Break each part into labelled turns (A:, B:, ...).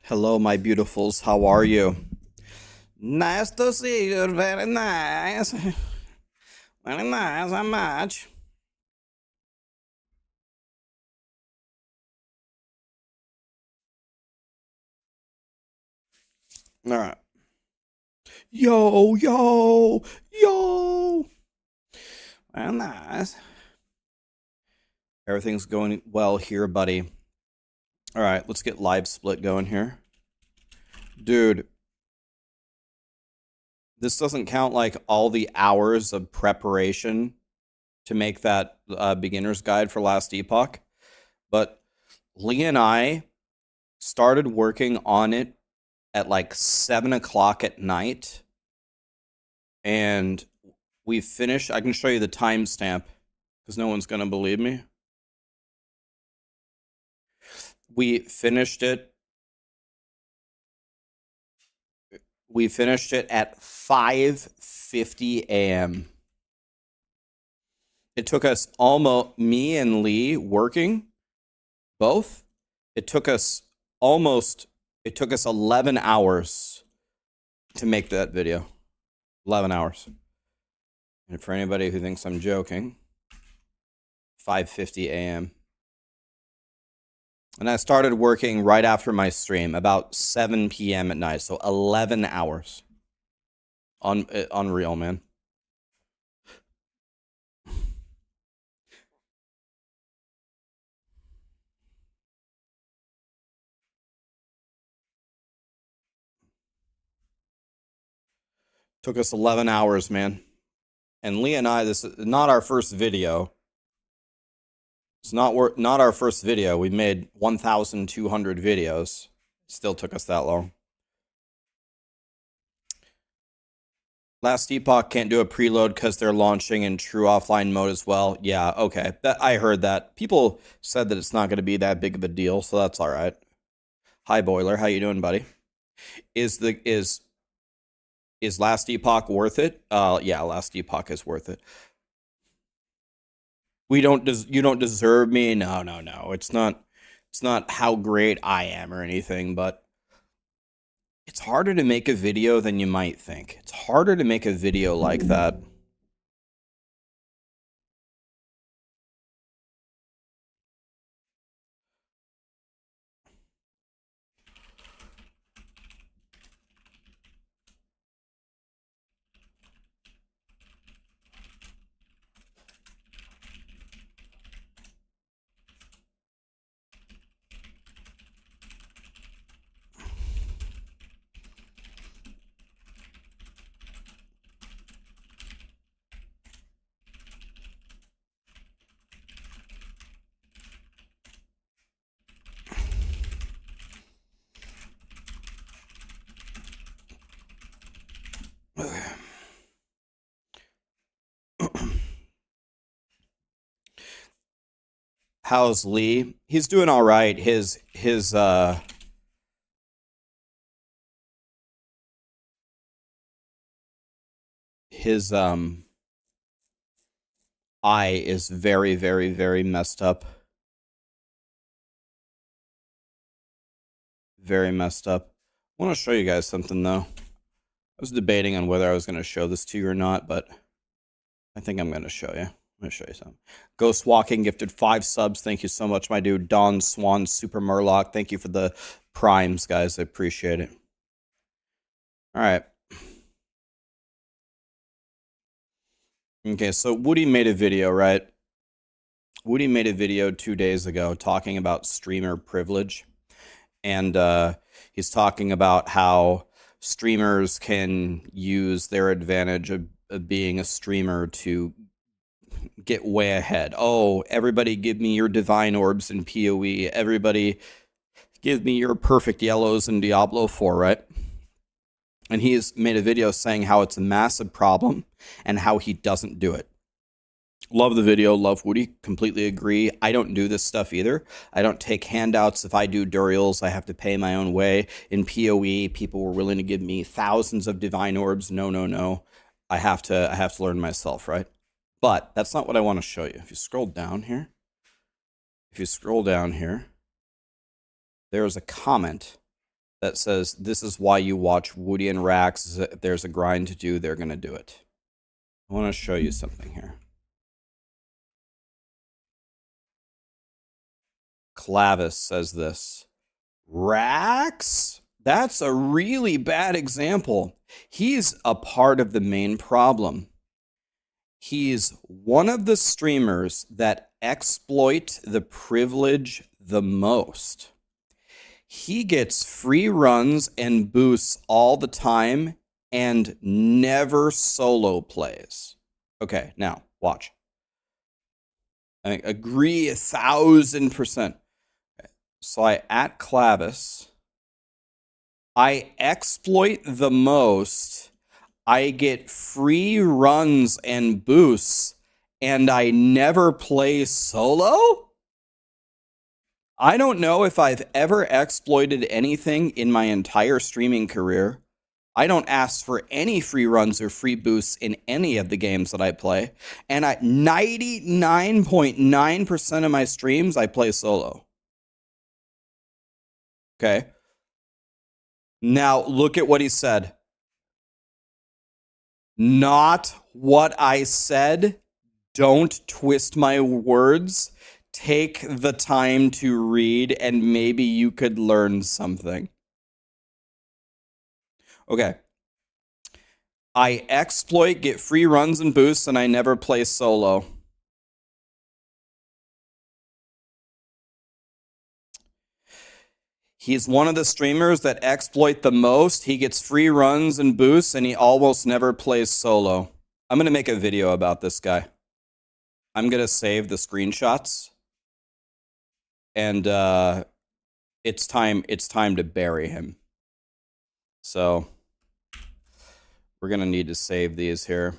A: Hello, my beautifuls. How are you? Nice to see you. Very nice. Very nice. How much? All right. Yo, yo, yo. Very nice. Everything's going well here, buddy. All right, let's get live split going here. Dude, this doesn't count like all the hours of preparation to make that beginner's guide for last Epoch. But Lee and I started working on it at like 7 o'clock at night. And we finished. I can show you the timestamp because no one's going to believe me. We finished it. We finished it at 5:50 a.m. It took us almost, me and Lee working both. It took us 11 hours to make that video. 11 hours. And for anybody who thinks I'm joking, 5:50 a.m. And I started working right after my stream, about 7 p.m. at night. So 11 hours. Unreal, man. Took us 11 hours, man. And Lee and I, this is not our first video. It's not our first video. We made 1,200 videos. Still took us that long. Last Epoch can't do a preload because they're launching in true offline mode as well. Yeah, okay. I heard that. People said that it's not going to be that big of a deal, so that's all right. Hi, Boiler. How you doing, buddy? Is Last Epoch worth it? Yeah, Last Epoch is worth it. You don't deserve me. No. It's not how great I am or anything, but it's harder to make a video than you might think. It's harder to make a video like that. How's Lee? He's doing all right. His eye is very, very, very messed up. Very messed up. I want to show you guys something though. I was debating on whether I was going to show this to you or not, but I think I'm going to show you. I'm going to show you something. Ghost Walking gifted 5 subs. Thank you so much, my dude. Don Swan, Super Murloc. Thank you for the primes, guys. I appreciate it. All right. Okay, so Woody made a video, right? Woody made a video 2 days ago talking about streamer privilege. And he's talking about how streamers can use their advantage of being a streamer to get way ahead. Oh, everybody give me your divine orbs in PoE. Everybody give me your perfect yellows in Diablo 4, right? And he's made a video saying how it's a massive problem and how he doesn't do it. Love the video, love Woody, completely agree. I don't do this stuff either. I don't take handouts. If I do Durials, I have to pay my own way. In PoE, people were willing to give me thousands of divine orbs. No. I have to learn myself, right? But that's not what I want to show you. If you scroll down here, there's a comment that says, this is why you watch Woody and Rax. If there's a grind to do, they're going to do it. I want to show you something here. Clavis says this. Rax? That's a really bad example. He's a part of the main problem. He's one of the streamers that exploit the privilege the most. He gets free runs and boosts all the time and never solo plays. Okay, now watch. I agree 1,000%. So I at Clavis. I exploit the most. I get free runs and boosts, and I never play solo? I don't know if I've ever exploited anything in my entire streaming career. I don't ask for any free runs or free boosts in any of the games that I play. And at 99.9% of my streams, I play solo. Okay. Now, look at what he said. Not what I said. Don't twist my words. Take the time to read, and maybe you could learn something. Okay. I exploit, get free runs and boosts, and I never play solo. He's one of the streamers that exploit the most. He gets free runs and boosts, and he almost never plays solo. I'm going to make a video about this guy. I'm going to save the screenshots. And it's time to bury him. So we're going to need to save these here.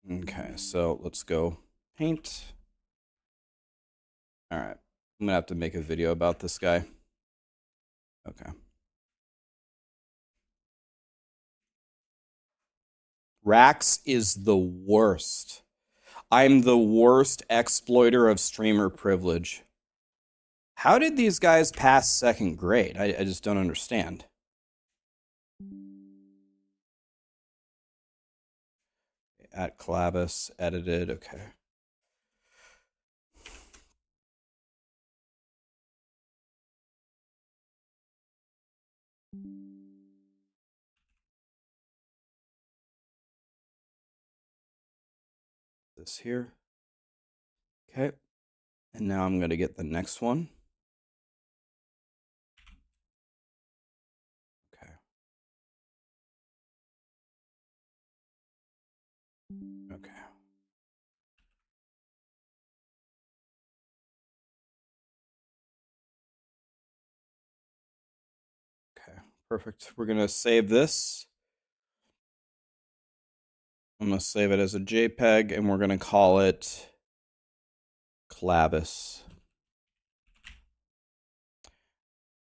A: Okay, so let's go paint. All right. I'm going to have to make a video about this guy. Okay. Rax is the worst. I'm the worst exploiter of streamer privilege. How did these guys pass second grade? I just don't understand. At Clavis, edited, okay. This here. Okay. And now I'm going to get the next one. Okay. Okay. Okay, perfect. We're going to save this. I'm going to save it as a JPEG, and we're going to call it Clavis.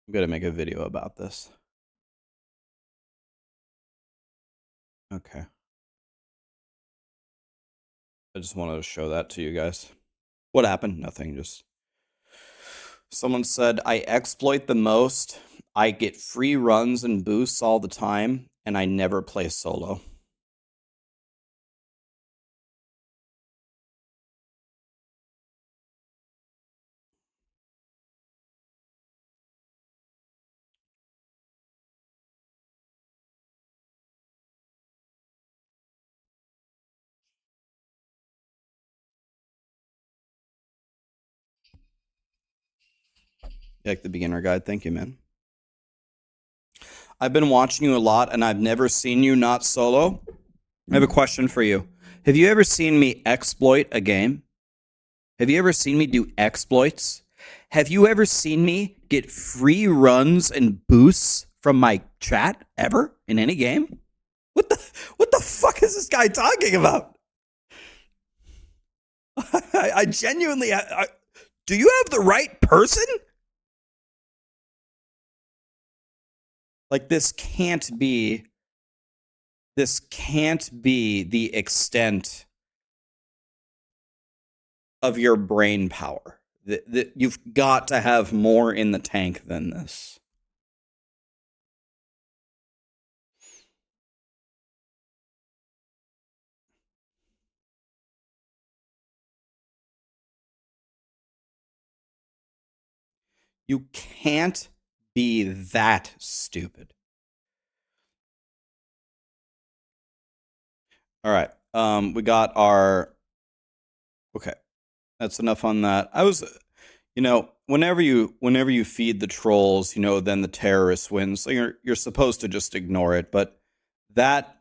A: I'm going to make a video about this. Okay. I just wanted to show that to you guys. What happened? Nothing. Just someone said, I exploit the most. I get free runs and boosts all the time, and I never play solo. Like the beginner guide. Thank you, man. I've been watching you a lot, and I've never seen you not solo. I have a question for you. Have you ever seen me exploit a game? Have you ever seen me do exploits? Have you ever seen me get free runs and boosts from my chat ever in any game? What the fuck is this guy talking about? I genuinely... do you have the right person? Like, this can't be the extent of your brain power. You've got to have more in the tank than this. You can't be that stupid. All right. We got our. Okay, that's enough on that. Whenever you feed the trolls, then the terrorists win. So you're supposed to just ignore it. But that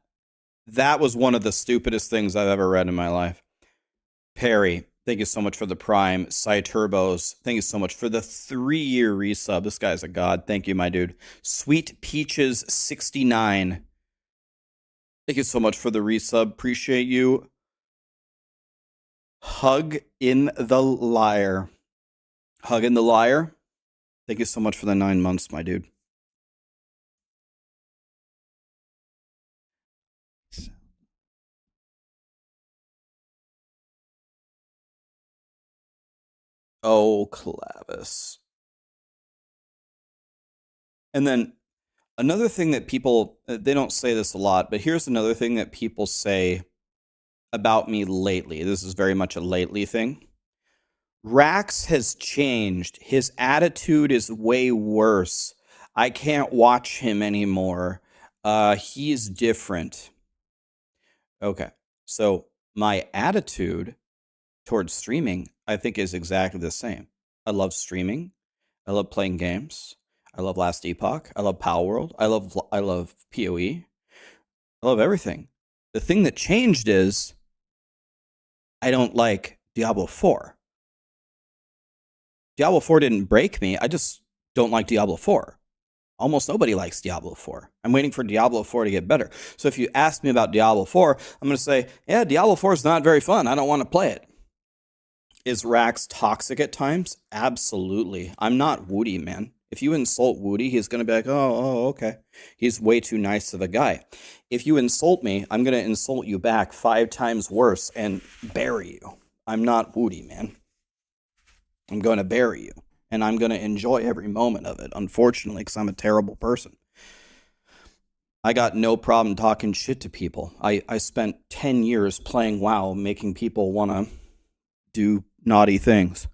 A: was one of the stupidest things I've ever read in my life. Perry, thank you so much for the Prime. Turbos, thank you so much for the 3-year resub. This guy's a god. Thank you, my dude. Sweet Peaches 69. Thank you so much for the resub. Appreciate you. Hug in the Liar. Hug in the Liar. Thank you so much for the 9 months, my dude. Oh, Clavis. And then another thing that people, they don't say this a lot, but here's another thing that people say about me lately. This is very much a lately thing. Rax has changed. His attitude is way worse. I can't watch him anymore. He's different. Okay. So my attitude towards streaming, I think, is exactly the same. I love streaming. I love playing games. I love Last Epoch. I love Power World. I love PoE. I love everything. The thing that changed is I don't like Diablo 4. Diablo 4 didn't break me. I just don't like Diablo 4. Almost nobody likes Diablo 4. I'm waiting for Diablo 4 to get better. So if you ask me about Diablo 4, I'm going to say, yeah, Diablo 4 is not very fun. I don't want to play it. Is Rax toxic at times? Absolutely. I'm not Woody, man. If you insult Woody, he's going to be like, oh, okay. He's way too nice of a guy. If you insult me, I'm going to insult you back 5 times worse and bury you. I'm not Woody, man. I'm going to bury you. And I'm going to enjoy every moment of it, unfortunately, because I'm a terrible person. I got no problem talking shit to people. I spent 10 years playing WoW, making people want to do naughty things.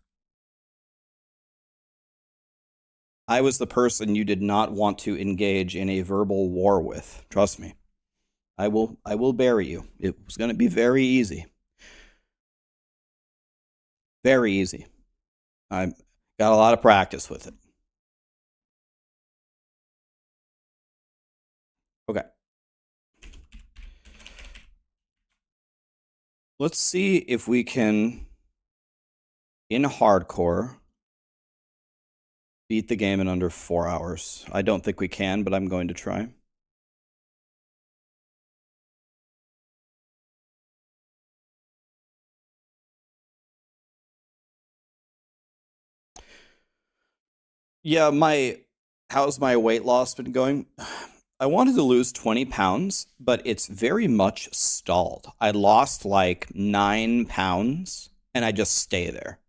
A: I was the person you did not want to engage in a verbal war with. Trust me. I will bury you. It was going to be very easy. Very easy. I got a lot of practice with it. Okay. Let's see if we can, in hardcore, beat the game in under 4 hours. I don't think we can, but I'm going to try. Yeah, how's my weight loss been going? I wanted to lose 20 pounds, but it's very much stalled. I lost like 9 pounds and I just stay there.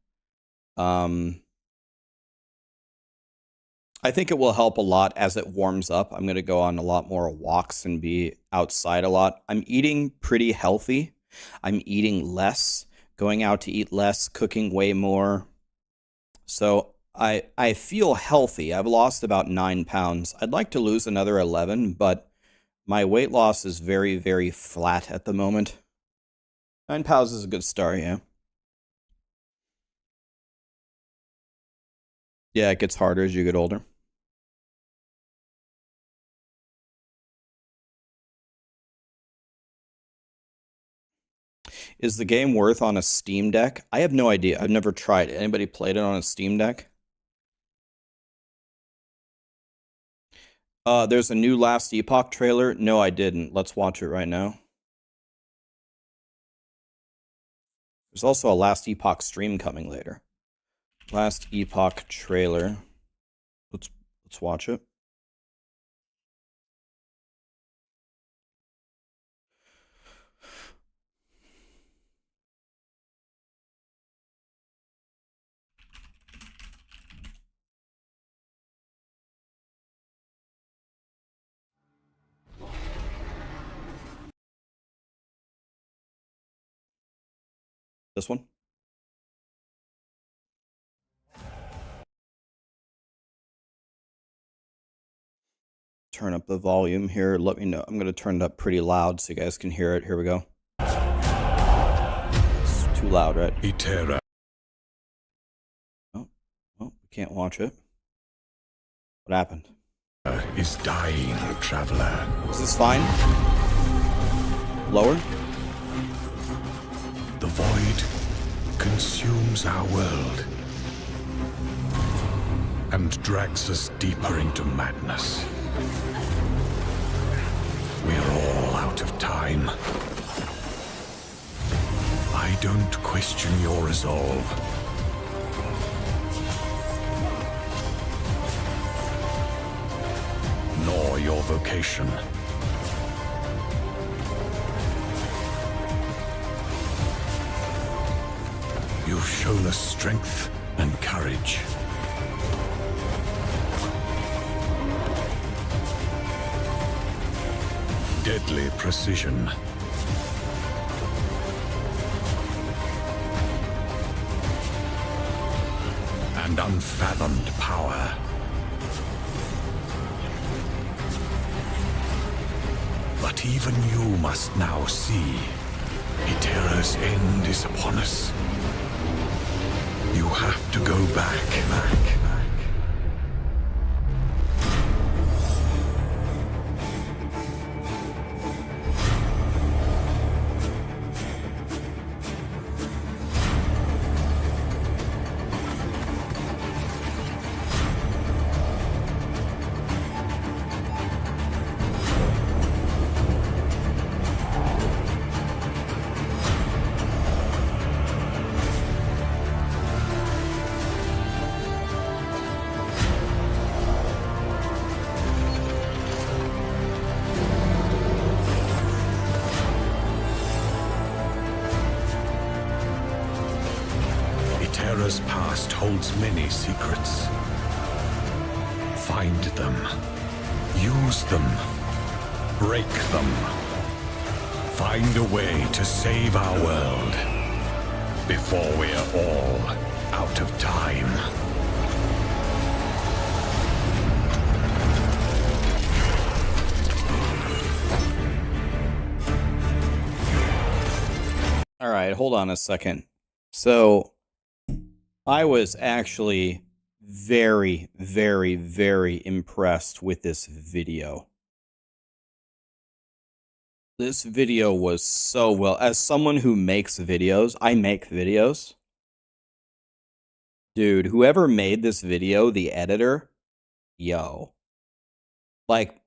A: I think it will help a lot as it warms up. I'm going to go on a lot more walks and be outside a lot. I'm eating pretty healthy. I'm eating less, going out to eat less, cooking way more. So I feel healthy. I've lost about 9 pounds. I'd like to lose another 11, but my weight loss is very, very flat at the moment. 9 pounds is a good start, yeah. Yeah, it gets harder as you get older. Is the game worth on a Steam Deck? I have no idea. I've never tried it. Anybody played it on a Steam Deck? There's a new Last Epoch trailer. No, I didn't. Let's watch it right now. There's also a Last Epoch stream coming later. Last Epoch trailer. Let's watch it. This one. Turn up the volume here. Let me know. I'm going to turn it up pretty loud so you guys can hear it. Here we go. It's too loud, right? Oh, we can't watch it. What happened?
B: Is dying, traveler.
A: Is this fine? Lower?
B: The void consumes our world and drags us deeper into madness. We're all out of time. I don't question your resolve. Nor your vocation. You've shown us strength and courage. Deadly precision. And unfathomed power. But even you must now see, Hetera's end is upon us. You have to go back. Hetera's past holds many secrets. Find them. Use them. Break them. Find a way to save our world before we're all out of time.
A: All right, hold on a second. So I was actually very, very, very impressed with this video. This video was so well. As someone who makes videos, I make videos. Dude, whoever made this video, the editor, yo. Like,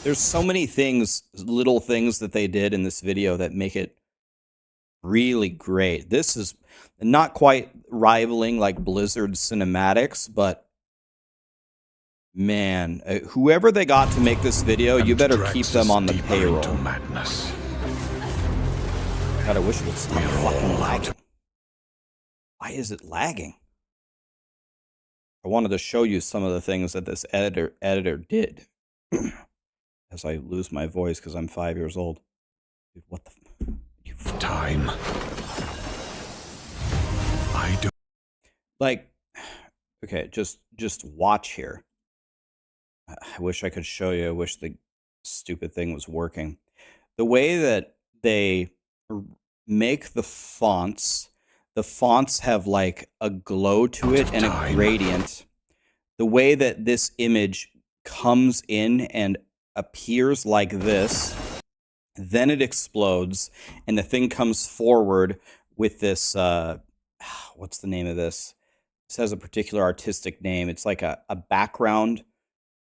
A: there's so many things, little things that they did in this video that make it really great. This is not quite rivaling like Blizzard cinematics, but man, whoever they got to make this video, you better keep them on the payroll.
B: Madness.
A: God, I wish it would stop fucking lagging. Why is it lagging? I wanted to show you some of the things that this editor did. As I lose my voice because I'm 5 years old. Dude, what the...
B: Time. I do.
A: Like, okay, just watch here. I wish I could show you. I wish the stupid thing was working. The way that they make the fonts have like a glow to it and a gradient. The way that this image comes in and appears like this, then it explodes, and the thing comes forward with this, what's the name of this? This has a particular artistic name. It's like a background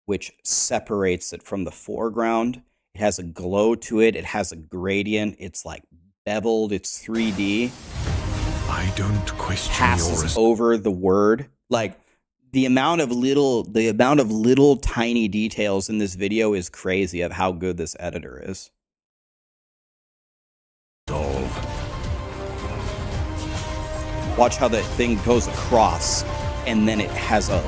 A: which separates it from the foreground. It has a glow to it. It has a gradient. It's like beveled. It's 3D.
B: I don't question
A: passes over the word. Like, the amount of little tiny details in this video is crazy of how good this editor is. Watch how the thing goes across, and then it has a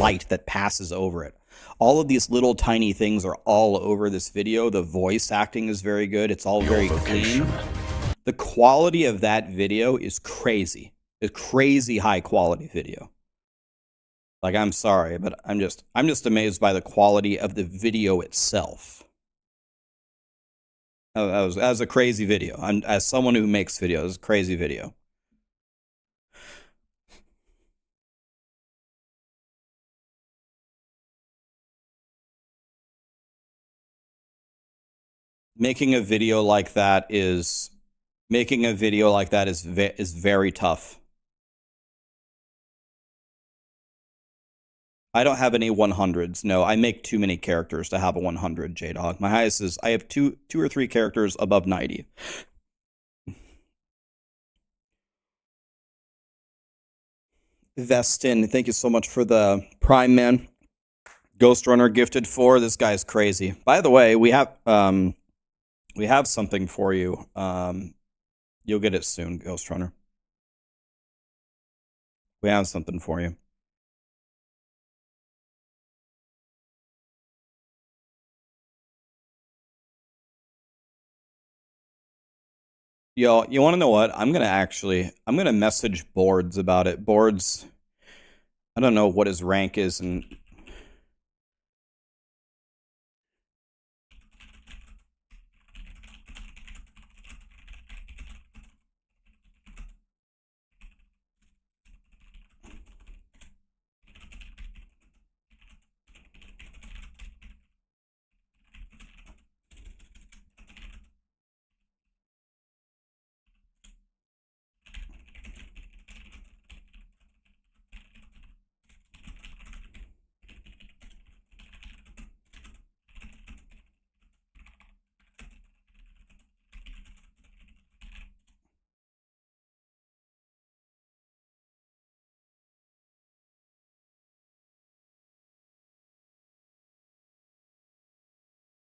A: light that passes over it. All of these little tiny things are all over this video. The voice acting is very good. It's all very clean. The quality of that video is crazy. It's crazy high quality video. Like, I'm sorry, but I'm just amazed by the quality of the video itself. That was a crazy video. As someone who makes videos, a crazy video. Making a video like that is very tough. I don't have any 100s. No, I make too many characters to have a 100, J-Dog. My highest is I have two or three characters above 90. Vestin, thank you so much for the Prime, man. Ghost Runner gifted 4. This guy's crazy. By the way, we have something for you. You'll get it soon, Ghost Runner. We have something for you. Yo, you want to know what? I'm gonna message Boards about it. Boards, I don't know what his rank is, and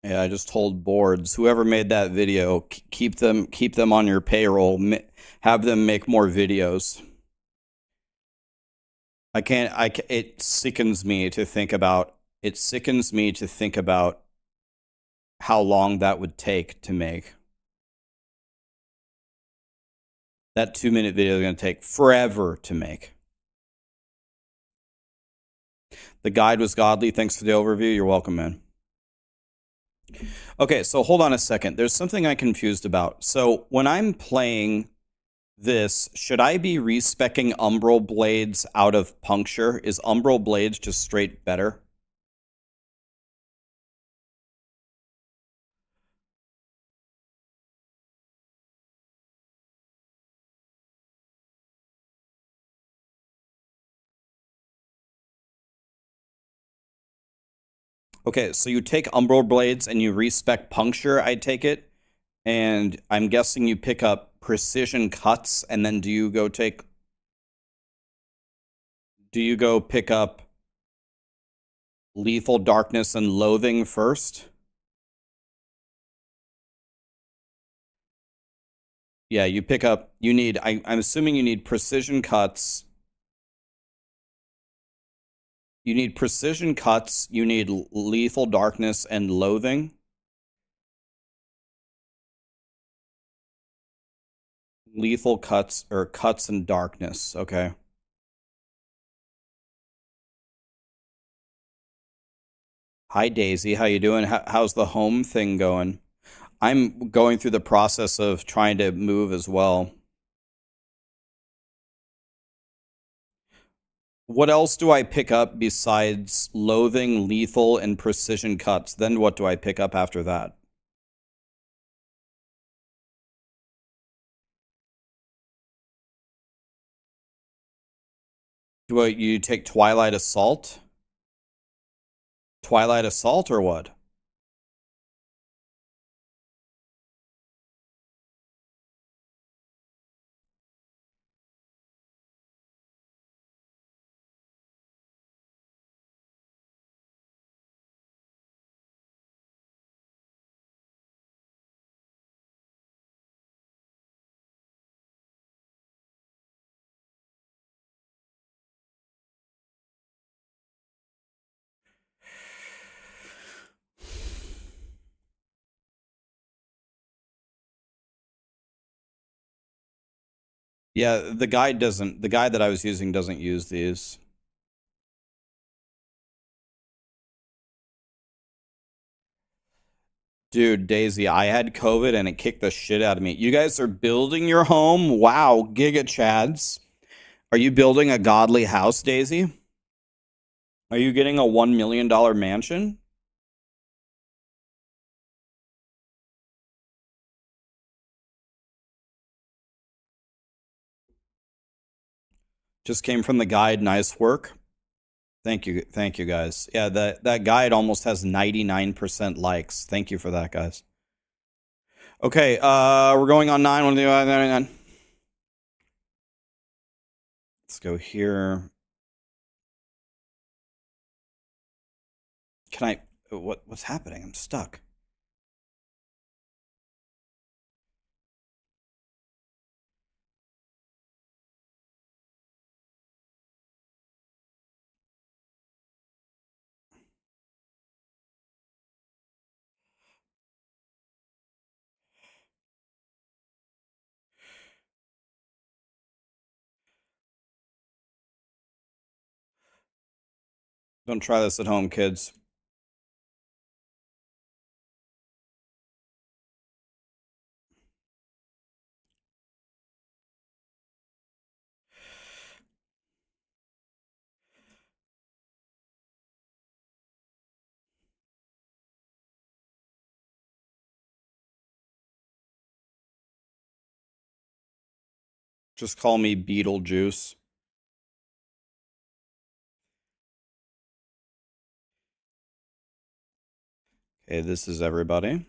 A: yeah, I just told Boards, whoever made that video, keep them on your payroll. Have them make more videos. It sickens me to think about. It sickens me to think about how long that would take to make. That 2-minute video is going to take forever to make. The guide was godly. Thanks for the overview. You're welcome, man. Okay, so hold on a second. There's something I'm confused about. So when I'm playing this, should I be respecking Umbral Blades out of Puncture? Is Umbral Blades just straight better? Okay, so you take Umbral Blades and you respec Puncture, I take it. And I'm guessing you pick up Precision Cuts, and then do you go pick up Lethal Darkness and Loathing first? Yeah, you pick up, I'm assuming you need Precision Cuts. You need Precision Cuts, you need Lethal Darkness and Loathing. Lethal Cuts, or Cuts and Darkness, okay. Hi Daisy, how you doing? How's the home thing going? I'm going through the process of trying to move as well. What else do I pick up besides Loathing, Lethal, and Precision Cuts? Then what do I pick up after that? Do you take Twilight Assault? Twilight Assault or what? Yeah, the guide doesn't. The guide that I was using doesn't use these. Dude, Daisy, I had COVID and it kicked the shit out of me. You guys are building your home? Wow, Giga Chads. Are you building a godly house, Daisy? Are you getting a $1 million mansion? Just came from the guide. Nice work. Thank you guys. Yeah, that guide almost has 99% likes. Thank you for that, guys. Okay, we're going on 9. Let's go here. Can I what's happening? I'm stuck. Don't try this at home, kids. Just call me Beetlejuice. Okay, this is everybody.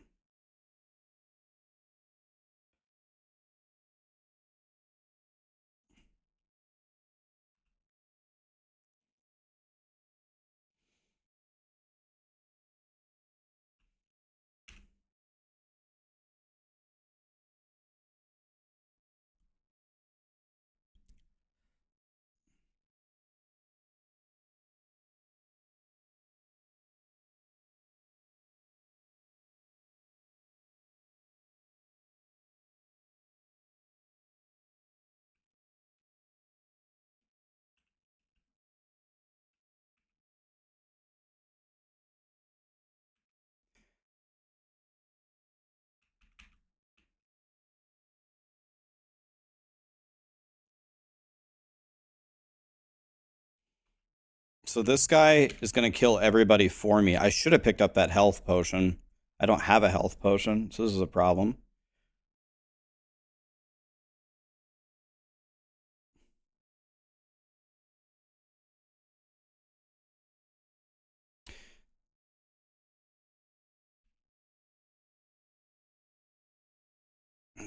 A: So this guy is going to kill everybody for me. I should have picked up that health potion. I don't have a health potion, so this is a problem.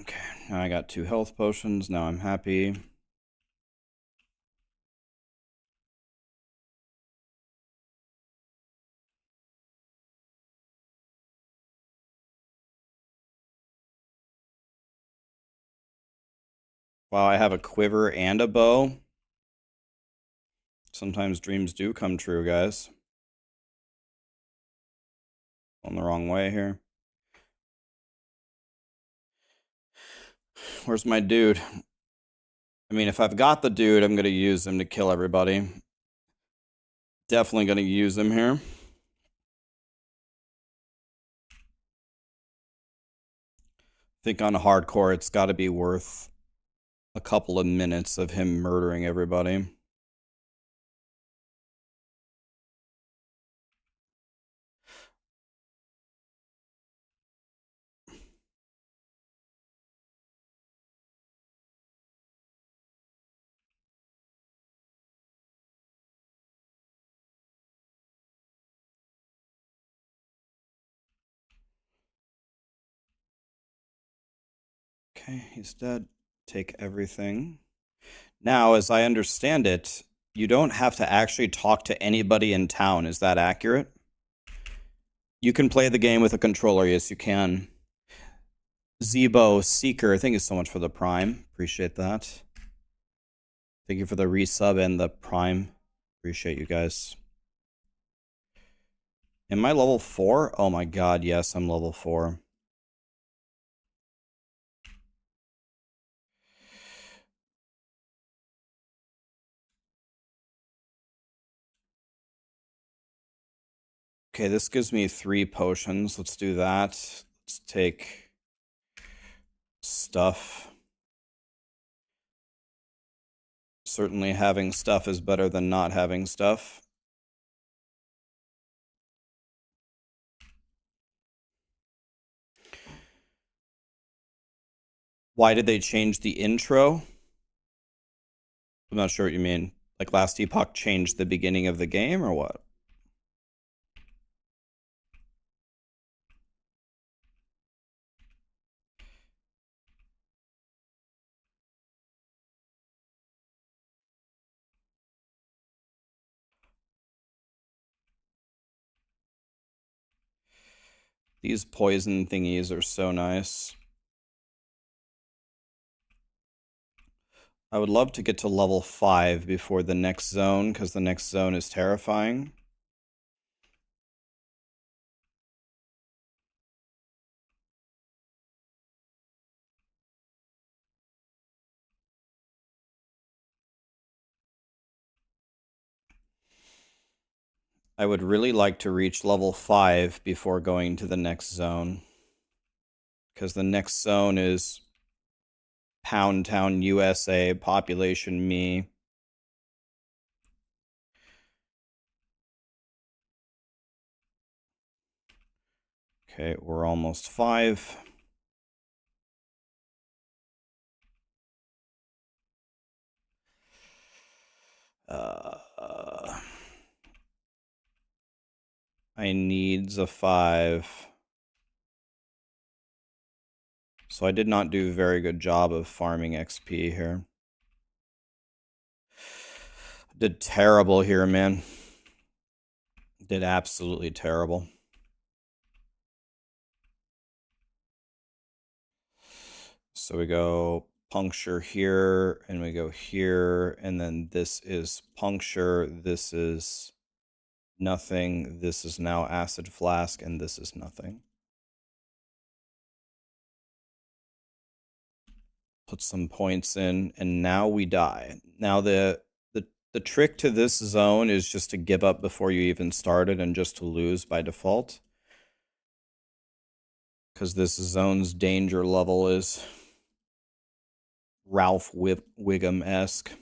A: Okay, now I got 2 health potions. Now I'm happy. Wow, I have a quiver and a bow. Sometimes dreams do come true, guys. On the wrong way here. Where's my dude? I mean, if I've got the dude, I'm going to use him to kill everybody. Definitely going to use him here. I think on hardcore, it's got to be worth a couple of minutes of him murdering everybody. Okay, he's dead. Take everything. Now, as I understand it, you don't have to actually talk to anybody in town. Is that accurate? You can play the game with a controller. Yes, you can. Zebo Seeker, thank you so much for the Prime. Appreciate that. Thank you for the resub and the Prime. Appreciate you guys. Am I level 4? Oh my god, yes, I'm level 4. Okay, this gives me 3 potions. Let's do that. Let's take stuff. Certainly having stuff is better than not having stuff. Why did they change the intro? I'm not sure what you mean. Like last Epoch changed the beginning of the game or what? These poison thingies are so nice. I would love to get to level 5 before the next zone, because the next zone is terrifying. I would really like to reach level 5 before going to the next zone. Because the next zone is Pound Town, USA, population me. Okay, we're almost 5. I needs a 5. So I did not do a very good job of farming XP here. Did terrible here, man. Did absolutely terrible. So we go puncture here, and we go here, and then this is puncture, this is nothing, this is now acid flask, and this is nothing. Put some points in, and now we die. Now the trick to this zone is just to give up before you even started and just to lose by default. Because this zone's danger level is Ralph Wiggum-esque.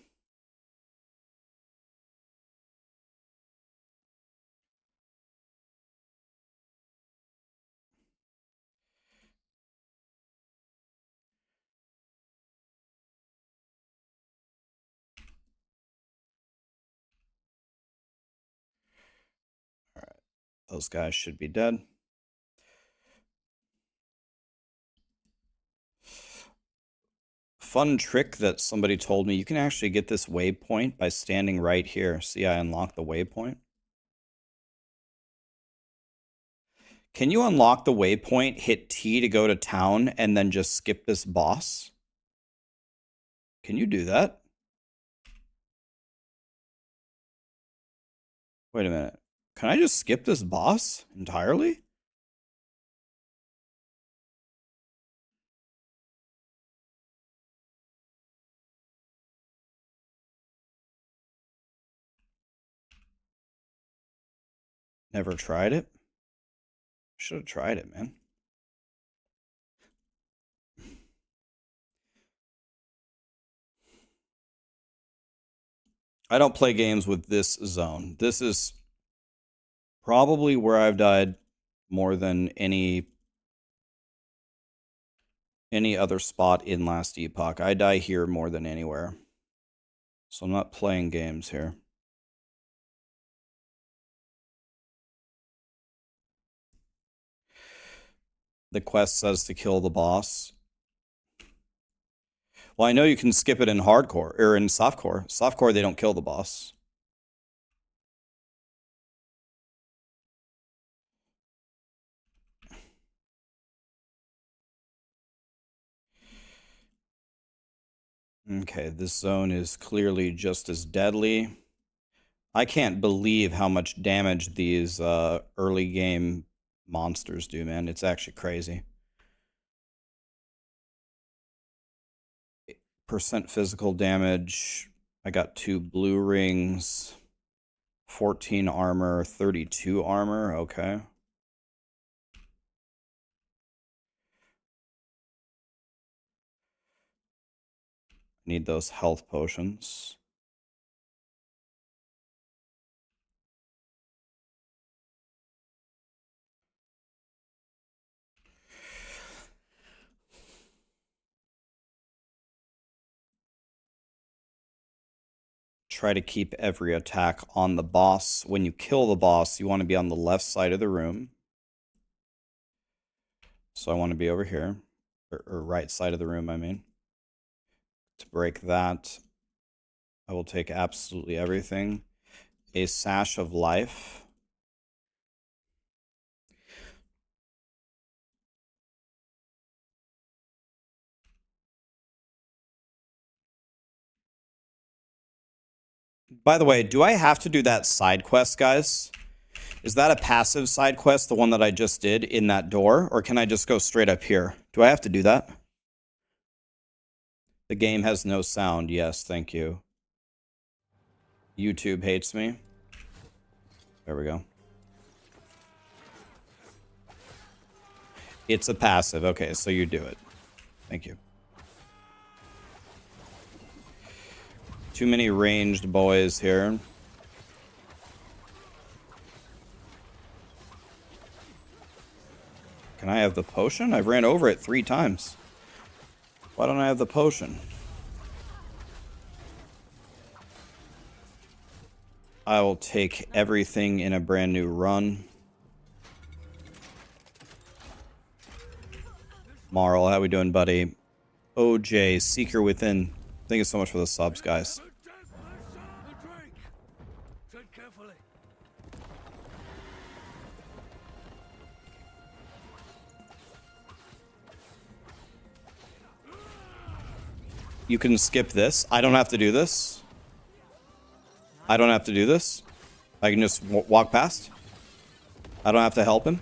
A: All right, those guys should be dead. Fun trick that somebody told me, you can actually get this waypoint by standing right here. See, I unlocked the waypoint. Can you unlock the waypoint, hit T to go to town, and then just skip this boss? Can you do that? Wait a minute. Can I just skip this boss entirely? Never tried it. Should have tried it, man. I don't play games with this zone. This is probably where I've died more than any other spot in last Epoch. I die here more than anywhere. So I'm not playing games here. The quest says to kill the boss. Well, I know you can skip it in hardcore, or in softcore. Softcore, they don't kill the boss. Okay, this zone is clearly just as deadly. I can't believe how much damage these early game monsters do, man. It's actually crazy. % physical damage. I got 2 blue rings. 14 armor, 32 armor. Okay. Need those health potions. Try to keep every attack on the boss. When you kill the boss, you want to be on the left side of the room. So I want to be over here, or right side of the room, I mean. To break that, I will take absolutely everything. A sash of life. By the way, do I have to do that side quest, guys? Is that a passive side quest, the one that I just did in that door? Or can I just go straight up here? Do I have to do that? The game has no sound. Yes, thank you. YouTube hates me. There we go. It's a passive. Okay, so you do it. Thank you. Too many ranged boys here. Can I have the potion? I've ran over it 3 times. Why don't I have the potion? I will take everything in a brand new run. Marl, how we doing, buddy? OJ, Seeker Within. Thank you so much for the subs, guys. You can skip this. I don't have to do this. I don't have to do this. I can just walk past. I don't have to help him.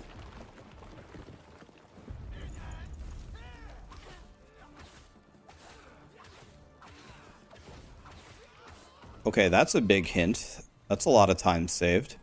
A: Okay, that's a big hint. That's a lot of time saved.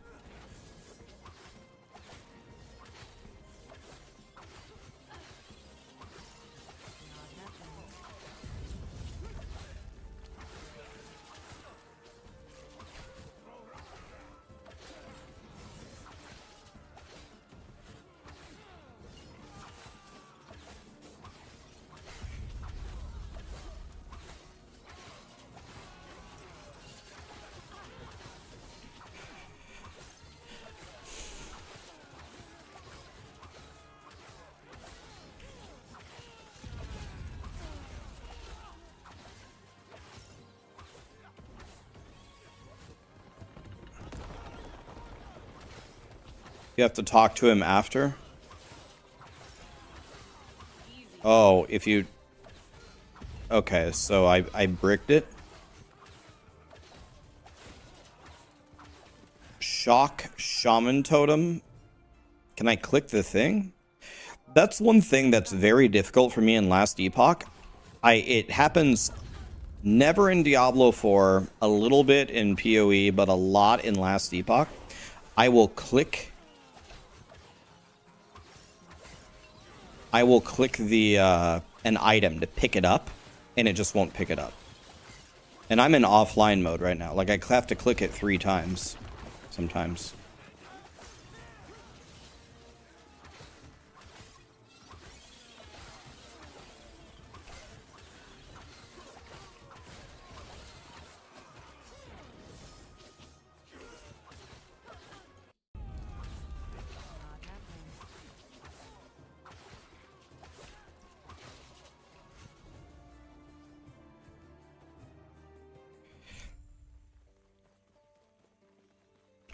A: You have to talk to him after? Oh, if you... Okay, so I bricked it. Shock Shaman Totem. Can I click the thing? That's one thing that's very difficult for me in Last Epoch. It happens never in Diablo 4, a little bit in PoE, but a lot in Last Epoch. I will click the an item to pick it up, and it just won't pick it up. And I'm in offline mode right now. Like, I have to click it 3 times sometimes.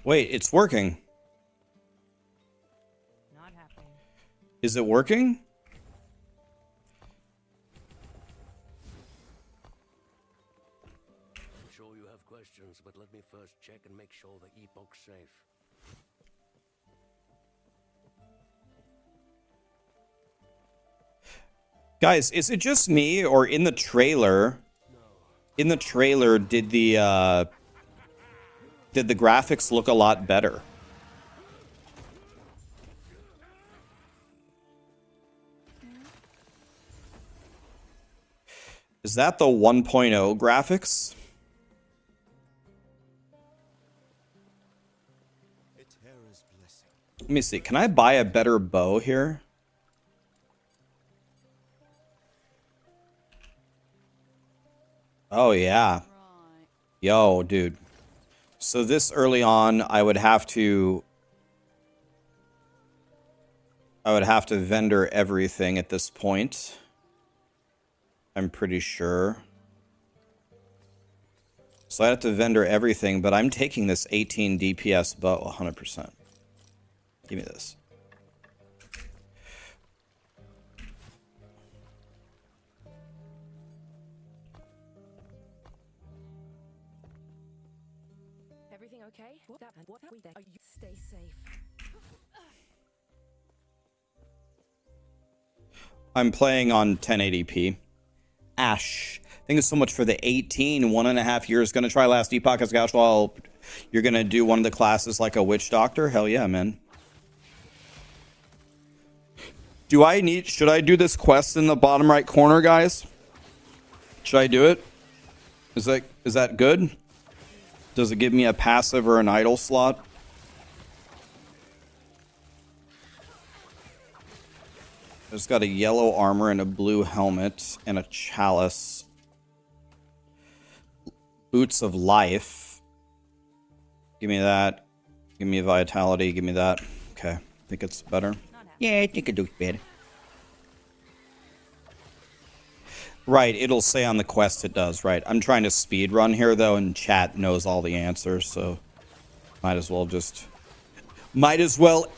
A: Wait, it's working.
C: Not happening.
A: Is it working?
D: I'm sure you have questions, but let me first check and make sure the Epoch's safe.
A: Guys, is it just me, or in the trailer? In the trailer, did the Did the graphics look a lot better? Is that the 1.0 graphics? Let me see. Can I buy a better bow here? Oh, yeah. Yo, dude. So this early on, I would have to vendor everything at this point. I'm pretty sure. So I have to vendor everything, but I'm taking this 18 DPS bow 100%. Give me this.
C: Everything okay? What happened? What happened there? Oh, you stay safe.
A: I'm playing on 1080p. Ash, thank you so much for the 18. 1.5 years. Gonna try last Epoch as Gauch while you're gonna do one of the classes like a witch doctor? Hell yeah, man. Should I do this quest in the bottom right corner, guys? Should I do it? Is that good? Does it give me a passive or an idle slot? It's got a yellow armor and a blue helmet and a chalice. Boots of life. Give me that. Give me vitality. Give me that. Okay. I think it's better. Yeah, I think it looks better. Right, it'll say on the quest it does, right. I'm trying to speed run here, though, and chat knows all the answers, so might as well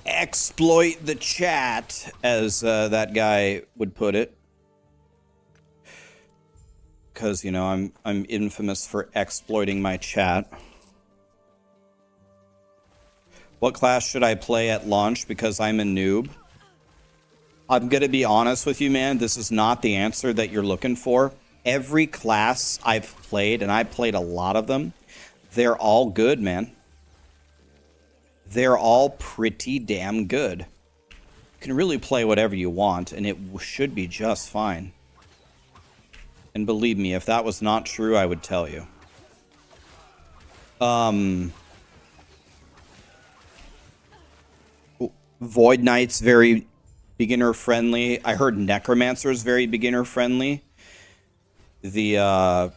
A: exploit the chat, as that guy would put it. Because, you know, I'm infamous for exploiting my chat. What class should I play at launch because I'm a noob? I'm going to be honest with you, man. This is not the answer that you're looking for. Every class I've played, and I've played a lot of them, they're all good, man. They're all pretty damn good. You can really play whatever you want, and it should be just fine. And believe me, if that was not true, I would tell you. Void Knight's very beginner friendly. I heard Necromancer is very beginner friendly. The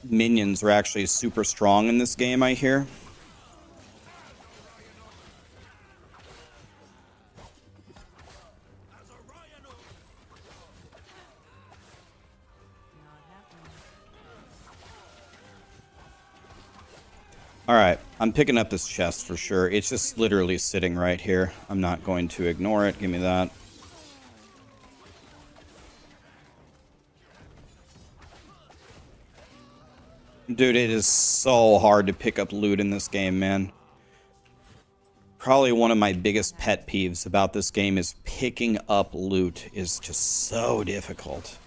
A: minions are actually super strong in this game, I hear. Alright, I'm picking up this chest for sure. It's just literally sitting right here. I'm not going to ignore it. Give me that. Dude, it is so hard to pick up loot in this game, man. Probably one of my biggest pet peeves about this game is picking up loot is just so difficult.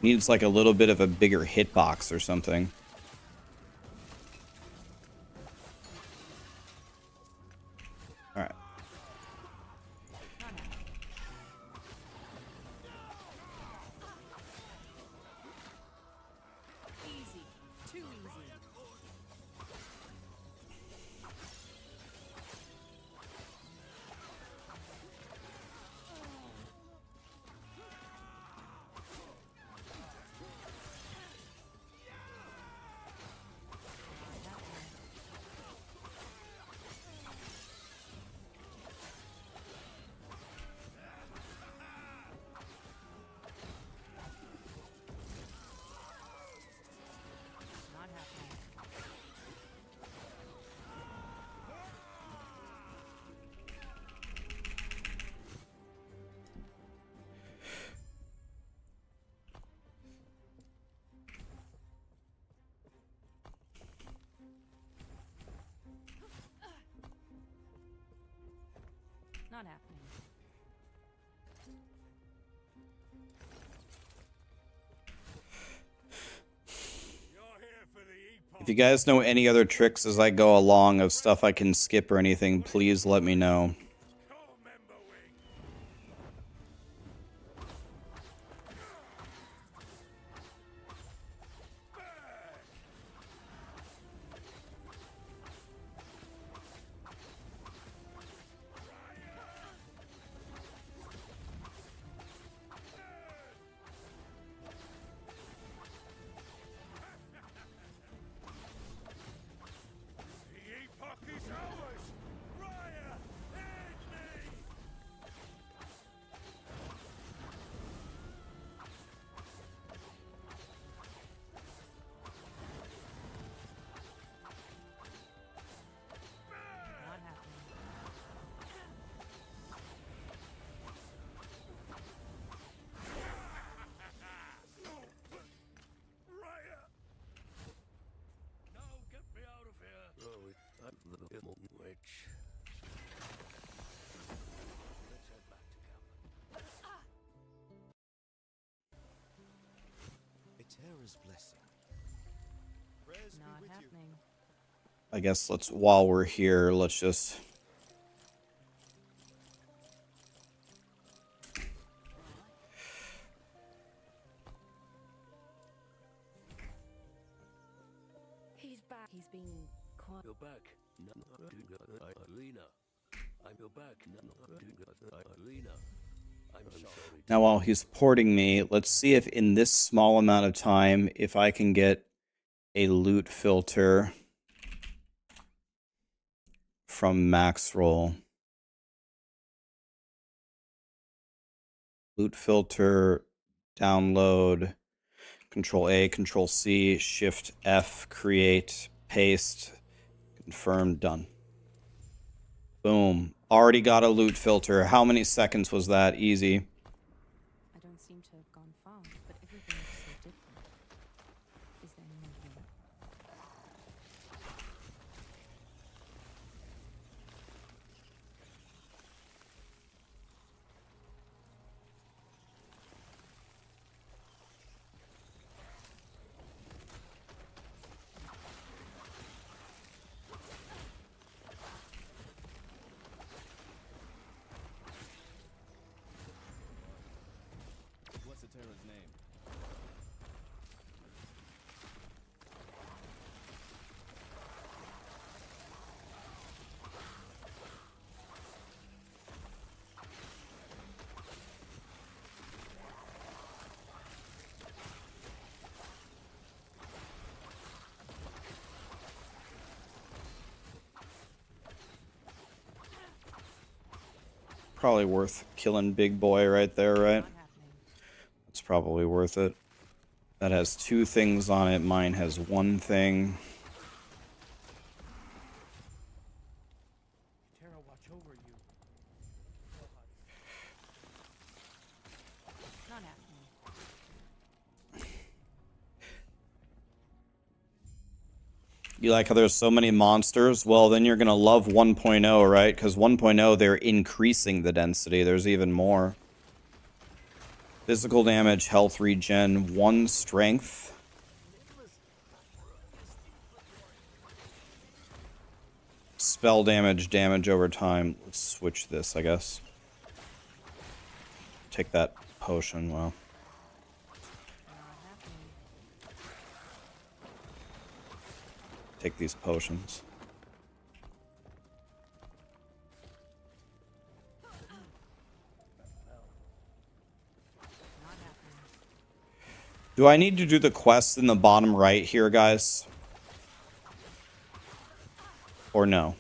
A: Needs like a little bit of a bigger hitbox or something. Alright.
C: Easy. Too easy. Not happening. Not happening.
D: You're here
A: If you guys know any other tricks as I go along of stuff I can skip or anything, please let me know.
C: Not happening.
D: Now get me out of here. Oh, I'm the witch. Let's head back to camp.
E: A terror's blessing. Prayers
C: Not
E: be with you.
C: happening.
A: I guess while we're here, let's just...
C: He's back. He's been quiet.
D: You're back. Lena. You're back. Lena. I'm sorry.
A: Now while he's porting me, let's see if in this small amount of time, if I can get a loot filter from Maxroll. Loot filter, download, Control A, Control C, Shift F, create, paste, confirm, done. Boom. Already got a loot filter. How many seconds was that? Easy.
C: I don't seem to have gone far, but everything is so different. Is there any more here?
E: What's the terror's name?
A: Probably worth killing Big Boy right there, right?
C: Not happening.
A: It's probably worth it. That has 2 things on it. Mine has 1 thing.
E: Terror watch over you.
C: Not happening.
A: You like how there's so many monsters? Well, then you're going to love 1.0, right? Because 1.0, they're increasing the density. There's even more. Physical damage, health regen, 1 strength. Spell damage, damage over time. Let's switch this, I guess. Take that potion, wow.
C: Not happening.
A: Take these potions.
C: Not happening.
A: Do I need to do the quest in the bottom right here, guys? Or no?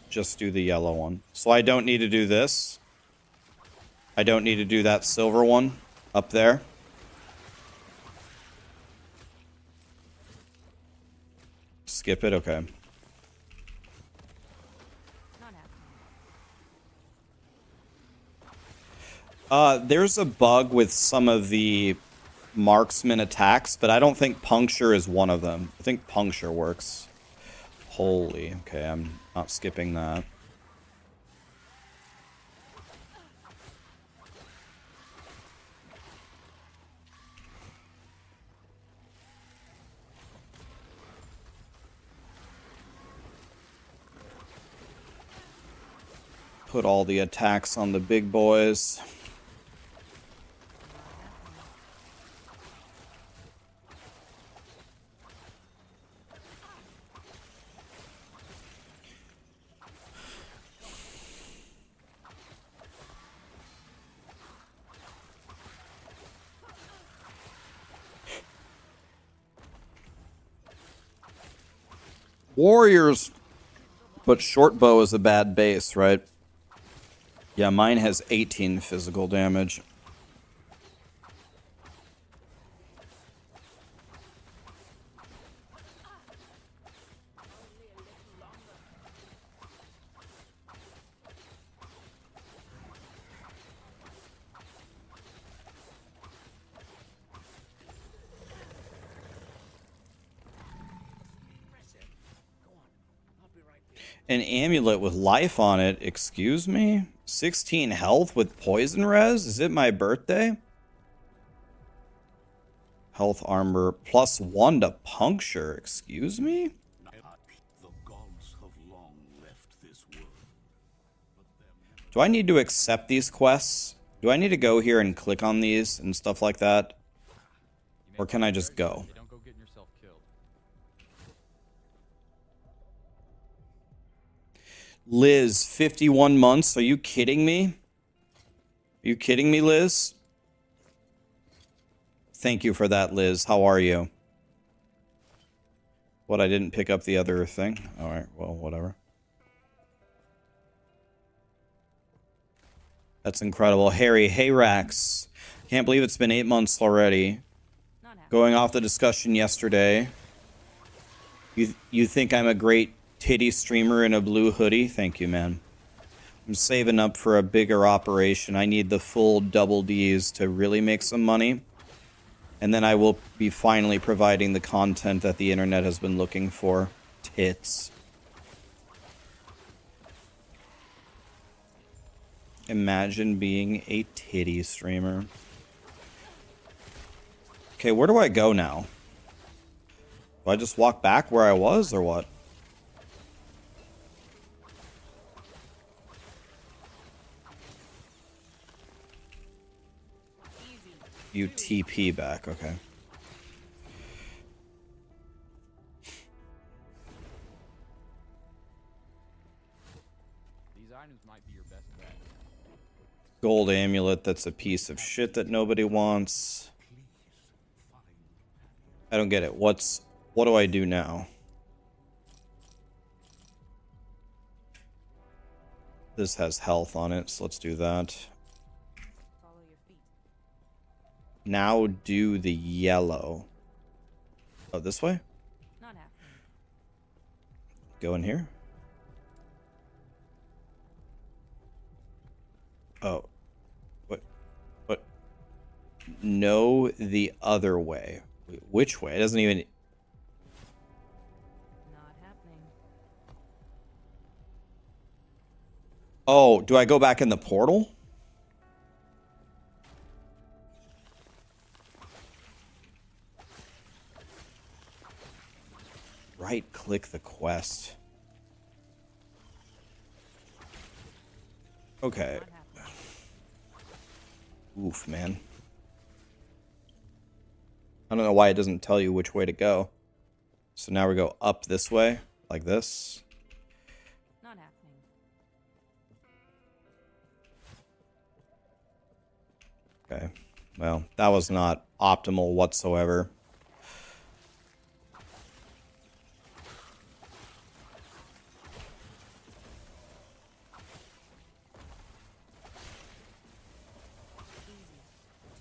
A: Just do the yellow one. So I don't need to do this. I don't need to do that silver one up there. Skip it? Okay.
C: Not happening.
A: There's a bug with some of the marksman attacks, but I don't think puncture is one of them. I think puncture works. Holy, okay, I'm not skipping that. Put all the attacks on the big boys. Warriors, but short bow is a bad base, right? Yeah, mine has 18 physical damage. An amulet with life on it, excuse me? 16 health with poison res? Is it my birthday? Health armor plus 1 to puncture, excuse me?
D: The gods have long left this world.
A: Do I need to accept these quests? Do I need to go here and click on these and stuff like that? Or can I just go?
E: Don't go getting yourself killed.
A: Liz, 51 months. Are you kidding me? Are you kidding me, Liz? Thank you for that, Liz. How are you? What, I didn't pick up the other thing? Alright, well, whatever. That's incredible. Harry, hey Rax. Can't believe it's been 8 months already. Going off the discussion yesterday. You think I'm a great titty streamer in a blue hoodie? Thank you, man. I'm saving up for a bigger operation. I need the full double Ds to really make some money. And then I will be finally providing the content that the internet has been looking for. Tits. Imagine being a titty streamer. Okay, where do I go now? Do I just walk back where I was, or what? You TP back, okay.
E: These items might be your best bet.
A: Gold amulet, that's a piece of shit that nobody wants. I don't get it. What do I do now? This has health on it, so let's do that.
C: Follow your feet.
A: Now do the yellow. Oh, this way?
C: Not happening.
A: Go in here. Oh. What? No, the other way. Wait, which way? It doesn't even...
C: Not happening.
A: Oh, do I go back in the portal? Right-click the quest. Okay.
C: Not happening.
A: Oof, man. I don't know why it doesn't tell you which way to go. So now we go up this way, like this.
C: Not happening.
A: Okay. Well, that was not optimal whatsoever.
C: Easy.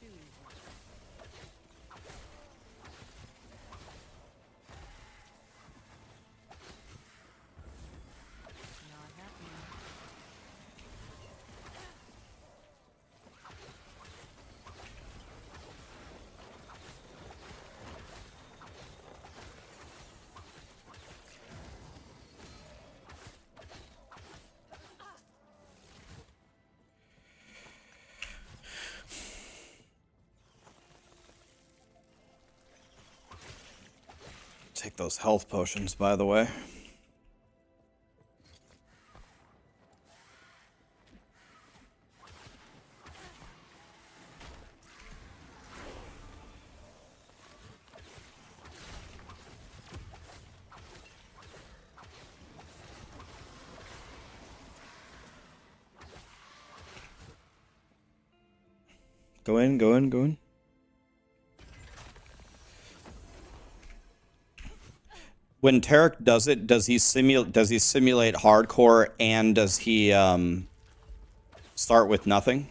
C: Too easy. Not happening.
A: Take those health potions, by the way. Go in, go in, go in. When Tarek does it, does he simulate hardcore, and does he start with nothing?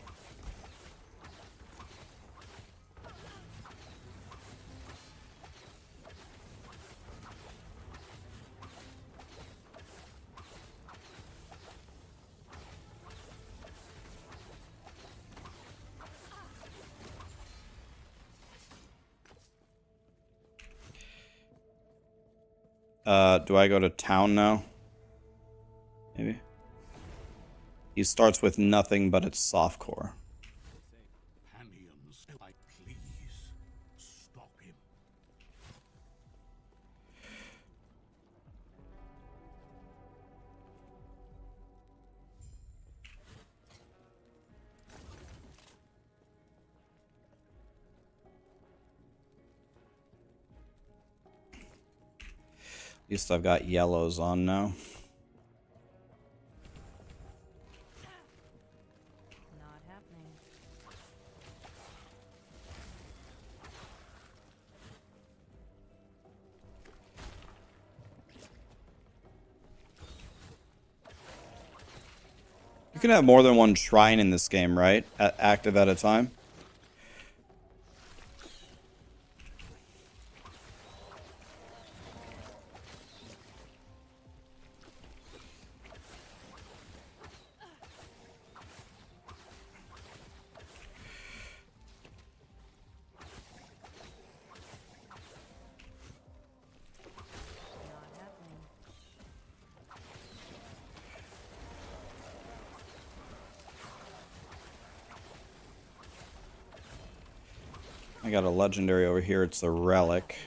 A: Do I go to town now? Maybe. He starts with nothing, but it's softcore.
D: Companions, please stop him.
A: At least I've got yellows on now.
C: Not happening.
A: You can have more than one shrine in this game, right? Active at a time.
C: Not happening.
A: I got a legendary over here. It's a relic.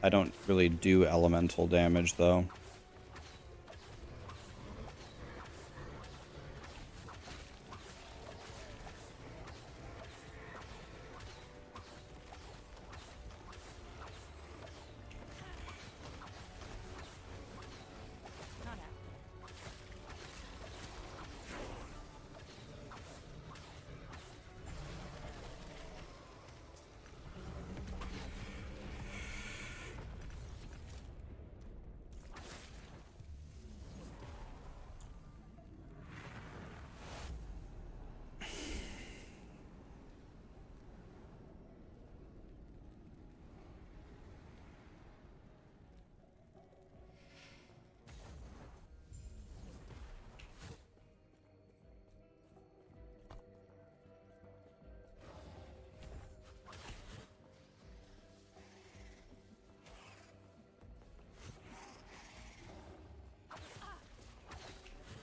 A: I don't really do elemental damage, though.
C: Not happening.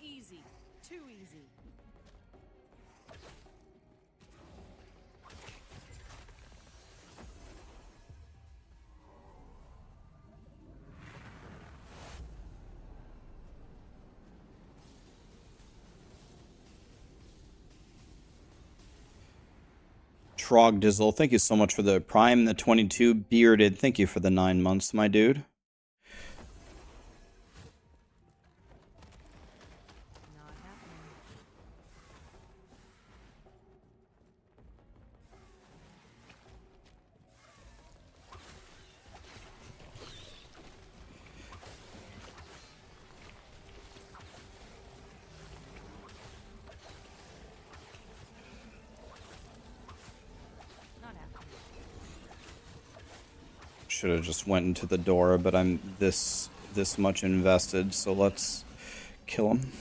C: Easy. Too easy.
A: Trogdizzle, thank you so much for the Prime, the 22. Bearded, thank you for the 9 months, my dude.
C: Not happening. Not happening.
A: Should have just went into the door, but I'm this much invested, so let's kill him.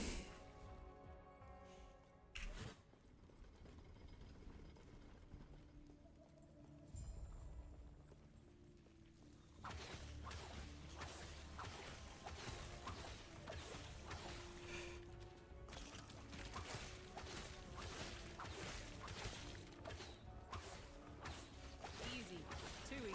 C: Easy. Too easy.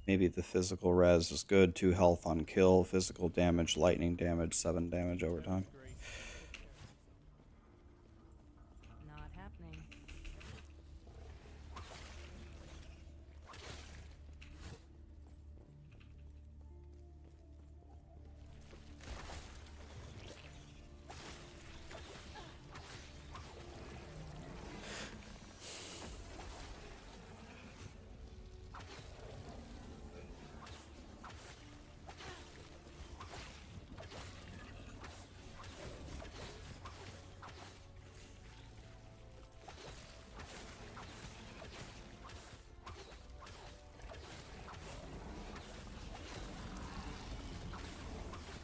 A: Maybe the physical res is good. 2 health on kill. Physical damage, lightning damage, 7 damage over time.
C: Not happening.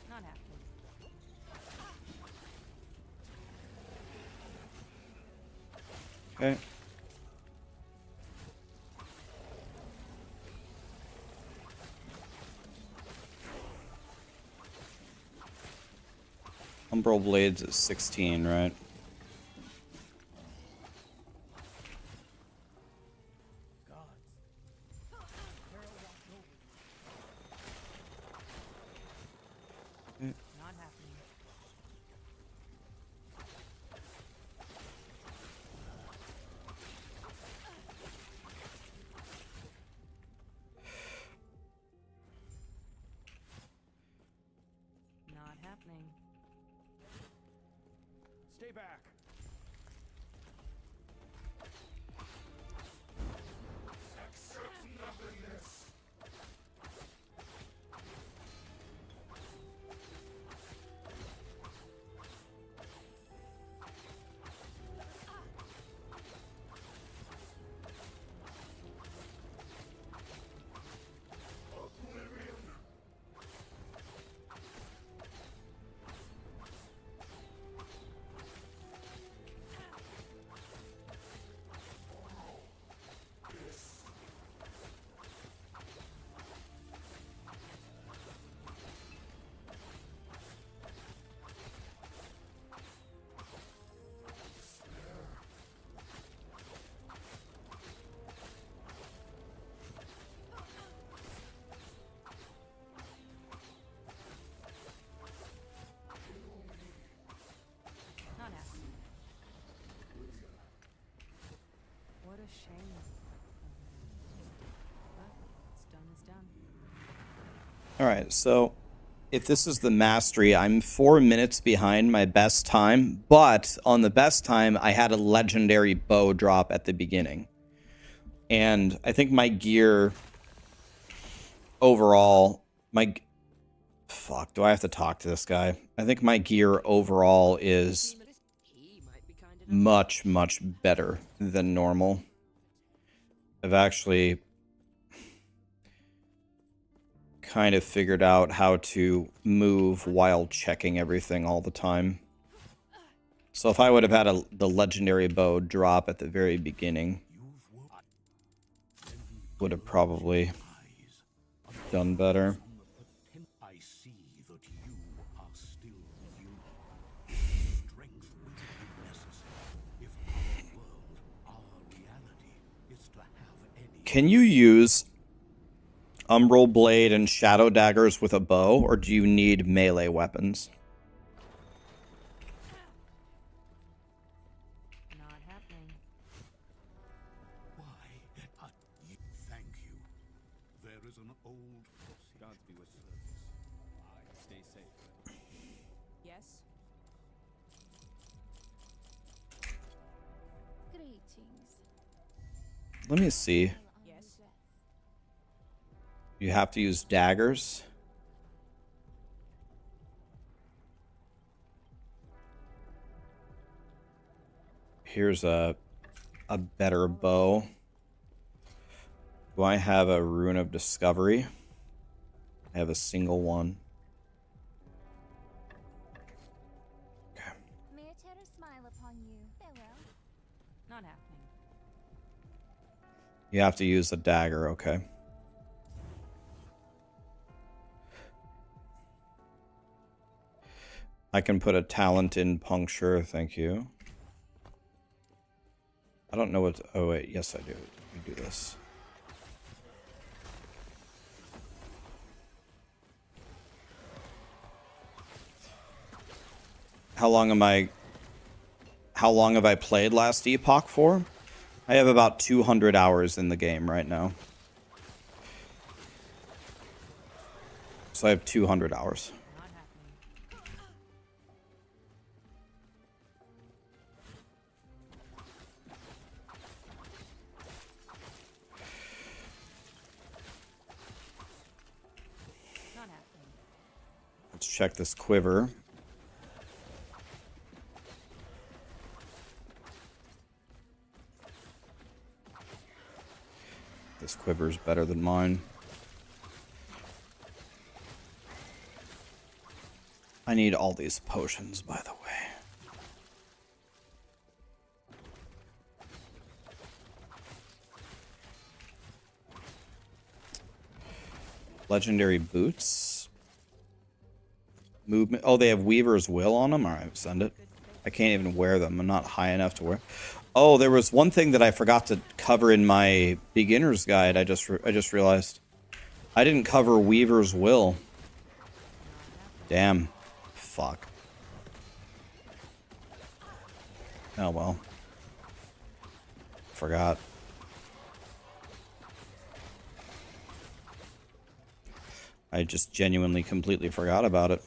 C: Not happening.
A: Okay. Umbral Blades is 16, right?
C: Not happening. Not happening.
D: Stay back.
C: Not happening. What a shame. But what's done is done.
A: Alright, so if this is the mastery, I'm 4 minutes behind my best time, but on the best time, I had a legendary bow drop at the beginning. And I think my gear overall, fuck, do I have to talk to this guy? I think my gear overall is much, much better than normal. I've actually kind of figured out how to move while checking everything all the time. So if I would have had the legendary bow drop at the very beginning, would have probably done better.
B: I see that you are still human. Strength will be necessary if our world, our reality, is to have any.
A: Can you use Umbral Blade and Shadow Daggers with a bow, or do you need melee weapons?
C: Not happening.
B: Why? Thank you. There is an old.
E: Gods be with you. Stay safe.
C: Yes?
F: Greetings.
A: Let me see.
C: Yes?
A: You have to use daggers. Here's a better bow. Do I have a Rune of Discovery? I have a single one. Okay.
F: May a terror smile upon you. Farewell.
C: Not happening.
A: You have to use a dagger, okay. I can put a talent in puncture, thank you. I don't know what... Oh, wait. Yes, I do. Let me do this. How long have I played last Epoch for? I have about 200 hours in the game right now. So I have 200 hours.
C: Not happening. Not happening.
A: Let's check this quiver. This quiver's better than mine. I need all these potions, by the way. Legendary boots. Movement. Oh, they have Weaver's Will on them? Alright, send it. I can't even wear them. I'm not high enough to wear. Oh, there was one thing that I forgot to cover in my beginner's guide. I just realized. I didn't cover Weaver's Will. Damn. Fuck. Oh well. Forgot. I just genuinely completely forgot about it.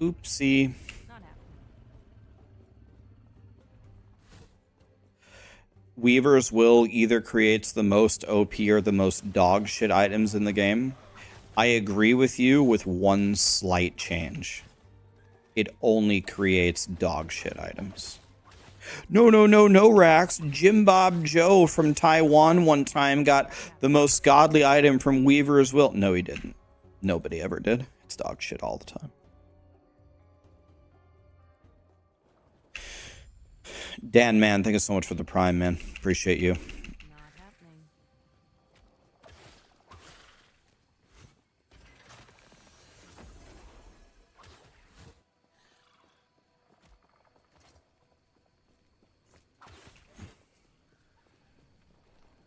A: Oopsie.
C: Not happening.
A: Weaver's Will either creates the most OP or the most dog shit items in the game. I agree with you with one slight change. It only creates dog shit items. No, Rax. Jim Bob Joe from Taiwan one time got the most godly item from Weaver's Will. No, he didn't. Nobody ever did. It's dog shit all the time. Dan, man, thank you so much for the Prime, man. Appreciate you.
C: Not happening.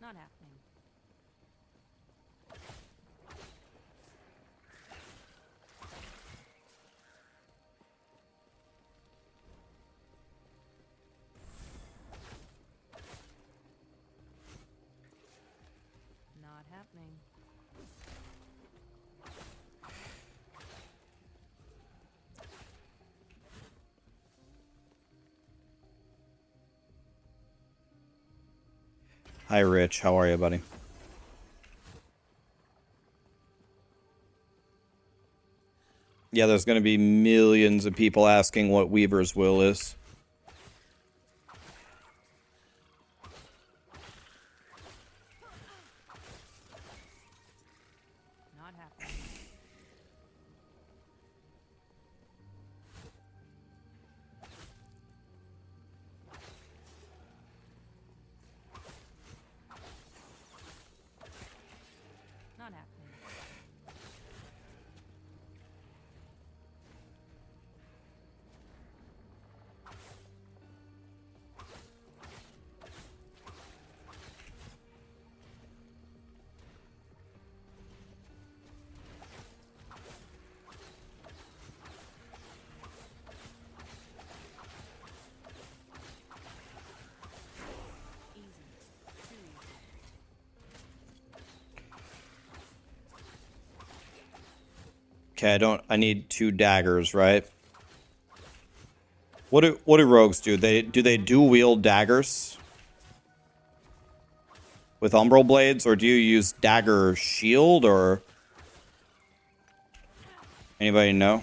C: Not happening. Not happening.
A: Hi, Rich. How are you, buddy? Yeah, there's going to be millions of people asking what Weaver's Will is.
C: Not happening. Not happening. Easy. Too easy.
A: Okay, I need 2 daggers, right? What do rogues do? Do they dual wield daggers with umbral blades, or do you use dagger shield, or anybody know?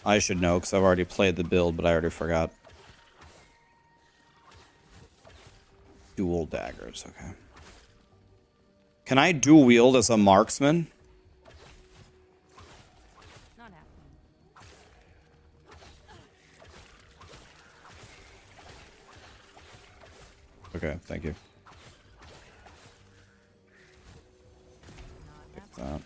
A: I should know because I've already played the build, but I already forgot. Dual daggers, okay. Can I dual wield as a marksman?
C: Not happening.
A: Okay, thank you.
C: Not
A: Take
C: happening.
A: that.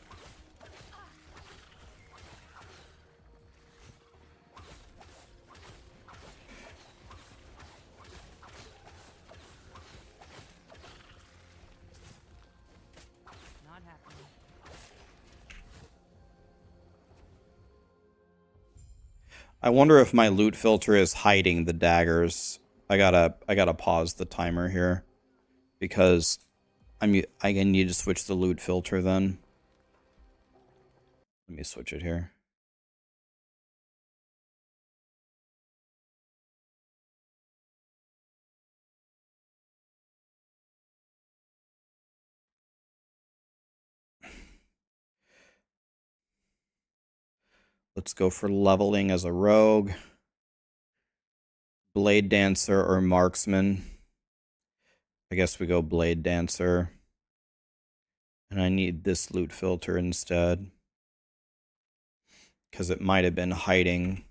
C: Not happening.
A: I wonder if my loot filter is hiding the daggers. I gotta pause the timer here because I need to switch the loot filter then. Let me switch it here. Let's go for leveling as a rogue. Blade Dancer or Marksman. I guess we go Blade Dancer. And I need this loot filter instead. Because it might have been hiding.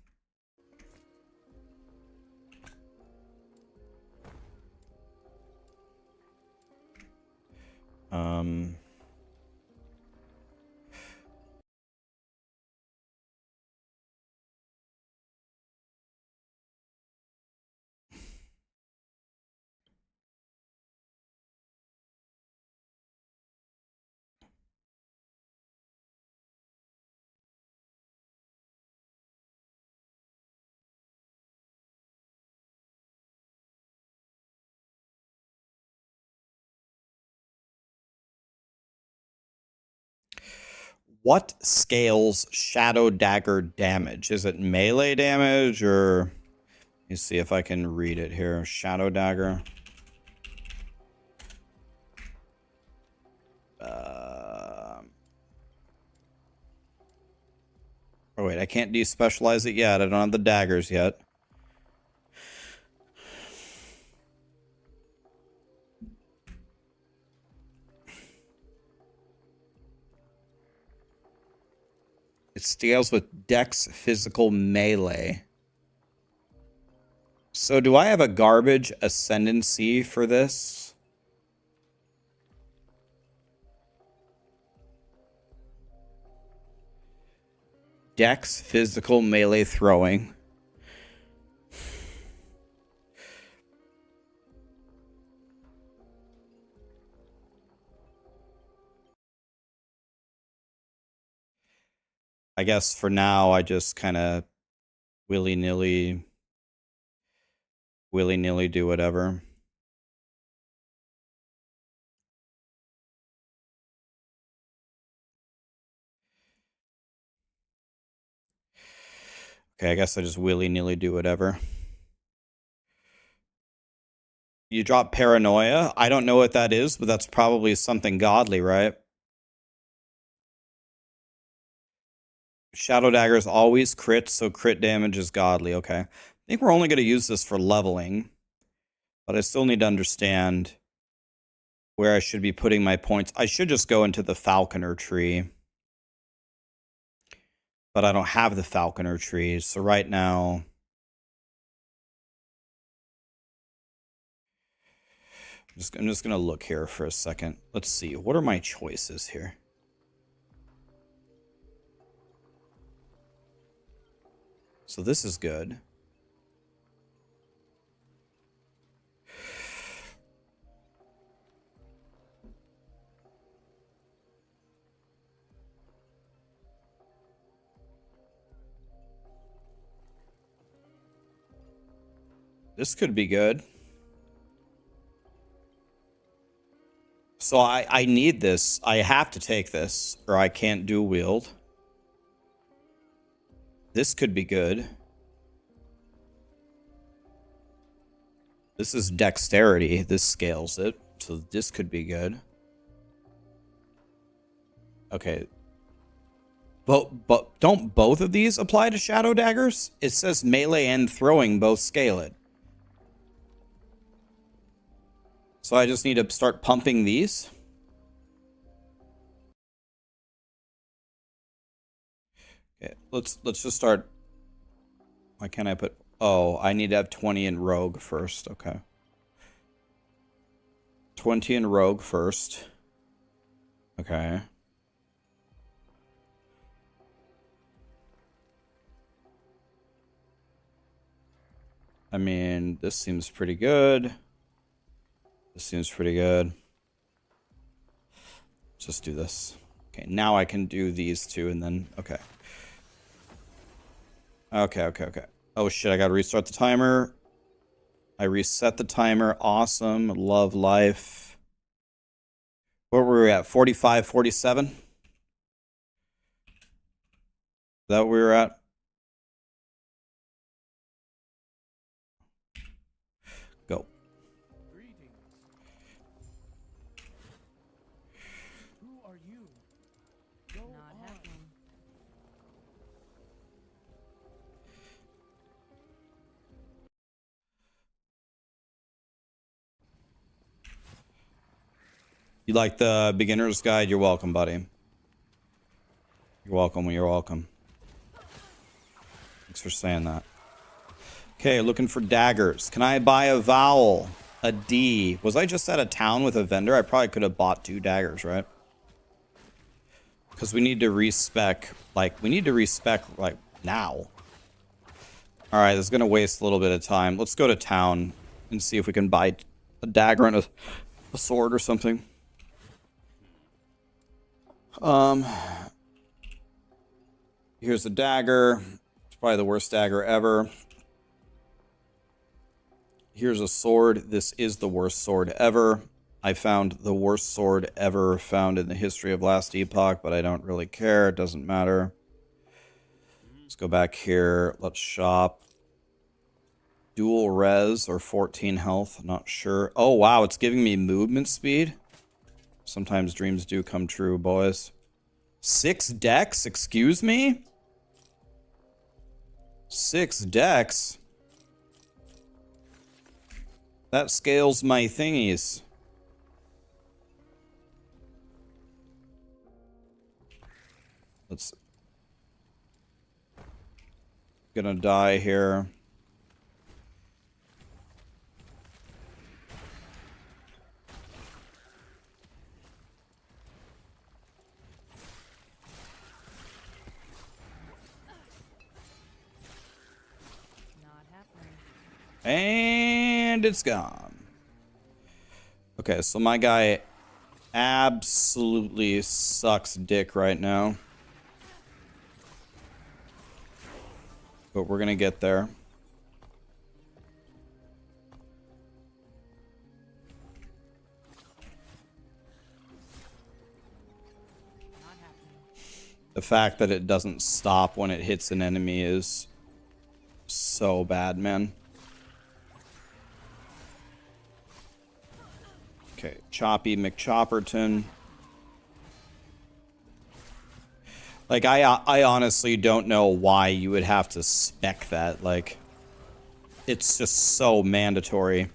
A: What scales Shadow Dagger damage? Is it melee damage or... Let me see if I can read it here. Shadow Dagger. Oh wait, I can't despecialize it yet. I don't have the daggers yet. It scales with Dex Physical Melee. So do I have a garbage ascendancy for this? Dex Physical Melee Throwing. I guess for now I just kind of willy-nilly do whatever. Okay, I guess I just willy-nilly do whatever. You drop Paranoia? I don't know what that is, but that's probably something godly, right? Shadow Daggers always crit, so crit damage is godly. Okay. I think we're only going to use this for leveling, but I still need to understand where I should be putting my points. I should just go into the Falconer tree. But I don't have the Falconer tree, so right now... I'm just going to look here for a second. Let's see. What are my choices here? So this is good. This could be good. So I need this. I have to take this, or I can't do wield. This could be good. This is dexterity. This scales it. So this could be good. Okay. But don't both of these apply to Shadow Daggers? It says melee and throwing both scale it. So I just need to start pumping these. Okay, let's just start. Why can't I put... Oh, I need to have 20 in Rogue first. Okay. 20 in Rogue first. Okay. I mean, this seems pretty good. This seems pretty good. Just do this. Okay, now I can do these two and then... Okay. Okay. Oh shit, I gotta restart the timer. I reset the timer. Awesome. Love life. Where were we at? 45, 47? Is that where we were at? Go.
D: Greetings. Who are you? Go
C: Not
D: on.
C: happening.
A: You like the beginner's guide? You're welcome, buddy. You're welcome. You're welcome. Thanks for saying that. Okay, looking for daggers. Can I buy a vowel? A D. Was I just at a town with a vendor? I probably could have bought 2 daggers, right? Because we need to respec, like, now. Alright, this is going to waste a little bit of time. Let's go to town and see if we can buy a dagger and a sword or something. Here's a dagger. It's probably the worst dagger ever. Here's a sword. This is the worst sword ever. I found the worst sword ever found in the history of last Epoch, but I don't really care. It doesn't matter. Let's go back here. Let's shop. Dual res or 14 health. Not sure. Oh, wow. It's giving me movement speed. Sometimes dreams do come true, boys. 6 dex? Excuse me? 6 dex? That scales my thingies. Let's... Gonna die here.
C: Not happening.
A: And it's gone. Okay, so my guy absolutely sucks dick right now. But we're gonna get there.
C: Not happening.
A: The fact that it doesn't stop when it hits an enemy is so bad, man. Okay, Choppy McChopperton. Like, I honestly don't know why you would have to spec that. Like, it's just so mandatory.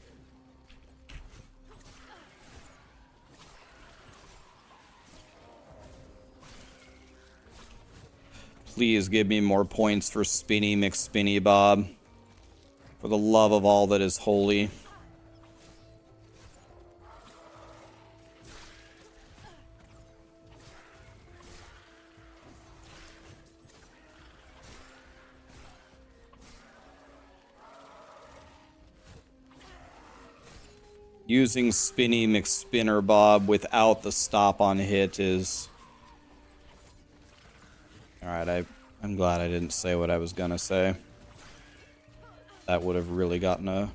A: Please give me more points for Spinny McSpinny Bob. For the love of all that is holy. Using Spinny McSpinner Bob without the stop on hit is... Alright, I'm glad I didn't say what I was gonna say. That would have really gotten a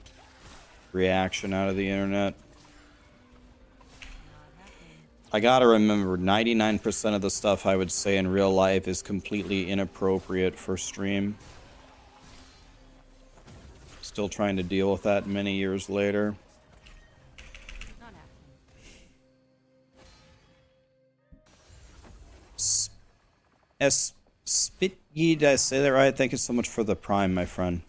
A: reaction out of the internet. I gotta remember, 99% of the stuff I would say in real life is completely inappropriate for stream. Still trying to deal with that many years later.
C: Not happening.
A: Spitye, did I say that right? Thank you so much for the prime, my friend.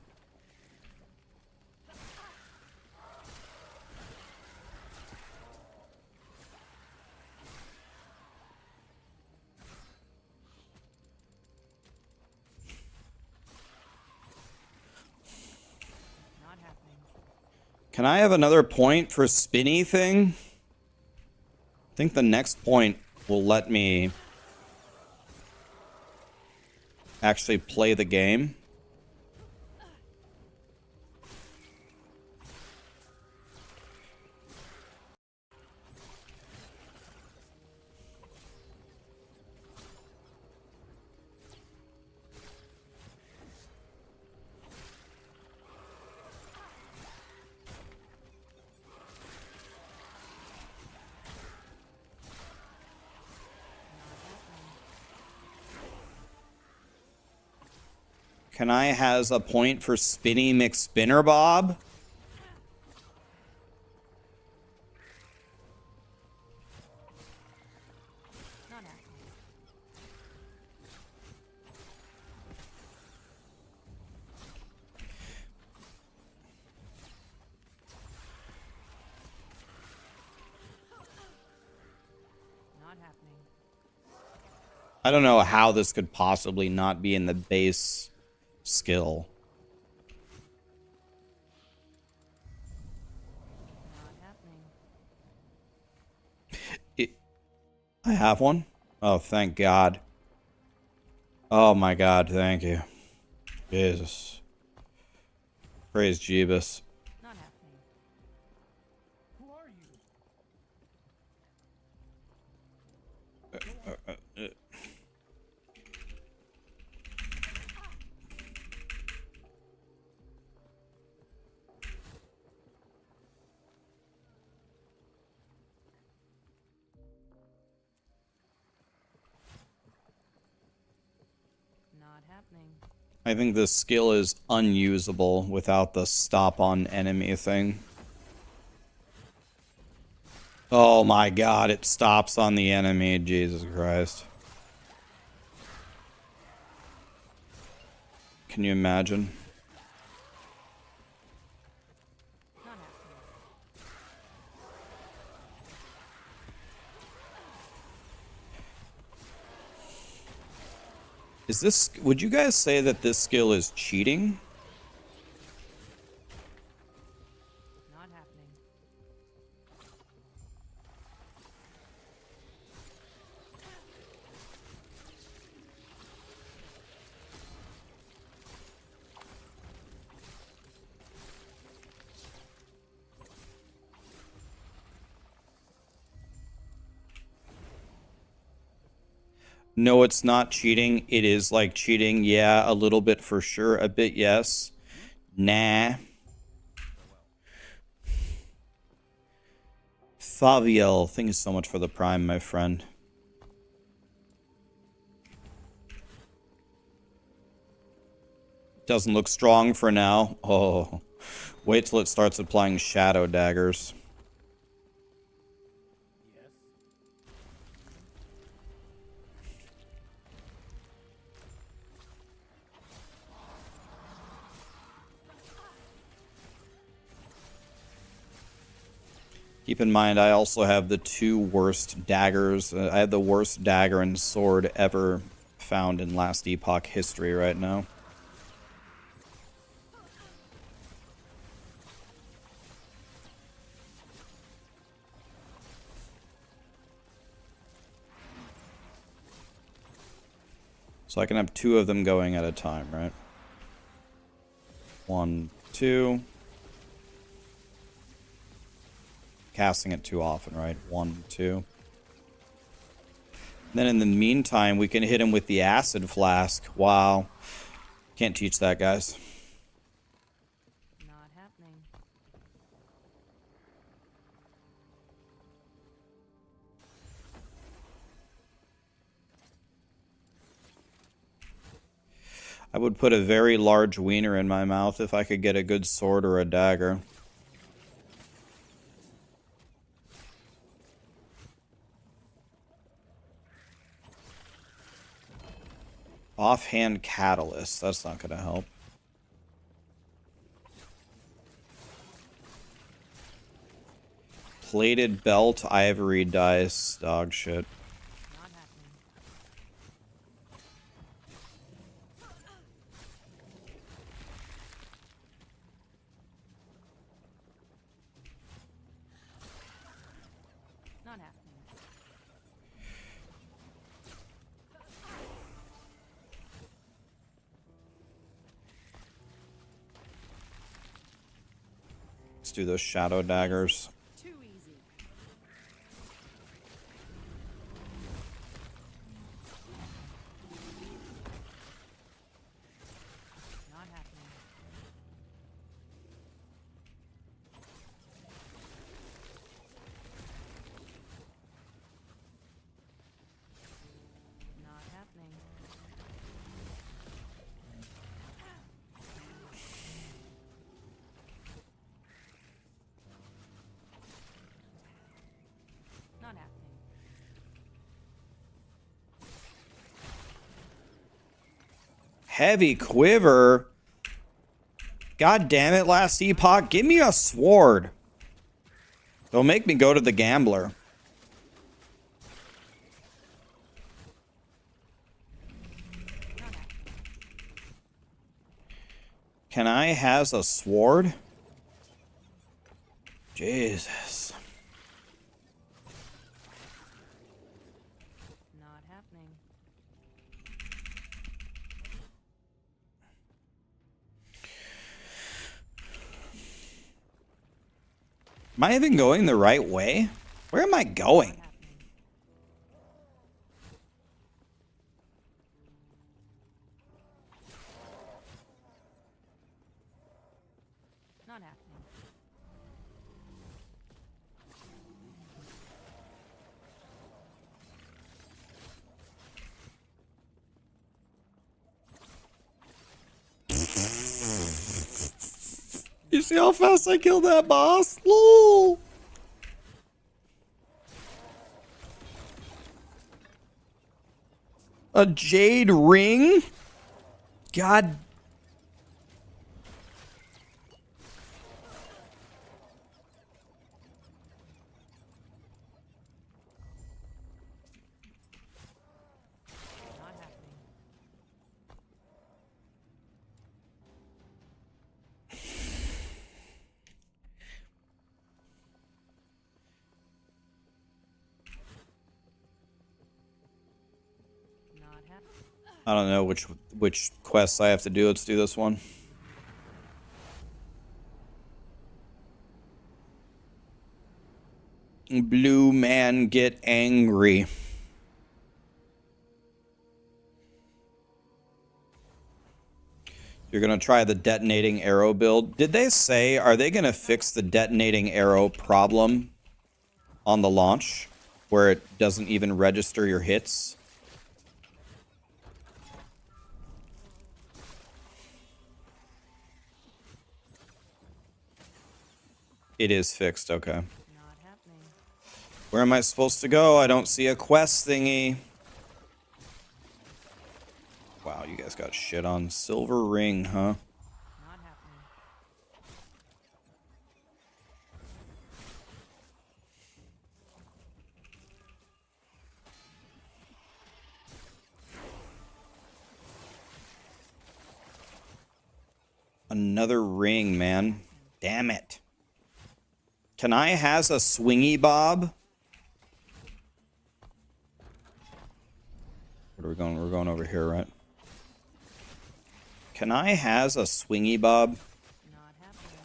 C: Not happening.
A: Can I have another point for spinny thing? I think the next point will let me actually play the game. Can I has a point for Spinny McSpinnerbob?
C: Not happening. Not happening.
A: I don't know how this could possibly not be in the base skill.
C: Not happening.
A: I have one? Oh, thank God. Oh my God, thank you. Jesus. Praise Jeebus.
C: Not happening.
D: Who are you?
C: Not happening.
A: I think this skill is unusable without the stop on enemy thing. Oh my God, it stops on the enemy. Jesus Christ. Can you imagine?
C: Not happening.
A: Is this, would you guys say that this skill is cheating?
C: Not happening.
A: No, it's not cheating. It is like cheating. Yeah, a little bit for sure. A bit, yes. Nah. Faviel, thank you so much for the prime, my friend. Doesn't look strong for now. Oh, wait till it starts applying shadow daggers.
D: Yes.
A: Keep in mind, I also have the two worst daggers. I have the worst dagger and sword ever found in last Epoch history right now. So I can have two of them going at a time, right? 1, 2. Casting it too often, right? 1, 2. Then in the meantime, we can hit him with the acid flask. Wow. Can't teach that, guys.
C: Not happening.
A: I would put a very large wiener in my mouth if I could get a good sword or a dagger. Offhand catalyst. That's not going to help. Plated belt, ivory dice, dog shit.
C: Not happening. Not happening.
A: Let's do those shadow daggers.
C: Too easy. Not happening. Not happening.
A: Heavy quiver. God damn it, last Epoch. Give me a sword. Don't make me go to the gambler. Can I has a sword? Jesus.
C: Not happening.
A: Am I even going the right way? Where am I going?
C: Happening. Not happening.
A: You see how fast I killed that boss? Lol. A jade ring? God.
C: Not happening. Not happening.
A: I don't know which quests I have to do. Let's do this one. Blue man get angry. You're gonna try the detonating arrow build. Did they say, are they gonna fix the detonating arrow problem on the launch where it doesn't even register your hits? It is fixed, okay.
C: Not happening.
A: Where am I supposed to go? I don't see a quest thingy. Wow, you guys got shit on. Silver ring, huh?
C: Not happening.
A: Another ring, man. Damn it. Can I has a swingy bob? Where are we going? We're going over here, right? Can I has a swingy bob?
C: Not happening.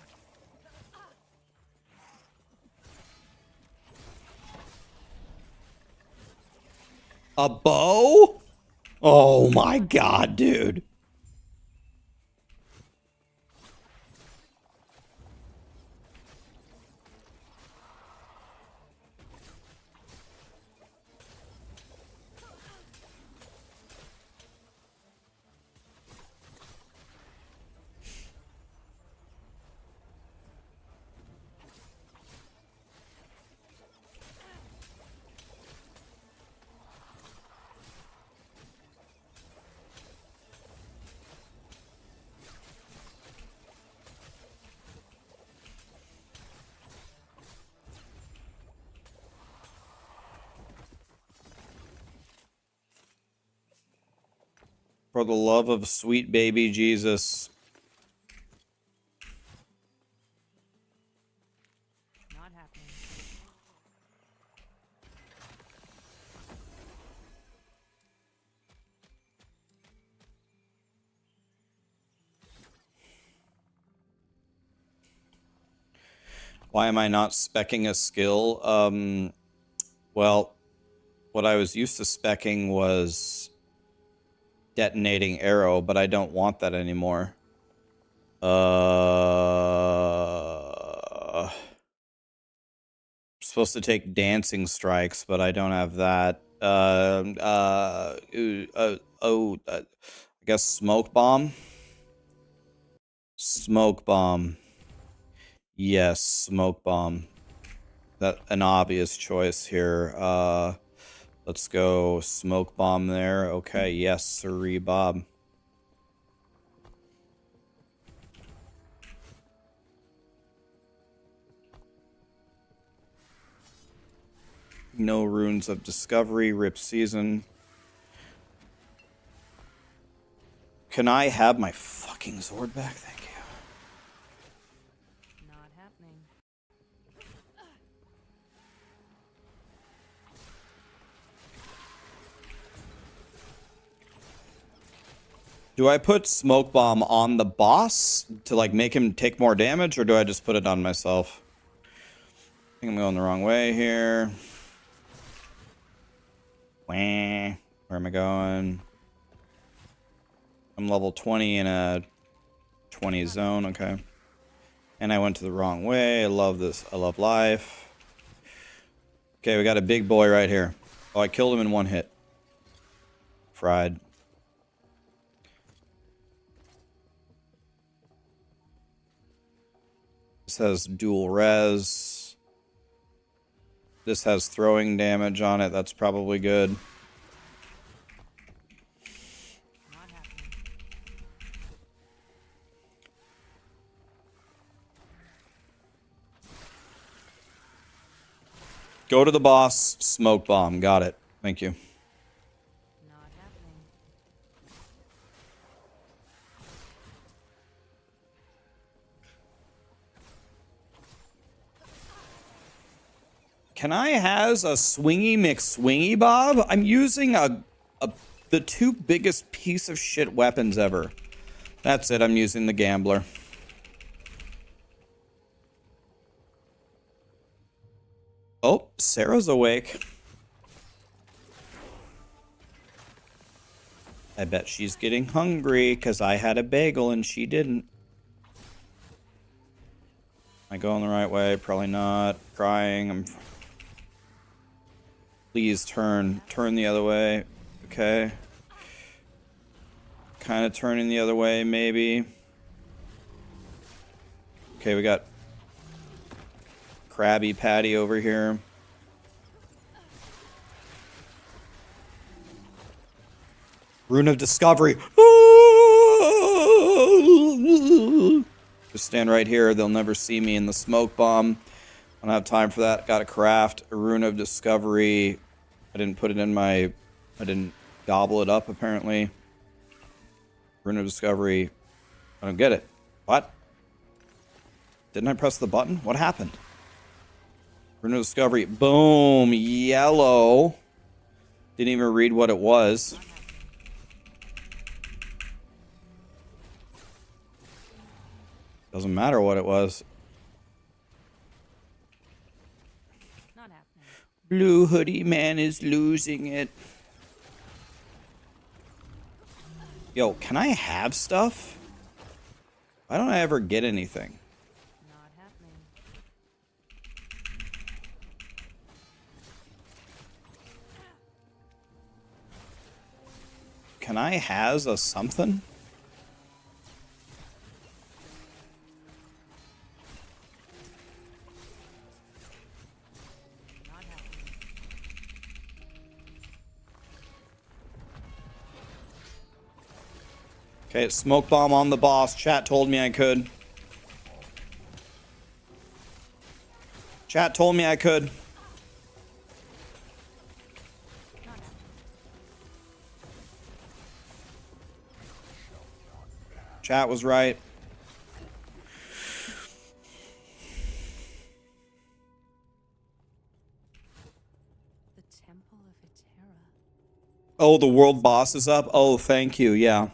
A: A bow? Oh my god, dude. For the love of sweet baby Jesus.
C: Not happening.
A: Why am I not speccing a skill? Well, what I was used to speccing was detonating arrow, but I don't want that anymore. I'm supposed to take dancing strikes, but I don't have that. I guess smoke bomb. Smoke bomb. Yes, smoke bomb. That an obvious choice here. Let's go smoke bomb there. Okay, yes, sirree, Bob. No runes of discovery. Rip season. Can I have my fucking Zord back? Thank you.
C: Not happening.
A: Do I put smoke bomb on the boss to like make him take more damage, or do I just put it on myself? I think I'm going the wrong way here. Wah. Where am I going? I'm level 20 in a 20 zone, okay. And I went to the wrong way. I love this. I love life. Okay, we got a big boy right here. Oh, I killed him in one hit. Fried. This has dual res. This has throwing damage on it. That's probably good.
C: Not happening.
A: Go to the boss. Smoke bomb. Got it. Thank you.
C: Not happening.
A: Can I has a swingy McSwingy Bob? I'm using the two biggest piece of shit weapons ever. That's it. I'm using the gambler. Oh, Sarah's awake. I bet she's getting hungry because I had a bagel and she didn't. Am I going the right way? Probably not. Crying. Please turn the other way. Okay. Kind of turning the other way, maybe. Okay, we got Krabby Patty over here. Rune of Discovery. Just stand right here. They'll never see me in the smoke bomb. I don't have time for that. Got to craft a Rune of Discovery. I didn't put it in my... I didn't gobble it up, apparently. Rune of Discovery. I don't get it. What? Didn't I press the button? What happened? Rune of Discovery. Boom. Yellow. Didn't even read what it was. Doesn't matter what it was.
C: Not happening.
A: Blue hoodie man is losing it. Yo, can I have stuff? Why don't I ever get anything?
C: Not happening.
A: Can I has a something?
C: Not happening.
A: Okay, smoke bomb on the boss. Chat told me I could. Chat told me I could.
C: Not happening.
A: Chat was right.
C: The Temple of Etera.
A: Oh, the world boss is up? Oh, thank you. Yeah.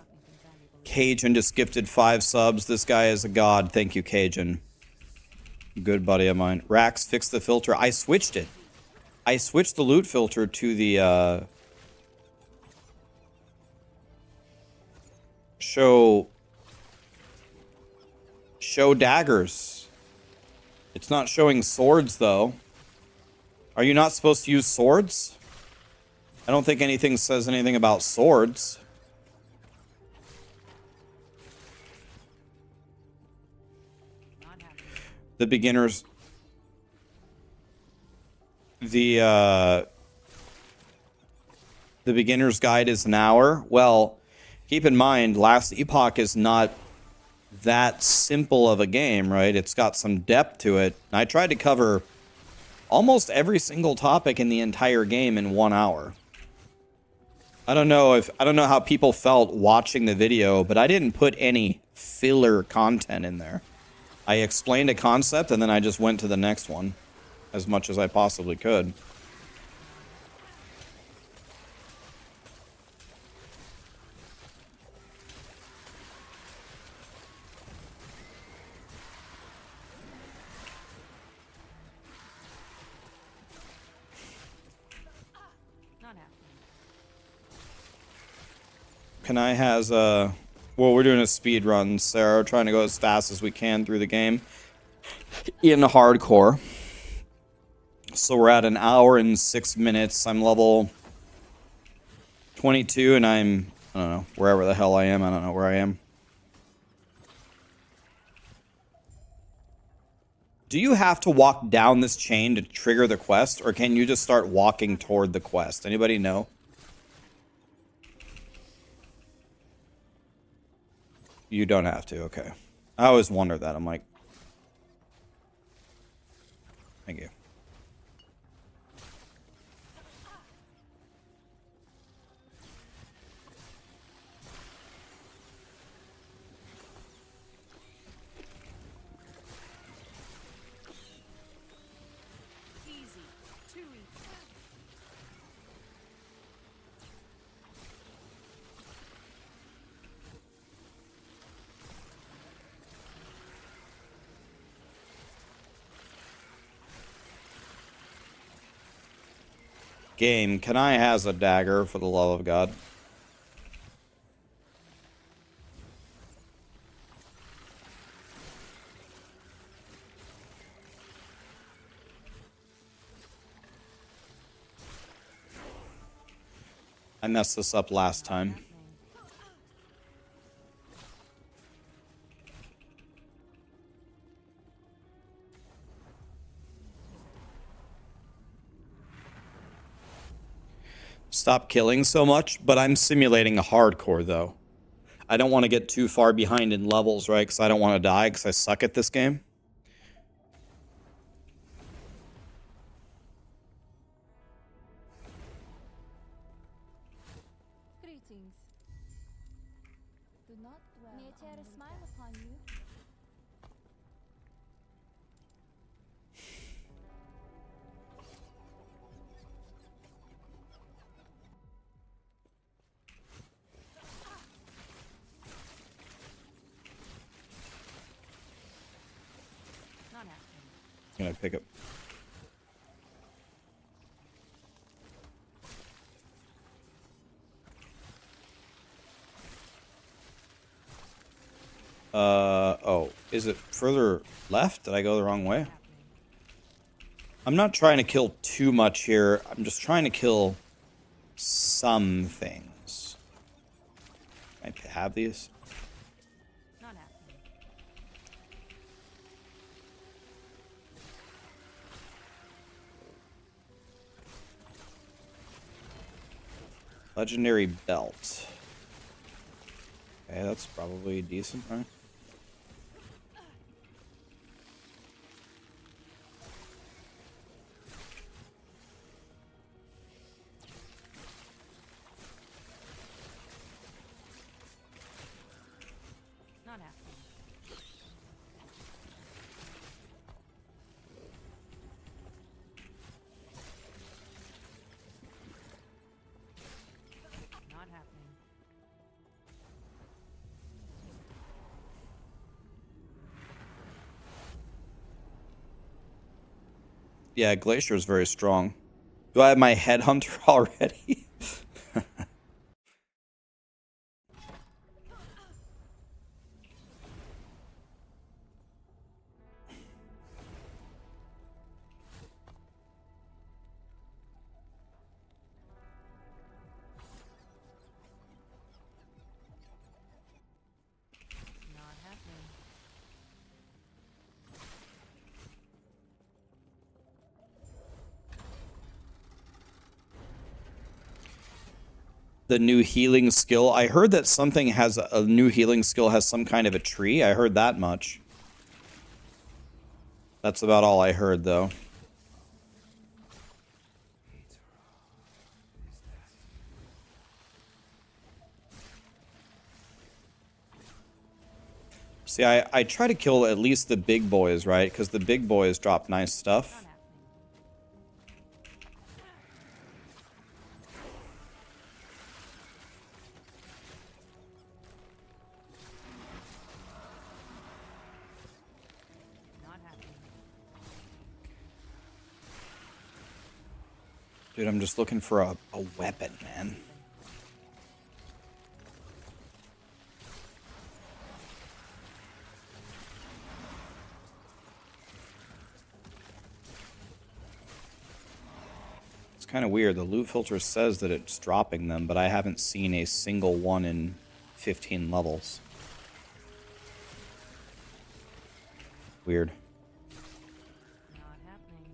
A: Cajun just gifted 5 subs. This guy is a god. Thank you, Cajun. Good buddy of mine. Rax, fix the filter. I switched it. I switched the loot filter to the show daggers. It's not showing swords though. Are you not supposed to use swords? I don't think anything says anything about swords.
C: Not happening.
A: The beginners, the beginner's guide is an hour. Well, keep in mind, last Epoch is not that simple of a game, right? It's got some depth to it. I tried to cover almost every single topic in the entire game in 1 hour. I don't know how people felt watching the video, but I didn't put any filler content in there. I explained a concept and then I just went to the next one as much as I possibly could.
C: Not happening.
A: Kanai has a... Well, we're doing a speed run, Sarah. We're trying to go as fast as we can through the game in hardcore. So we're at 1 hour and 6 minutes. I'm level 22 and I don't know, wherever the hell I am. I don't know where I am. Do you have to walk down this chain to trigger the quest, or can you just start walking toward the quest? Anybody know? You don't have to, okay. I always wonder that. I'm like... Thank you.
C: Easy. Too easy.
A: Game, Kanai has a dagger, for the love of God. I messed this up last time. Stop killing so much, but I'm simulating a hardcore, though. I don't want to get too far behind in levels, right? Because I don't want to die, because I suck at this game.
F: Greetings. Do not dwell. May I tear a smile upon you?
C: Not happening.
A: I'm gonna pick up. Oh, is it further left? Did I go the wrong way?
C: Happening.
A: I'm not trying to kill too much here. I'm just trying to kill some things. Can I have these?
C: Not happening.
A: Legendary belt. Okay, that's probably decent, right?
C: Not happening. Not happening.
A: Yeah, Glacier is very strong. Do I have my headhunter already?
C: Not happening.
A: The new healing skill. I heard that something has a new healing skill has some kind of a tree. I heard that much. That's about all I heard, though. See, I try to kill at least the big boys, right? Because the big boys drop nice stuff.
C: Not happening. Not happening.
A: Dude, I'm just looking for a weapon, man. It's kind of weird. The loot filter says that it's dropping them, but I haven't seen a single one in 15 levels. Weird.
C: Not happening. Not happening.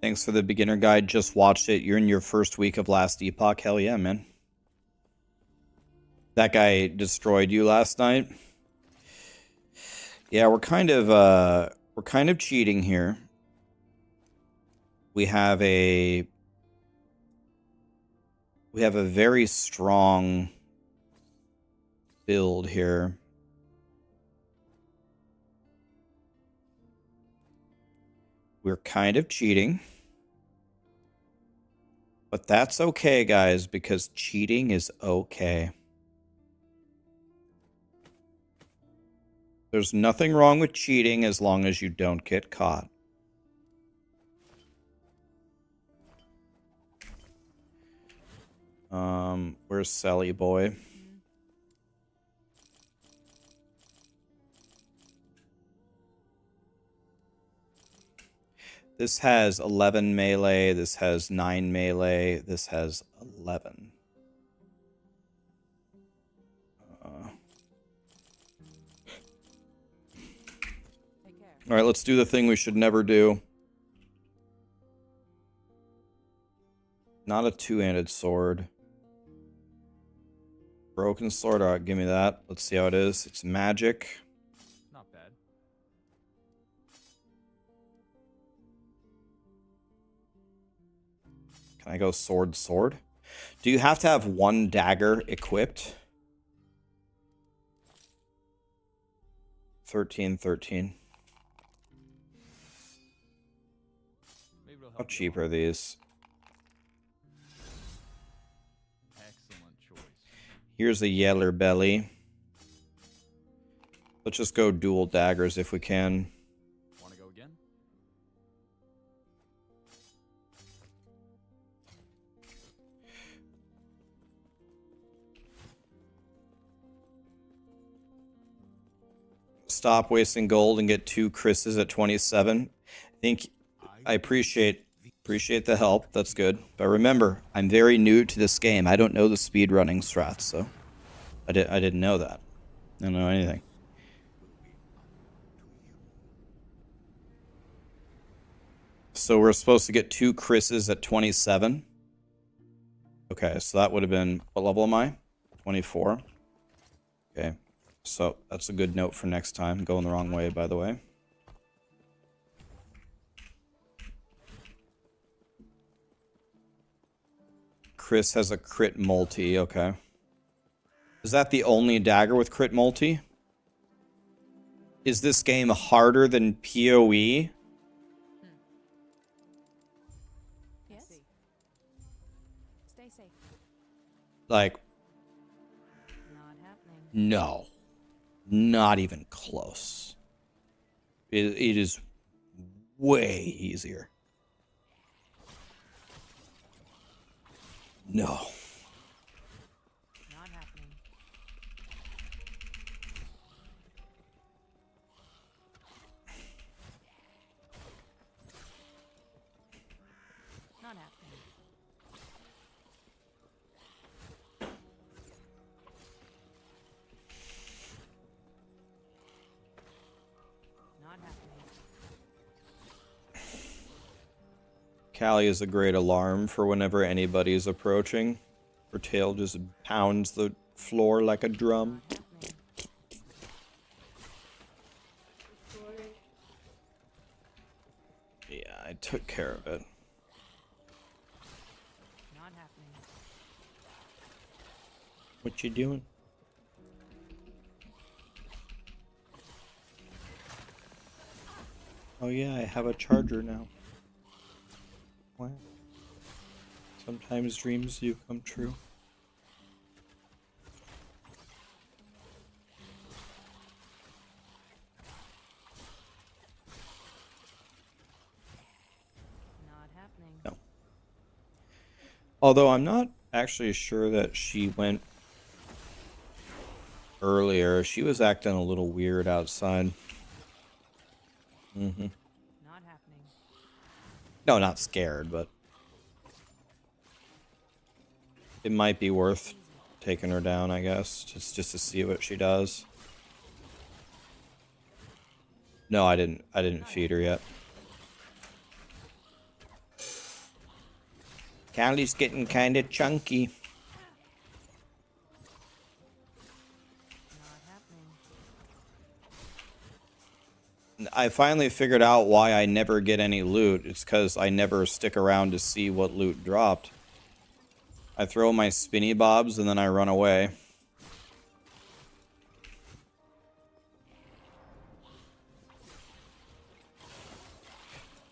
A: Thanks for the beginner guide. Just watched it. You're in your first week of last Epoch. Hell yeah, man. That guy destroyed you last night. Yeah, we're kind of cheating here. We have a very strong build here. We're kind of cheating. But that's okay, guys, because cheating is okay. There's nothing wrong with cheating as long as you don't get caught. Where's Sally boy? This has 11 melee, this has 9 melee, this has 11. Alright, let's do the thing we should never do. Not a two-handed sword. Broken sword, alright, give me that. Let's see how it is. It's magic.
E: Not bad.
A: Can I go sword, sword? Do you have to have one dagger equipped? 13, 13.
E: Maybe it'll help
A: How
E: you
A: cheap
E: out.
A: are these?
E: Excellent choice.
A: Here's a yeller belly. Let's just go dual daggers if we can.
E: Want to go again?
A: Stop wasting gold and get 2 Chris's at 27. I appreciate the help. That's good. But remember, I'm very new to this game. I don't know the speedrunning strats, so I didn't know that. I don't know anything. So we're supposed to get 2 Chris's at 27. Okay, so that would have been, what level am I? 24. Okay, so that's a good note for next time. Going the wrong way, by the way. Chris has a crit multi. Okay. Is that the only dagger with crit multi? Is this game harder than PoE?
C: Yes? Stay safe.
A: Like,
C: Not happening.
A: no. Not even close. It is way easier. No.
C: Not happening. Not happening. Not happening.
A: Callie is a great alarm for whenever anybody is approaching. Her tail just pounds the floor like a drum.
C: Not happening.
A: Yeah, I took care of it.
C: Not happening.
A: What you doing? Oh yeah, I have a charger now. Wow. Sometimes dreams do come true.
C: Not happening.
A: No. Although I'm not actually sure that she went earlier. She was acting a little weird outside. Mm-hmm.
C: Not happening.
A: No, not scared, but it might be worth taking her down, I guess, just to see what she does. No, I didn't feed her yet. Callie's getting kind of chunky.
C: Not happening.
A: I finally figured out why I never get any loot. It's because I never stick around to see what loot dropped. I throw my spinny bobs and then I run away.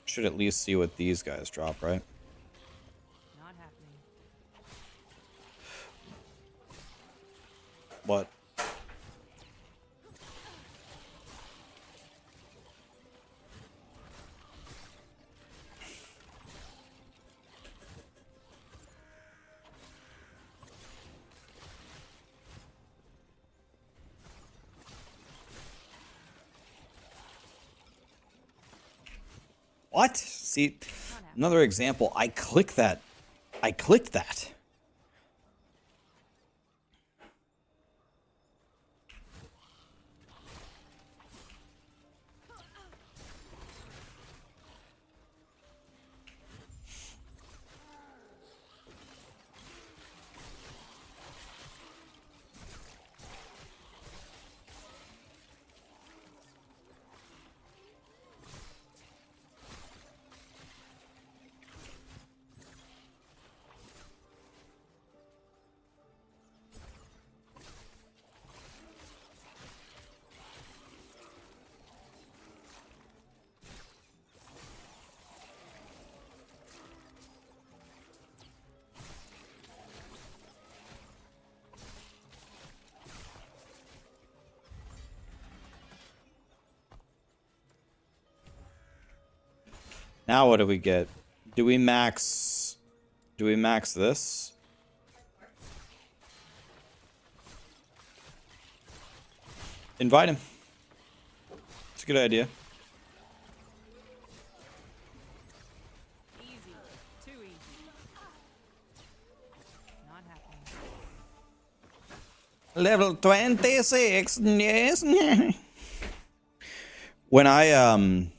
A: Should at least see what these guys drop, right?
C: Not happening.
A: What? What? See, another example. I clicked that. I clicked that. Now what do we get? Do we max this? Invite him. It's a good idea.
C: Easy. Too easy. Not happening.
A: Level 26. Yes. When I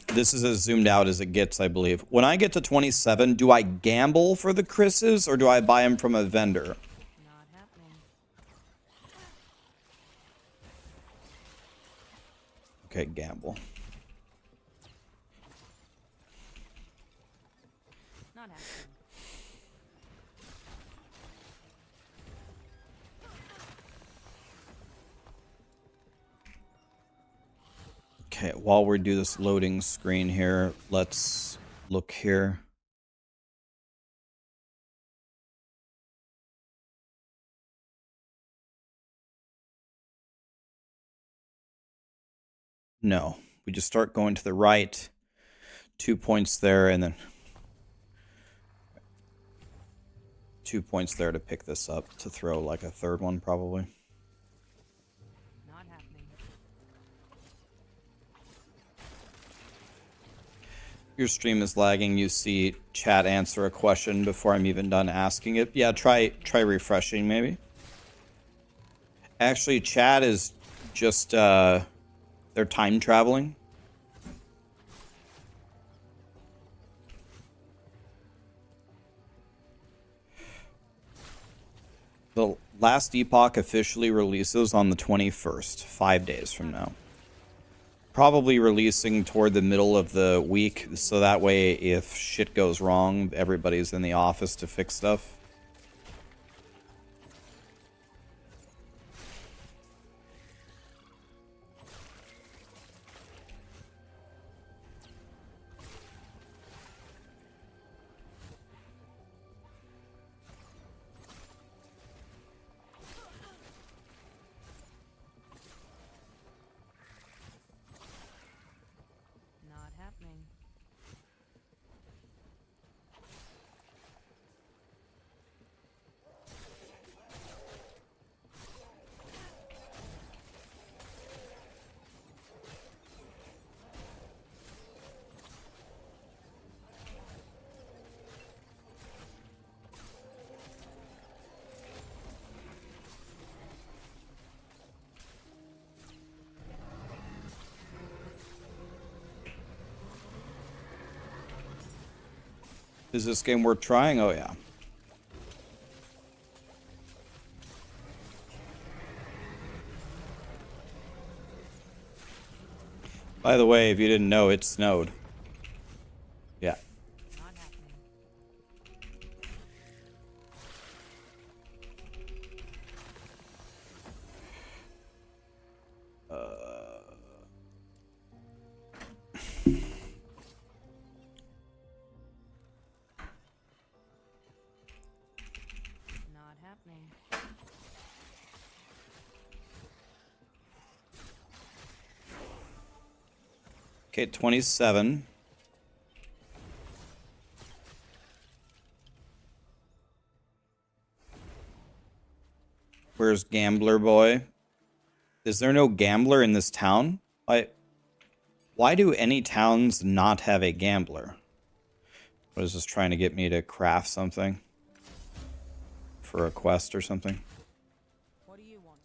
A: this is as zoomed out as it gets, I believe. When I get to 27, do I gamble for the Chris's or do I buy them from a vendor?
C: Not happening.
A: Okay, gamble.
C: Not happening.
A: Okay, while we do this loading screen here, let's look here. No, we just start going to the right, 2 points there, and then 2 points there to pick this up, to throw like a third one probably.
C: Not happening.
A: Your stream is lagging. You see chat answer a question before I'm even done asking it. Yeah, try refreshing maybe. Actually, chat is just they're time traveling. The last Epoch officially releases on the 21st, 5 days from now. Probably releasing toward the middle of the week, so that way if shit goes wrong, everybody's in the office to fix stuff.
C: Not happening.
A: Is this game worth trying? Oh yeah. By the way, if you didn't know, it snowed. Yeah.
C: Not happening. Not happening.
A: Okay, 27. Where's Gambler Boy? Is there no gambler in this town? Why do any towns not have a gambler? What is this trying to get me to craft something? For a quest or something?
C: What do you want?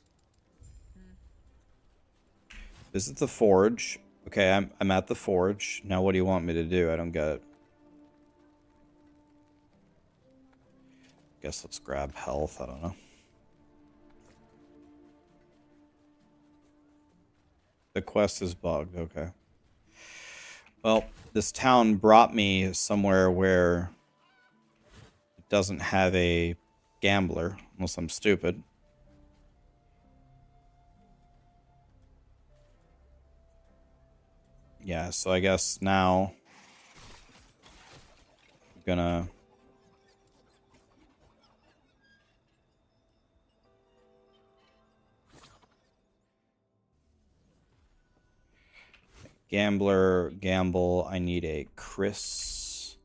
A: Visit the forge. Okay, I'm at the forge. Now what do you want me to do? I don't get it. Guess let's grab health. I don't know. The quest is bugged. Okay. Well, this town brought me somewhere where it doesn't have a gambler, unless I'm stupid. Yeah, so I guess now I'm gonna gambler, gamble. I need a Chris.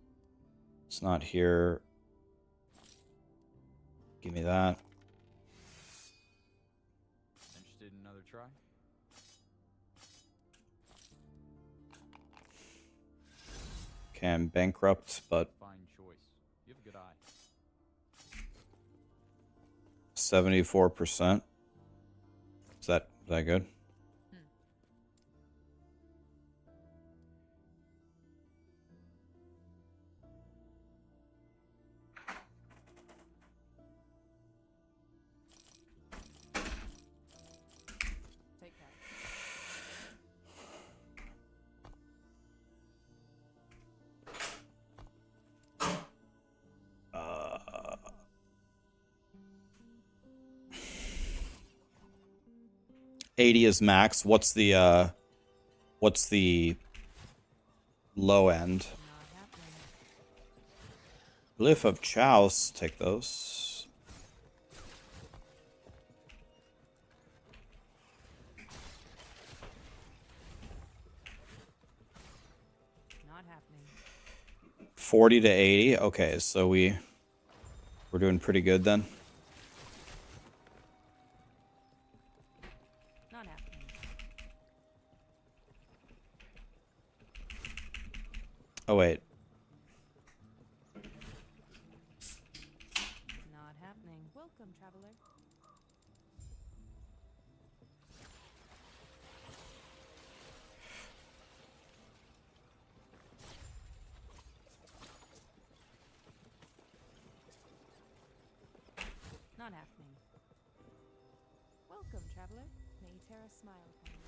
A: It's not here. Give me that.
E: Interested in another try?
A: Okay, I'm bankrupt, but
E: Fine choice. You have a good eye.
A: 74%. Is that good?
C: Take that.
A: Uh, 80 is max. What's the What's the low end?
C: Not happening.
A: Glyph of Chouse. Take those.
C: Not happening.
A: 40 to 80. Okay, so we're doing pretty good then.
C: Not happening.
A: Oh wait.
C: Not happening. Welcome, traveler. Not happening. Welcome, traveler. May Terra smile upon you.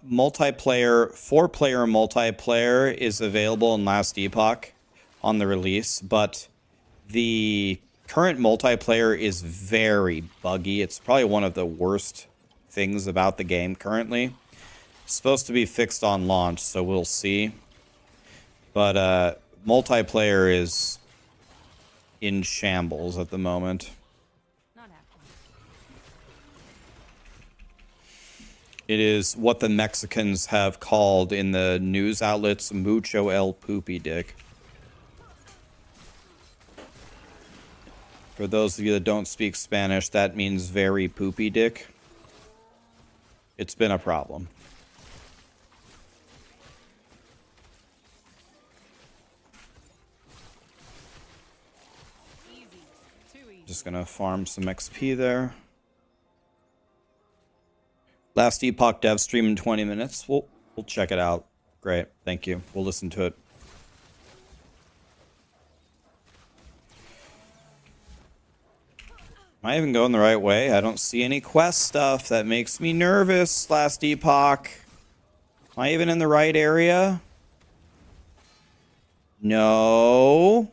A: Multiplayer, 4-player multiplayer is available in Last Epoch on the release, but the current multiplayer is very buggy. It's probably one of the worst things about the game currently. It's supposed to be fixed on launch, so we'll see. But multiplayer is in shambles at the moment.
C: Not happening.
A: It is what the Mexicans have called in the news outlets mucho el poopy dick. For those of you that don't speak Spanish, that means very poopy dick. It's been a problem.
C: Easy. Too easy.
A: Just gonna farm some XP there. Last Epoch dev stream in 20 minutes. We'll check it out. Great, thank you. We'll listen to it. Am I even going the right way? I don't see any quest stuff. That makes me nervous, Last Epoch. Am I even in the right area? No.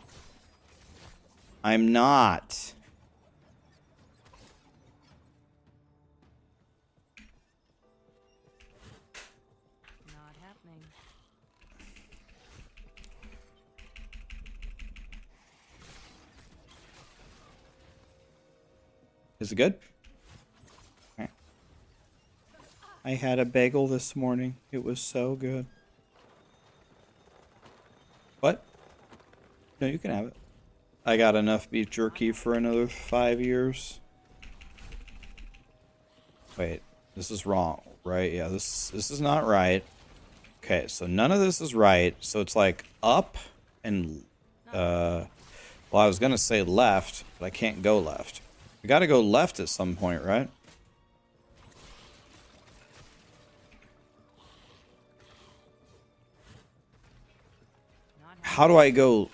A: I'm not.
C: Not happening.
A: Is it good? Okay. I had a bagel this morning. It was so good. What? No, you can have it. I got enough beef jerky for another 5 years. Wait, this is wrong, right? Yeah, this is not right. Okay, so none of this is right. So it's like up and well, I was gonna say left, but I can't go left. We gotta go left at some point, right?
C: Not
A: How do I go?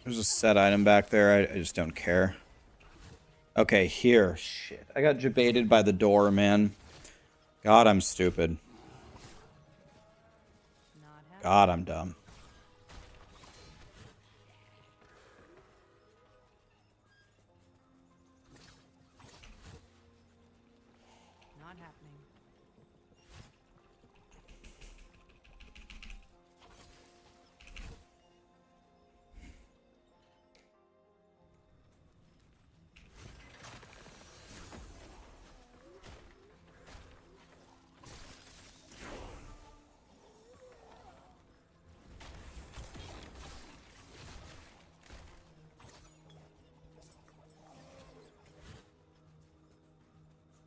A: There's a set item back there. I just don't care. Okay, here. Shit. I got jebaited by the door, man. God, I'm stupid.
C: Not happening.
A: God, I'm dumb.
C: Not happening.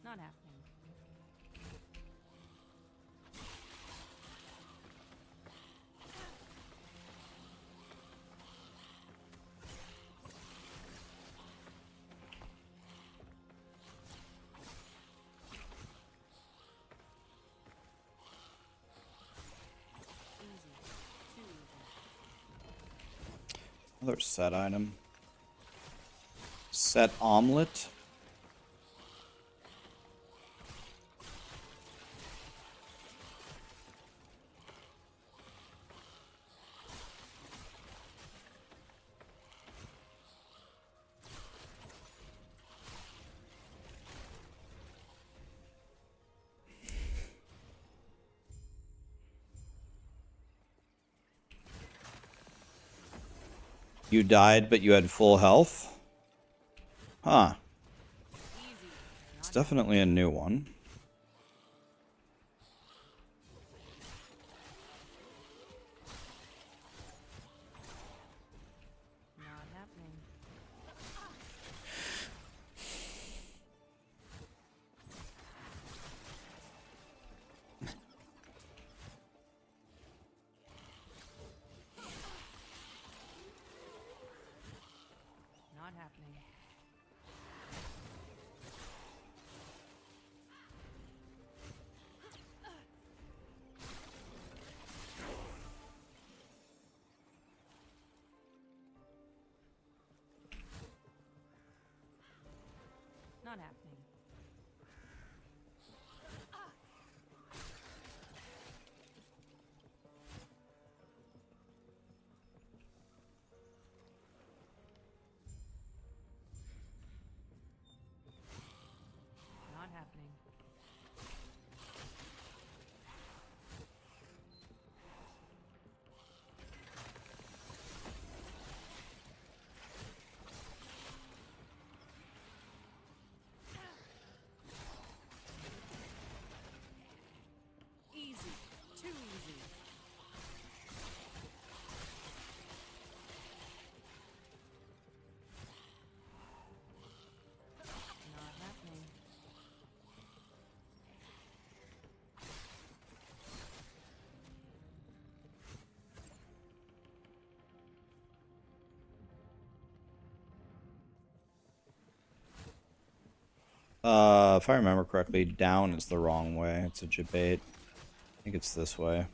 C: Not happening. Easy. Too easy.
A: Another set item. Set omelet. You died, but you had full health? Huh. It's definitely a new one.
C: Not happening. Not happening. Not happening. Not happening. Easy. Too easy. Not happening.
A: If I remember correctly, down is the wrong way. It's a debate. I think it's this way.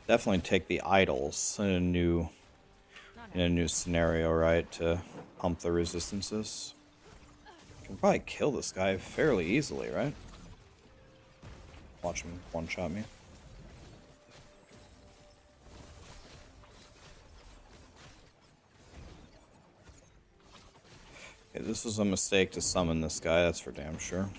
A: Definitely take the idols in a new scenario, right? To pump the resistances. Can probably kill this guy fairly easily, right? Watch him one-shot me. Okay, this was a mistake to summon this guy, that's for damn sure.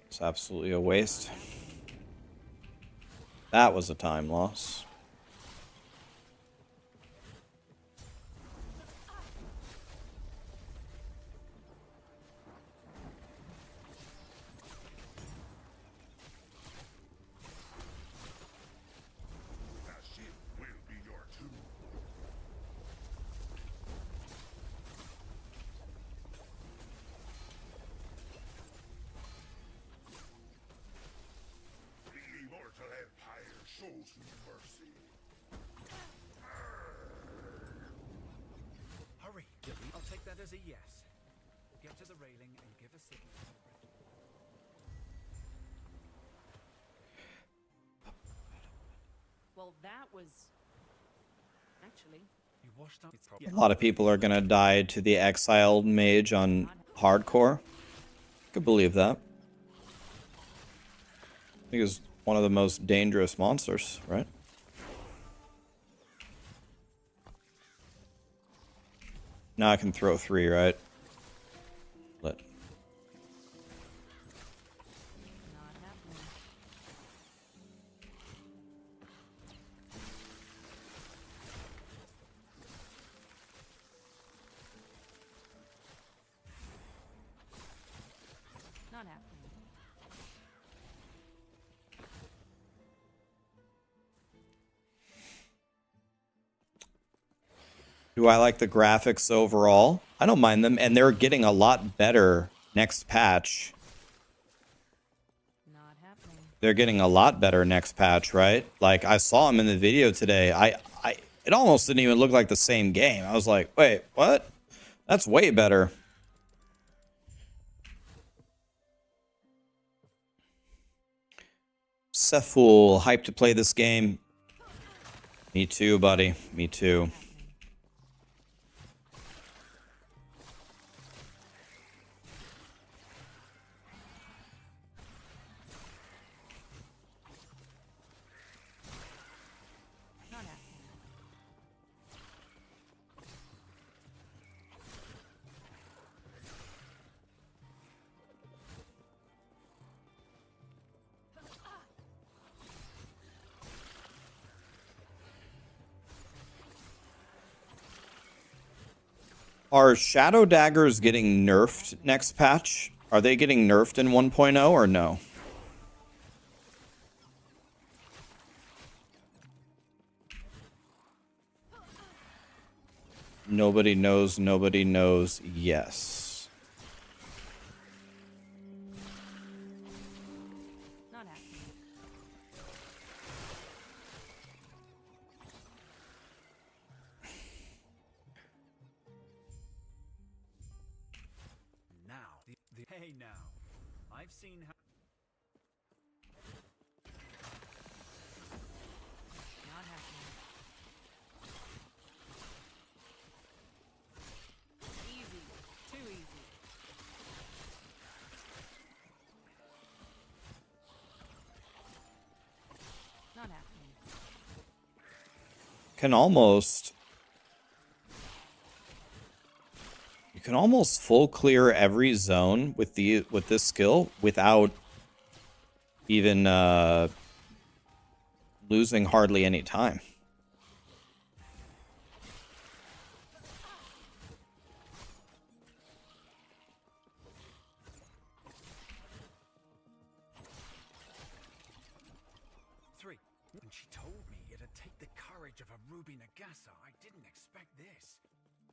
A: It's absolutely a waste. That was a time loss.
B: That ship will be your tomb. The immortal empire shows you mercy.
E: Hurry, Gilly. I'll take that as a yes. Get to the railing and give a signal.
C: Well, that was actually
E: You washed up. It's
A: A lot of people are gonna die to the exiled mage on hardcore. Could believe that. I think it's one of the most dangerous monsters, right? Now I can throw 3, right? Let.
C: not happening. Not happening.
A: Do I like the graphics overall? I don't mind them, and they're getting a lot better next patch.
C: Not happening.
A: They're getting a lot better next patch, right? Like, I saw them in the video today. It almost didn't even look like the same game. I was like, wait, what? That's way better. Seful, hyped to play this game. Me too, buddy. Me too.
C: Not happening.
A: Are Shadow Daggers getting nerfed next patch? Are they getting nerfed in 1.0 or no? Nobody knows. Nobody knows. Yes.
C: Not happening.
E: Now, hey now, I've seen how.
C: Not happening. Easy. Too easy. Not happening.
A: Can almost... You can almost full clear every zone with this skill without even losing hardly any time.
E: Three. When she told me it'd take the courage of a Ruby Nagasa, I didn't expect this.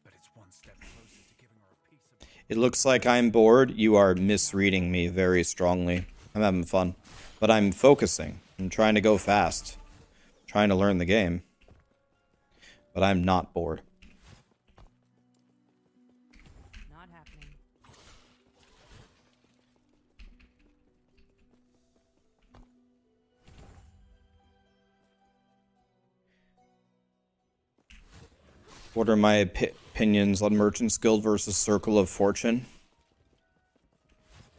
E: But it's one step closer to giving her a piece of...
A: It looks like I'm bored. You are misreading me very strongly. I'm having fun. But I'm focusing. I'm trying to go fast. I'm trying to learn the game. But I'm not bored.
C: Not happening.
A: What are my opinions on Merchant's Guild versus Circle of Fortune?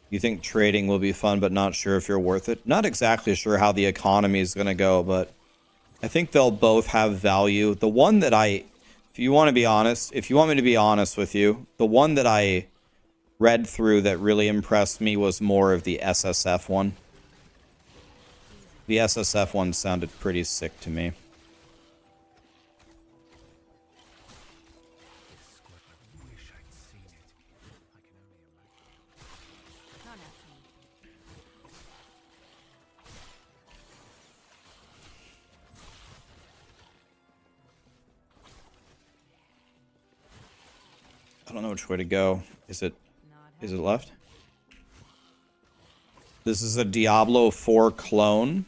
A: You think trading will be fun, but not sure if you're worth it? Not exactly sure how the economy is going to go, but I think they'll both have value. The one that if you want to be honest, if you want me to be honest with you, the one that I read through that really impressed me was more of the SSF one. The SSF one sounded pretty sick to me.
E: I wish I'd seen it. I can only imagine.
C: Not happening.
A: I don't know which way to go. Is it left? This is a Diablo 4 clone.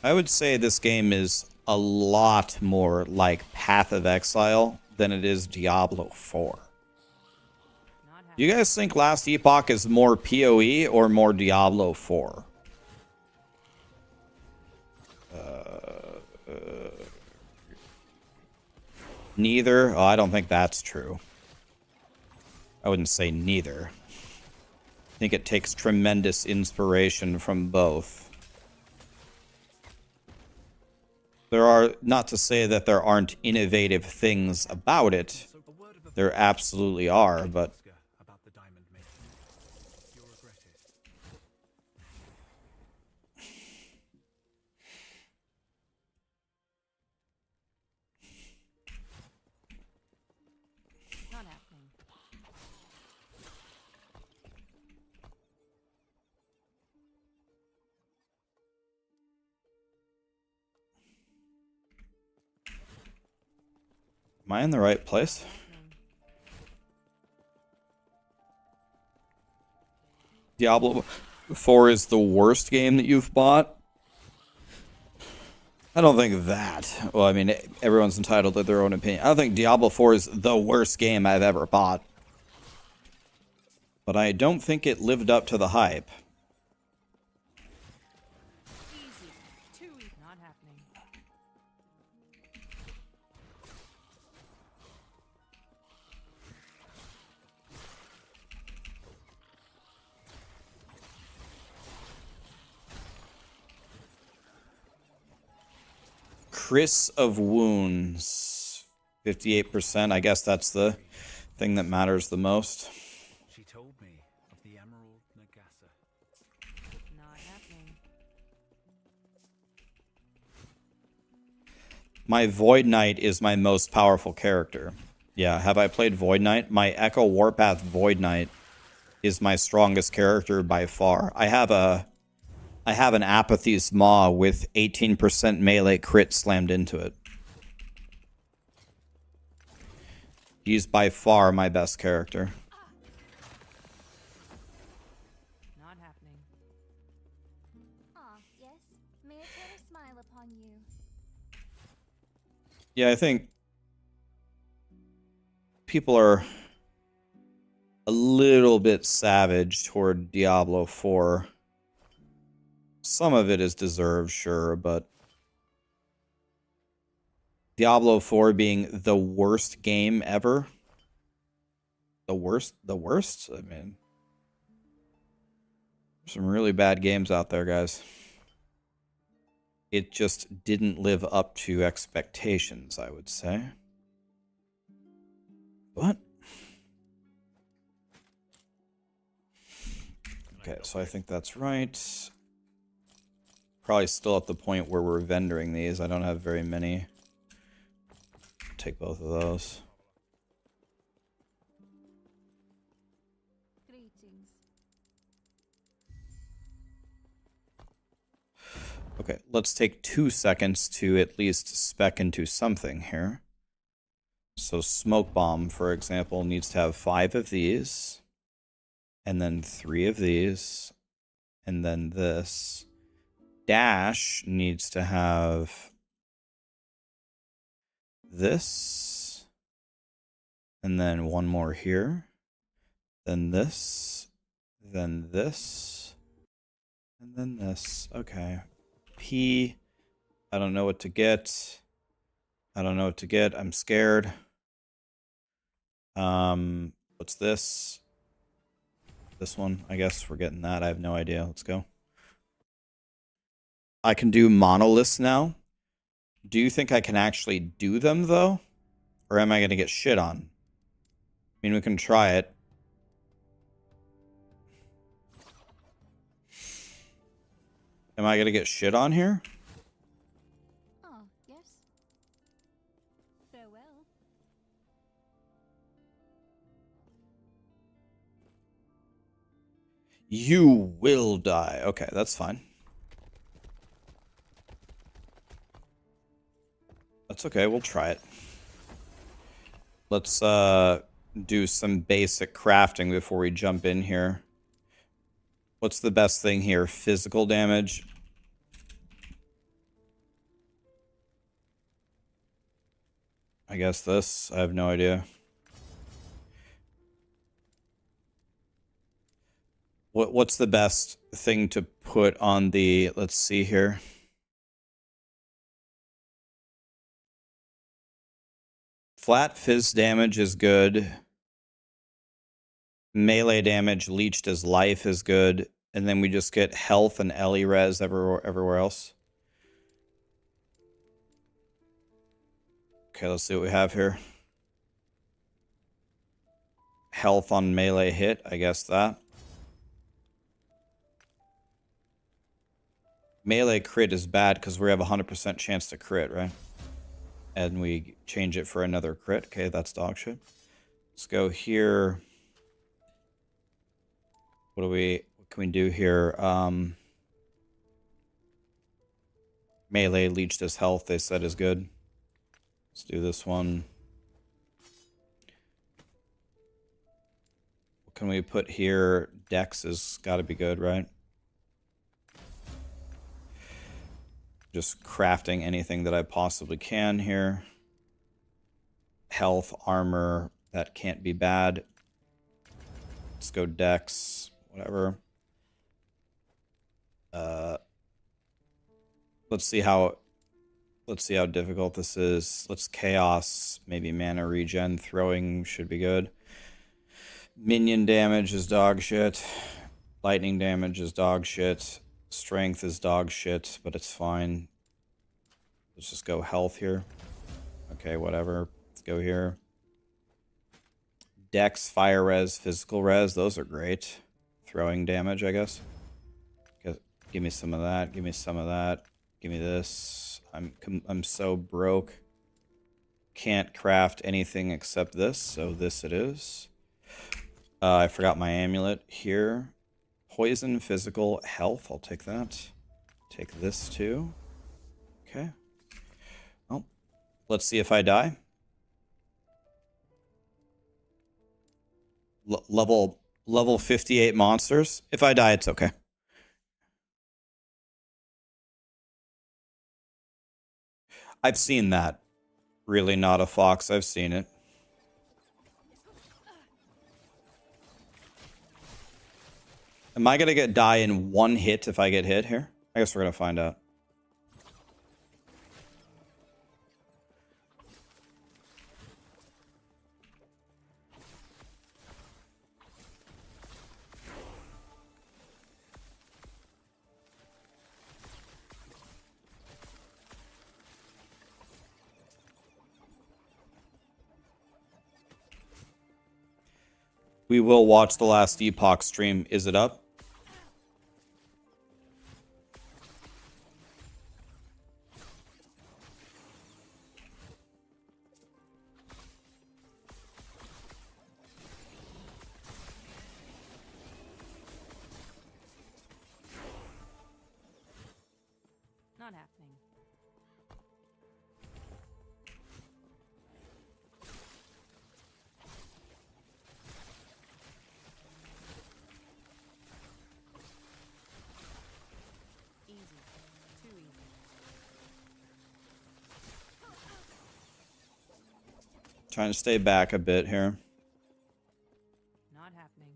A: I would say this game is a lot more like Path of Exile than it is Diablo 4. Do you guys think Last Epoch is more PoE or more Diablo 4? Neither? Oh, I don't think that's true. I wouldn't say neither. I think it takes tremendous inspiration from both. There are, not to say that there aren't innovative things about it.
E: So a word of
A: There absolutely are, but
E: about the diamond making. You'll regret it.
C: Not happening.
A: am I in the right place? Diablo 4 is the worst game that you've bought? I don't think that. Well, I mean, everyone's entitled to their own opinion. I don't think Diablo 4 is the worst game I've ever bought. But I don't think it lived up to the hype. Chris of wounds. 58%. I guess that's the thing that matters the most.
E: She told me of the Emerald Nagasa.
C: Not happening.
A: My Void Knight is my most powerful character. Yeah, have I played Void Knight? My Echo Warpath Void Knight is my strongest character by far. I have an Apathy's Maw with 18% melee crit slammed into it. He's by far my best character.
C: Not happening.
F: Ah, yes. May a tear smile upon you.
A: Yeah, I think people are a little bit savage toward Diablo 4. Some of it is deserved, sure, but Diablo 4 being the worst game ever. The worst? I mean, some really bad games out there, guys. It just didn't live up to expectations, I would say. What? Okay, so I think that's right. Probably still at the point where we're vendoring these. I don't have very many. Take both of those.
F: Greetings.
A: Okay, let's take 2 seconds to at least spec into something here. So Smoke Bomb, for example, needs to have 5 of these, and then 3 of these, and then this. Dash needs to have this, and then 1 more here, then this, then this, and then this. Okay. P, I don't know what to get. I don't know what to get. I'm scared. What's this? This one, I guess we're getting that. I have no idea. Let's go. I can do monoliths now. Do you think I can actually do them, though? Or am I going to get shit on? I mean, we can try it. Am I going to get shit on here?
F: Ah, yes. Farewell.
A: You will die. Okay, that's fine. That's okay, we'll try it. Let's do some basic crafting before we jump in here. What's the best thing here? Physical damage. I guess this. I have no idea. What's the best thing to put on the... Let's see here. Flat fizz damage is good. Melee damage leached as life is good. And then we just get health and Ellie res everywhere else. Okay, let's see what we have here. Health on melee hit, I guess that. Melee crit is bad because we have a 100% chance to crit, right? And we change it for another crit. Okay, that's dog shit. Let's go here. What can we do here? Melee leached as health, they said is good. Let's do this one. What can we put here? Dex has got to be good, right? Just crafting anything that I possibly can here. Health, armor, that can't be bad. Let's go Dex, whatever. Let's see how difficult this is. Let's Chaos, maybe mana regen, throwing should be good. Minion damage is dog shit. Lightning damage is dog shit. Strength is dog shit, but it's fine. Let's just go health here. Okay, whatever. Let's go here. Dex, fire res, physical res. Those are great. Throwing damage, I guess. Give me some of that. Give me some of that. Give me this. I'm so broke. Can't craft anything except this, so this it is. I forgot my amulet here. Poison, physical, health. I'll take that. Take this too. Okay. Well, let's see if I die. Level 58 monsters. If I die, it's okay. I've seen that. Really not a fox. I've seen it. Am I gonna die in one hit if I get hit here? I guess we're gonna find out. We will watch the last Epoch stream. Is it up?
C: Not happening. Easy. Too easy.
A: Trying to stay back a bit here.
C: Not happening.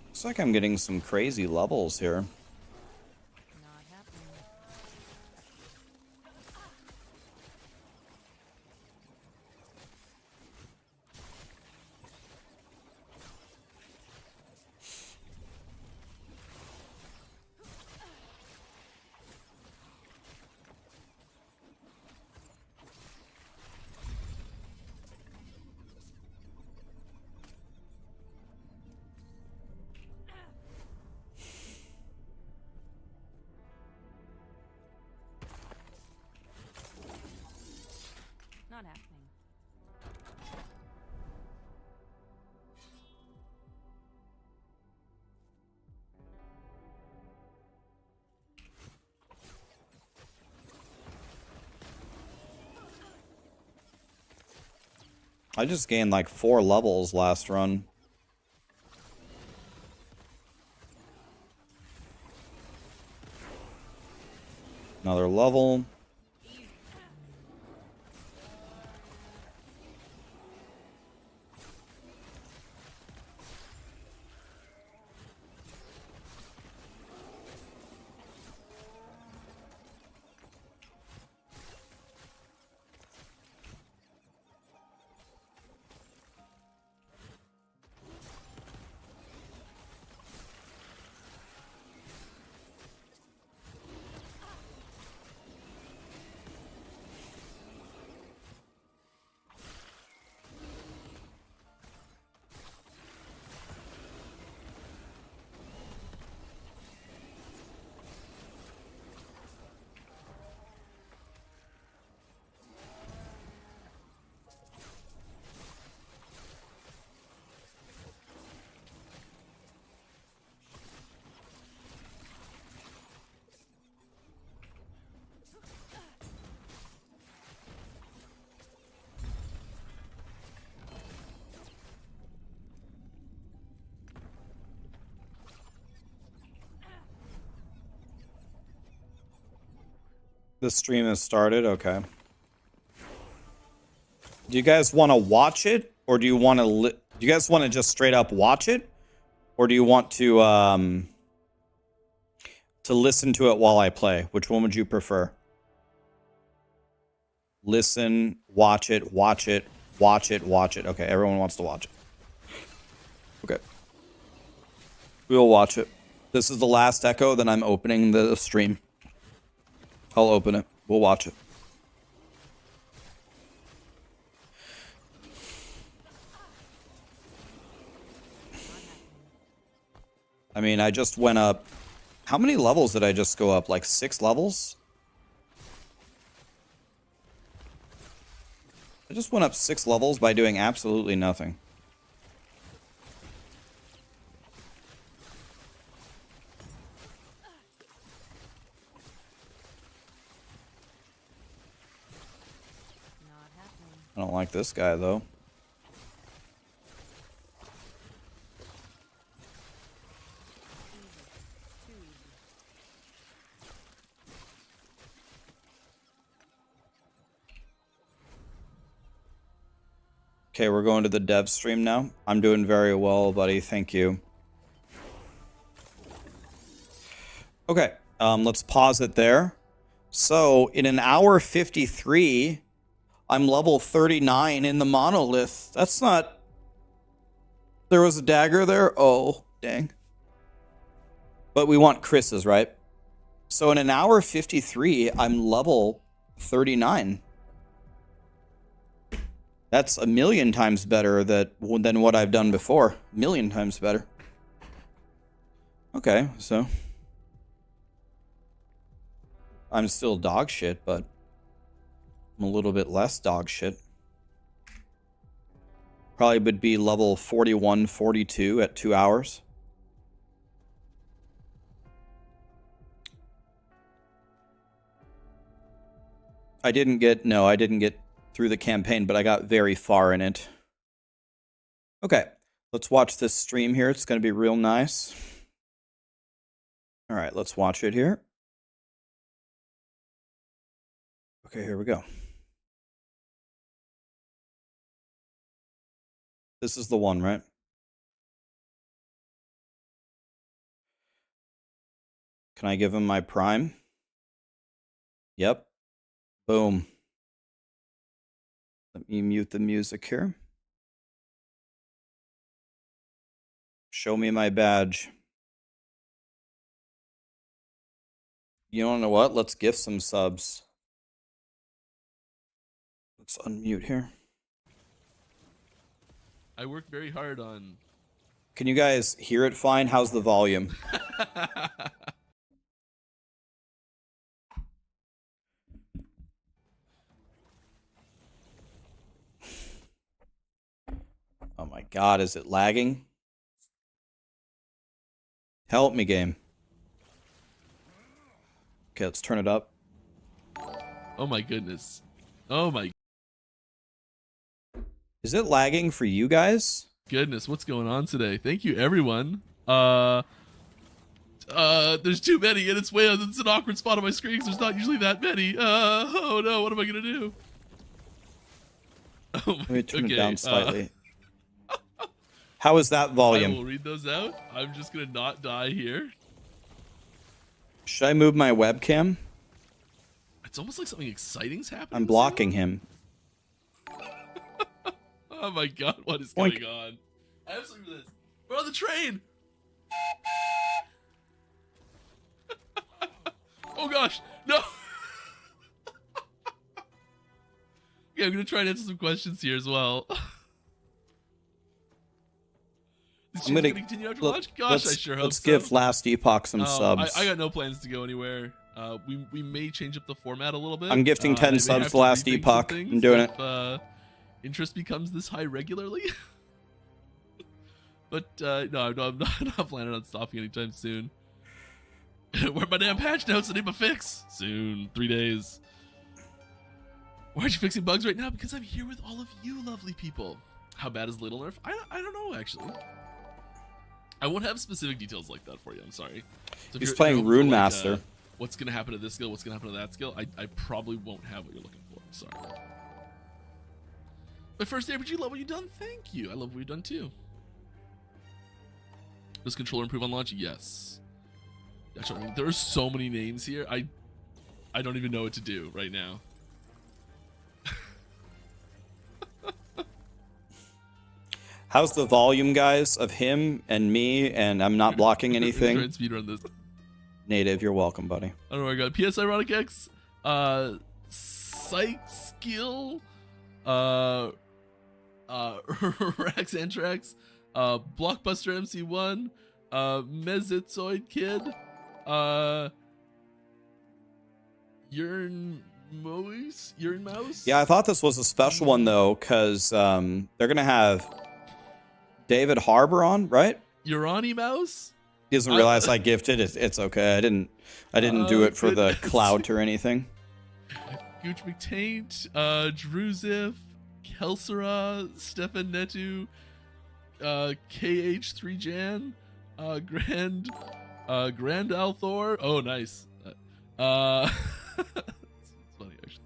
A: Looks like I'm getting some crazy levels here.
C: Not happening. Not happening.
A: I just gained like 4 levels last run. Another level. The stream has started. Okay. Do you guys want to watch it, or do you want to? Do you guys want to just straight up watch it, or do you want to listen to it while I play? Which one would you prefer? listen, watch it, watch it, watch it, watch it. Okay, everyone wants to watch it. Okay. We'll watch it. This is the last echo, then I'm opening the stream. I'll open it. We'll watch it. I mean, I just went up. How many levels did I just go up? Like 6 levels? I just went up 6 levels by doing absolutely nothing.
C: Not happening.
A: I don't like this guy, though.
C: Too easy.
A: Okay, we're going to the dev stream now. I'm doing very well, buddy. Thank you. Okay, let's pause it there. So, in an hour 53, I'm level 39 in the monolith. That's not... There was a dagger there? Oh, dang. But we want Chris's, right? So, in an hour 53, I'm level 39. That's a million times better than what I've done before. A million times better. Okay, so... I'm still dog shit, but I'm a little bit less dog shit. Probably would be level 41, 42 at 2 hours. I didn't get through the campaign, but I got very far in it. Okay, let's watch this stream here. It's going to be real nice. All right, let's watch it here. Okay, here we go. This is the one, right? Can I give him my prime? Yep. Boom. Let me mute the music here. Show me my badge. You don't know what? Let's gift some subs. Let's unmute here.
G: I work very hard on...
A: Can you guys hear it fine? How's the volume? Oh my god, is it lagging? Help me, game. Okay, let's turn it up.
G: Oh my goodness. Oh my
A: Is it lagging for you guys?
G: goodness, what's going on today? Thank you, everyone. There's too many, and it's an awkward spot on my screen because there's not usually that many. Oh no, what am I gonna do? Oh my,
A: Let me turn
G: okay,
A: it down slightly. How is that
G: I
A: volume?
G: will read those out. I'm just gonna not die here.
A: Should I move my webcam?
G: It's almost like something exciting's happening.
A: I'm blocking him.
G: Oh my god, what is
A: Boink.
G: going on? I have something for this. We're on the train! Oh gosh, no! Okay, I'm gonna try and answer some questions here as well. Is
A: I'm
G: gonna
A: gonna
G: continue after lunch? Gosh, I sure hope
A: let's
G: so.
A: give Last Epoch some subs.
G: I got no plans to go anywhere. We may change up the format a little bit.
A: I'm gifting 10
G: I may
A: subs
G: have
A: to Last
G: rethink some
A: Epoch.
G: things
A: I'm doing
G: if, interest becomes this high regularly. But no, I'm not planning on stopping anytime soon. Where are my damn patch notes? I need my fix soon. 3 days. Why aren't you fixing bugs right now? Because I'm here with all of you lovely people. How bad is Little Nerf? I don't know, actually. I won't have specific details like that for you. I'm sorry. So
A: He's playing
G: looking for,
A: Rune
G: like,
A: Master.
G: What's going to happen to this skill? What's going to happen to that skill? I probably won't have what you're looking for. I'm sorry. My first RPG level you done? Thank you. I love what you've done too. Does controller improve on launch? Yes. Actually, I mean, there are so many names here. I don't even know what to do right now.
A: How's the volume, guys, of him and me? And I'm not blocking
G: Try
A: anything.
G: and speedrun this.
A: Native, you're welcome, buddy.
G: I don't know where I got PS Ironic X, Psych Skill, Raxxanterax, Blockbuster MC1, Mesozoid Kid, Urine Mouse.
A: Yeah, I thought this was a special one though, because they're gonna have David Harbour on, right?
G: Urani Mouse.
A: He doesn't realize I gifted it. It's okay. I didn't do it for the clout or anything.
G: Gooch McTaint, Druzif, Kelsera, Stefan Netu, KH3 Jan, Grand Althor. Oh, nice. It's funny actually.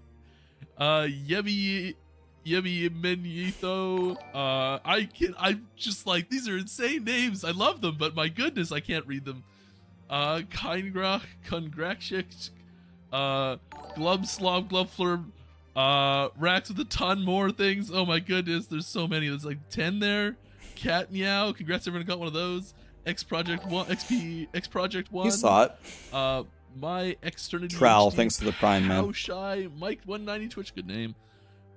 G: Yebi Menito. I'm just like, these are insane names. I love them, but my goodness, I can't read them. Keingrach, Kongrakshik, Glubslav, Glubflurb, Rax with a ton more things. Oh my goodness, there's so many. There's like 10 there. Cat Meow, congrats everyone who got one of those. X Project 1.
A: You saw it.
G: My Externity
A: Trowel,
G: HD,
A: thanks to the Prime, man.
G: How Shy, Mike190 Twitch, good name.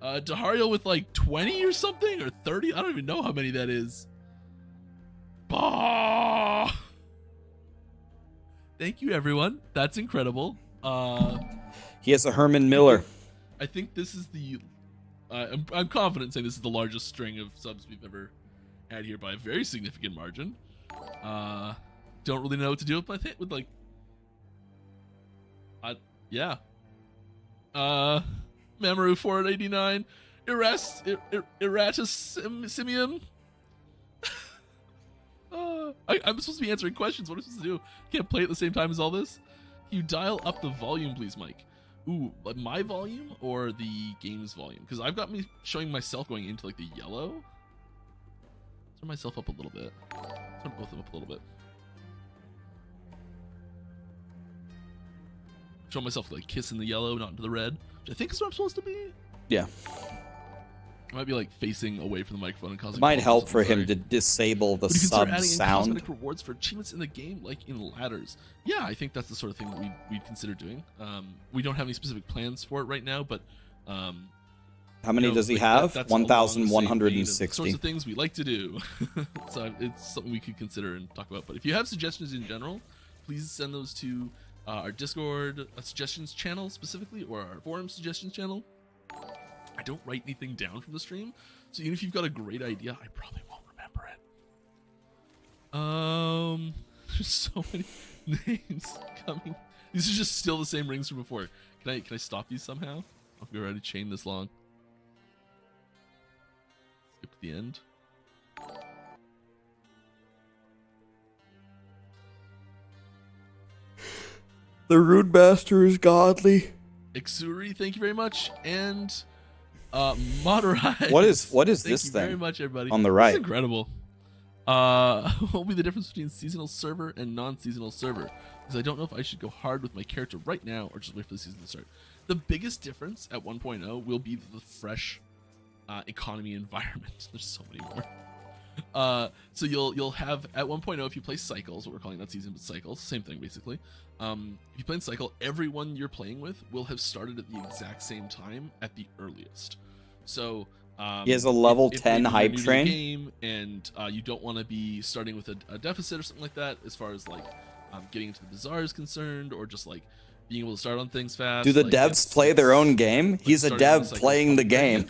G: Dahario with like 20 or something, or 30. I don't even know how many that is. Bah! Thank you, everyone. That's incredible.
A: He has a Herman Miller.
G: I think this is the. I'm confident saying this is the largest string of subs we've ever had here by a very significant margin. Don't really know what to do with like. Yeah. Mamoru 489, Erratus Simium. I'm supposed to be answering questions. What am I supposed to do? Can't play at the same time as all this. Can you dial up the volume, please, Mike? Ooh, like my volume or the game's volume? Because I've got me showing myself going into like the yellow. Turn myself up a little bit. Turn both of them up a little bit. Show myself like kissing the yellow, not into the red, which I think is what I'm supposed to be.
A: Yeah.
G: I might be like facing away from the microphone and causing.
A: It might help for him to disable the sub sound.
G: Cosmetic rewards for achievements in the game, like in ladders. Yeah, I think that's the sort of thing we'd consider doing. We don't have any specific plans for it right now, but
A: how many does he have? 1,160.
G: Sorts of things we like to do. So it's something we could consider and talk about. But if you have suggestions in general, please send those to our Discord suggestions channel specifically, or our forum suggestions channel. I don't write anything down from the stream, so even if you've got a great idea, I probably won't remember it. There's so many names coming. These are just still the same rings from before. Can I stop these somehow? I'll be ready to chain this long. Skip to the end.
A: The Rude Master is godly.
G: Ixuri, thank you very much, and Moderize.
A: What is
G: Thank
A: this
G: you
A: thing?
G: very much, everybody.
A: On the
G: This
A: right.
G: is incredible. What will be the difference between seasonal server and non-seasonal server? Because I don't know if I should go hard with my character right now or just wait for the season to start. The biggest difference at 1.0 will be the fresh economy environment. There's so many more. So you'll have at 1.0, if you play cycles, what we're calling that season, but cycles, same thing basically. If you play in cycle, everyone you're playing with will have started at the exact same time at the earliest. So
A: He has a level
G: if
A: 10
G: maybe you're
A: hype
G: new to the
A: train.
G: game and you don't want to be starting with a deficit or something like that, as far as like getting into the bazaar is concerned, or just like being able to start on things fast.
A: Do the
G: like,
A: devs play their own game?
G: like
A: He's a
G: starting on
A: dev
G: cycle
A: playing the
G: is
A: game.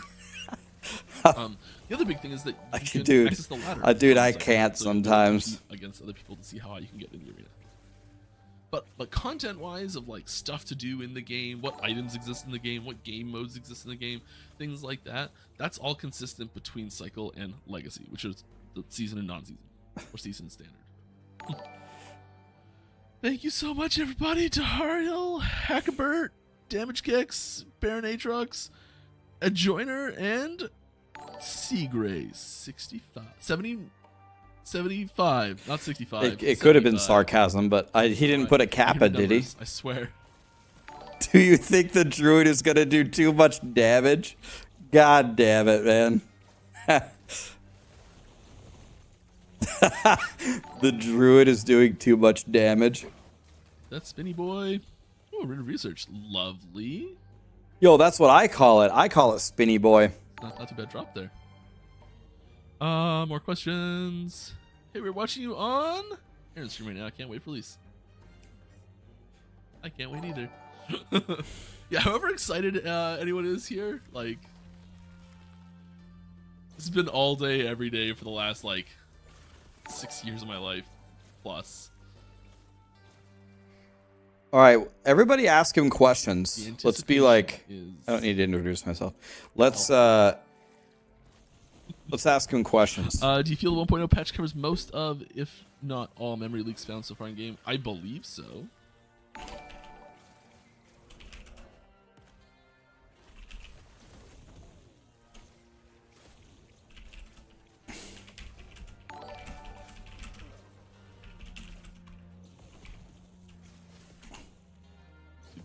G: the other big thing is that you can
A: Dude,
G: access the ladder.
A: dude, I
G: So
A: can't
G: you can
A: sometimes.
G: compete against other people to see how high you can get in the arena. But content-wise, of like stuff to do in the game, what items exist in the game, what game modes exist in the game, things like that, that's all consistent between cycle and legacy, which is the season and non-season, or season and standard. Thank you so much, everybody. Tahariel, Hackabert, Damage Kicks, Baron Atrox, a Joiner, and Seagray 75, not 65.
A: It could have been
G: 75.
A: sarcasm, but he didn't put a kappa, did he?
G: I swear.
A: Do you think the druid is gonna do too much damage? God damn it, man. The druid is doing too much damage.
G: That's Spinny Boy. Oh, written research. Lovely.
A: Yo, that's what I call it. I call it Spinny Boy.
G: Not too bad drop there. More questions. Hey, we're watching you on Aaron's stream right now. I can't wait for release. I can't wait either. Yeah, however excited anyone is here, like, this has been all day, every day for the last, like, 6 years of my life plus.
A: All right, everybody ask him questions. Let's be like,
G: is...
A: I don't need to introduce myself. Let's ask him questions.
G: Do you feel the 1.0 patch covers most of, if not all, memory leaks found so far in game? I believe so.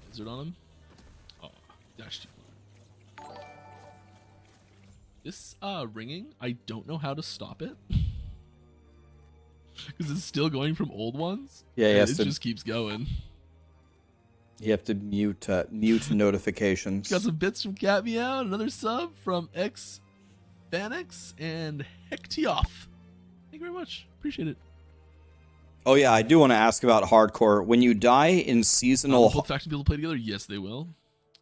G: Blizzard on him. Oh, dash too far. This ringing, I don't know how to stop it. Because it's still going from old ones.
A: Yeah,
G: and
A: yes,
G: it just keeps going.
A: You have to mute notifications.
G: Got some bits from Cat Meow, another sub from X Vanix and Hektioff. Thank you very much. Appreciate it.
A: Oh yeah, I do want to ask about hardcore. When you die in seasonal,
G: Will both factions be able to play together? Yes, they will.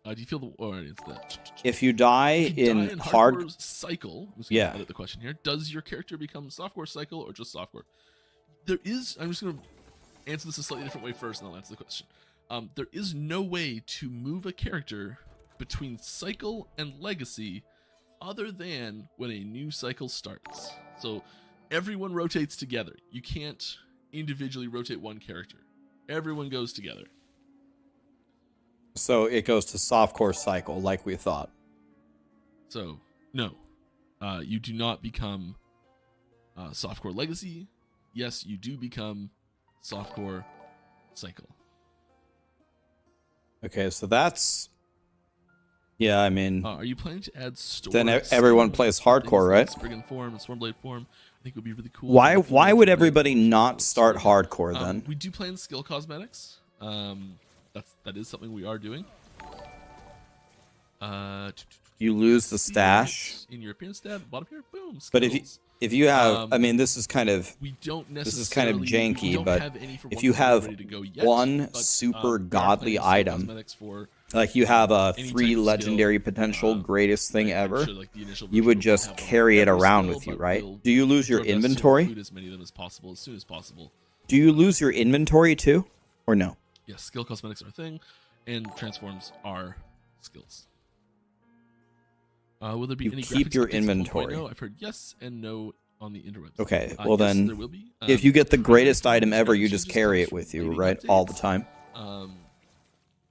G: Do you feel the? Or it's that.
A: if you die in hard
G: hardcore cycle, I'm just
A: yeah,
G: gonna edit the question here. Does your character become softcore cycle or just softcore? There is. I'm just gonna answer this a slightly different way first, and I'll answer the question. There is no way to move a character between cycle and legacy, other than when a new cycle starts. So everyone rotates together. You can't individually rotate one character. Everyone goes together.
A: so it goes to softcore cycle like we thought.
G: So no, you do not become softcore legacy. Yes, you do become softcore cycle.
A: Okay, so that's yeah. I mean,
G: Are you planning to add store?
A: then everyone plays hardcore, right?
G: Spriggan form and Stormblade form. I think it would be really cool.
A: Why would everybody not start hardcore then?
G: We do plan skill cosmetics. That is something we are doing.
A: You lose the stash
G: in your appearance tab. Bottom here, boom. Skills.
A: But if you have, I mean, this is kind of
G: we don't
A: this is kind of
G: necessarily- we
A: janky,
G: don't
A: but
G: have any for
A: if you
G: 1.0
A: have
G: ready to go yet,
A: one
G: but,
A: super
G: we are
A: godly
G: planning skill
A: item,
G: cosmetics for
A: like you have a
G: any
A: 3
G: type of
A: legendary
G: skill,
A: potential greatest thing
G: like, I'm
A: ever,
G: sure, like, the initial
A: you
G: version
A: would
G: will
A: just
G: have
A: carry it
G: every
A: around
G: skill,
A: with you,
G: but
A: right?
G: we'll
A: Do you lose
G: do
A: your
G: our best to
A: inventory?
G: include as many of them as possible, as soon as possible.
A: Do you lose your inventory too, or no?
G: Yes, skill cosmetics are a thing, and transforms are skills. Will there be
A: You
G: any
A: keep
G: graphics
A: your
G: updates in
A: inventory.
G: 1.0? I've heard yes and no on the interwebs.
A: Okay, well
G: yes,
A: then,
G: there will be.
A: if you get the greatest
G: primary
A: item ever, you
G: changes
A: just carry
G: comes
A: it with
G: from
A: you,
G: leading
A: right, all the
G: updates.
A: time.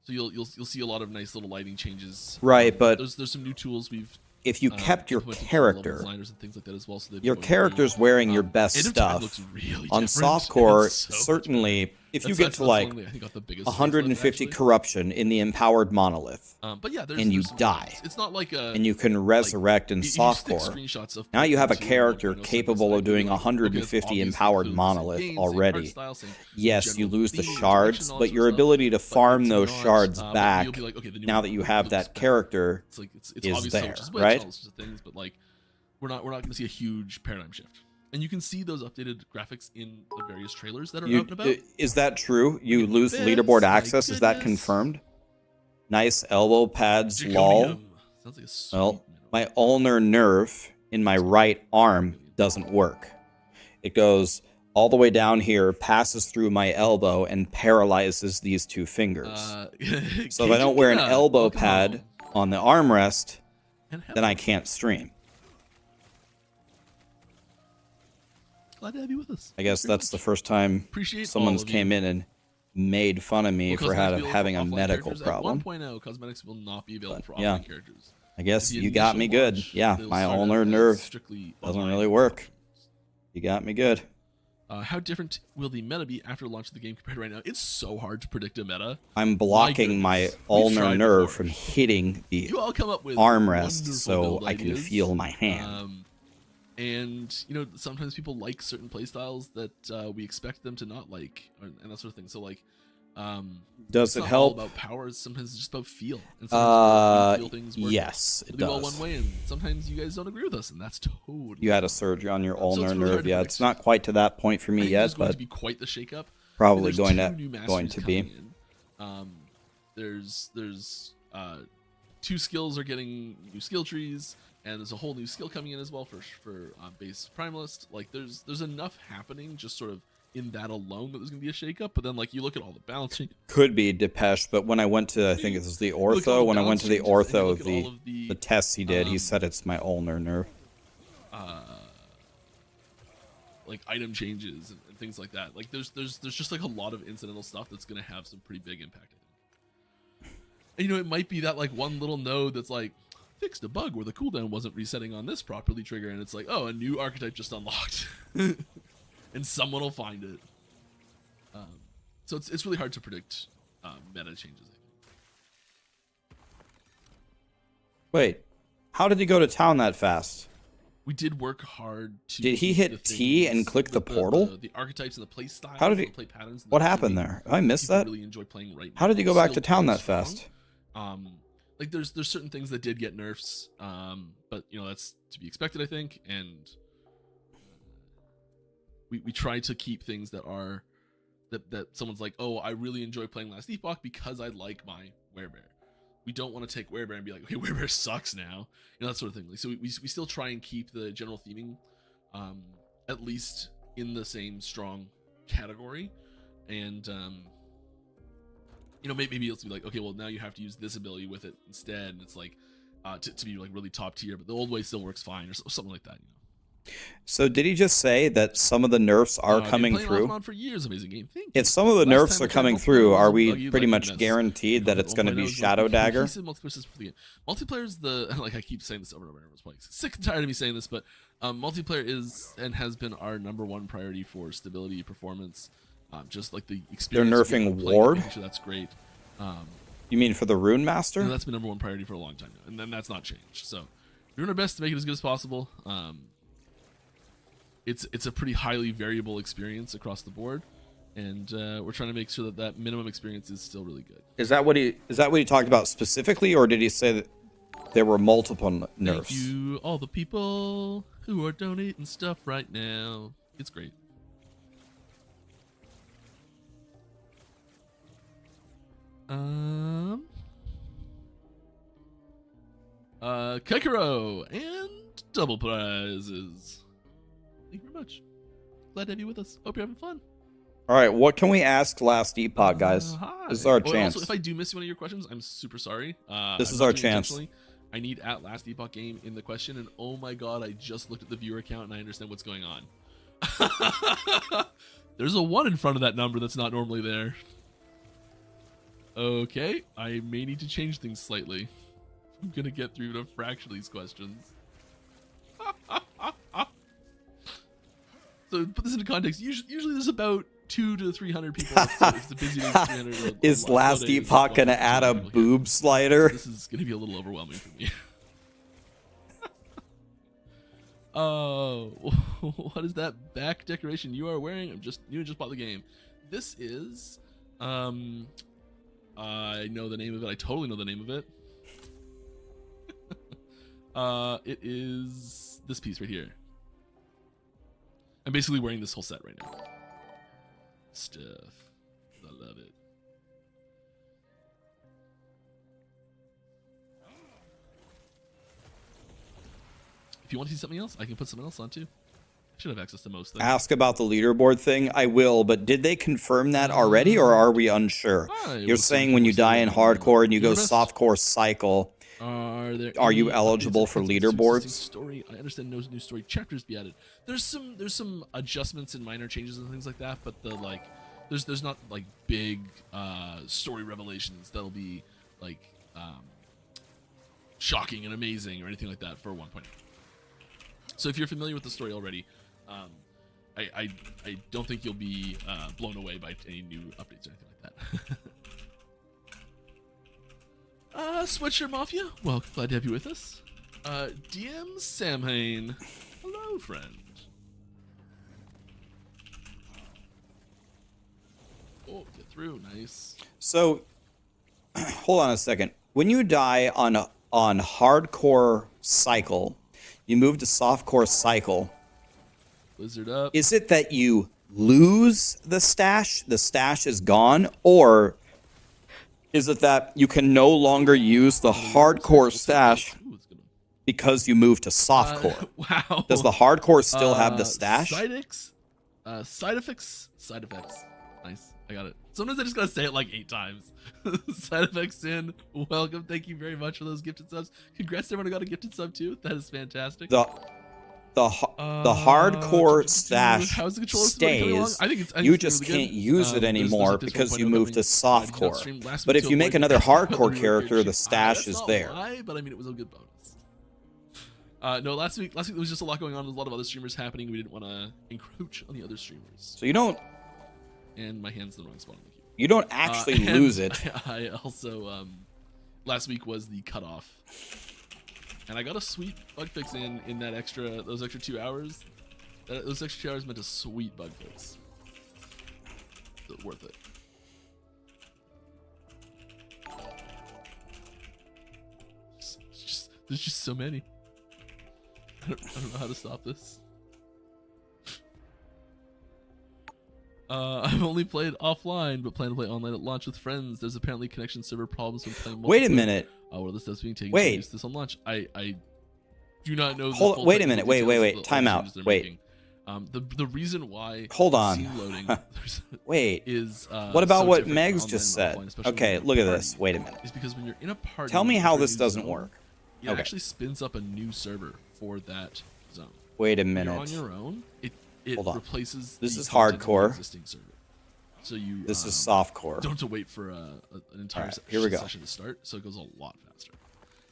G: So you'll see a lot of nice little lighting changes.
A: Right, but
G: there's some new tools we've
A: if you kept your
G: implemented for level
A: character,
G: designers and things like that as well, so they've
A: your
G: been going
A: character's
G: through.
A: wearing your best
G: End of Time
A: stuff.
G: looks really
A: On
G: different.
A: softcore,
G: It's so much
A: certainly, if you
G: That's
A: get to like
G: I think got the biggest
A: 150
G: facelift,
A: corruption in the empowered monolith,
G: actually. But yeah,
A: and you
G: there's some
A: die,
G: changes. It's not like a
A: and you can resurrect in
G: you stick
A: softcore.
G: screenshots of
A: Now you have a
G: 1.2
A: character
G: 1.0
A: capable of doing
G: like, okay, that's
A: 150
G: obviously
A: empowered
G: includes
A: monolith
G: same games, same
A: already.
G: art style, same
A: Yes, you
G: general
A: lose the
G: theme,
A: shards,
G: direction, all
A: but
G: that
A: your
G: sort of
A: ability to
G: stuff,
A: farm
G: it's
A: those
G: not,
A: shards
G: but
A: back,
G: you'll be like, okay, the new
A: now that you have
G: looks
A: that
G: better.
A: character,
G: It's like it's
A: is
G: obviously
A: there,
G: just a switch,
A: right?
G: all those sorts of things, but like we're not going to see a huge paradigm shift. And you can see those updated graphics in the various trailers that are out and about.
A: Is that true? You
G: Look at
A: lose
G: this,
A: leaderboard
G: my
A: access? Is that
G: goodness.
A: confirmed? Nice elbow pads,
G: Draconium.
A: lol.
G: Sounds like a sweet
A: Well,
G: mineral.
A: my ulnar nerve in my right arm doesn't work. It goes all the way down here, passes through my elbow, and paralyzes these 2 fingers. So if I don't wear an
G: Kajikina,
A: elbow
G: welcome
A: pad
G: home.
A: on the armrest,
G: And
A: then I
G: hello.
A: can't stream.
G: Glad to have you with us.
A: I guess
G: Thank you very
A: that's the
G: much.
A: first time
G: Appreciate
A: someone's
G: all of
A: came
G: you.
A: in and made fun of me
G: Will
A: for
G: cosmetics be available
A: having
G: for
A: a
G: offline
A: medical
G: characters?
A: problem.
G: At 1.0, cosmetics will not be available for
A: yeah.
G: offline characters.
A: I guess
G: The
A: you got
G: initial
A: me good.
G: launch,
A: Yeah,
G: they'll
A: my
G: start
A: ulnar
G: out as
A: nerve
G: strictly
A: doesn't
G: online
A: really work.
G: options.
A: You got me good.
G: How different will the meta be after launch of the game compared to right now? It's so hard to predict a meta.
A: I'm blocking my
G: goodness. We've
A: ulnar
G: tried
A: nerve
G: before.
A: from hitting the
G: You all come up with
A: armrest
G: wonderful
A: so
G: build
A: I can
G: ideas.
A: feel my hand.
G: And you know, sometimes people like certain playstyles that we expect them to not like, and that sort of thing. So like,
A: Does
G: it's
A: it
G: not
A: help?
G: all about power. Sometimes it's just about feel. And sometimes we feel things work
A: Yes, it
G: really well
A: does.
G: one way, and sometimes you guys don't agree with us, and that's totally.
A: You had a surgery on your
G: So it's
A: ulnar
G: really hard
A: nerve.
G: to
A: Yeah,
G: predict.
A: it's not quite to that point for
G: I
A: me
G: think
A: yet,
G: there's going
A: but
G: to be quite the shakeup.
A: probably
G: There's
A: going
G: two
A: to
G: new
A: going
G: masteries
A: to be.
G: coming in. There's 2 skills are getting new skill trees, and there's a whole new skill coming in as well for base primalist. Like there's enough happening just sort of in that alone that there's gonna be a shakeup. But then like you look at all the balance changes.
A: Could be Depeche, but when I went to, I think it was the
G: look at all
A: ortho,
G: the
A: when I went
G: balance
A: to the
G: changes, and you
A: ortho,
G: look at all of
A: the tests he did, he said it's my ulnar nerve.
G: Like item changes and things like that. Like there's just like a lot of incidental stuff that's gonna have some pretty big impact, I think. And you know, it might be that like one little node that's like fixed a bug where the cooldown wasn't resetting on this properly trigger, and it's like, oh, a new archetype just unlocked, and someone will find it. So it's really hard to predict meta changes, I think.
A: Wait, how did he go to town that fast?
G: We did work hard to.
A: Did he
G: keep
A: hit
G: the
A: T
G: things-
A: and click the portal?
G: The archetypes and the play styles.
A: How did he-
G: the play patterns?
A: What happened there? I missed
G: people
A: that.
G: Really enjoy playing right
A: How
G: now.
A: did he go back
G: Still
A: to town
G: quite
A: that
G: strong.
A: fast?
G: Like there's certain things that did get nerfs, but you know that's to be expected, I think, and we try to keep things that are that someone's like, oh, I really enjoy playing Last Epoch because I like my werebear. We don't want to take werebear and be like, okay, werebear sucks now, you know, that sort of thing. Like, so we still try and keep the general theming, at least in the same strong category, and you know, maybe it'll be like, okay, well now you have to use this ability with it instead, and it's like to be like really top tier, but the old way still works fine, or something like that, you know.
A: So did he just say that some of the nerfs are coming
G: I've been playing
A: through?
G: on for years, amazing game. Thank you.
A: If some of the
G: Last
A: nerfs
G: time
A: are
G: I tried
A: coming
G: multiplayer,
A: through,
G: it was
A: are
G: a
A: we
G: buggy
A: pretty
G: like
A: much
G: mess.
A: guaranteed that it's going to be Shadow Dagger?
G: Multiplayer for the game. Multiplayer is the like I keep saying this over and over. I'm sick and tired of me saying this, but multiplayer is and has been our #1 priority for stability, performance, just like the experience.
A: They're
G: of getting
A: nerfing
G: to play,
A: Ward?
G: making sure that's great.
A: You mean for the Rune Master?
G: You know, that's been #1 priority for a long time now, and then that's not changed. So we're doing our best to make it as good as possible. It's a pretty highly variable experience across the board, and we're trying to make sure that that minimum experience is still really good.
A: Is that what he talked about specifically, or did he say that there were multiple nerfs?
G: Thank you, all the people who are donating stuff right now. It's great. Kekiro and double prizes. Thank you very much. Glad to have you with us. Hope you're having fun.
A: All right, what can we ask Last Epoch, guys?
G: Hi.
A: This is our
G: Oh,
A: chance.
G: Also, if I do miss one of your questions, I'm super sorry.
A: This
G: I'm
A: is
G: not
A: our
G: doing it
A: chance.
G: intentionally. I need at Last Epoch game in the question, and oh my god, I just looked at the viewer count and I understand what's going on. There's a 1 in front of that number that's not normally there. Okay, I may need to change things slightly. I'm gonna get through to a fraction of these questions. So put this into context. Usually there's about 200 to 300 people. It's the busy days, 300.
A: Is Last Epoch gonna add a boob slider?
G: This is gonna be a little overwhelming for me. Oh, what is that back decoration you are wearing? You just bought the game. This is, I know the name of it. I totally know the name of it. It is this piece right here. I'm basically wearing this whole set right now. Stuff. I love it. If you want to see something else, I can put something else on too. I should have access to most things.
A: Ask about the leaderboard thing. I will, but did they confirm that already, or are we unsure? You're saying when you die in hardcore and you go softcore cycle, are you eligible for leaderboards?
G: Story. I understand no new story chapters be added. There's some adjustments and minor changes and things like that, but the like there's not like big story revelations that'll be like shocking and amazing or anything like that for 1.8. So if you're familiar with the story already, I don't think you'll be blown away by any new updates or anything like that. Sweatshirt Mafia, well, glad to have you with us. DM Samhain, hello. new friend. Oh, get through. Nice.
A: So, hold on a second. When you die on hardcore cycle, you move to softcore cycle.
G: Blizzard up.
A: Is it that you lose the stash is gone, or is it that you can no longer use the hardcore stash
G: Ooh, it's gonna-
A: because you move to softcore?
G: Wow.
A: Does the hardcore still have the stash?
G: Side effects. Nice. I got it. Sometimes I just gotta say it like 8 times. Side effects in. Welcome. Thank you very much for those gifted subs. Congrats to everyone who got a gifted sub too. That is fantastic.
A: The hardcore stash
G: How's the controller coming along?
A: stays.
G: I think it's
A: You
G: really
A: just
G: good.
A: can't use it
G: There's
A: anymore
G: this
A: because
G: 1.0
A: you moved to
G: coming. I did not stream
A: softcore.
G: last
A: But
G: week
A: if
G: to
A: you make
G: avoid
A: another
G: the
A: hardcore
G: really
A: character,
G: weird
A: the
G: shit.
A: stash
G: That's
A: is
G: not
A: there.
G: why, but I mean, it was a good bonus. No, last week there was just a lot going on. There was a lot of other streamers happening. We didn't want to encroach on the other streamers.
A: So you don't
G: And my hand's in the wrong spot on the keyboard.
A: you don't actually
G: And
A: lose it.
G: I also last week was the cutoff, and I got a sweet bug fix in those extra 2 hours. Those extra 2 hours meant a sweet bug fix. So worth it. There's just so many. I don't know how to stop this. I've only played offline, but plan to play online at launch with friends. There's apparently connection server problems when playing multiplayer.
A: Wait a minute.
G: What are the steps being taken
A: Wait.
G: to use this on launch? I do not know.
A: Hold-
G: the full
A: wait a
G: technical
A: minute. Wait,
G: details
A: wait,
G: of
A: wait.
G: all the
A: Time out.
G: changes they're
A: Wait.
G: making. The reason why
A: Hold on.
G: scene loading
A: Wait.
G: is
A: What about
G: so
A: what
G: different
A: Megs
G: online
A: just
G: and
A: said?
G: offline, especially
A: Okay,
G: when
A: look
G: you're
A: at
G: in a
A: this.
G: party,
A: Wait a minute.
G: is because when you're in a party,
A: Tell me
G: and
A: how
G: you're
A: this
G: in a
A: doesn't
G: zone,
A: work.
G: It
A: Okay.
G: actually spins up a new server for that zone.
A: Wait a
G: When
A: minute.
G: you're on your own. It
A: Hold on.
G: replaces.
A: This
G: the
A: is
G: content of the
A: hardcore.
G: existing server. So you.
A: This is softcore.
G: Don't have to wait for an entire
A: Alright, here we go.
G: session to start, so it goes a lot faster.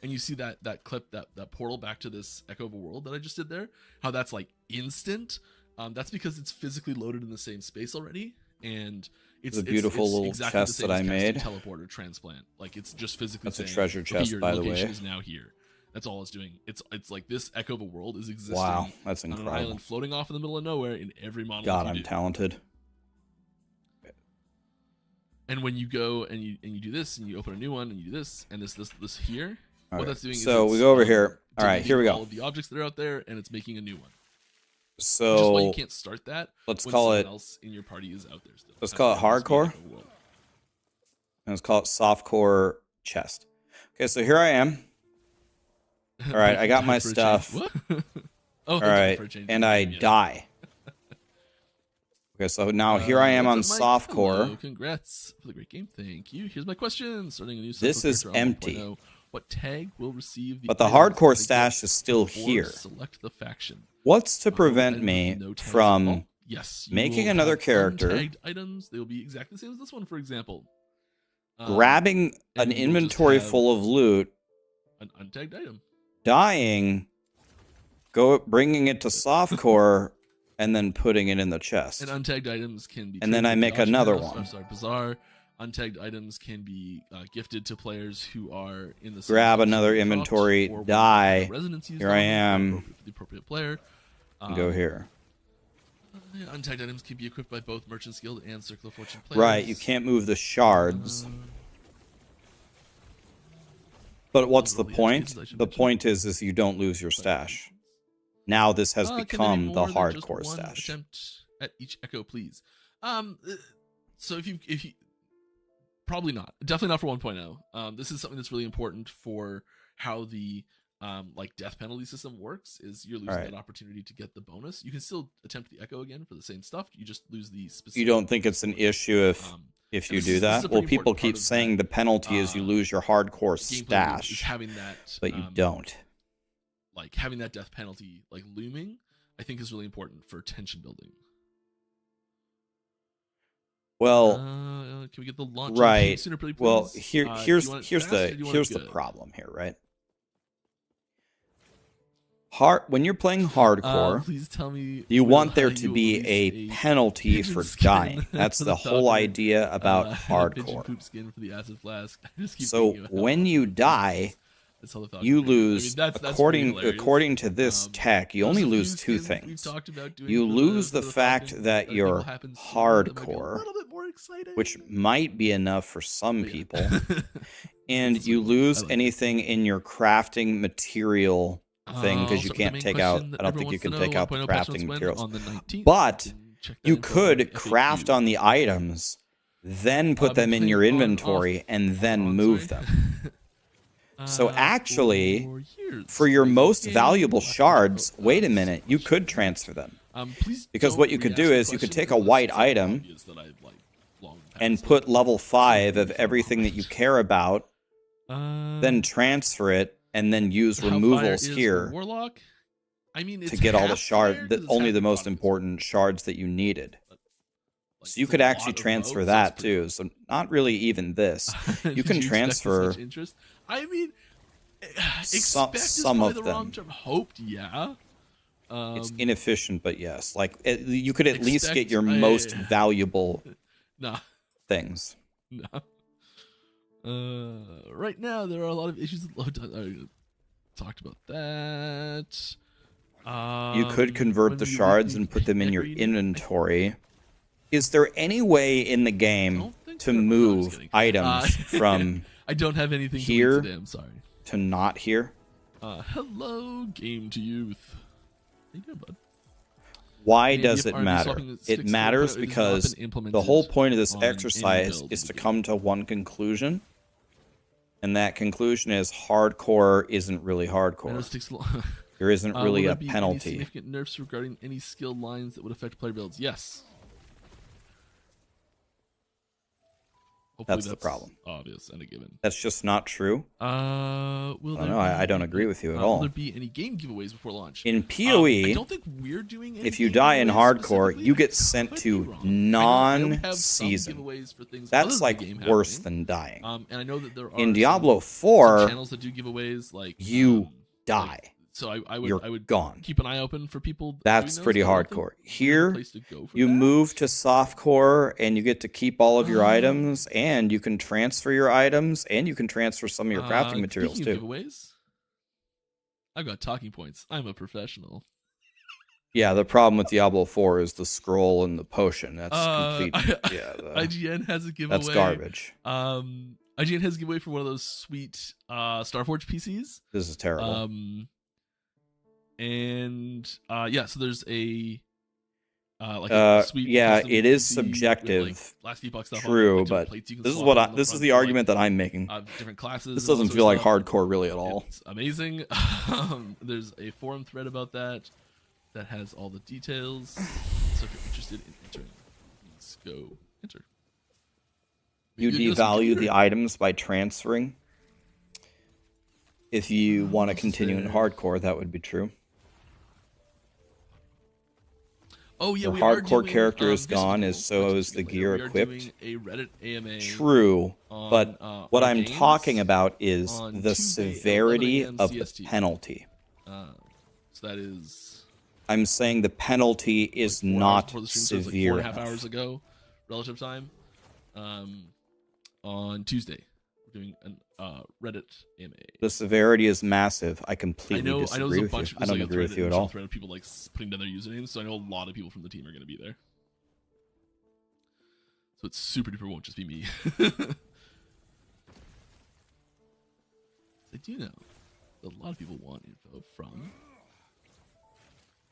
G: And you see that clip, that portal back to this Echo of a World that I just did there, how that's like instant. That's because it's physically loaded in the same space already, and it's
A: The beautiful little
G: exactly
A: chest
G: the same
A: that I
G: as casting
A: made.
G: teleport or transplant. Like it's just physically.
A: That's a
G: saying,
A: treasure
G: "Okay,
A: chest,
G: your
A: by the
G: location
A: way."
G: is now here. That's all it's doing. It's like this Echo of a World is existing.
A: Wow, that's
G: on an
A: incredible.
G: island floating off in the middle of nowhere in every monolith.
A: God,
G: you
A: I'm
G: do.
A: talented.
G: And when you go and you do this and you open a new one and you do this and this here,
A: All
G: what
A: right,
G: that's doing
A: so
G: is
A: we
G: it's,
A: go over here. All right,
G: deleting
A: here we
G: all
A: go.
G: of the objects that are out there, and it's making a new one. Which is why
A: So
G: you can't start that.
A: let's
G: when
A: call
G: someone
A: it-
G: else in your party is out there still.
A: let's
G: That's
A: call it
G: why it's being
A: hardcore.
G: Echo World.
A: let's call it softcore chest. Okay, so here I am. All right, I got my
G: For a change.
A: stuff.
G: What?
A: All right, and I die. Okay, so now here I am on
G: what's up, Mike?
A: softcore.
G: Hello, congrats for the great game. Thank you. Here's my question. Starting a new
A: This
G: Central
A: is
G: character on
A: empty.
G: 1.0, what tag will receive the
A: But the
G: items
A: hardcore
G: that they
A: stash
G: get
A: is still
G: before
A: here.
G: Select the faction.
A: What's to prevent
G: Items
A: me
G: with no tags at all?
A: from
G: Yes, you
A: making
G: will
A: another
G: have
A: character,
G: untagged items. They will be exactly the same as this one, for example.
A: grabbing an
G: and you'll just
A: inventory
G: have
A: full of loot,
G: an untagged item?
A: dying, bringing it to softcore, and then putting it in the chest?
G: And untagged items can be.
A: And then
G: traded
A: I
G: with
A: make
G: the auction
A: another
G: house.
A: one.
G: I'm sorry, bizarre. Untagged items can be gifted to players who are in the.
A: Grab
G: same
A: another
G: zone as
A: inventory,
G: drops, or when
A: die.
G: the residents use
A: Here I
G: them,
A: am.
G: appropriate for the appropriate player.
A: Go here.
G: Yeah, untagged items can be equipped by both Merchant's Guild and Circle of Fortune players.
A: Right, you can't move the shards. But what's the
G: Those are all the
A: point?
G: educations I should
A: The
G: mention.
A: point is you don't lose your stash. Now this has
G: Can there be
A: become the
G: more than just
A: hardcore
G: one
A: stash.
G: attempt at each echo, please. So if you probably not, definitely not for 1.0. This is something that's really important for how the like death penalty system works. Is you're losing
A: Alright.
G: that opportunity to get the bonus. You can still attempt the echo again for the same stuff. You just lose the specific.
A: You don't think it's an issue if you
G: this
A: do
G: is- this is
A: that?
G: a
A: Well,
G: pretty
A: people
G: important
A: keep
G: part of
A: saying
G: that,
A: the penalty is you lose your hardcore
G: gameplay loop is
A: stash,
G: having that,
A: but you don't.
G: like having that death penalty like looming. I think is really important for tension building.
A: Well,
G: Can we get the launch
A: right.
G: sooner, please?
A: Well,
G: Do
A: here's
G: you want it
A: here's
G: fast or
A: the
G: do you want it
A: here's the
G: good?
A: problem here, right? When you're playing hardcore,
G: Please tell me.
A: you
G: Will,
A: want there
G: you
A: to
G: will
A: be
G: release
A: a penalty
G: pigeon
A: for
G: skin
A: dying. That's
G: for
A: the whole
G: Falconer,
A: idea about
G: and a pigeon
A: hardcore.
G: poop skin for the acid flask. I just keep
A: So
G: thinking about
A: when
G: how
A: you
G: awesome
A: die,
G: That's how the Falcon
A: You
G: made it. I mean,
A: lose
G: that's pretty
A: according
G: hilarious.
A: to this tech, you
G: There's
A: only
G: a few
A: lose two
G: skins we've
A: things.
G: talked about doing
A: You
G: for
A: lose
G: for
A: the fact
G: Falcon
A: that
G: I think will
A: you're
G: happen soon that might be a
A: hardcore,
G: little bit more exciting.
A: which might be enough for some
G: But yeah.
A: people,
G: It's
A: and
G: a
A: you
G: sweet one. I
A: lose
G: like it.
A: anything in your crafting material thing because you
G: Also, the
A: can't
G: main
A: take out.
G: question that
A: I don't
G: everyone
A: think you
G: wants
A: can
G: to
A: take
G: know,
A: out the
G: 1.0 patch
A: crafting
G: notes when?
A: materials.
G: On the 19th.
A: But
G: You can check that
A: you
G: info
A: could
G: on the
A: craft
G: FAQ.
A: on the items, then put
G: I've been
A: them in
G: playing
A: your
G: on and
A: inventory,
G: off-
A: and
G: on
A: then
G: and on,
A: move
G: sorry.
A: them. So actually,
G: for years.
A: for your
G: Amazing
A: most
G: game,
A: valuable
G: last
A: shards,
G: video,
A: wait a
G: so
A: minute, you
G: much.
A: could transfer them.
G: Please
A: Because
G: don't
A: what you could
G: re-ask
A: do
G: the
A: is you could
G: question
A: take a
G: because
A: white
G: it's something
A: item
G: obvious that I've, like, long
A: and
G: passed
A: put
G: it.
A: level
G: So
A: 5 of
G: please don't
A: everything that you
G: comment.
A: care about, then transfer it, and then use
G: Hellfire
A: removals
G: is a
A: here
G: warlock. I mean, it's
A: to get all the
G: half fire
A: shard,
G: 'cause it's
A: only
G: half
A: the most
G: bottom.
A: important shards that you needed.
G: Like,
A: So you
G: it's a
A: could actually
G: lot of
A: transfer
G: both, so
A: that
G: it's pretty
A: too. So not really even this.
G: cool.
A: You
G: Did
A: can
G: you expect this
A: transfer
G: much interest? I mean,
A: some
G: expect is
A: some
G: probably
A: of
G: the
A: them.
G: wrong term. Hoped, yeah.
A: It's inefficient, but yes. Like you could at least get
G: Expect-
A: your most valuable
G: Nah,
A: things.
G: nah. Right now there are a lot of issues with load time. I talked about that.
A: You could convert
G: when
A: the
G: we
A: shards
G: weekly
A: and put them in your
G: rating,
A: inventory. Is there any way in the
G: I
A: game
G: don't think
A: to
G: there- no, I'm just
A: move
G: kidding.
A: items from
G: I don't have anything
A: here
G: to read today. I'm sorry.
A: to not here?
G: Hello, game to youth. How you doing, bud?
A: Why
G: The idea
A: does
G: of
A: it
G: RNG
A: matter?
G: swapping
A: It
G: sticks
A: matters
G: has not
A: because
G: been implemented
A: the whole point of this
G: on any
A: exercise
G: build
A: is
G: in
A: to
G: the game.
A: come to one conclusion. And that conclusion is hardcore isn't really
G: I know
A: hardcore.
G: this takes a lot.
A: There isn't
G: Will
A: really
G: there
A: a
G: be any
A: penalty.
G: significant nerfs regarding any skill lines that would affect player builds? Yes. Hopefully
A: That's the problem.
G: Obvious and a given.
A: That's just not true.
G: Will
A: I
G: there
A: don't know. I
G: be
A: don't
G: any-
A: agree with you at
G: Will
A: all.
G: there be any game giveaways before launch?
A: In
G: I
A: PoE,
G: don't think we're doing any
A: if you
G: game
A: die in
G: giveaways
A: hardcore,
G: specifically.
A: you
G: I
A: get sent
G: could be
A: to
G: wrong. I know we have some
A: non-season.
G: giveaways for things
A: That's
G: other than
A: like
G: the game
A: worse
G: happening.
A: than dying.
G: And I know that there are
A: In Diablo
G: some
A: 4,
G: channels that do giveaways like
A: you die.
G: like- so I
A: You're
G: would
A: gone.
G: keep an eye open for people.
A: That's
G: doing those,
A: pretty
G: but I don't think
A: hardcore.
G: we're the
A: Here,
G: place to go for
A: you
G: that.
A: move to softcore and you get to keep all of your items, and you can transfer your items, and you can transfer some of your crafting materials
G: Speaking
A: too.
G: of giveaways, I've got talking points. I'm a professional.
A: Yeah, the problem with Diablo 4 is the scroll and the potion. That's complete. Yeah,
G: IGN has a giveaway.
A: that's garbage.
G: IGN has a giveaway for one of those sweet Starforge PCs.
A: This is terrible.
G: So there's a a sweet
A: yeah,
G: custom
A: it is
G: PC with,
A: subjective.
G: like, last Epoch stuff on it,
A: True,
G: like, different
A: but
G: plates you can
A: this is
G: swap
A: what
G: on the
A: this is
G: front
A: the
G: for,
A: argument that I'm making.
G: different classes.
A: This
G: and all
A: doesn't
G: sorts
A: feel
G: of
A: like
G: stuff.
A: hardcore really at all.
G: It's amazing. There's a forum thread about that has all the details. So if you're interested in entering, please go enter.
A: You
G: Good news from
A: devalue the
G: computer.
A: items by transferring. If you want to continue in hardcore, that would be true.
G: Oh yeah,
A: Your
G: we are
A: hardcore
G: doing,
A: character is
G: this
A: gone,
G: cool.
A: as so
G: Which
A: is the
G: later.
A: gear
G: We are
A: equipped.
G: doing a Reddit AMA.
A: True,
G: on,
A: but what
G: our
A: I'm
G: games
A: talking about is
G: on
A: the
G: Tuesday at
A: severity
G: 11 a.m.
A: of the
G: CST.
A: penalty.
G: So that is
A: I'm saying the penalty is
G: 4 hours
A: not
G: before the stream starts,
A: severe
G: like 4.5
A: enough.
G: hours ago, relative time. On Tuesday, we're doing an Reddit AMA.
A: The severity is massive. I
G: I
A: completely
G: know
A: disagree
G: there's a
A: with
G: bunch
A: you.
G: of
A: I don't
G: like a
A: agree with
G: thread,
A: you at
G: initial
A: all.
G: thread of people like putting down their usernames, so I know a lot of people from the team are going to be there. So it's super duper won't just be me. I do know that a lot of people want info from.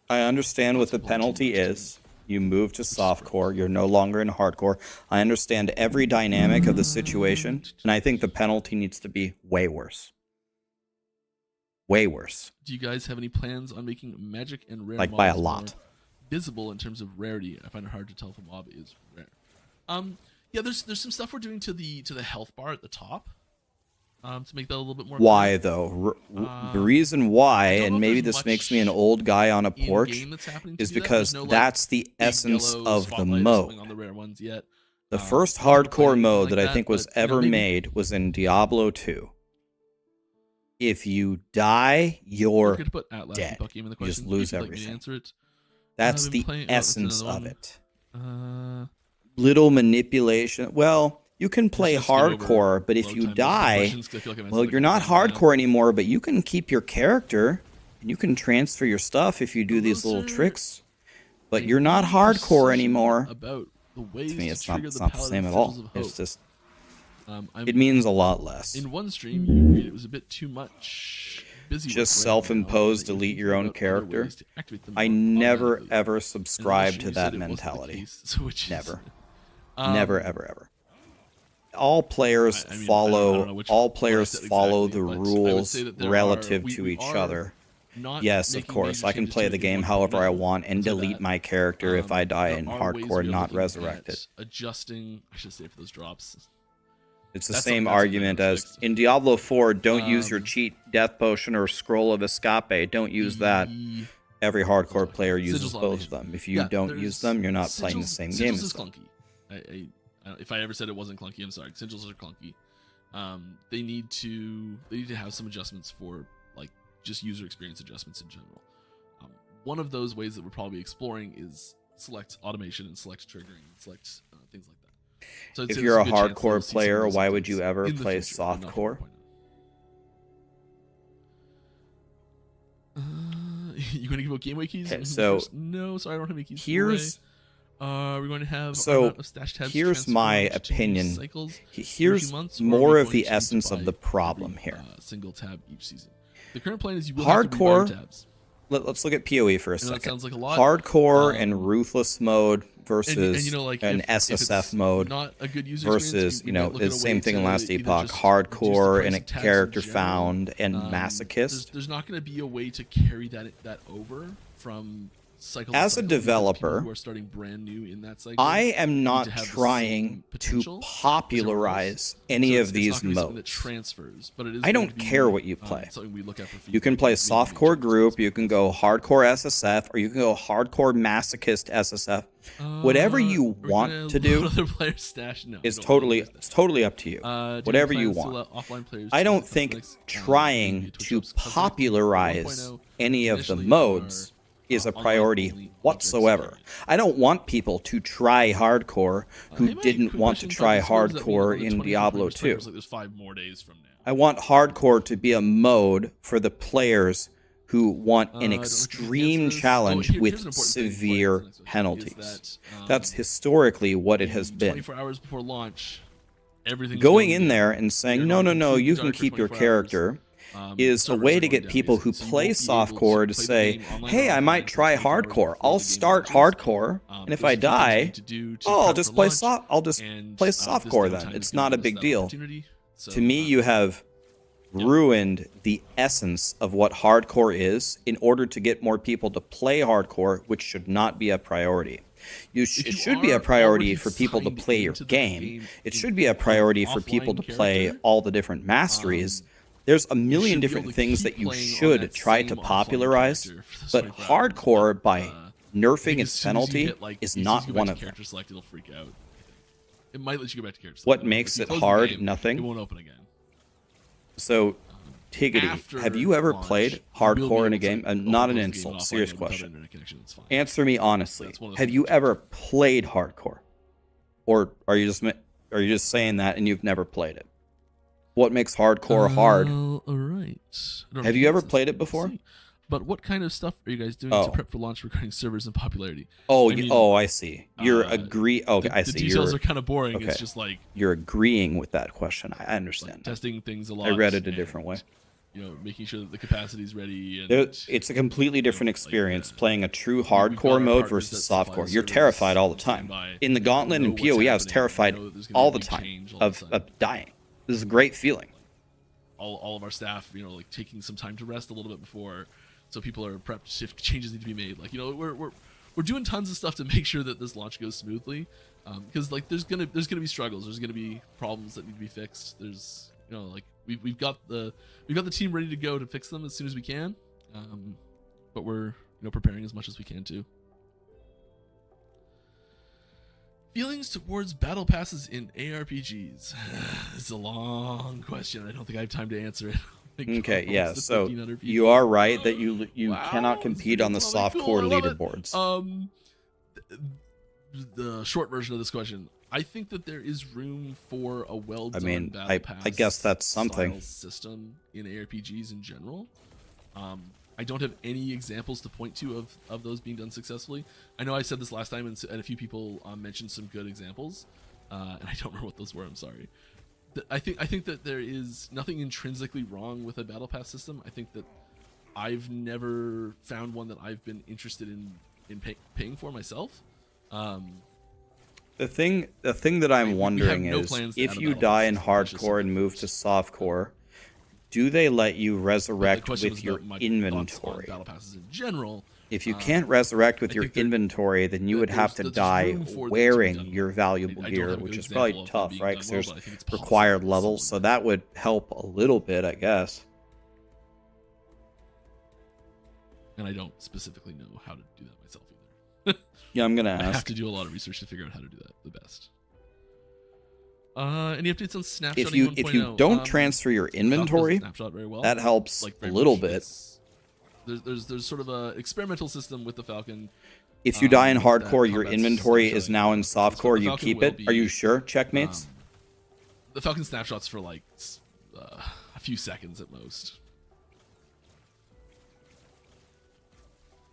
A: I understand what the penalty is. You move to softcore. You're no longer in hardcore. I understand every dynamic of the situation, and I think the penalty needs to be way worse. Way worse.
G: Do you guys have any plans on making magic and rare
A: Like by a
G: mobs
A: lot.
G: more visible in terms of rarity? I find it hard to tell if a mob is rare. Yeah, there's some stuff we're doing to the health bar at the top. To make that a little bit more
A: Why
G: clear.
A: though? The reason why,
G: I don't know
A: and
G: if
A: maybe
G: there's
A: this makes me an
G: much
A: old guy on a porch,
G: in-game that's happening to
A: is
G: do that.
A: because
G: There's no, like,
A: that's the
G: big
A: essence
G: yellow
A: of the
G: spotlight or something
A: mode.
G: on the rare ones yet.
A: The first
G: I haven't played
A: hardcore
G: anything
A: mode
G: like
A: that I think was
G: but, you know,
A: ever
G: maybe-
A: made was in Diablo 2. If you die, you're
G: We're gonna put Atlas
A: dead.
G: Epoch game in the
A: You just
G: question.
A: lose
G: If you'd like me to
A: everything.
G: answer it.
A: That's
G: I've
A: the
G: been playing- oh, that's
A: essence
G: another
A: of
G: one.
A: it.
G: Uh,
A: Little manipulation. Well, You can play
G: Just skip over
A: hardcore, but if
G: load
A: you
G: time
A: die,
G: questions, 'cause I feel like I messed
A: well,
G: up
A: you're
G: a
A: not
G: couple times now.
A: hardcore anymore, but you can keep your character and you can transfer your stuff if you do these
G: Those
A: little
G: are
A: tricks. But
G: a
A: you're not hardcore
G: precision
A: anymore.
G: About the ways
A: To me,
G: to
A: it's not,
G: trigger
A: it's
G: the
A: not the
G: paladin
A: same at
G: sigils
A: all.
G: of
A: It's
G: hope.
A: just,
G: I'm-
A: it means a lot less.
G: In one stream, you agreed it was a bit too much busy.
A: Just
G: work right now,
A: self-imposed,
G: that you're
A: delete
G: thinking
A: your own
G: about other
A: character.
G: ways to activate them
A: I
G: more
A: never
G: automatically.
A: ever
G: In another
A: subscribe
G: stream,
A: to
G: you
A: that
G: said it wasn't the
A: mentality.
G: case, so which is-
A: Never.
G: Um,
A: Never, ever, ever. All players
G: I mean, I don't
A: follow.
G: know which
A: All
G: one I
A: players
G: said
A: follow
G: exactly,
A: the
G: but I would
A: rules
G: say that there
A: relative
G: are-
A: to
G: we
A: each
G: are
A: other.
G: not
A: Yes, of
G: making
A: course.
G: major
A: I can
G: changes
A: play
G: to
A: the
G: it
A: game
G: in
A: however I
G: 1.0
A: want and
G: to
A: delete
G: that.
A: my character if I die
G: There
A: in
G: are ways
A: hardcore,
G: we are
A: not
G: looking
A: resurrected.
G: at adjusting. I should say for those drops.
A: It's the
G: That's
A: same
G: something that's
A: argument
G: been
A: as
G: fixed.
A: in Diablo 4, don't use your
G: Um,
A: cheat death potion or scroll of escape. Don't use that.
G: The-
A: Every hardcore
G: Sigils
A: player uses
G: automation.
A: both of them. If you
G: Yeah,
A: don't
G: there's-
A: use them, you're not playing the
G: sigils-
A: same
G: sigils
A: game
G: is
A: as them.
G: clunky. If I ever said it wasn't clunky, I'm sorry. Sigils are clunky. They need to have some adjustments for like just user experience adjustments in general. One of those ways that we're probably exploring is select automation and select triggering and select things like that. So I'd
A: If
G: say
A: you're a
G: there's good chance that
A: hardcore
G: we'll see some of
A: player,
G: those
A: why would
G: updates
A: you ever
G: in the
A: play
G: future, but not for
A: softcore?
G: 1.0. You going to give out gateway keys?
A: Okay, so
G: no, sorry, I don't have any keys.
A: here's
G: we're going to have
A: so
G: our amount of stash tabs
A: here's my
G: transformed to
A: opinion.
G: cycles every
A: Here's
G: 2 months, or are
A: more
G: we
A: of
G: going
A: the
G: to need to
A: essence of
G: buy
A: the problem
G: every,
A: here.
G: Single tab each season. The current plan is you will have to rebuy your
A: Hardcore.
G: tabs.
A: Let's look at PoE for a
G: I know that
A: second.
G: sounds like a lot.
A: Hardcore and
G: Um,
A: ruthless mode versus
G: and you know, like,
A: an
G: if
A: SSF
G: it's
A: mode
G: not a good user
A: versus,
G: experience, we
A: you know,
G: might look
A: the
G: at a
A: same
G: way
A: thing in
G: to
A: last
G: either
A: Epoch,
G: just
A: hardcore
G: reduce
A: and
G: the
A: a
G: price of tabs in
A: character
G: general.
A: found and masochist.
G: There's not going to be a way to carry that over from cycle to
A: As a
G: cycle, because
A: developer,
G: people who are starting brand new in that cycle
A: I am
G: need
A: not
G: to have the
A: trying
G: same
A: to
G: potential as everyone else.
A: popularize any
G: So
A: of
G: it's
A: these
G: not gonna be something that
A: modes.
G: transfers, but it is
A: I
G: going
A: don't
G: to be,
A: care what you play.
G: something we look at for
A: You can
G: feedback
A: play
G: and maybe make
A: softcore
G: changes.
A: group, you can go hardcore SSF, or you can go hardcore masochist SSF. Whatever you
G: Are we
A: want
G: gonna
A: to do
G: load other players' stash? No,
A: is
G: we don't
A: totally
G: want to do
A: it's totally up to you.
G: that. Do you have
A: Whatever you
G: plans to
A: want.
G: allow offline players
A: I
G: to
A: don't
G: use
A: think
G: Netflix,
A: trying
G: maybe Twitch
A: to
G: Hubs Cosmic
A: popularize
G: 4.0?
A: any of the
G: Initially,
A: modes
G: our,
A: is a
G: online
A: priority
G: only
A: whatsoever.
G: experience.
A: I don't want people to try hardcore who
G: Hey, Mike,
A: didn't
G: quick
A: want to
G: question,
A: try
G: what does that mean?
A: hardcore
G: Only
A: in
G: 20
A: Diablo
G: players,
A: 2.
G: like there's 5 more days from now.
A: I want hardcore to be a mode for the players who want
G: I
A: an
G: don't know if you can
A: extreme
G: answer this.
A: challenge
G: Here's an
A: with
G: important thing before I
A: severe
G: answer the next question,
A: penalties.
G: is that,
A: That's historically what it has been.
G: 24 hours before launch, everything's
A: Going
G: going
A: in
G: down.
A: there and saying,
G: You're
A: no,
G: going
A: no, no,
G: completely
A: you can
G: dark for
A: keep your
G: 24 hours.
A: character is a
G: Servers
A: way
G: are
A: to
G: going
A: get
G: down,
A: people who
G: so you
A: play
G: won't be able
A: softcore to
G: play the
A: say,
G: game online
A: hey,
G: or
A: I
G: offline
A: might
G: for
A: try
G: 24 hours
A: hardcore.
G: before
A: I'll
G: the game
A: start
G: launches.
A: hardcore, and if
G: There's
A: I
G: a few things you
A: die,
G: need to do to
A: oh, I'll
G: prep
A: just
G: for
A: play
G: launch,
A: I'll just
G: and,
A: play
G: this
A: softcore
G: downtime
A: then.
G: is
A: It's
G: giving
A: not a
G: us
A: big
G: that
A: deal.
G: opportunity. So,
A: To me, you have ruined the essence of what hardcore is in order to get more people to play hardcore, which should not be a priority. It should be a priority for people to play your game. It should be a priority for people to play all the different masteries. There's a million different things that you should try to popularize, but hardcore, by nerfing its penalty, is not one of them.
G: Character select, it'll freak out. It might let you go back to character select.
A: What
G: but if
A: makes
G: you
A: it
G: close the
A: hard?
G: game,
A: Nothing.
G: It won't open again.
A: So, Tiggity,
G: After
A: have you ever
G: launch,
A: played
G: you will
A: hardcore in
G: be
A: a game?
G: able to
A: Not an
G: close the game
A: insult.
G: offline
A: Serious
G: without
A: question.
G: internet connection, it's fine.
A: Answer me honestly.
G: That's one of the
A: Have
G: things
A: you
G: we
A: ever played hardcore, or are you just saying that and you've never played it? What makes hardcore hard?
G: All right.
A: Have you ever played it before?
G: But what kind of stuff are you guys doing
A: Oh.
G: to prep for launch regarding servers and popularity?
A: Oh,
G: I mean,
A: I see. You're
G: Okay,
A: I
G: the
A: see.
G: details
A: You're
G: are kind of boring.
A: okay.
G: It's just like
A: you're agreeing with that question. I understand.
G: like
A: that.
G: testing things a lot.
A: I read it a
G: and,
A: different way.
G: You know, making sure that the capacity is ready. And
A: It's a completely different
G: like,
A: experience playing a true
G: we've got our
A: hardcore mode
G: partners
A: versus
G: that supply
A: softcore. You're
G: servers
A: terrified all the
G: on
A: time.
G: standby.
A: In the Gauntlet
G: Know
A: and
G: what's
A: PoE, I was
G: happening.
A: terrified
G: Know that there's gonna
A: all
G: be
A: the
G: big
A: time
G: change all the time.
A: of dying. This is a great feeling.
G: all of our staff, you know, like taking some time to rest a little bit before, so people are prepped if changes need to be made. Like, you know, we're doing tons of stuff to make sure that this launch goes smoothly, because like there's gonna be struggles, there's gonna be problems that need to be fixed. There's, you know, like we've got the team ready to go to fix them as soon as we can, but we're, you know, preparing as much as we can too. Feelings towards battle passes in ARPGs. It's a long question. I don't think I have time to answer it.
A: Okay, yeah.
G: It's
A: So
G: 1,500 people.
A: you are right that you
G: Wow,
A: cannot
G: this
A: compete
G: is
A: on the
G: really
A: softcore
G: cool. I love it.
A: leaderboards.
G: The short version of this question: I think that there is room for a well done battle
A: I
G: pass.
A: I guess that's something.
G: Style system in ARPGs in general. I don't have any examples to point to of those being done successfully. I know I said this last time, and a few people mentioned some good examples, and I don't remember what those were. I'm sorry. I think that there is nothing intrinsically wrong with a battle pass system. I think that I've never found one that I've been interested in paying for myself.
A: The thing that I'm wondering
G: no
A: is,
G: plans to
A: if
G: add a
A: you
G: battle
A: die in
G: pass system, it's just
A: hardcore and move to softcore, do they let you
G: the
A: resurrect
G: question was
A: with your
G: about my thoughts on
A: inventory?
G: battle passes in general.
A: If you can't resurrect with
G: I
A: your
G: think that
A: inventory, then you would have to
G: there's
A: die
G: room for them to be
A: wearing
G: done
A: your
G: well.
A: valuable
G: I don't
A: gear,
G: have a
A: which
G: good
A: is probably
G: example of them
A: tough,
G: being
A: right?
G: done
A: Because
G: well,
A: there's
G: but I think it's possible
A: required
G: that
A: levels, so
G: someone
A: that would help a little bit, I guess.
G: and I don't specifically know how to do that myself either.
A: Yeah, I'm gonna
G: I have
A: ask.
G: to do a lot of research to figure out how to do that the best. Any updates on snapshotting
A: If you
G: 1.0?
A: don't transfer your
G: Falcon doesn't
A: inventory,
G: snapshot very well.
A: that helps
G: Like,
A: a
G: very
A: little
G: much.
A: bit.
G: There's sort of a experimental system with the Falcon.
A: If you die in
G: that
A: hardcore, your
G: combats
A: inventory is
G: snapshotting
A: now in
G: better. So the
A: softcore. You
G: Falcon
A: keep
G: will
A: it. Are you
G: be,
A: sure, checkmates?
G: The Falcon snapshots for like a few seconds at most.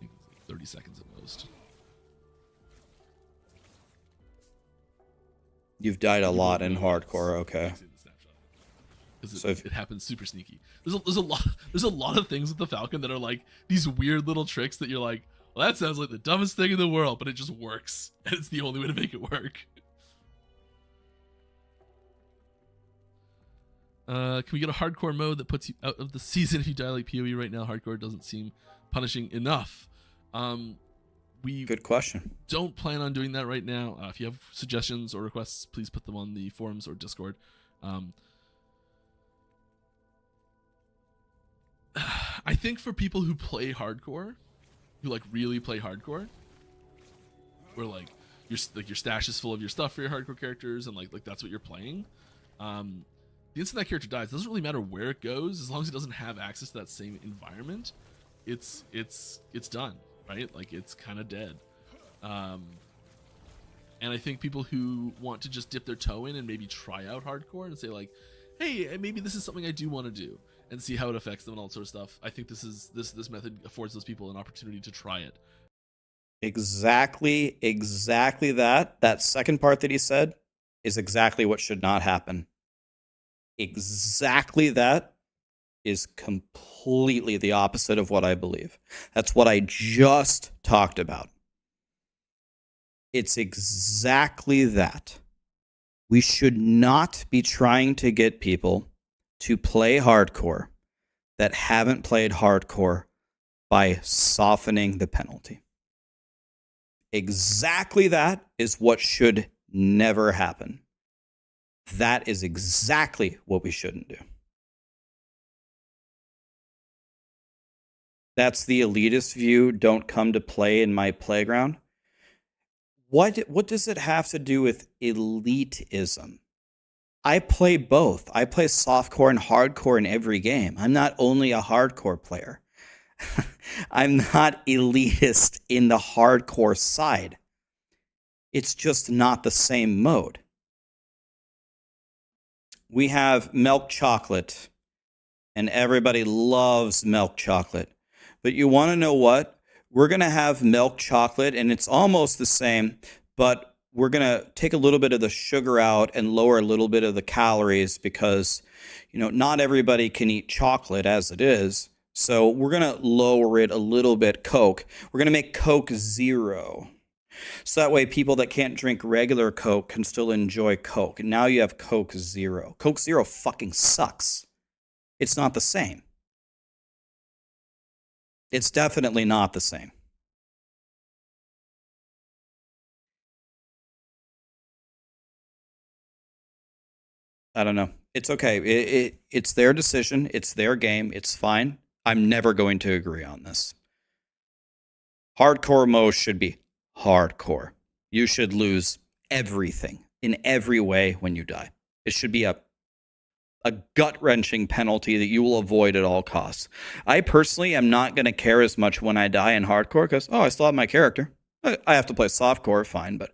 G: I think it's like 30 seconds at most.
A: You've died a lot in hardcore. Okay.
G: Because
A: So
G: it happens super sneaky. There's a lot of things with the Falcon that are like these weird little tricks that you're like, well, that sounds like the dumbest thing in the world, but it just works, and it's the only way to make it work. Can we get a hardcore mode that puts you out of the season if you die like PoE right now? Hardcore doesn't seem punishing enough. We
A: Good question.
G: don't plan on doing that right now. If you have suggestions or requests, please put them on the forums or Discord. I think for people who play hardcore, who like really play hardcore, where like your stash is full of your stuff for your hardcore characters, and like that's what you're playing. The instant that character dies, it doesn't really matter where it goes, as long as it doesn't have access to that same environment. It's done, right? Like it's kind of dead. And I think people who want to just dip their toe in and maybe try out hardcore and say like, hey, maybe this is something I do want to do, and see how it affects them and all that sort of stuff. I think this method affords those people an opportunity to try it.
A: Exactly that. That second part that he said is exactly what should not happen. Exactly that is completely the opposite of what I believe. That's what I just talked about. It's exactly that. We should not be trying to get people to play hardcore that haven't played hardcore by softening the penalty. Exactly that is what should never happen. That is exactly what we shouldn't do. That's the elitist view. Don't come to play in my playground. What does it have to do with elitism? I play both. I play softcore and hardcore in every game. I'm not only a hardcore player. I'm not elitist in the hardcore side. It's just not the same mode. We have milk chocolate, and everybody loves milk chocolate. But you want to know what? We're going to have milk chocolate, and it's almost the same, but we're going to take a little bit of the sugar out and lower a little bit of the calories because, not everybody can eat chocolate as it is. So we're going to lower it a little bit, Coke. We're going to make Coke Zero. So that way people that can't drink regular Coke can still enjoy Coke. And now you have Coke Zero. Coke Zero fucking sucks. It's not the same. It's definitely not the same. I don't know. It's okay. It's their decision. It's their game. It's fine. I'm never going to agree on this. Hardcore mode should be hardcore. You should lose everything in every way when you die. It should be a gut-wrenching penalty that you will avoid at all costs. I personally am not going to care as much when I die in hardcore because, I still have my character. I have to play softcore, fine, but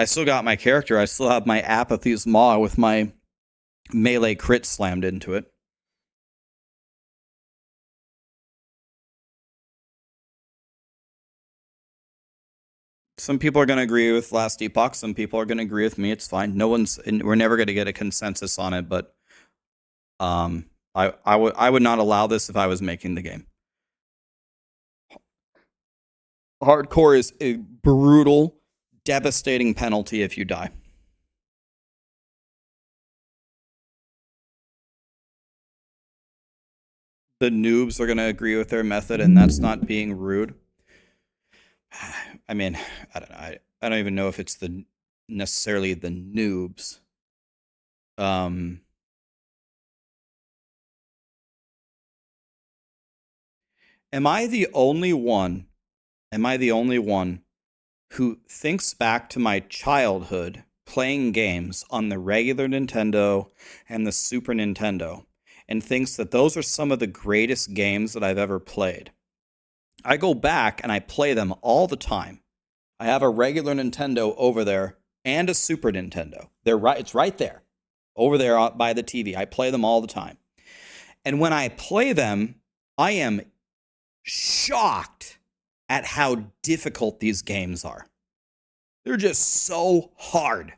A: I still got my character. I still have my Apathy's Maw with my melee crit slammed into it. Some people are going to agree with Last Epoch. Some people are going to agree with me. It's fine. We're never going to get a consensus on it, but I would not allow this if I was making the game. Hardcore is a brutal, devastating penalty if you die. The noobs are going to agree with their method, and that's not being rude. I mean, I don't know. I don't even know if it's necessarily the noobs. Am I the only one? Am I the only one who thinks back to my childhood playing games on the regular Nintendo and the Super Nintendo and thinks that those are some of the greatest games that I've ever played? I go back and I play them all the time. I have a regular Nintendo over there and a Super Nintendo. It's right there, over there by the TV. I play them all the time. And when I play them, I am shocked at how difficult these games are. They're just so hard.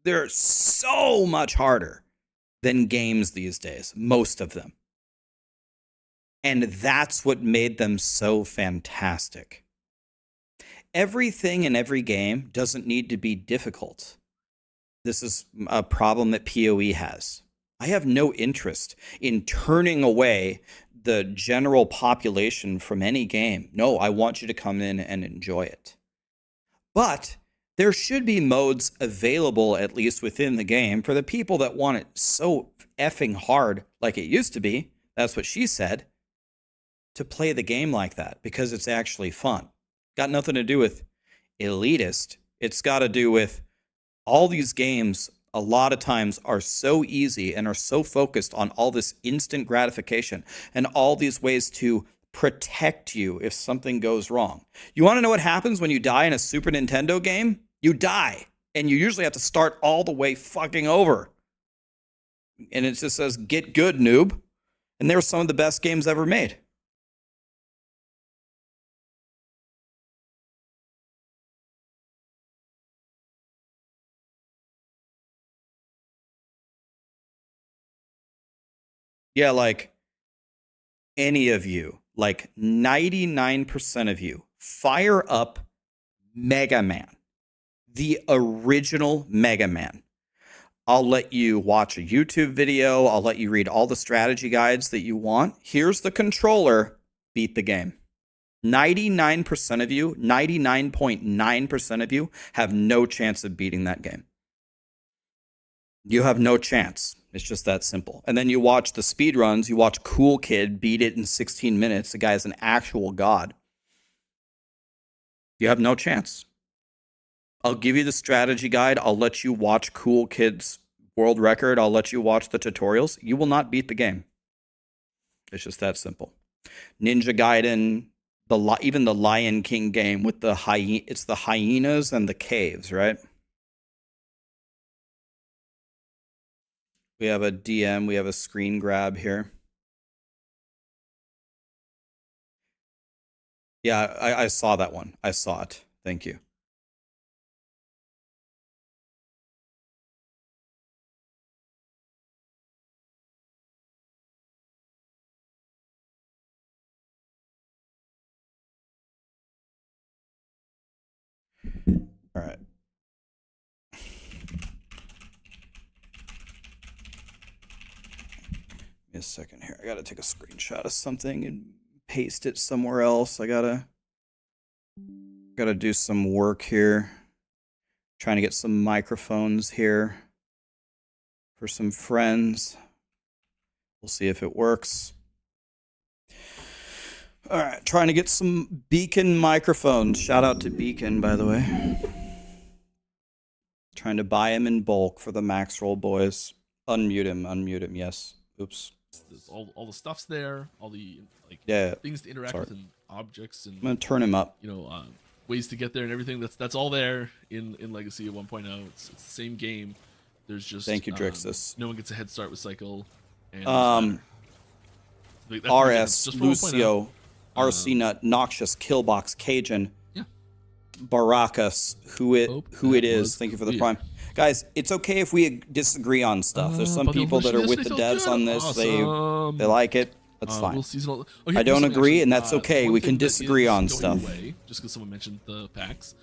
A: They're so much harder than games these days, most of them. And that's what made them so fantastic. Everything in every game doesn't need to be difficult. This is a problem that PoE has. I have no interest in turning away the general population from any game. No, I want you to come in and enjoy it. But there should be modes available, at least within the game, for the people that want it so effing hard like it used to be. That's what she said. To play the game like that, because it's actually fun. Got nothing to do with elitist. It's got to do with all these games a lot of times are so easy and are so focused on all this instant gratification and all these ways to protect you if something goes wrong. You want to know what happens when you die in a Super Nintendo game? You die, and you usually have to start all the way fucking over. And it just says, get good, noob. And they were some of the best games ever made. Yeah, like any of you, like 99% of you, fire up Mega Man, the original Mega Man. I'll let you watch a YouTube video. I'll let you read all the strategy guides that you want. Here's the controller. Beat the game. 99% of you, 99.9% of you have no chance of beating that game. You have no chance. It's just that simple. And then you watch the speed runs. You watch Cool Kid beat it in 16 minutes. The guy is an actual god. You have no chance. I'll give you the strategy guide. I'll let you watch Cool Kid's world record. I'll let you watch the tutorials. You will not beat the game. It's just that simple. Ninja Gaiden, even the Lion King game with the it's the hyenas and the caves, right? We have a DM. We have a screen grab here. Yeah, I saw that one. I saw it. Thank you. All right. Give me a second here. I gotta take a screenshot of something and paste it somewhere else. I gotta do some work here. Trying to get some microphones here for some friends. We'll see if it works. All right, trying to get some Beacon microphones. Shout out to Beacon, by the way. Trying to buy him in bulk for the Maxroll boys. Unmute him, yes. Oops.
G: All the stuff's there, all the
A: yeah,
G: things to interact with and objects and
A: I'm gonna turn him up.
G: You know, ways to get there and everything. That's all there in Legacy of 1.0. It's the same game. There's just
A: Thank you, Drixus.
G: no one gets a head start with cycle. And
A: RS,
G: just for 1.0.
A: Lucio, RC Nut, Noxious, Killbox, Cajun,
G: Yeah.
A: Baracus, who it
G: that
A: is.
G: was
A: Thank you for the
G: clear.
A: prime. Guys, it's okay if we disagree on stuff. There's some
G: but the
A: people that are
G: evolution
A: with the
G: yesterday
A: devs
G: felt
A: on
G: good.
A: this.
G: Awesome.
A: They like it. That's fine.
G: We'll seasonal.
A: I don't agree, and that's
G: the
A: okay.
G: one
A: We
G: thing
A: can
G: that
A: disagree
G: is
A: on
G: going
A: stuff.
G: Away, just because someone mentioned the packs.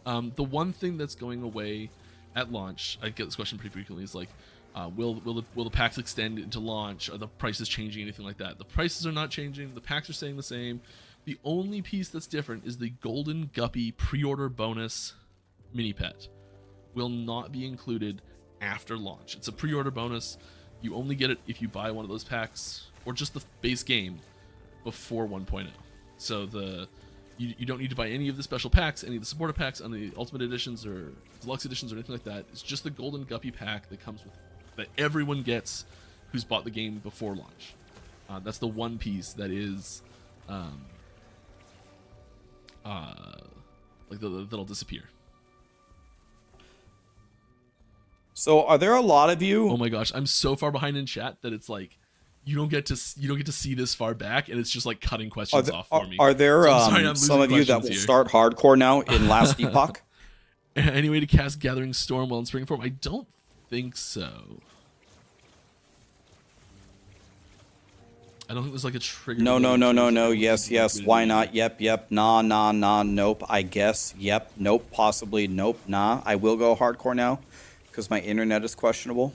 G: The one thing that's going away at launch, I get this question pretty frequently, is like, will the packs extend into launch? Are the prices changing? Anything like that? The prices are not changing. The packs are staying the same. The only piece that's different is the Golden Guppy pre-order bonus mini pet will not be included after launch. It's a pre-order bonus. You only get it if you buy one of those packs or just the base game before 1.0. So you don't need to buy any of the special packs, any of the supporter packs, any of the ultimate editions or deluxe editions or anything like that. It's just the Golden Guppy pack that comes with that everyone gets who's bought the game before launch. That's the one piece that is that'll disappear.
A: So, are there a lot of you?
G: Oh my gosh, I'm so far behind in chat that it's like you don't get to see this far back, and it's just like cutting questions off for me.
A: Are there
G: So I'm sorry, I'm
A: some of
G: losing
A: you that will
G: questions here.
A: start hardcore now in Last Epoch?
G: Any way to cast Gathering Storm while in spring form? I don't think so. I don't think there's like a trigger.
A: No. Yes. Why not? Yep. Nah. Nope. I guess. Yep. Nope. Possibly. Nope. Nah. I will go hardcore now because my internet is questionable.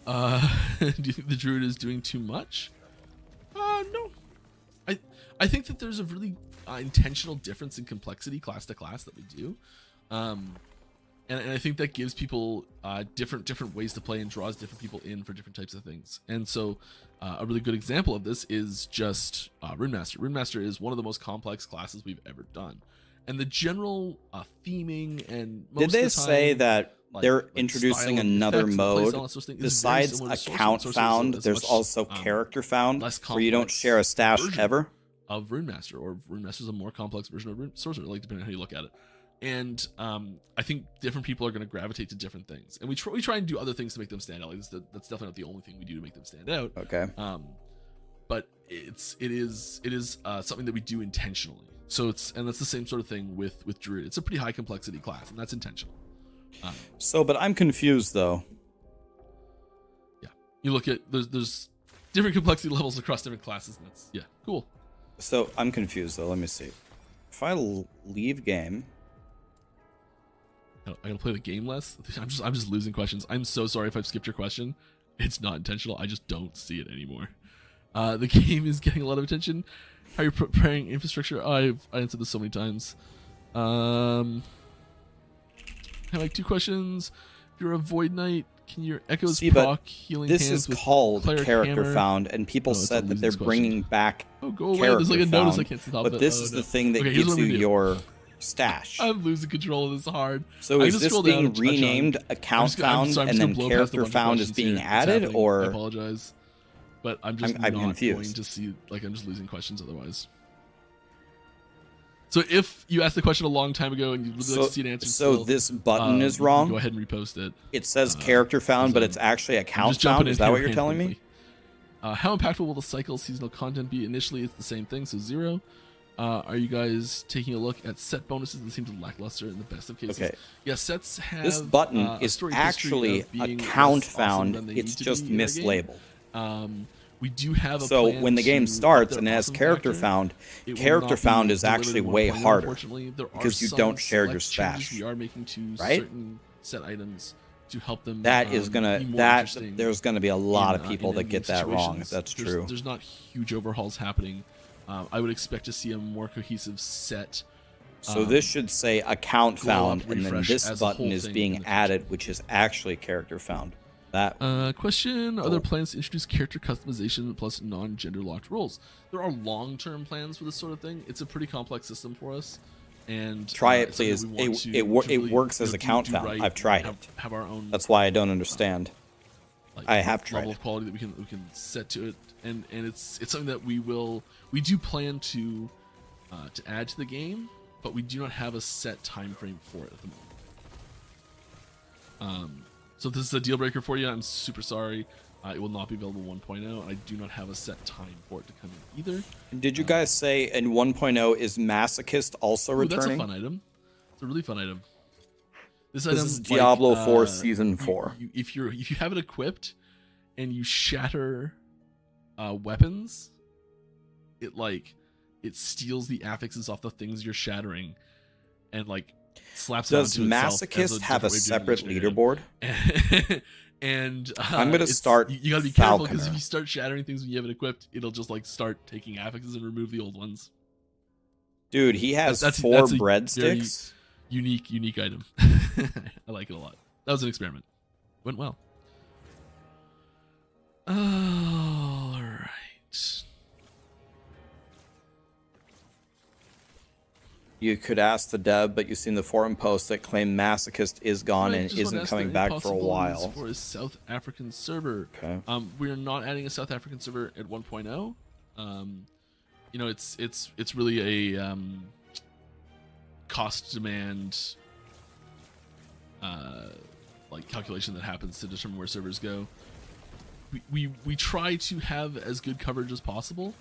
G: Do you think the druid is doing too much? No. I think that there's a really intentional difference in complexity class to class that we do. And I think that gives people different ways to play and draws different people in for different types of things. And so a really good example of this is just Runemaster. Runemaster is one of the most complex classes we've ever done. And the general theming and most
A: Did
G: of
A: they
G: the
A: say
G: time,
A: that they're
G: like
A: introducing
G: style and
A: another
G: effects and
A: mode
G: playstyle and sort of thing is very
A: besides
G: similar to Sorcerer.
A: account
G: Sorcerer
A: found?
G: is
A: There's
G: much,
A: also character found,
G: less
A: where you don't
G: complex
A: share a stash
G: version
A: ever.
G: of Runemaster, or Runemaster is a more complex version of Sorcerer, like depending on how you look at it. And I think different people are going to gravitate to different things, and we try and do other things to make them stand out. Like that's definitely not the only thing we do to make them stand out.
A: Okay.
G: But it is something that we do intentionally. So that's the same sort of thing with Druid. It's a pretty high complexity class, and that's intentional.
A: But I'm confused though.
G: Yeah, you look at there's different complexity levels across different classes, and that's cool.
A: So I'm confused though. Let me see. If I leave game.
G: I gotta play the game less. I'm just losing questions. I'm so sorry if I've skipped your question. It's not intentional. I just don't see it anymore. The game is getting a lot of attention. How are you preparing infrastructure? I answered this so many times. I have like 2 questions. If you're a Void Knight, can your echoes proc healing
A: this
G: hands
A: is
G: with
A: called
G: Cleric
A: character
G: Hammer?
A: found, and people said that they're bringing back
G: Oh, go away.
A: character
G: There's like a
A: found,
G: notice I can't stop
A: but
G: it.
A: this
G: Oh,
A: is
G: no.
A: the thing that
G: Okay, here's
A: gives
G: what
A: you
G: I'm gonna do.
A: your stash.
G: I'm losing control of this hard.
A: So
G: I
A: is
G: just
A: this
G: scroll down
A: being
G: and touch on-
A: renamed
G: I'm
A: account
G: just gonna- I'm
A: found
G: sorry, I'm
A: and
G: just
A: then
G: gonna blow past a
A: character
G: bunch of
A: found is
G: questions
A: being
G: here. It's
A: added,
G: happening.
A: or
G: I apologize, but I'm just
A: I'm
G: not
A: confused.
G: going to see. Like I'm just losing questions otherwise. So if you asked the question a long time ago and you'd really like to see an answer,
A: so
G: still,
A: this button is
G: you can
A: wrong?
G: Go ahead and repost it.
A: It says character found, but it's actually
G: I'm
A: account
G: just jumping
A: found.
G: in
A: Is that
G: here
A: what you're telling me?
G: quickly. How impactful will the cycle seasonal content be? Initially, it's the same thing, so 0. Are you guys taking a look at set bonuses that seem to lackluster in the best of cases?
A: Okay.
G: Yeah, sets have
A: This button
G: a
A: is
G: storied history
A: actually
G: of being
A: account
G: less awesome than
A: found.
G: they
A: It's
G: need to
A: just
G: be in our game.
A: mislabeled.
G: We do have a
A: So
G: plan
A: when the game
G: to
A: starts
G: up
A: and
G: their
A: it has
G: awesome
A: character
G: factor.
A: found,
G: It will
A: character
G: not be
A: found is
G: delivered
A: actually
G: in
A: way
G: 1.0,
A: harder
G: unfortunately. There are
A: because you
G: some
A: don't share your
G: select changes
A: stash.
G: we are making to
A: Right?
G: certain set items to help them.
A: That is gonna
G: be more
A: that
G: interesting
A: there's gonna be a lot of
G: in
A: people that
G: endgame
A: get that wrong. If
G: situations.
A: that's
G: There's-
A: true.
G: There's not huge overhauls happening. I would expect to see a more cohesive set.
A: So this should say account
G: glow up
A: found, and then
G: refresh
A: this
G: as a
A: button
G: whole
A: is
G: thing in
A: being
G: the future.
A: added, which is actually character found. That
G: Question: Are there plans to introduce character customization plus non-gender locked roles? There are long-term plans for this sort of thing. It's a pretty complex system for us, and
A: Try it,
G: it's something
A: please.
G: we want to
A: It
G: really,
A: works as
G: do
A: account found.
G: right
A: I've tried
G: and
A: it.
G: Have our own.
A: that's why I don't understand.
G: Like,
A: I have tried
G: level
A: it.
G: of quality that we can set to it, and it's something that we do plan to add to the game. but we do not have a set time frame for it at the moment. So if this is a deal breaker for you, I'm super sorry. It will not be available 1.0. I do not have a set time for it to come in either.
A: Did you guys say in 1.0 is Masochist also returning?
G: That's a fun item. It's a really fun item. This
A: is Diablo 4 Season 4.
G: If you have it equipped and you shatter weapons, it steals the affixes off the things you're shattering and slaps it
A: Does
G: onto itself.
A: Masochist have a separate leaderboard?
G: And
A: I'm gonna start.
G: You gotta be careful because if you start shattering things when you have it equipped, it'll just start taking affixes and remove the old ones.
A: Dude, he has
G: that's
A: 4 breadsticks.
G: Unique item. I like it a lot. That was an experiment. Went well. All right.
A: You could ask the dev, but you've seen the forum posts that claim Masochist is gone and isn't coming back for a while.
G: For a South African server.
A: Okay.
G: We are not adding a South African server at 1.0. You know, it's really a cost demand calculation that happens to determine where servers go. We try to have as good coverage as possible,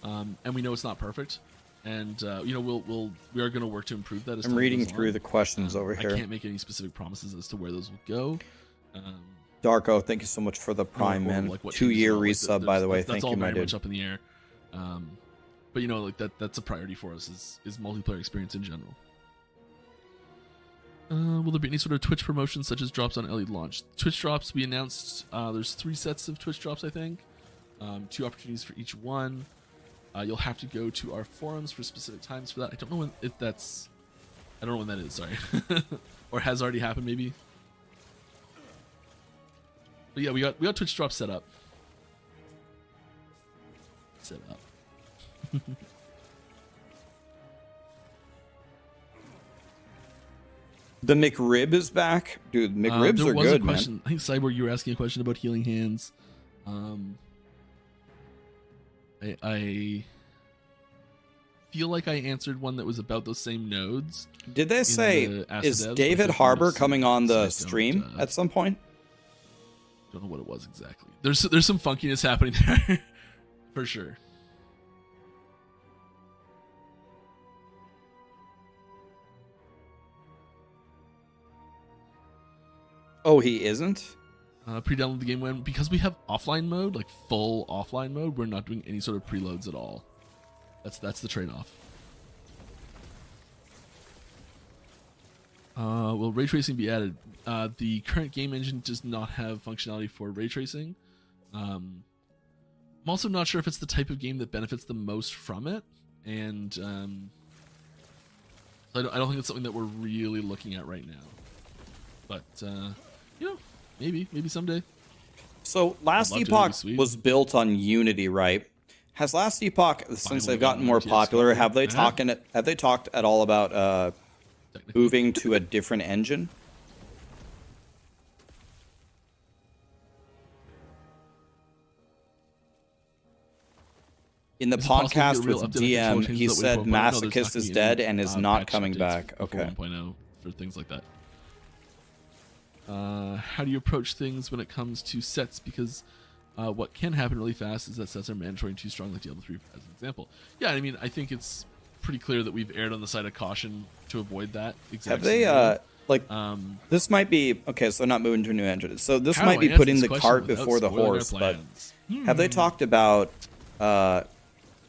G: and we know it's not perfect. And you know, we are going to work to improve that.
A: I'm reading through the questions over here.
G: I can't make any specific promises as to where those will go.
A: Darko, thank you so much for the Prime, man. 2-year resub, by the way. Thank you, my dude.
G: That's all very much up in the air. But you know, that's a priority for us is multiplayer experience in general. Will there be any sort of Twitch promotion such as drops on LE launch? Twitch drops, we announced there's 3 sets of Twitch drops, I think. 2 opportunities for each one. You'll have to go to our forums for specific times for that. I don't know I don't know when that is, sorry. Or has already happened maybe. But yeah, we got Twitch drops set up.
A: The McRib is back, dude. McRibs are good, man.
G: I think Cyborg, you were asking a question about healing hands. I feel like I answered one that was about those same nodes.
A: Did they say is David Harbour coming on the stream at some point?
G: Don't know what it was exactly. There's some funkiness happening there for sure.
A: Oh, he isn't?
G: Pre-download the game when, because we have offline mode, like full offline mode, we're not doing any sort of preloads at all. That's the trade-off. Will ray tracing be added? The current game engine does not have functionality for ray tracing. I'm also not sure if it's the type of game that benefits the most from it, and I don't think it's something that we're really looking at right now. But you know, maybe someday.
A: So Last Epoch was built on Unity, right? Has Last Epoch, since they've gotten more popular, have they talked at all about moving to a different engine? In the podcast with DM, he said Masochist is dead and is not coming back. Okay.
G: 1.0 for things like that. How do you approach things when it comes to sets? Because what can happen really fast is that sets are mandatory and too strong, like Diablo 3 as an example. Yeah, I mean, I think it's pretty clear that we've erred on the side of caution to avoid that.
A: Have they, this might be, okay, so not moving to a new engine. So this might be putting the cart before the horse, but have they talked about,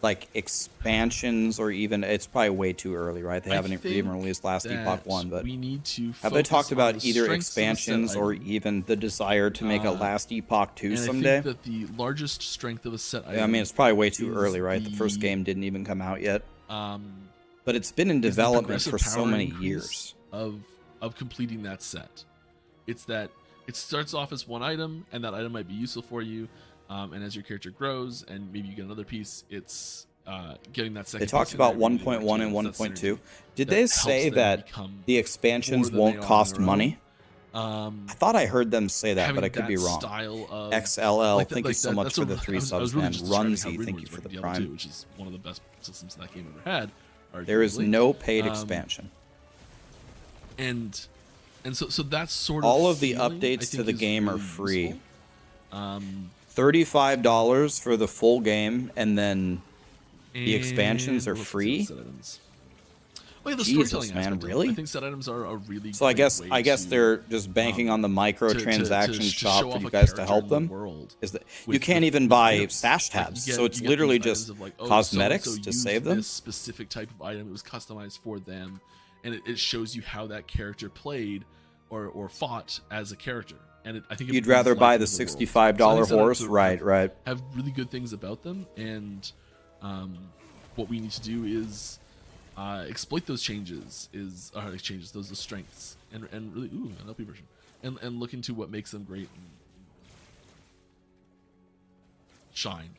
A: like, expansions or even, it's probably way too early, right? They haven't even released Last Epoch 1, but
G: we need to
A: have they talked about either expansions or even the desire to make a Last Epoch 2 someday?
G: I think that the largest strength of a set item,
A: I mean, it's probably way too early, right? The first game didn't even come out yet. But it's been in development for so many years.
G: Of completing that set. It's that it starts off as one item, and that item might be useful for you. And as your character grows, and maybe you get another piece, it's getting that second.
A: They talked about 1.1 and 1.2. Did they say that the expansions won't cost money? I thought I heard them say that, but I could be wrong. XLL, thank you so much for the 3 subs, man. Runzy, thank you for the Prime.
G: Which is one of the best systems that game ever had.
A: There is
G: arguably.
A: no paid
G: Um,
A: expansion.
G: and so that's sort of
A: All of the
G: feeling, I
A: updates to
G: think,
A: the
G: is
A: game are
G: really
A: free.
G: useful.
A: $35 for the full game, and then the expansions
G: And
A: are
G: what else
A: free.
G: set items? Oh, yeah, the
A: Jesus,
G: storytelling
A: man,
G: aspect of it.
A: really?
G: I think set items are a really
A: So I
G: great
A: guess
G: way to,
A: they're just banking on the
G: to
A: microtransaction shop
G: show
A: for
G: off
A: you
G: a
A: guys to
G: character
A: help
G: in the
A: them.
G: world
A: Is that you
G: with-
A: can't
G: with-
A: even
G: with
A: buy
G: items.
A: stash
G: Like,
A: tabs,
G: you
A: so it's
G: get
A: literally
G: these
A: just
G: items of like, oh,
A: cosmetics
G: so-and-so
A: to
G: used
A: save them.
G: This specific type of item, it was customized for them, and it shows you how that character played or fought as a character. And I think it
A: You'd
G: brings
A: rather
G: life
A: buy the
G: into world.
A: $65
G: So I think set
A: horse,
G: items
A: right? Right.
G: have really good things about them, and what we need to do is exploit those changes, those strengths, and really an LP version, and look into what makes them great and shine.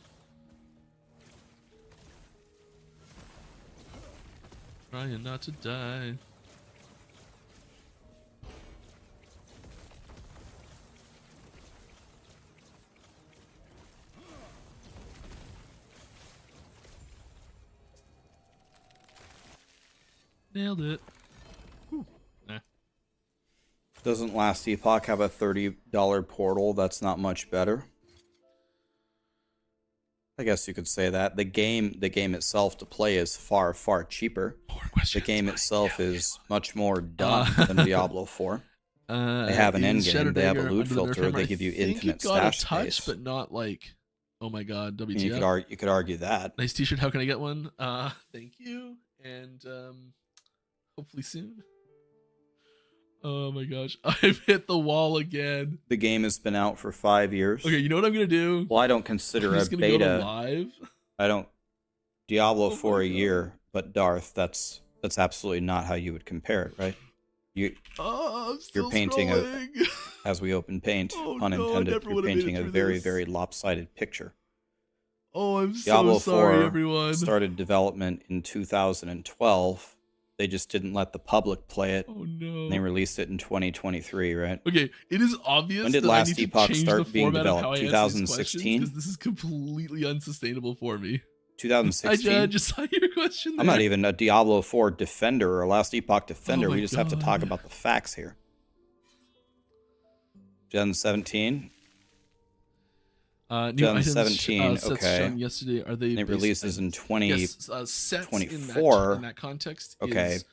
G: Trying not to die. Nailed it. Nah.
A: Doesn't Last Epoch have a $30 portal? That's not much better. I guess you could say that. The game itself to play is far, far cheaper.
G: More
A: The
G: questions.
A: game
G: buddy.
A: itself
G: Yeah,
A: is much more done than Diablo 4. They have an
G: is
A: endgame. They have a
G: Shadow
A: loot
G: Dagger under the
A: filter.
G: Nerf hammer?
A: They
G: I
A: give you
G: think
A: infinite
G: it got a
A: stash
G: touch,
A: space.
G: but not like, oh my god,
A: I mean, you
G: WTF.
A: could argue that.
G: Nice t-shirt. How can I get one? Thank you, and hopefully soon. Oh my gosh, I've hit the wall again.
A: The game has been out for 5 years.
G: Okay, you know what I'm gonna do?
A: Well, I don't consider
G: I'm
A: a
G: just gonna go to
A: beta.
G: live.
A: I don't. Diablo
G: Oh my
A: for a
G: God.
A: year, but Darth. That's absolutely not how you would compare it, right? You,
G: Oh, I'm still
A: You're painting
G: scrolling.
A: as we open paint,
G: Oh,
A: pun
G: no, I
A: intended,
G: never
A: you're
G: would've made it
A: painting a
G: through
A: very,
G: this.
A: very lopsided picture.
G: Oh, I'm
A: Diablo
G: so sorry,
A: 4
G: everyone.
A: started development in 2012. They just didn't let the public play it.
G: Oh no.
A: And they released it in 2023, right?
G: Okay, it is obvious
A: When did
G: that
A: Last
G: I need
A: Epoch
G: to change
A: start
G: the
A: being
G: format of how
A: developed?
G: I answer these questions
A: 2016?
G: because this is completely unsustainable for me. I
A: 2016.
G: just saw your question there.
A: I'm not even a Diablo 4 defender or a Last Epoch defender.
G: Oh my
A: We just have to talk
G: God.
A: about the facts here. 2017.
G: New items
A: 2017,
G: sets
A: okay.
G: shown yesterday, are they
A: And it
G: basic
A: releases in
G: items? Yes, sets
A: 2024.
G: in that context
A: Okay.
G: is,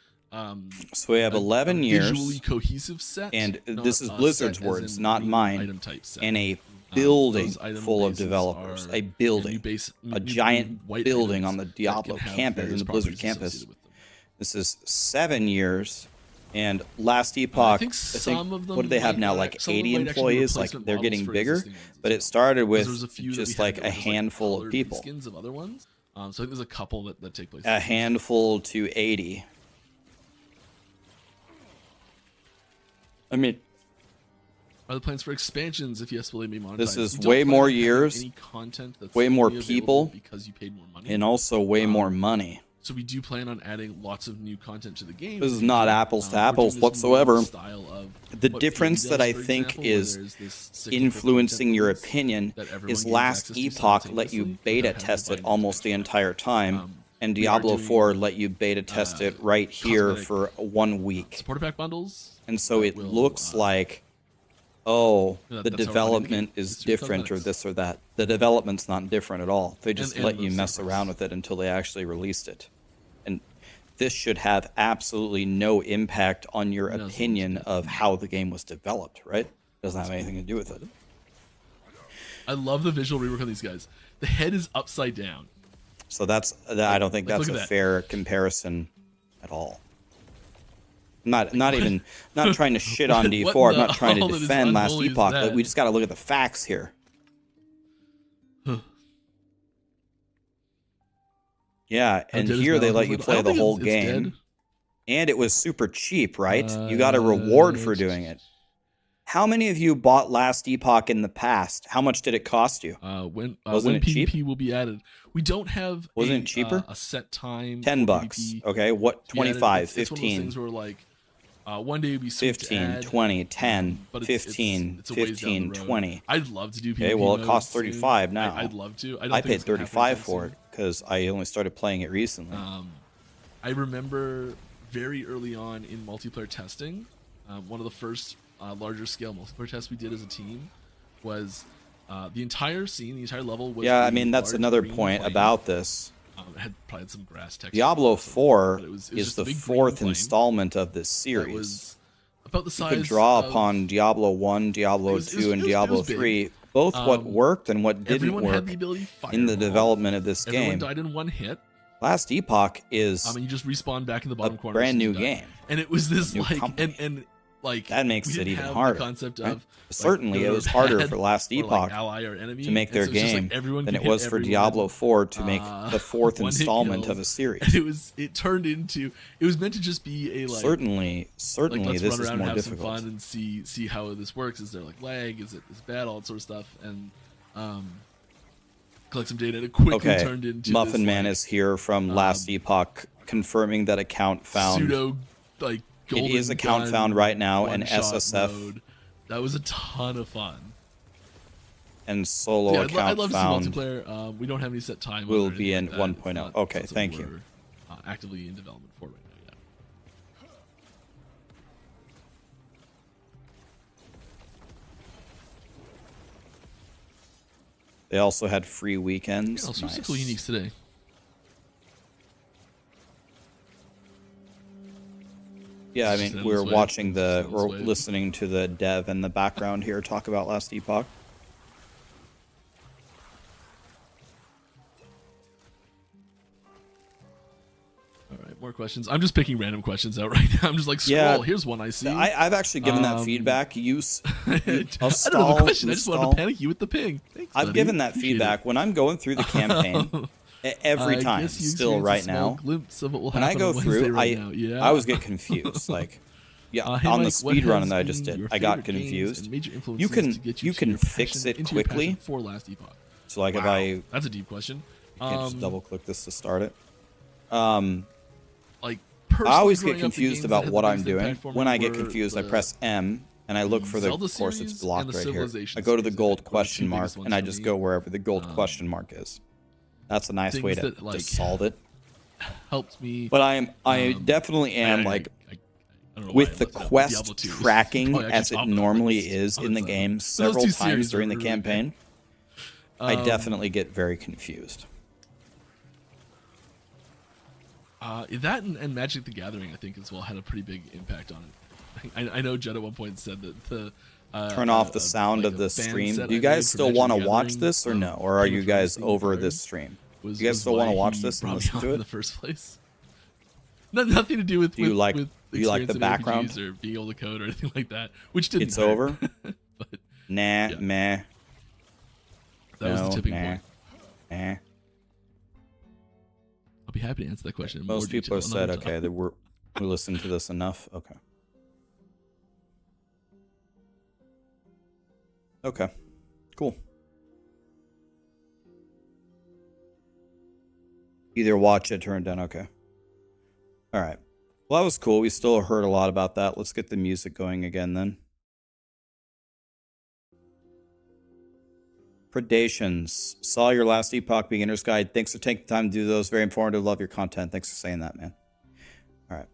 A: So we have 11 years.
G: visually cohesive set,
A: And
G: not
A: this is
G: a
A: Blizzard's
G: set as
A: words,
G: in
A: not
G: new
A: mine,
G: item type set.
A: and a building
G: Those item
A: full of
G: bases
A: developers.
G: are,
A: A
G: new
A: building.
G: new
A: giant
G: white
A: building
G: items
A: on the
G: that
A: Diablo
G: can have
A: campus, in
G: various
A: the Blizzard
G: properties
A: campus.
G: associated with them.
A: This is 7 years. And Last Epoch,
G: I think some of them
A: what do they have
G: might-
A: now? Like
G: some of them
A: 80
G: might actually be
A: employees? Like
G: replacement
A: they're
G: models
A: getting
G: for
A: bigger.
G: existing ones as
A: But it
G: well.
A: started
G: Because
A: with
G: there was a few that
A: just
G: we had
A: like
G: that
A: a
G: were just,
A: handful of
G: colored
A: people.
G: Skins of other ones. So I think there's a couple that take place.
A: A handful to 80. I mean,
G: Are the plans for expansions? If yes, will they be monetized?
A: This is
G: You don't
A: way
G: plan
A: more
G: on having
A: years,
G: any content that's
A: way more
G: only available
A: people,
G: because you paid more money.
A: and also way more money.
G: So we do plan on adding lots of new content to the game.
A: This is not apples to
G: We're
A: apples
G: doing this more
A: whatsoever.
G: style of
A: The
G: what
A: difference
G: PvE
A: that
G: does,
A: I
G: for
A: think
G: example, where
A: is
G: there's this cyclical
A: influencing
G: content
A: your
G: release
A: opinion
G: that everyone
A: is
G: gains
A: Last
G: access to
A: Epoch let you
G: simultaneously
A: beta
G: without having to
A: test
G: buy
A: it
G: new
A: almost the
G: content.
A: entire time, and
G: we are
A: Diablo
G: doing,
A: 4 let you beta test it right here
G: cosmetic
A: for 1 week.
G: Supporter pack bundles.
A: And so
G: that
A: it
G: will,
A: looks like, oh,
G: Yeah,
A: the
G: that's how we're funding
A: development
G: it.
A: is
G: It's through
A: different or
G: cosmetics.
A: this or that. The development's not different at all. They just
G: And
A: let you
G: those
A: mess
G: servers.
A: around with it until they actually released it. And this should have absolutely no impact on your
G: Doesn't.
A: opinion of how the game was developed, right? Doesn't have anything to do with it.
G: I love the visual rework on these guys. The head is upside down.
A: So I don't think
G: Like,
A: that's
G: look
A: a
G: at that.
A: fair comparison at all. Not trying to shit on
G: What
A: D4. I'm
G: the
A: not trying to
G: hell that is
A: defend Last
G: unholy is
A: Epoch, but
G: that?
A: we just got to look at the facts here. Yeah, and
G: dead is
A: here they
G: Malcolm
A: let you
G: Little? I
A: play
G: don't
A: the
G: think
A: whole
G: it's
A: game,
G: dead.
A: and it was super cheap, right? You got a reward for doing it. How many of you bought Last Epoch in the past? How much did it cost you?
G: When
A: Wasn't it cheap?
G: PvP will be added. We don't have
A: Wasn't it cheaper?
G: A set time.
A: $10
G: for
A: bucks.
G: PvP
A: Okay, what?
G: to be added.
A: 25,
G: It's one of those
A: 15.
G: things where like one day we switch
A: 15,
G: to add,
A: 20, 10,
G: but
A: 15,
G: it's a ways down
A: 15,
G: the road.
A: 20.
G: I'd love to do PvP.
A: Okay, well, it
G: mode
A: costs
G: soon.
A: 35 now.
G: I'd love to. I, don't
A: I
G: think
A: paid
G: it's gonna happen
A: 35
G: anytime
A: for
G: soon.
A: it because I only started playing it recently.
G: I remember very early on in multiplayer testing, one of the first larger scale multiplayer tests we did as a team was the entire scene, the entire level was.
A: Yeah, I
G: a
A: mean that's
G: large
A: another
G: green
A: point
G: plane.
A: about this.
G: It had probably had some grass texture.
A: Diablo 4
G: but it was
A: is
G: just a
A: the
G: big green
A: fourth
G: plane
A: installment of this
G: that
A: series.
G: was about the
A: You
G: size
A: could draw
G: of,
A: upon Diablo 1, Diablo
G: It was-
A: 2, and
G: it was
A: Diablo
G: big.
A: 3, both what worked and what didn't
G: everyone
A: work
G: had the ability
A: in the
G: Fireball.
A: development of this
G: Everyone
A: game.
G: died in one hit.
A: Last Epoch is
G: And you just respawn back in the bottom
A: a
G: corner.
A: brand
G: as soon
A: new
G: as you die.
A: game.
G: And it was this
A: New
G: like
A: company.
G: and like
A: That makes
G: we
A: it
G: didn't
A: even
G: have
A: harder.
G: The concept
A: right?
G: of
A: Certainly,
G: good
A: it
G: or
A: was harder
G: bad,
A: for Last
G: or,
A: Epoch
G: like, ally or enemy,
A: to make
G: and
A: their
G: so it's just, like,
A: game
G: everyone
A: than
G: could
A: it
G: hit
A: was for
G: everyone,
A: Diablo 4 to make the fourth
G: one-hit
A: installment
G: kills.
A: of a series.
G: And it turned into it was meant to just be a like
A: Certainly,
G: like, let's
A: this
G: run
A: is
G: around
A: more
G: and have some
A: difficult.
G: fun and see how this works. Is there like lag? Is it bad? All that sort of stuff. And collect some data. And it quickly turned into
A: Muffin
G: this,
A: Man
G: like,
A: is here from Last Epoch, confirming that account found.
G: pseudo like golden
A: It is account
G: gun,
A: found right now, and
G: one-shot
A: SSF
G: mode. That was a ton of fun.
A: and solo
G: Yeah, I'd
A: account
G: love to
A: found
G: see multiplayer. We don't have any set time.
A: will
G: on it or
A: be in
G: anything like that.
A: 1.0.
G: It's not
A: Okay,
G: something
A: thank you.
G: we're, actively in development for right now. Yeah.
A: They also had free weekends.
G: Yeah, all sorts of
A: Nice.
G: cool uniques today.
A: Yeah, I
G: Just
A: mean,
G: end
A: we're
G: this way.
A: watching
G: Just end this
A: we're
G: way.
A: listening to the dev in the background here talk about Last Epoch.
G: All right, more questions. I'm just picking random questions out right now. I'm just like, scroll.
A: Yeah.
G: Here's one I see.
A: I've actually given that
G: Um,
A: feedback.
G: I don't have a question. I just wanted to panic you with the ping. Thanks,
A: I've
G: buddy.
A: given that
G: Appreciate
A: feedback when I'm going through the campaign every
G: I
A: time.
G: guess you
A: Still,
G: experienced
A: right
G: a small
A: now,
G: glimpse of what will
A: when I
G: happen
A: go
G: on Wednesday
A: through,
G: right now. Yeah.
A: I always get confused. Like,
G: Hey,
A: on
G: Mike,
A: the
G: what
A: speed run
G: has
A: that I just
G: been
A: did,
G: your
A: I got
G: favorite games
A: confused.
G: and major
A: You
G: influences
A: can
G: to get
A: you
G: to
A: can
G: your
A: fix
G: passion-
A: it
G: into your
A: quickly.
G: passion for Last Epoch.
A: So like if
G: Wow,
A: I
G: that's a deep question.
A: can just double click this to start it.
G: Like
A: I
G: personally
A: always
G: growing
A: get
G: up, the
A: confused
G: games
A: about
G: that had
A: what
G: the
A: I'm
G: biggest
A: doing.
G: impact for me
A: When I get
G: were
A: confused, I
G: the
A: press M and I look for the.
G: Zelda
A: Of course, it's
G: series
A: blocked
G: and the
A: right here.
G: Civilization
A: I go to the
G: series, I
A: gold
G: think, were the
A: question
G: two
A: mark
G: biggest ones
A: and I
G: for
A: just
G: me.
A: go wherever the gold question mark is. That's a nice way
G: things
A: to,
G: that, like,
A: solve it.
G: helped me.
A: But I definitely am like.
G: I don't know why I
A: With the
G: left out
A: quest
G: Diablo 2.
A: tracking
G: Probably
A: as
G: actually
A: it
G: top of that
A: normally
G: list
A: is
G: on
A: in the
G: its own.
A: game
G: But those
A: several
G: two
A: times
G: series
A: during
G: are
A: the
G: really good.
A: campaign, I definitely get very confused.
G: That and Magic the Gathering, I think, as well, had a pretty big impact on it. I know Judd at one point said that the
A: Turn off the sound
G: like
A: of
G: a
A: the
G: fan
A: stream.
G: set
A: Do you
G: I
A: guys
G: made for
A: still
G: Magic
A: want to
G: the
A: watch
G: Gathering
A: this or
G: of
A: no? Or are
G: Game
A: you
G: of Thrones
A: guys
G: themed
A: over
G: cards
A: this stream?
G: was-
A: You guys
G: was
A: still want to
G: why
A: watch
G: he
A: this and
G: brought me
A: listen
G: on
A: to
G: in
A: it?
G: the first place. Nothing to do with
A: Do you like-
G: with
A: do you like
G: experience
A: the
G: in
A: background?
G: RPGs or being able to code or anything like that, which didn't.
A: It's
G: hurt.
A: over?
G: But
A: Nah,
G: Yeah.
A: meh,
G: that was the
A: no,
G: tipping
A: nah,
G: point.
A: eh.
G: I'll be happy to answer that question. In
A: Most
G: more
A: people
G: detail
A: have said,
G: another time.
A: okay, that we listened to this enough. Okay. Okay. Cool. Either watch it, turn it down. Okay. All right. Well, that was cool. We still heard a lot about that. Let's get the music going again then. Predations. Saw your last Epoch Beginner's Guide. Thanks for taking the time to do those. Very informative. Love your content. Thanks for saying that, man. All right.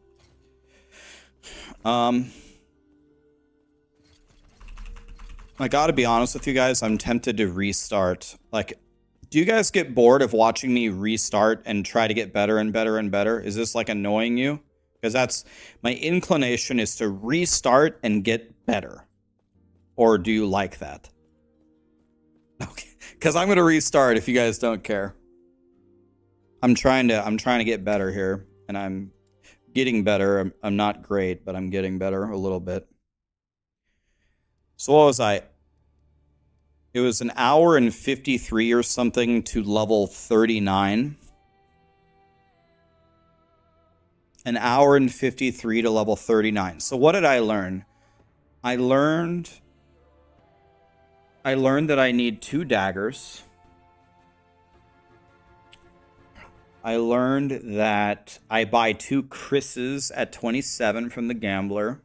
A: I gotta be honest with you guys. I'm tempted to restart. Like, do you guys get bored of watching me restart and try to get better and better and better? Is this like annoying you? Because that's my inclination is to restart and get better. Or do you like that? Okay, because I'm gonna restart if you guys don't care. I'm trying to get better here, and I'm getting better. I'm not great, but I'm getting better a little bit. So what was I? It was an hour and 53 or something to level 39. An hour and 53 to level 39. So what did I learn? I learned that I need 2 daggers. I learned that I buy 2 Chris's at 27 from the Gambler.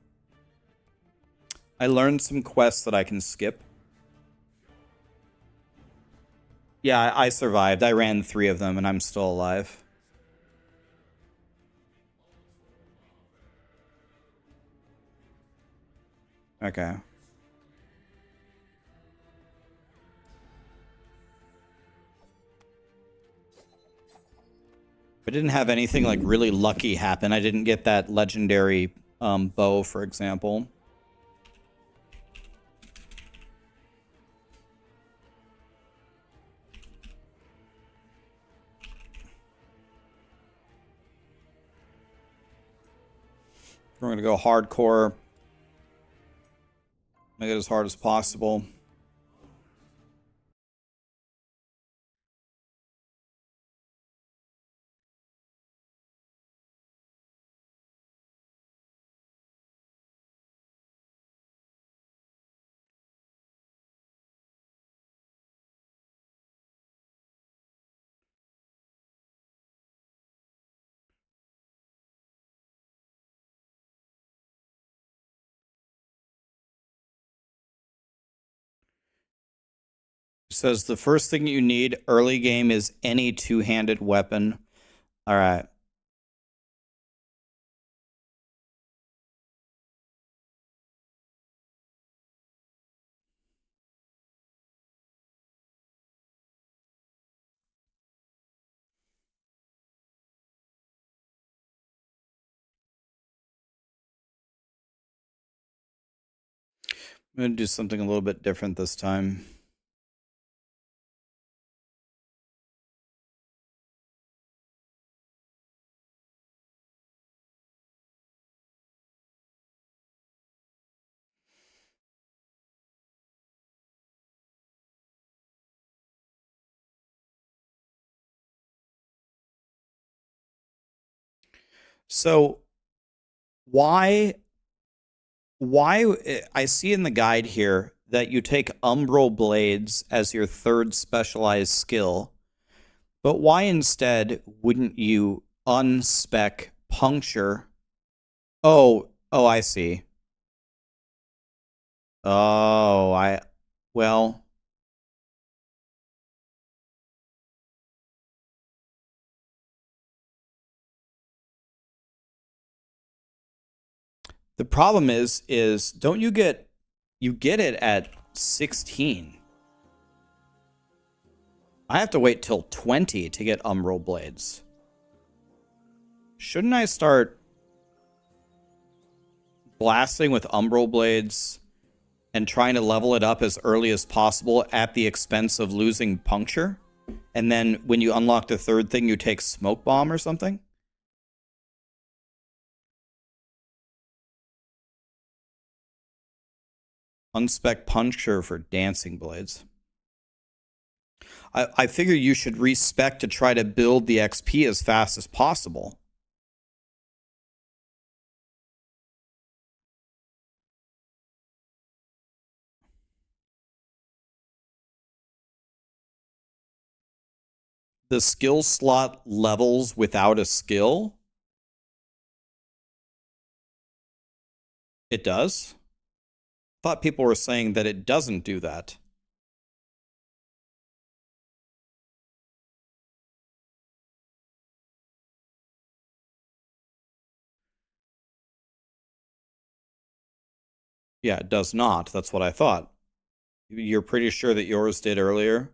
A: I learned some quests that I can skip. Yeah, I survived. I ran 3 of them and I'm still alive. Okay. I didn't have anything like really lucky happen. I didn't get that legendary bow, for example. We're going to go hardcore. Make it as hard as possible. Says the first thing you need early game is any two-handed weapon. All right. I'm going to do something a little bit different this time. So why I see in the guide here that you take umbral blades as your third specialized skill, but why instead wouldn't you unspec puncture? Oh, I see. Oh, well, the problem is don't you get it at 16. I have to wait till 20 to get umbral blades. Shouldn't I start blasting with umbral blades and trying to level it up as early as possible at the expense of losing puncture? And then when you unlock the third thing, you take smoke bomb or something? Unspec puncture for dancing blades. I figure you should respec to try to build the XP as fast as possible. The skill slot levels without a skill? It does? Thought people were saying that it doesn't do that. Yeah, it does not. That's what I thought. You're pretty sure that yours did earlier?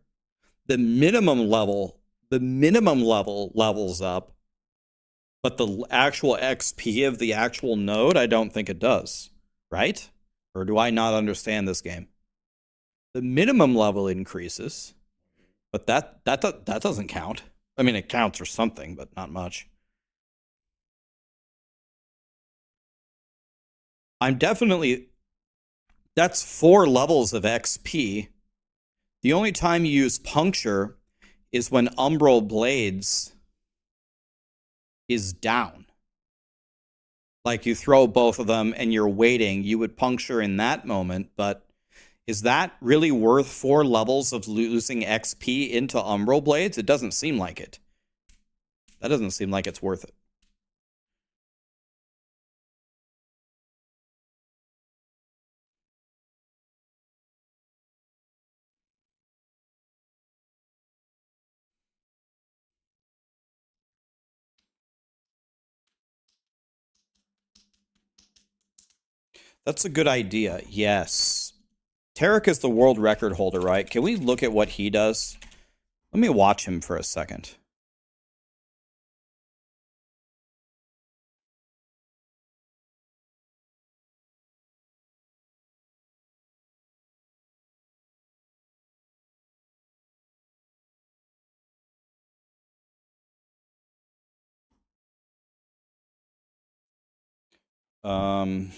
A: The minimum level levels up, but the actual XP of the actual node, I don't think it does. Right? Or do I not understand this game? The minimum level increases, but that doesn't count. I mean, it counts for something, but not much. I'm definitely... That's 4 levels of XP. The only time you use puncture is when umbral blades is down. Like you throw both of them and you're waiting, you would puncture in that moment, but is that really worth 4 levels of losing XP into umbral blades? It doesn't seem like it. That doesn't seem like it's worth it. That's a good idea. Yes. Tarek is the world record holder, right? Can we look at what he does? Let me watch him for a second. Um...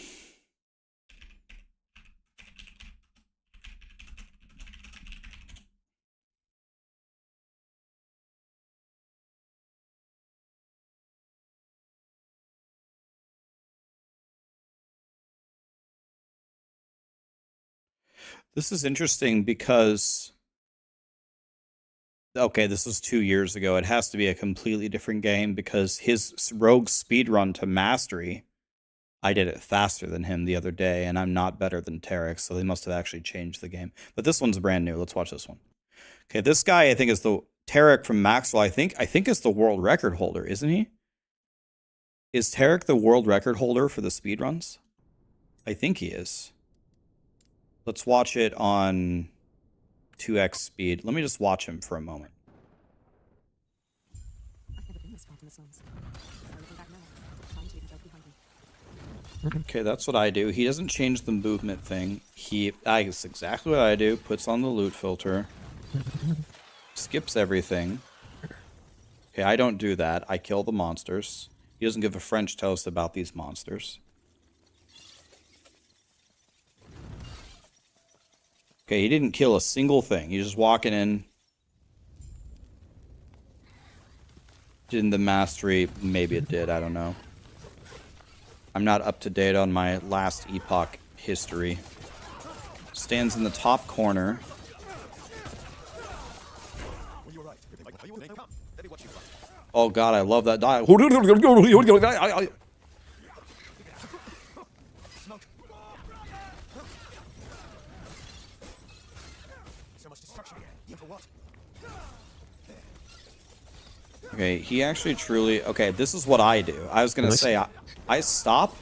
A: This is interesting because, okay, this was 2 years ago. It has to be a completely different game because his rogue speedrun to mastery, I did it faster than him the other day, and I'm not better than Tarek, so they must have actually changed the game. But this one's brand new. Let's watch this one. Okay, this guy I think is the Tarek from Maxroll. I think is the world record holder, isn't he? Is Tarek the world record holder for the speedruns? I think he is. Let's watch it on 2x speed. Let me just watch him for a moment.
C: I've never been this far from the slums. So looking back now, trying to even joke hungry.
A: Okay, that's what I do. He doesn't change the movement thing. That's exactly what I do. Puts on the loot filter. Skips everything. Okay, I don't do that. I kill the monsters. He doesn't give a French toast about these monsters. Okay, he didn't kill a single thing. He's just walking in. Didn't the mastery? Maybe it did. I don't know. I'm not up to date on my last Epoch history. Stands in the top corner. Oh god, I love that dial. Okay, he actually truly... Okay, this is what I do. I was going to say, I stop.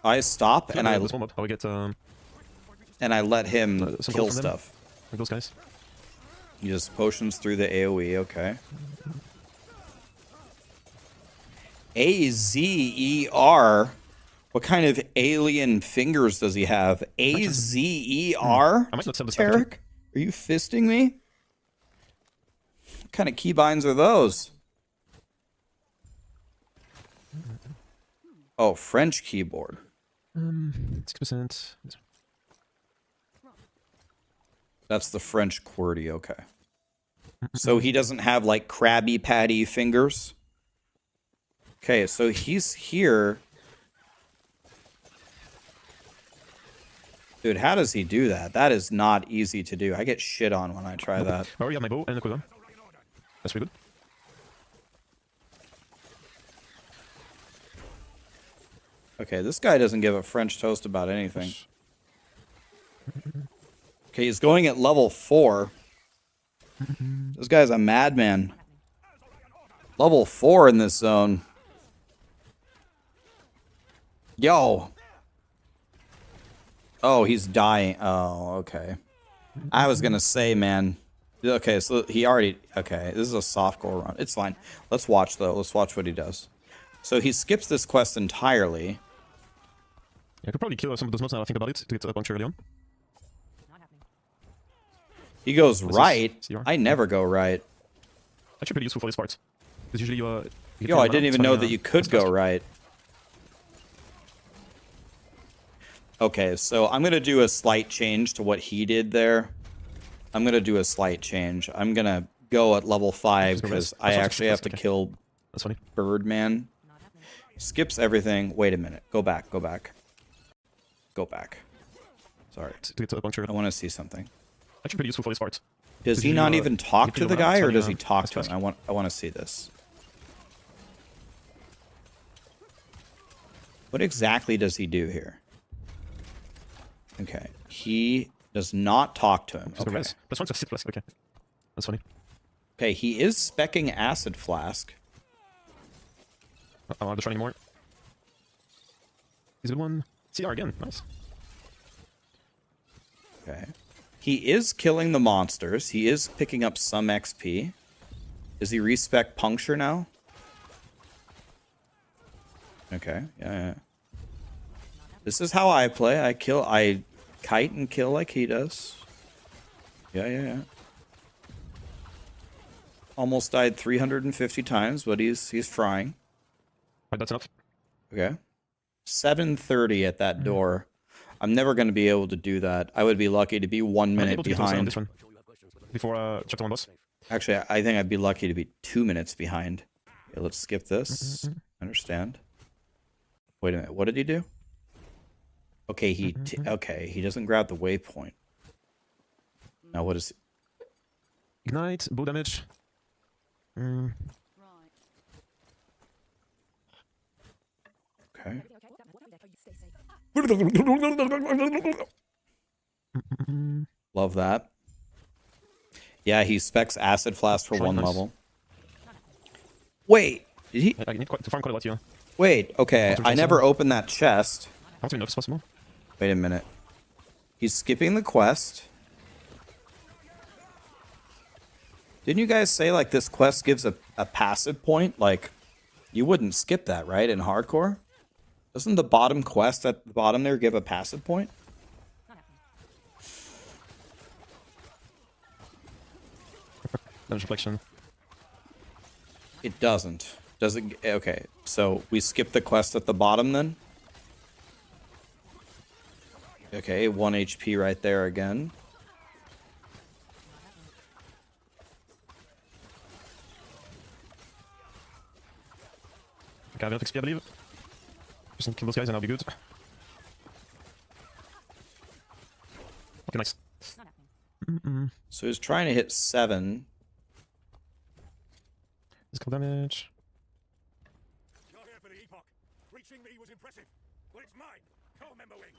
A: I stop and I...
H: How we get,
A: and I let him kill stuff.
H: Like those guys.
A: He just potions through the AoE, okay. A-Z-E-R? What kind of alien fingers does he have? A-Z-E-R?
H: I might not send this
A: Tarek? Are you fisting me? What kind of keybinds are those? Oh, French keyboard.
H: 6%.
A: That's the French QWERTY, okay. So he doesn't have, like, Krabby Patty fingers? Okay, so he's here. Dude, how does he do that? That is not easy to do. I get shit on when I try that.
H: I already have my bow and a cooldown. That's pretty good.
A: Okay, this guy doesn't give a French toast about anything. Okay, he's going at level 4. This guy's a madman. Level 4 in this zone. Yo. Oh, he's dying. Oh, okay. I was gonna say, man. Okay, so he already... Okay, this is a soft core run. It's fine. Let's watch, though. Let's watch what he does. So he skips this quest entirely.
H: Yeah, I could probably kill some of those mods now I think about it to get a puncture early on.
A: He goes right.
H: CR.
A: I never go right.
H: Actually pretty useful for this part. Because usually you get
A: Yo, I didn't even know that you could go right. Okay, so I'm going to do a slight change to what he did there. I'm going to do a slight change. I'm going to go at level 5 because I actually have to kill
H: That's funny.
A: Birdman. Skips everything. Wait a minute. Go back. Go back. Go back. Sorry.
H: To get a puncture.
A: I want to see something.
H: Actually pretty useful for this part.
A: Does he not even talk to the guy, or does he talk to him? I want to see this. What exactly does he do here? Okay, he does not talk to him. Okay.
H: Plus one to 6 plus. Okay, that's funny.
A: Okay, he is speccing Acid Flask.
H: I don't have to try anymore. He's a good one. CR again. Nice.
A: Okay. He is killing the monsters. He is picking up some XP. Does he respec puncture now? Okay. Yeah. This is how I play. I kite and kill like he does. Yeah. Almost died 350 times, but he's trying.
H: Right, that's enough.
A: Okay. 7:30 at that door. I'm never going to be able to do that. I would be lucky to be 1 minute
H: able to get to the on this
A: behind.
H: one. Before chapter 1 boss.
A: Actually, I think I'd be lucky to be 2 minutes behind. Okay, let's skip this. Understand. Wait a minute. What did he do? Okay, he doesn't grab the waypoint. Now what is it?
H: Ignite, bow damage.
A: Okay. Love that. Yeah, he specs acid flask for one
H: Nice.
A: level. Wait, did he?
H: I need to farm quite a lot here.
A: Wait, okay. I never opened that chest.
H: How to be nerfs possible?
A: Wait a minute. He's skipping the quest. Didn't you guys say like this quest gives a passive point? Like, you wouldn't skip that, right? In hardcore? Doesn't the bottom quest at the bottom there give a passive point?
H: Damage reflection.
A: It doesn't. Does it? Okay, so we skip the quest at the bottom then? Okay, 1 HP right there again.
H: Okay, I have enough XP, I believe. Just need to kill those guys and I'll be good. Okay, nice.
A: So he's trying to hit 7.
H: Physical damage.
D: You're here for the Epoch. Reaching me was impressive. Well, it's mine. Core member wing.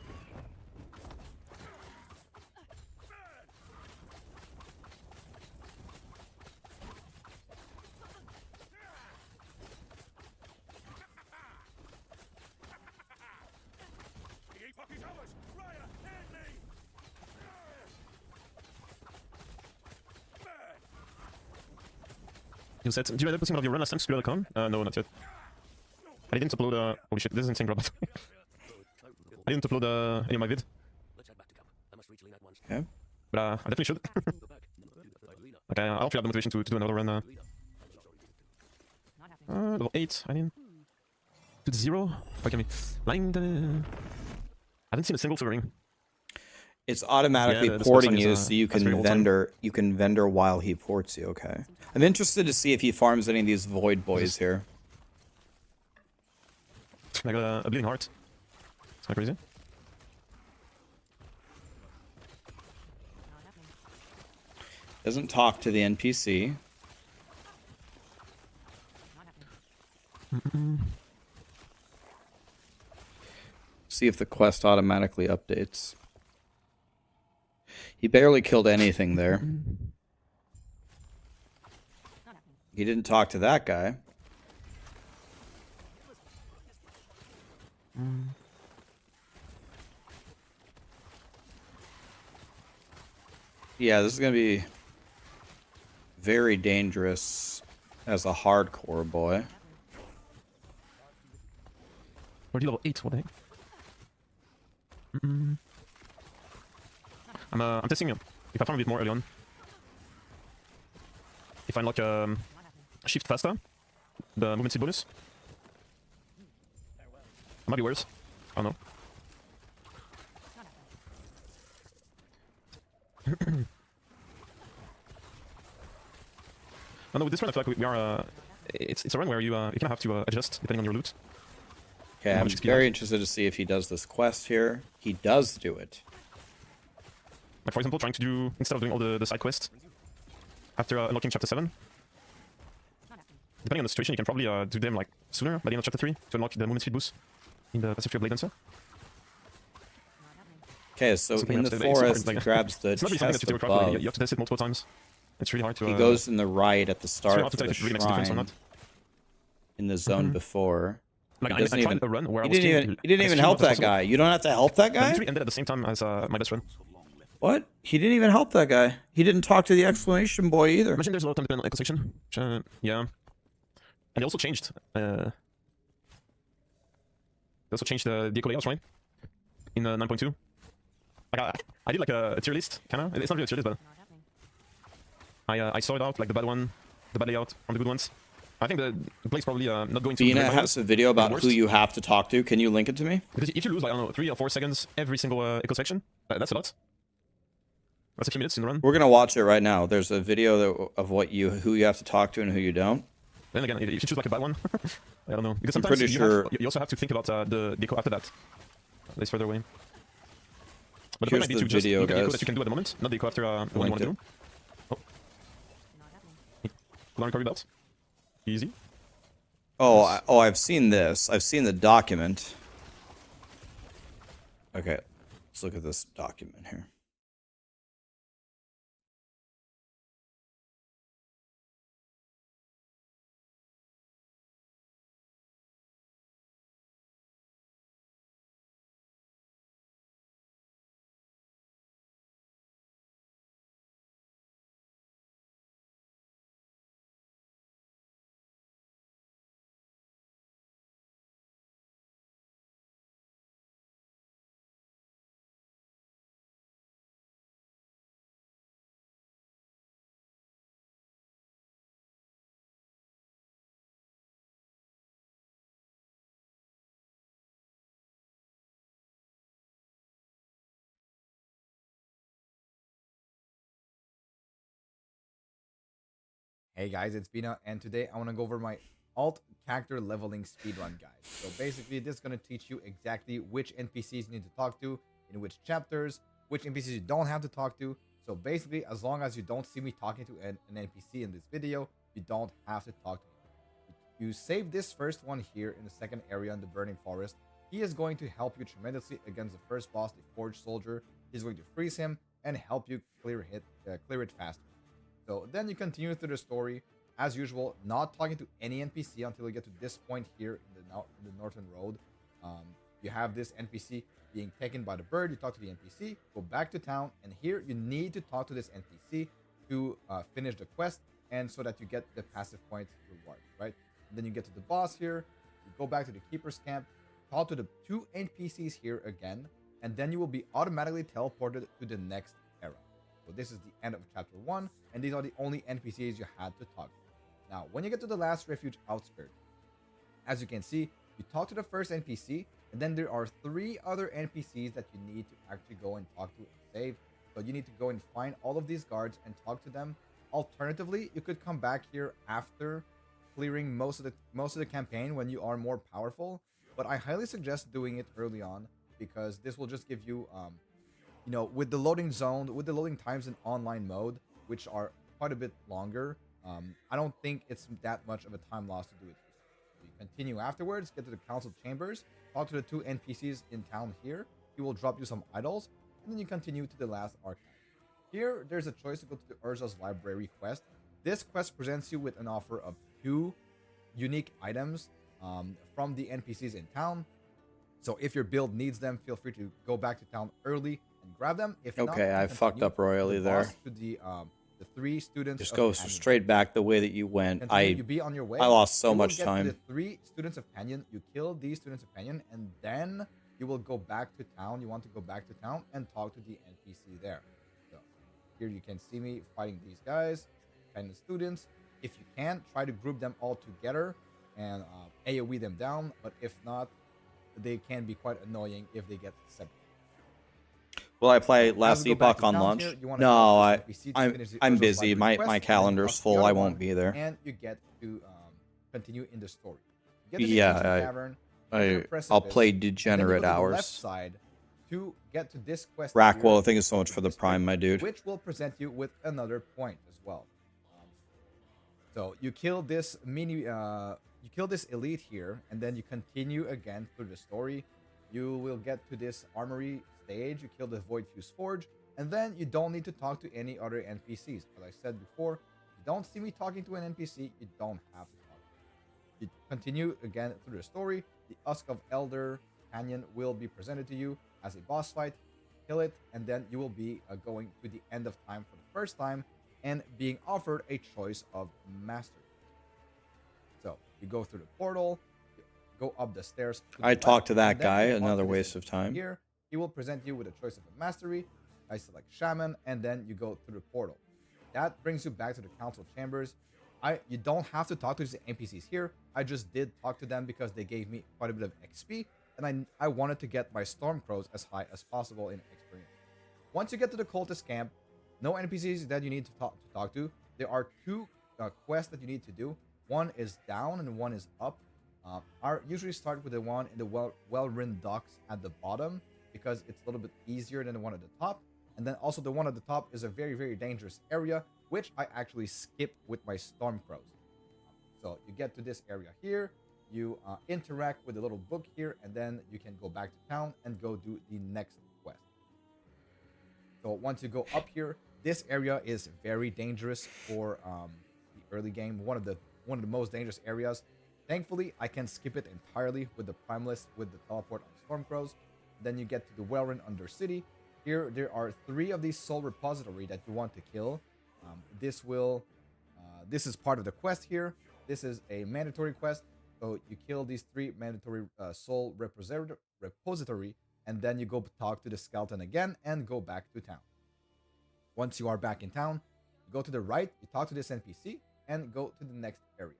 D: The Epoch is ours. Raya, hit me.
H: You said, do you end up putting one of your run last time to Spirit.com? No, not yet. I didn't upload, holy shit, this is insane, robot. I didn't upload any of my vid.
D: Let's head back to camp. I must reach Lena at once.
A: Okay.
H: But I definitely should. Okay, I don't feel have the motivation to do another run. Level 8, I mean. To the 0. Fuck me. Blind. I haven't seen a single flavoring.
A: It's automatically
H: Yeah, the
A: porting
H: spell
A: you,
H: is,
A: so you
H: that's
A: can
H: very old
A: vendor while he ports you. Okay. I'm interested to see if he farms any of these void boys here.
H: I got a bleeding heart. It's kind of crazy.
A: Doesn't talk to the NPC. See if the quest automatically updates. He barely killed anything there. He didn't talk to that guy. Yeah, this is going to be very dangerous as a hardcore boy.
H: Already level 8, what the heck? I'm testing if I farm a bit more early on. If I unlock shift faster, the movement speed bonus. It might be worse. I don't know. Oh no, with this run I feel like we are it's a run where you kind of have to adjust depending on your loot.
A: Okay, I'm very interested to see if he does this quest here. He does do it.
H: Like for example, trying to do, instead of doing all the side quests, after unlocking chapter 7, depending on the situation, you can probably do them like sooner, by the end of chapter 3, to unlock the movement speed boost in the Pacific Blade Dancer.
A: Okay, so
H: Something
A: in the
H: else that- it's
A: forest,
H: like-
A: he grabs the
H: It's not really something that
A: chest
H: you do properly.
A: above.
H: You have to test it multiple times. It's really hard to...
A: He goes in the right at the
H: it's really
A: start
H: hard
A: for
H: to tell
A: the
H: if it really makes a difference or
A: shrine
H: not.
A: in the zone before.
H: Like
A: He
H: I
A: doesn't
H: tried
A: even.
H: a run where I
A: He
H: was
A: didn't even. He didn't
H: as
A: even
H: few
A: help
H: as
A: that
H: possible.
A: guy. You don't have to help that
H: I
A: guy.
H: literally ended at the same time as my best friend.
A: What? He didn't even help that guy. He didn't talk to the exclamation boy either.
H: Imagine there's a lot of time dependent echo section. Yeah. And they also changed. They also changed the echo layouts, right? In 9.2. Like I did like a tier list, kinda. It's not really a tier list, but
C: Not happening.
H: I saw it out like the bad layout from the good ones. I think the play's probably not going to.
A: Bina has a video about
H: worst.
A: who you have to talk to. Can you link it to me?
H: Because if you lose like I don't know 3 or 4 seconds every single echo section, that's a lot. That's a few minutes in the run.
A: We're gonna watch it right now. There's a video of who you have to talk to and who you don't.
H: Then again, if you choose like a bad one, I don't know. Because
A: I'm
H: sometimes
A: pretty
H: you,
A: sure-
H: you also have to think about the echo after that. It's further away. But
A: Here's
H: the point might be
A: the
H: to just
A: video,
H: look at the echo
A: guys.
H: that you can do at the moment, not the echo after the one you
A: Link
H: want to
A: it.
H: do. Oh,
C: Not happening.
H: long recovery belt. Easy.
A: I've seen this. I've seen the document. Okay, let's look at this document here.
I: Hey guys, it's Bina, and today I want to go over my alt character leveling speedrun guide. So basically, this is going to teach you exactly which NPCs you need to talk to, in which chapters, which NPCs you don't have to talk to. So basically, as long as you don't see me talking to an NPC in this video, you don't have to talk to him. You save this first one here in the second area in the Burning Forest. He is going to help you tremendously against the first boss, the Forged Soldier. He's going to freeze him and help you clear it faster. So then you continue through the story, as usual, not talking to any NPC until you get to this point here in the Northern Road. You have this NPC being taken by the bird, you talk to the NPC, go back to town, and here you need to talk to this NPC to finish the quest, and so that you get the passive point reward, right? And then you get to the boss here, you go back to the Keeper's Camp, talk to the 2 NPCs here again, and then you will be automatically teleported to the next era. So this is the end of chapter 1, and these are the only NPCs you had to talk to. Now, when you get to the last refuge outskirt, as you can see, you talk to the first NPC, and then there are 3 other NPCs that you need to actually go and talk to and save. So you need to go and find all of these guards and talk to them. Alternatively, you could come back here after clearing most of the campaign when you are more powerful. But I highly suggest doing it early on, because this will just give you you know, with the loading times in online mode, which are quite a bit longer, I don't think it's that much of a time loss to do it. So you continue afterwards, get to the council chambers, talk to the 2 NPCs in town here. He will drop you some idols, and then you continue to the last archive. Here, there's a choice to go to the Urza's Library quest. This quest presents you with an offer of 2 unique items from the NPCs in town. So if your build needs them, feel free to go back to town early and grab them. If not,
A: Okay, I fucked up royally there.
I: To the 3 students.
A: Just go straight back the way that you went.
I: You be on your way.
A: I lost so
I: You will
A: much
I: get to
A: time.
I: the 3 students of Canyon. You kill these students of Canyon, and then you will go back to town. You want to go back to town and talk to the NPC there. So here you can see me fighting these guys, Canyon students. If you can, try to group them all together and AoE them down. But if not, they can be quite annoying if they get separate.
A: Will I play
I: As
A: Last
I: we go back
A: Epoch
I: to
A: on
I: town
A: lunch?
I: here, you wanna
A: No,
I: talk to this NPC to
A: I'm
I: finish the
A: I'm
I: Urza's
A: busy.
I: Library
A: My
I: quest, and then
A: calendar's
I: talk to the
A: full.
I: other
A: I
I: one,
A: won't be there.
I: And you get to continue in the story. You get to the
A: Yeah,
I: ancient tavern, enter the
A: I'll
I: precipice,
A: play
I: and then you go
A: degenerate
I: to the left
A: hours.
I: side to get to this quest.
A: Raxxanterax,
I: here,
A: thank you so much for the prime, my dude.
I: which will present you with another point as well. So you kill this you kill this elite here, and then you continue again through the story. You will get to this armory stage. You kill the Void Fuse Forge, and then you don't need to talk to any other NPCs. As I said before, you don't see me talking to an NPC, you don't have to talk to them. You continue again through the story. the Husk of Elder Canyon will be presented to you as a boss fight. Kill it, and then you will be going to the end of time for the first time and being offered a choice of master. So you go through the portal, you go up the stairs.
A: I talked to that
I: and then
A: guy,
I: you
A: another
I: onto this
A: waste of time.
I: Here, he will present you with a choice of a mastery. I select Shaman, and then you go through the portal. That brings you back to the council chambers. You don't have to talk to the NPCs here. I just did talk to them because they gave me quite a bit of XP, and I wanted to get my Stormcrows as high as possible in experience. Once you get to the cultist camp, no NPCs that you need to talk to. There are two quests that you need to do. One is down and one is up. I usually start with the one in the well-ridden docks at the bottom because it's a little bit easier than the one at the top. And then also the one at the top is a very, very dangerous area, which I actually skip with my Stormcrows. So you get to this area here, you interact with the little book here, and then you can go back to town and go do the next quest. So once you go up here, this area is very dangerous for the early game. One of the most dangerous areas. Thankfully, I can skip it entirely with the Primalist with the teleport on Stormcrows. Then you get to the Well-Run Undercity. Here, there are 3 of these soul repository that you want to kill. This is part of the quest here. This is a mandatory quest. So you kill these 3 mandatory soul repository, and then you go talk to the skeleton again and go back to town. Once you are back in town, you go to the right, you talk to this NPC, and go to the next area.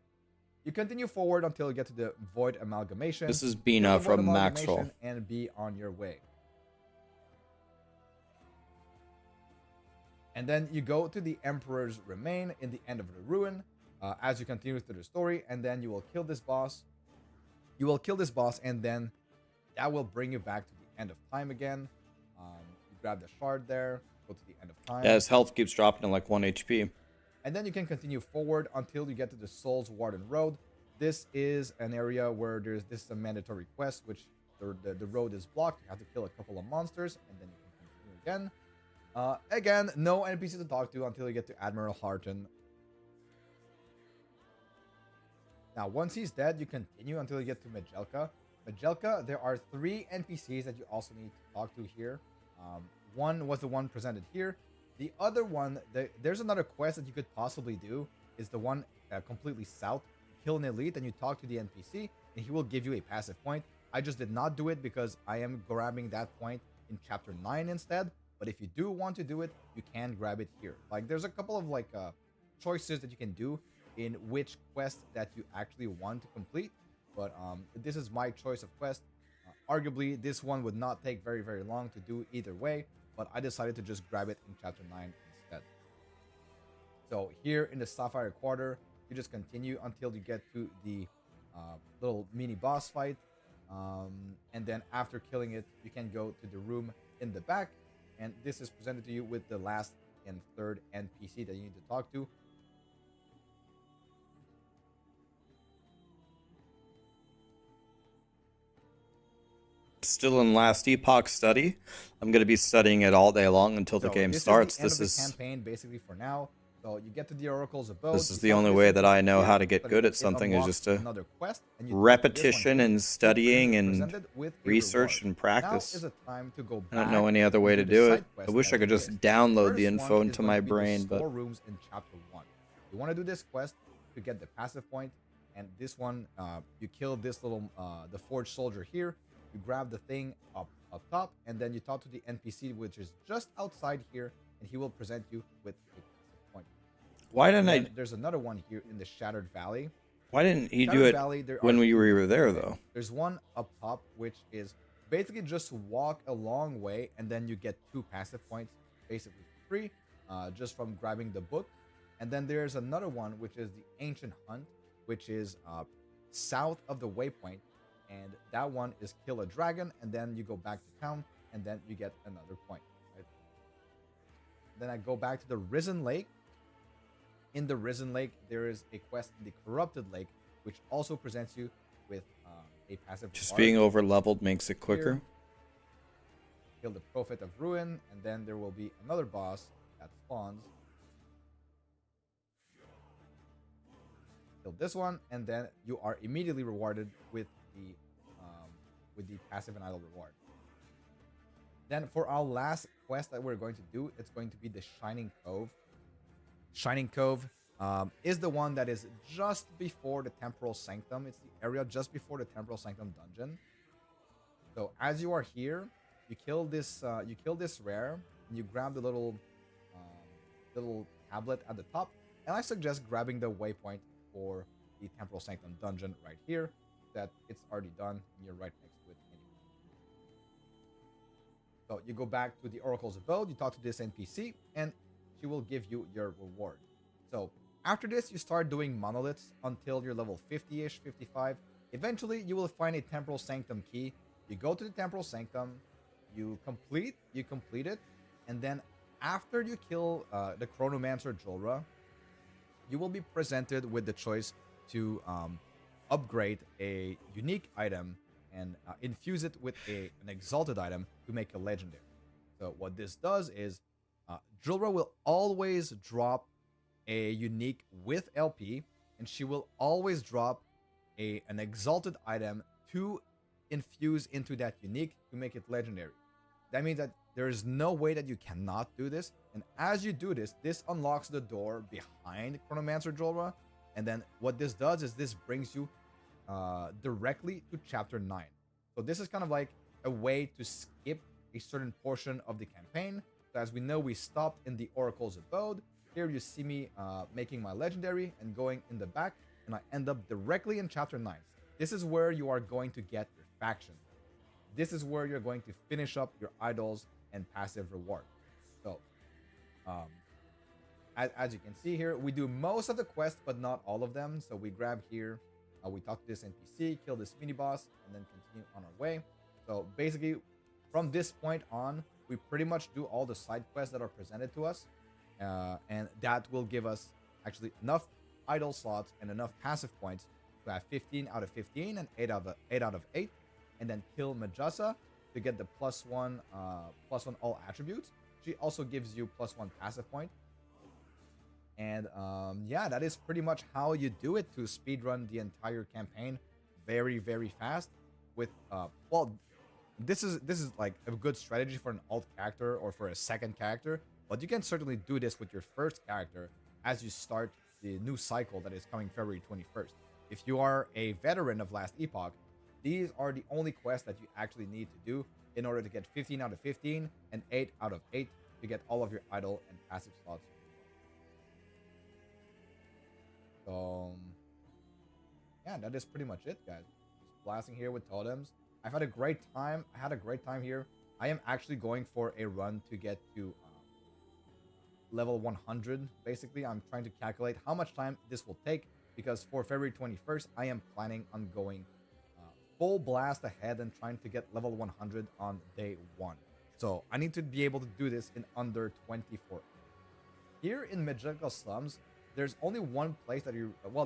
I: You continue forward until you get to the Void Amalgamation.
A: This is Bina from Maxroll.
I: And be on your way. And then you go to the Emperor's Remain in the end of the ruin as you continue through the story, and then you will kill this boss. You will kill this boss, and then that will bring you back to the end of time again. You grab the shard there, go to the end of time.
A: Yeah, his health keeps dropping to like 1 HP.
I: And then you can continue forward until you get to the Souls Warden Road. This is an area where this is a mandatory quest, which the road is blocked. You have to kill a couple of monsters, and then you can continue again. Again, no NPC to talk to until you get to Admiral Harton. Now, once he's dead, you continue until you get to Majelka. Majelka, there are 3 NPCs that you also need to talk to here. One was the one presented here. The other one, there's another quest that you could possibly do, is the one completely south. Kill an elite, and you talk to the NPC, and he will give you a passive point. I just did not do it because I am grabbing that point in Chapter 9 instead. But if you do want to do it, you can grab it here. Like, there's a couple of choices that you can do in which quest that you actually want to complete. But this is my choice of quest. Arguably, this one would not take very, very long to do either way, but I decided to just grab it in Chapter 9 instead. So here in the Sapphire Quarter, you just continue until you get to the little mini boss fight. And then after killing it, you can go to the room in the back. And this is presented to you with the last and third NPC that you need to talk to.
A: Still in last Epoch study. I'm going to be studying it all day long until the game starts.
I: This is the campaign basically for now. So you get to the Oracle's abode.
A: This is the only way that I know how to get good at something, is just a repetition and studying and research and practice. I don't know any other way to do it. I wish I could just download the info into my brain, but
I: rooms in Chapter 1. You want to do this quest to get the passive point, and this one, you kill this little the Forged Soldier here. You grab the thing up top, and then you talk to the NPC, which is just outside here, and he will present you with a passive point.
A: Why didn't
I: There's another one here in the Shattered Valley.
A: Why didn't he do it when we were there, though?
I: There's one up top, which is basically just walk a long way, and then you get 2 passive points, basically free, just from grabbing the book. And then there's another one, which is the Ancient Hunt, which is south of the waypoint. And that one is kill a dragon, and then you go back to town, and then you get another point. Right? Then I go back to the Risen Lake. In the Risen Lake, there is a quest in the Corrupted Lake, which also presents you with a passive.
A: Just being over leveled makes it quicker.
I: Here, kill the Prophet of Ruin, and then there will be another boss that spawns. Kill this one, and then you are immediately rewarded with the with the passive and idle reward. Then for our last quest that we're going to do, it's going to be the Shining Cove. Shining Cove is the one that is just before the Temporal Sanctum. It's the area just before the Temporal Sanctum dungeon. So as you are here, you kill this rare, and you grab the little tablet at the top. And I suggest grabbing the waypoint for the Temporal Sanctum dungeon right here. That it's already done, and you're right next to it anyway. So you go back to the Oracle's Abode, you talk to this NPC, and she will give you your reward. So after this, you start doing monoliths until you're level 50-ish, 55. Eventually, you will find a Temporal Sanctum key. You go to the Temporal Sanctum, you complete it, and then after you kill the Chronomancer Julra, you will be presented with the choice to upgrade a unique item and infuse it with an exalted item to make a legendary. So what this does is Julra will always drop a unique with LP, and she will always drop an exalted item to infuse into that unique to make it legendary. That means that there is no way that you cannot do this, and as you do this, this unlocks the door behind Chronomancer Julra, and then what this does is this brings you directly to chapter 9. So this is kind of like a way to skip a certain portion of the campaign. So as we know, we stopped in the Oracle's Abode. Here you see me making my legendary and going in the back, and I end up directly in chapter 9. This is where you are going to get your faction. This is where you're going to finish up your idols and passive reward. So as you can see here, we do most of the quests, but not all of them. So we grab here, we talk to this NPC, kill this mini boss, and then continue on our way. So basically, from this point on, we pretty much do all the side quests that are presented to us, and that will give us actually enough idle slots and enough passive points to have 15 out of 15 and 8 out of 8, and then kill Majasa to get the +1 all attributes. She also gives you +1 passive point. And yeah, that is pretty much how you do it to speedrun the entire campaign very, very fast. With well, this is like a good strategy for an alt character or for a second character, but you can certainly do this with your first character as you start the new cycle that is coming February 21st. If you are a veteran of Last Epoch, these are the only quests that you actually need to do in order to get 15 out of 15 and 8 out of 8 to get all of your idle and passive slots. So yeah, that is pretty much it, guys. Just blasting here with totems. I've had a great time. I had a great time here. I am actually going for a run to get to level 100. Basically, I'm trying to calculate how much time this will take, because for February 21st, I am planning on going full blast ahead and trying to get level 100 on day 1. So I need to be able to do this in under 24 hours. Here in Magical Slums, there's only one place that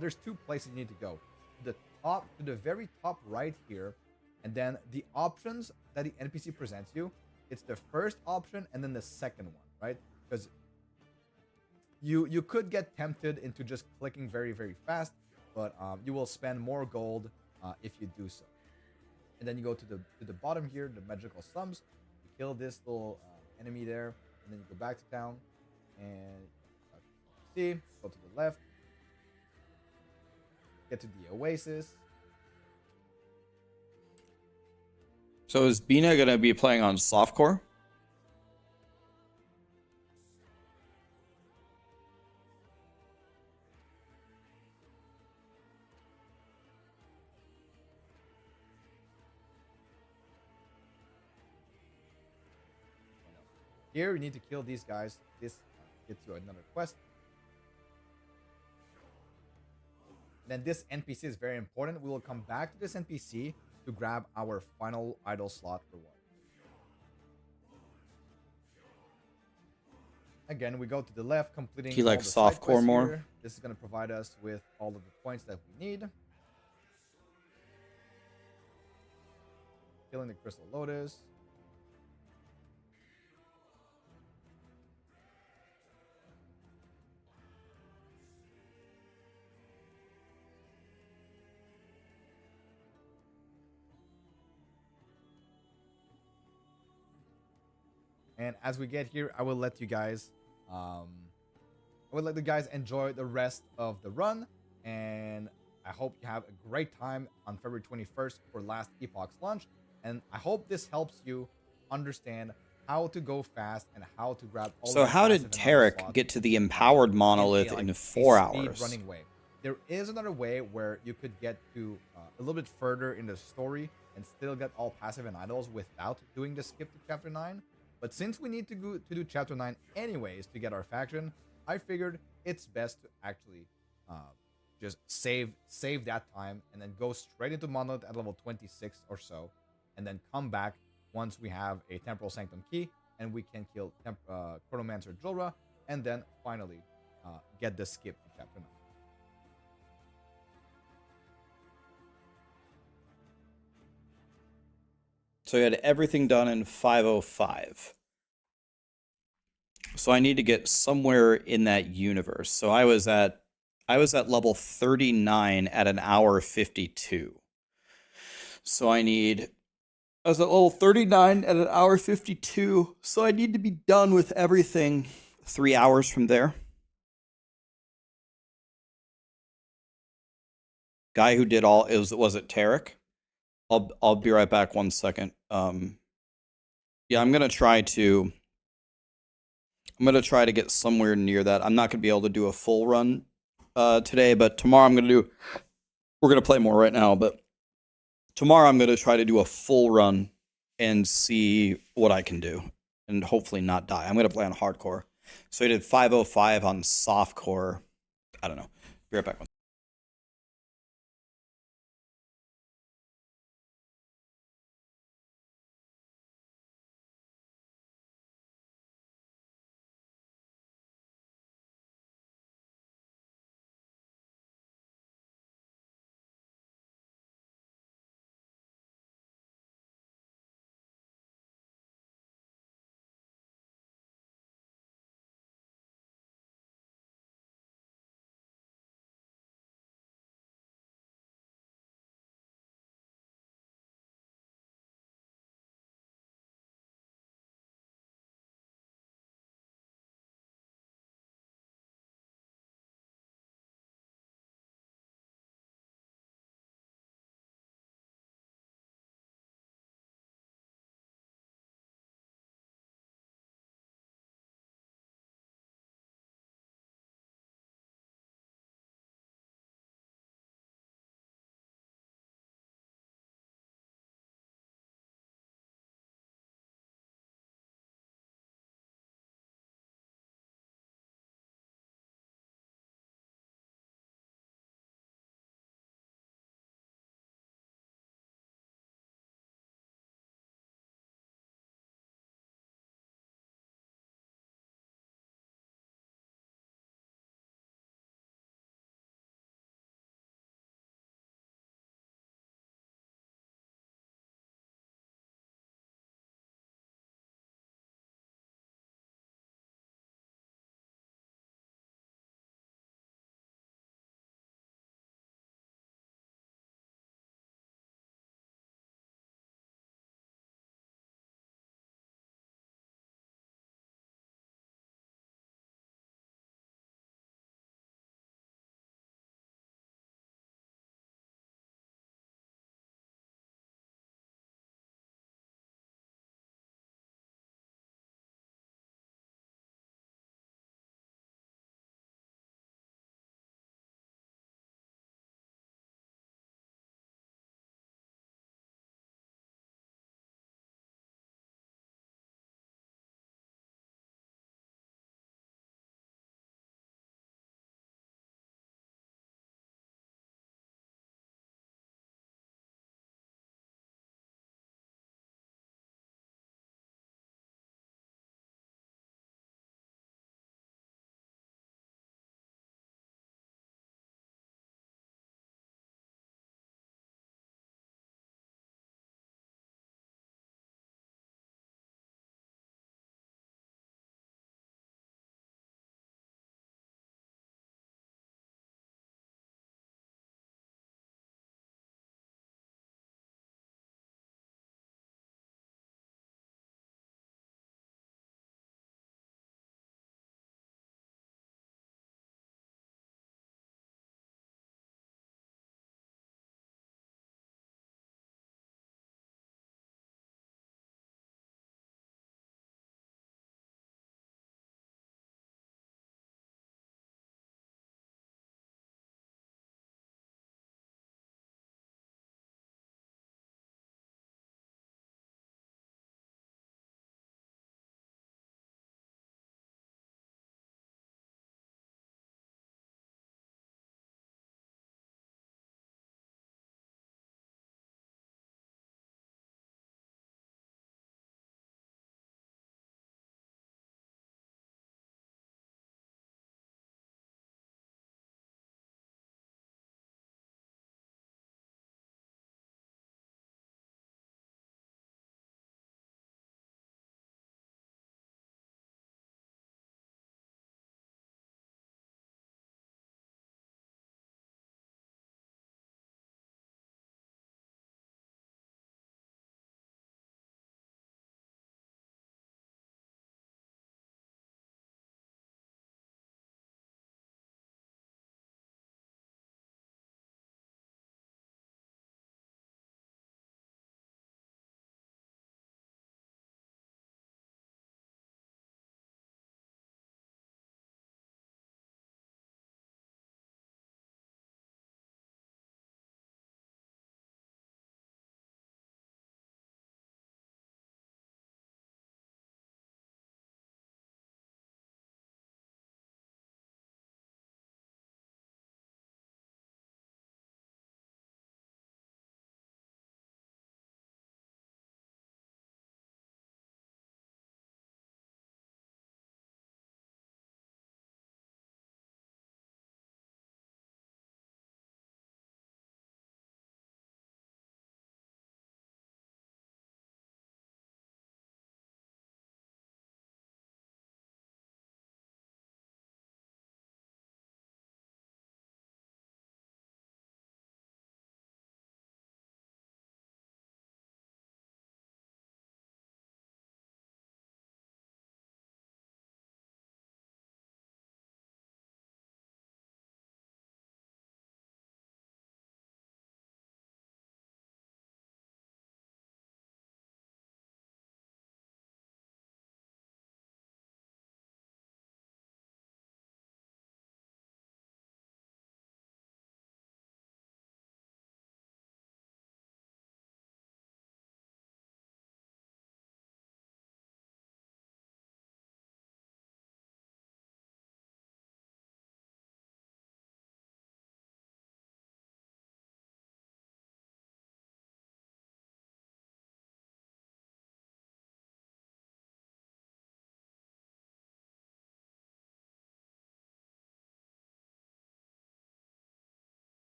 I: there's two places you need to go. To the very top right here, and then the options that the NPC presents you, it's the first option and then the second one, right? Because you could get tempted into just clicking very, very fast, but you will spend more gold if you do so. And then you go to the bottom here, the Magical Slums. You kill this little enemy there, and then you go back to town, and see, go to the left, get to the Oasis.
A: So is Bina gonna be playing on softcore?
I: Here you need to kill these guys. This gets you another quest. Then this NPC is very important. We will come back to this NPC to grab our final idle slot reward. Again, we go to the left, completing.
A: He likes
I: all the side
A: softcore
I: quests
A: more.
I: here. This is going to provide us with all of the points that we need. Killing the Crystal Lotus. And as we get here, I will let you guys enjoy the rest of the run, and I hope you have a great time on February 21st for last Epoch's launch. And I hope this helps you understand how to go fast and how to grab all
A: So
I: the
A: how did
I: passive and other
A: Tarek
I: slots
A: get to the empowered monolith in 4 hours?
I: running way. There is another way where you could get to a little bit further in the story and still get all passive and idols without doing the skip to chapter 9. But since we need to go to do chapter 9 anyways to get our faction, I figured it's best to actually just save that time and then go straight into monolith at level 26 or so, and then come back once we have a temporal sanctum key and we can kill Chronomancer Julra, and then finally get the skip to chapter 9.
A: So you had everything done in 5:05. So I need to get somewhere in that universe. So I was at level 39 at an hour 52. So I was at level 39 at an hour 52. So I need to be done with everything 3 hours from there. Guy who did all was it Tarek? I'll be right back 1 second. Yeah, I'm gonna try to get somewhere near that. I'm not gonna be able to do a full run today, but tomorrow we're gonna play more right now, but tomorrow I'm gonna try to do a full run and see what I can do, and hopefully not die. I'm gonna play on hardcore. So I did 5:05 on softcore. I don't know. Be right back.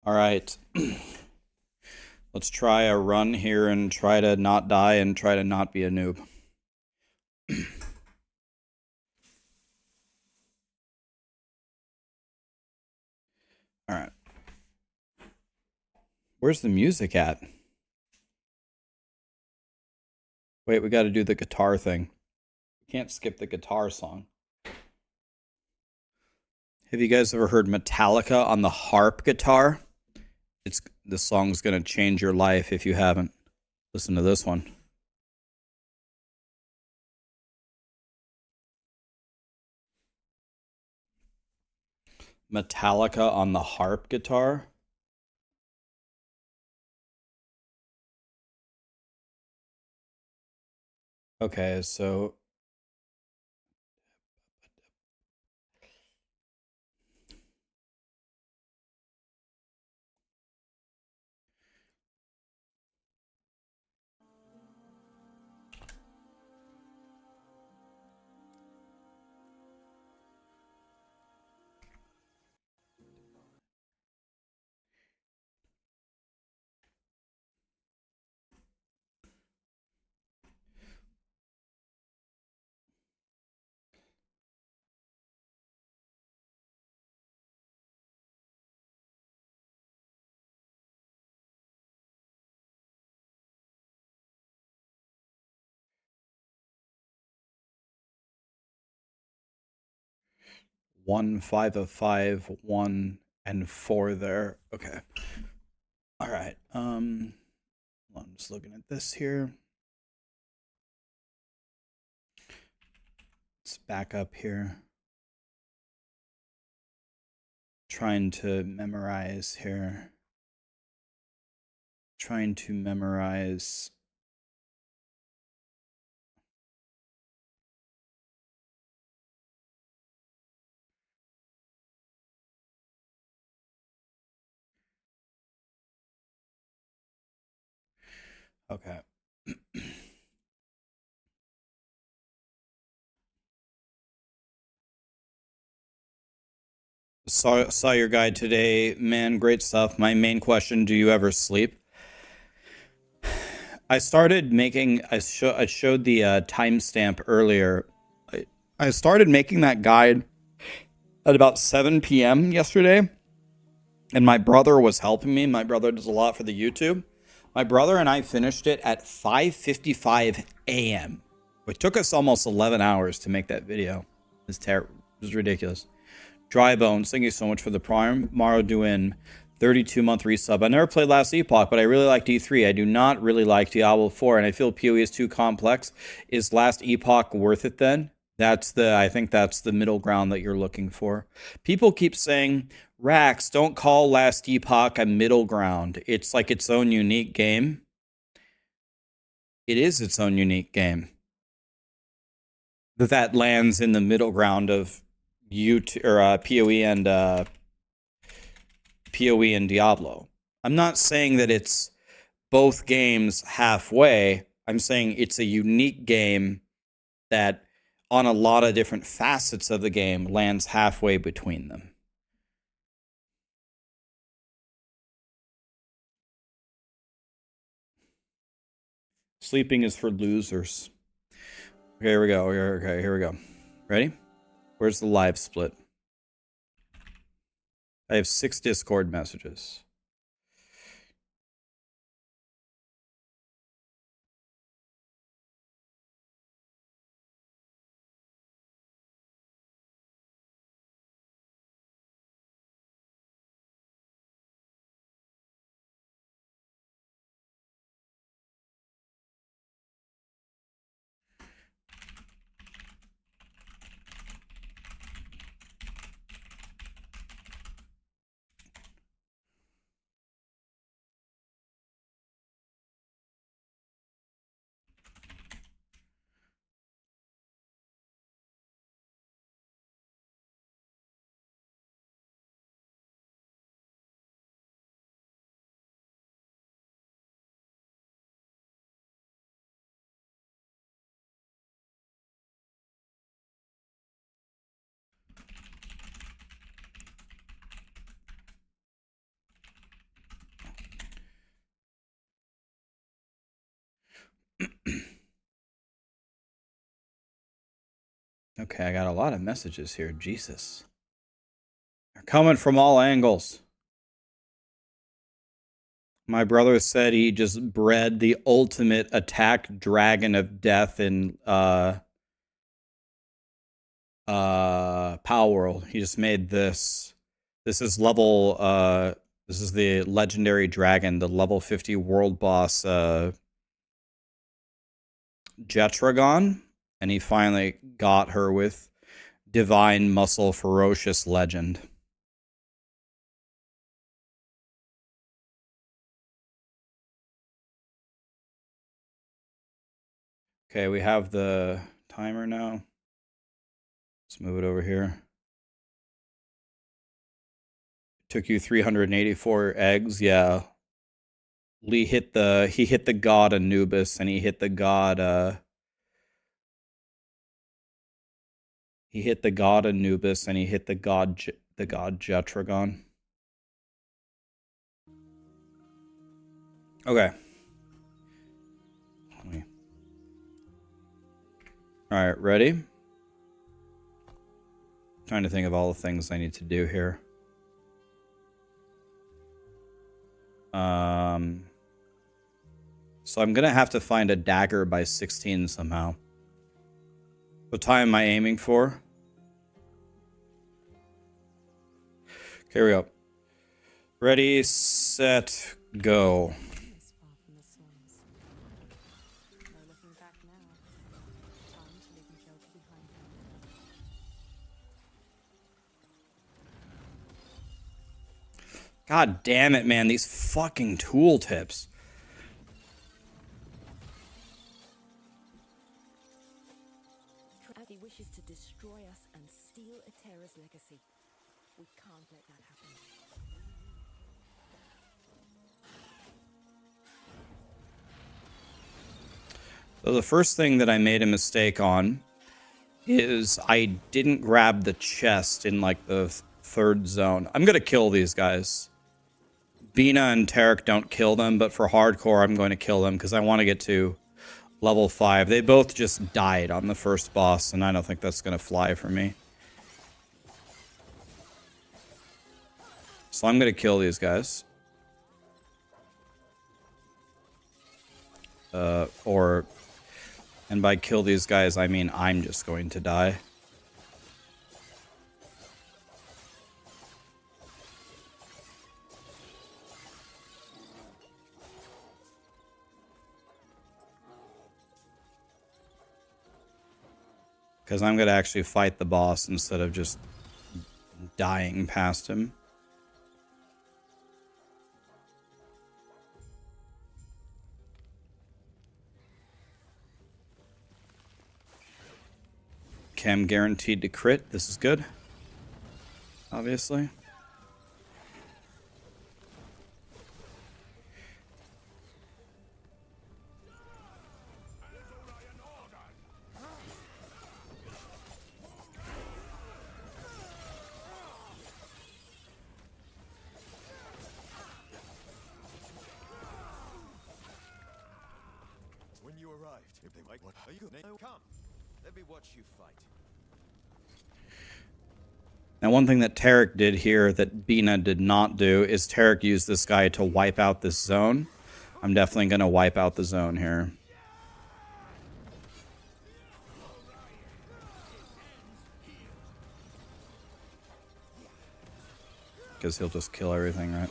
A: All right. Let's try a run here and try to not die and try to not be a noob. All right. Where's the music at? Wait, we got to do the guitar thing. We can't skip the guitar song. Have you guys ever heard Metallica on the harp guitar? This song's gonna change your life if you haven't. Listen to this one. Metallica on the harp guitar. Okay, so one, 5 of 5, 1 and 4 there. Okay. All right. I'm just looking at this here. Let's back up here. Trying to memorize here. Trying to memorize. Okay. Saw your guide today, man. Great stuff. My main question: do you ever sleep? I started making. I showed the timestamp earlier. I started making that guide at about 7 p.m. yesterday, and my brother was helping me. My brother does a lot for the YouTube. My brother and I finished it at 5:55 a.m. It took us almost 11 hours to make that video. It's terrible. It was ridiculous. Dry Bones, thank you so much for the prime. Maro doing 32-month resub. I never played last Epoch, but I really like D3. I do not really like Diablo 4, and I feel PoE is too complex. Is last Epoch worth it then? I think that's the middle ground that you're looking for. People keep saying, Rax, don't call last Epoch a middle ground. It's like its own unique game. It is its own unique game. That lands in the middle ground of PoE and Diablo. I'm not saying that it's both games halfway. I'm saying it's a unique game that on a lot of different facets of the game lands halfway between them. Sleeping is for losers. Okay, here we go. Okay, here we go. Ready? Where's the live split? I have 6 Discord messages. Okay, I got a lot of messages here. Jesus. They're coming from all angles. My brother said he just bred the ultimate attack dragon of death in Power World. He just made this. This is level this is the legendary dragon, the level 50 world boss Jetragon, and he finally got her with Divine Muscle Ferocious Legend. Okay, we have the timer now. Let's move it over here. Took you 384 eggs, yeah. Lee hit the god Anubis, and he hit the god Anubis, and he hit the god Jetragon. Okay. All right, ready? Trying to think of all the things I need to do here. So I'm gonna have to find a dagger by 16 somehow. What time am I aiming for? Okay, here we go. Ready, set, go.
C: This far from the slums. No looking back now. Time to leave Magelka behind him.
A: God damn it, man. These fucking tooltips.
C: He wishes to destroy us and steal Eterra's legacy. We can't let that happen.
A: So the first thing that I made a mistake on is I didn't grab the chest in like the third zone. I'm gonna kill these guys. Bina and Tarek don't kill them, but for hardcore I'm going to kill them because I want to get to level 5. They both just died on the first boss, and I don't think that's gonna fly for me. So I'm gonna kill these guys. And by kill these guys, I mean I'm just going to die. Because I'm going to actually fight the boss instead of just dying past him. Okay, I'm guaranteed to crit. This is good. Obviously.
D: When you arrived, if they like, what are you gonna come? Let me watch you fight.
A: Now, one thing that Tarek did here that Bina did not do is Tarek used this guy to wipe out this zone. I'm definitely going to wipe out the zone here. Because he'll just kill everything, right?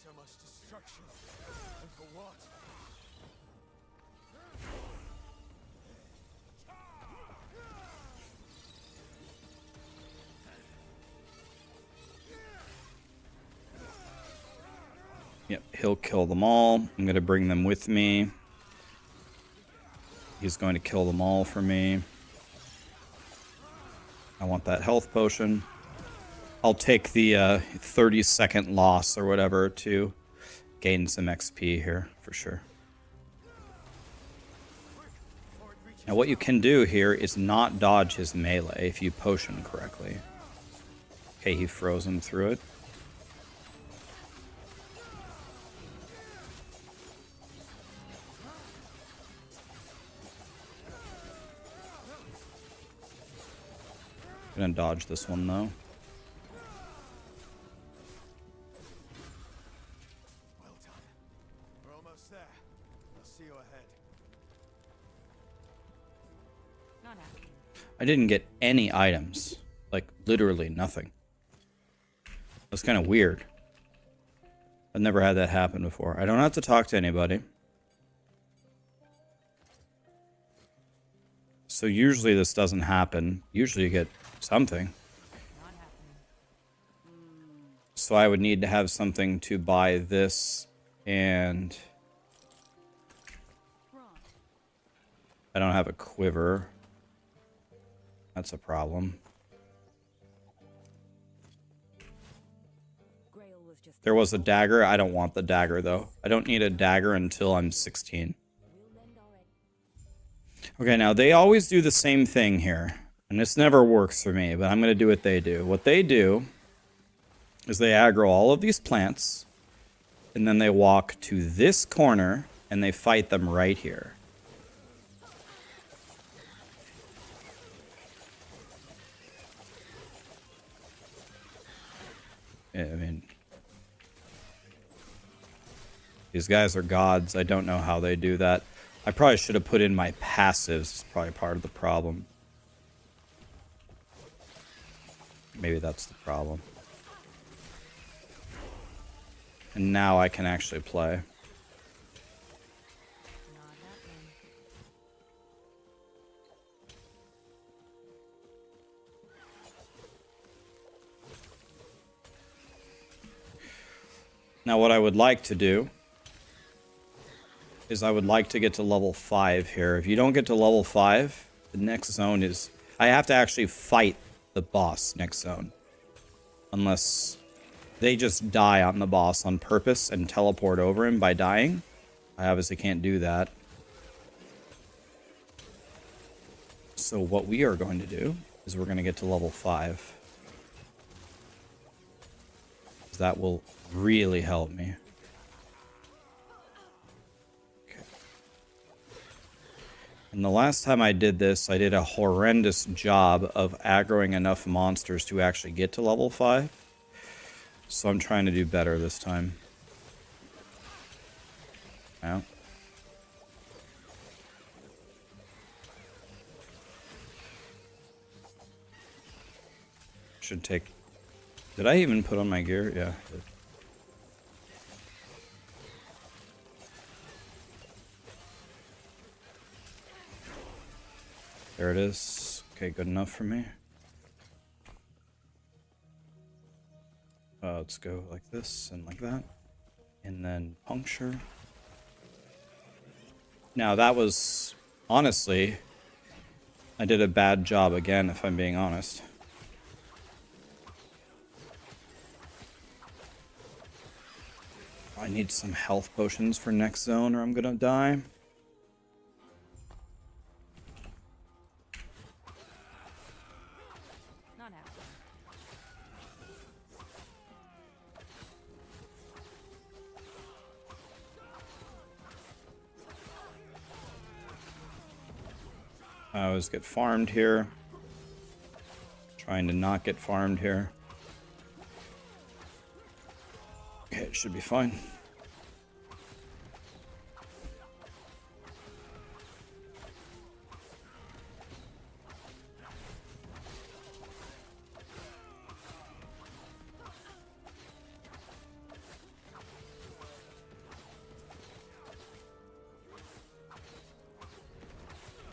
D: So much destruction. And for what?
A: Yep, he'll kill them all. I'm going to bring them with me. He's going to kill them all for me. I want that health potion. I'll take the 30-second loss or whatever to gain some XP here, for sure. Now what you can do here is not dodge his melee if you potion correctly. Okay, he froze him through it. gonna dodge this one though.
D: Well done. We're almost there. I'll see you ahead.
C: Not happening.
A: I didn't get any items. Like, literally nothing. That's kind of weird. I've never had that happen before. I don't have to talk to anybody. So usually this doesn't happen. Usually you get something.
C: Not happening.
A: So I would need to have something to buy this, and I don't have a quiver. That's a problem. There was a dagger. I don't want the dagger, though. I don't need a dagger until I'm 16. Okay, now they always do the same thing here. And this never works for me, but I'm going to do what they do. What they do is they aggro all of these plants, and then they walk to this corner, and they fight them right here. I mean, these guys are gods. I don't know how they do that. I probably should have put in my passives. It's probably part of the problem. Maybe that's the problem. And now I can actually play.
C: Not happening.
A: Now what I would like to do is I would like to get to level 5 here. If you don't get to level 5, the next zone is... I have to actually fight the boss next zone. Unless they just die on the boss on purpose and teleport over him by dying. I obviously can't do that. So what we are going to do is we're going to get to level 5. That will really help me. And the last time I did this, I did a horrendous job of aggroing enough monsters to actually get to level 5. So I'm trying to do better this time. Yeah. Should take... Did I even put on my gear? Yeah, I did. There it is. Okay, good enough for me. Let's go like this and like that. And then puncture. Now that was, honestly, I did a bad job again, if I'm being honest. I need some health potions for next zone or I'm gonna die.
C: Not happening.
A: I always get farmed here. Trying to not get farmed here. Okay, it should be fine.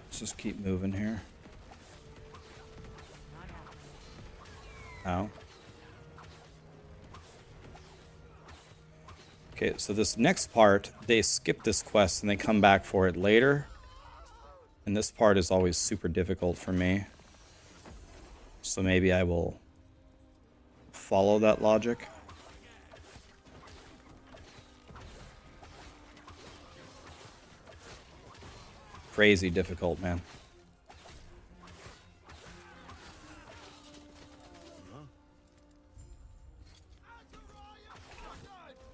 A: Let's just keep moving here. Ow. Okay, so this next part, they skip this quest and they come back for it later. And this part is always super difficult for me. So maybe I will follow that logic. Crazy difficult, man.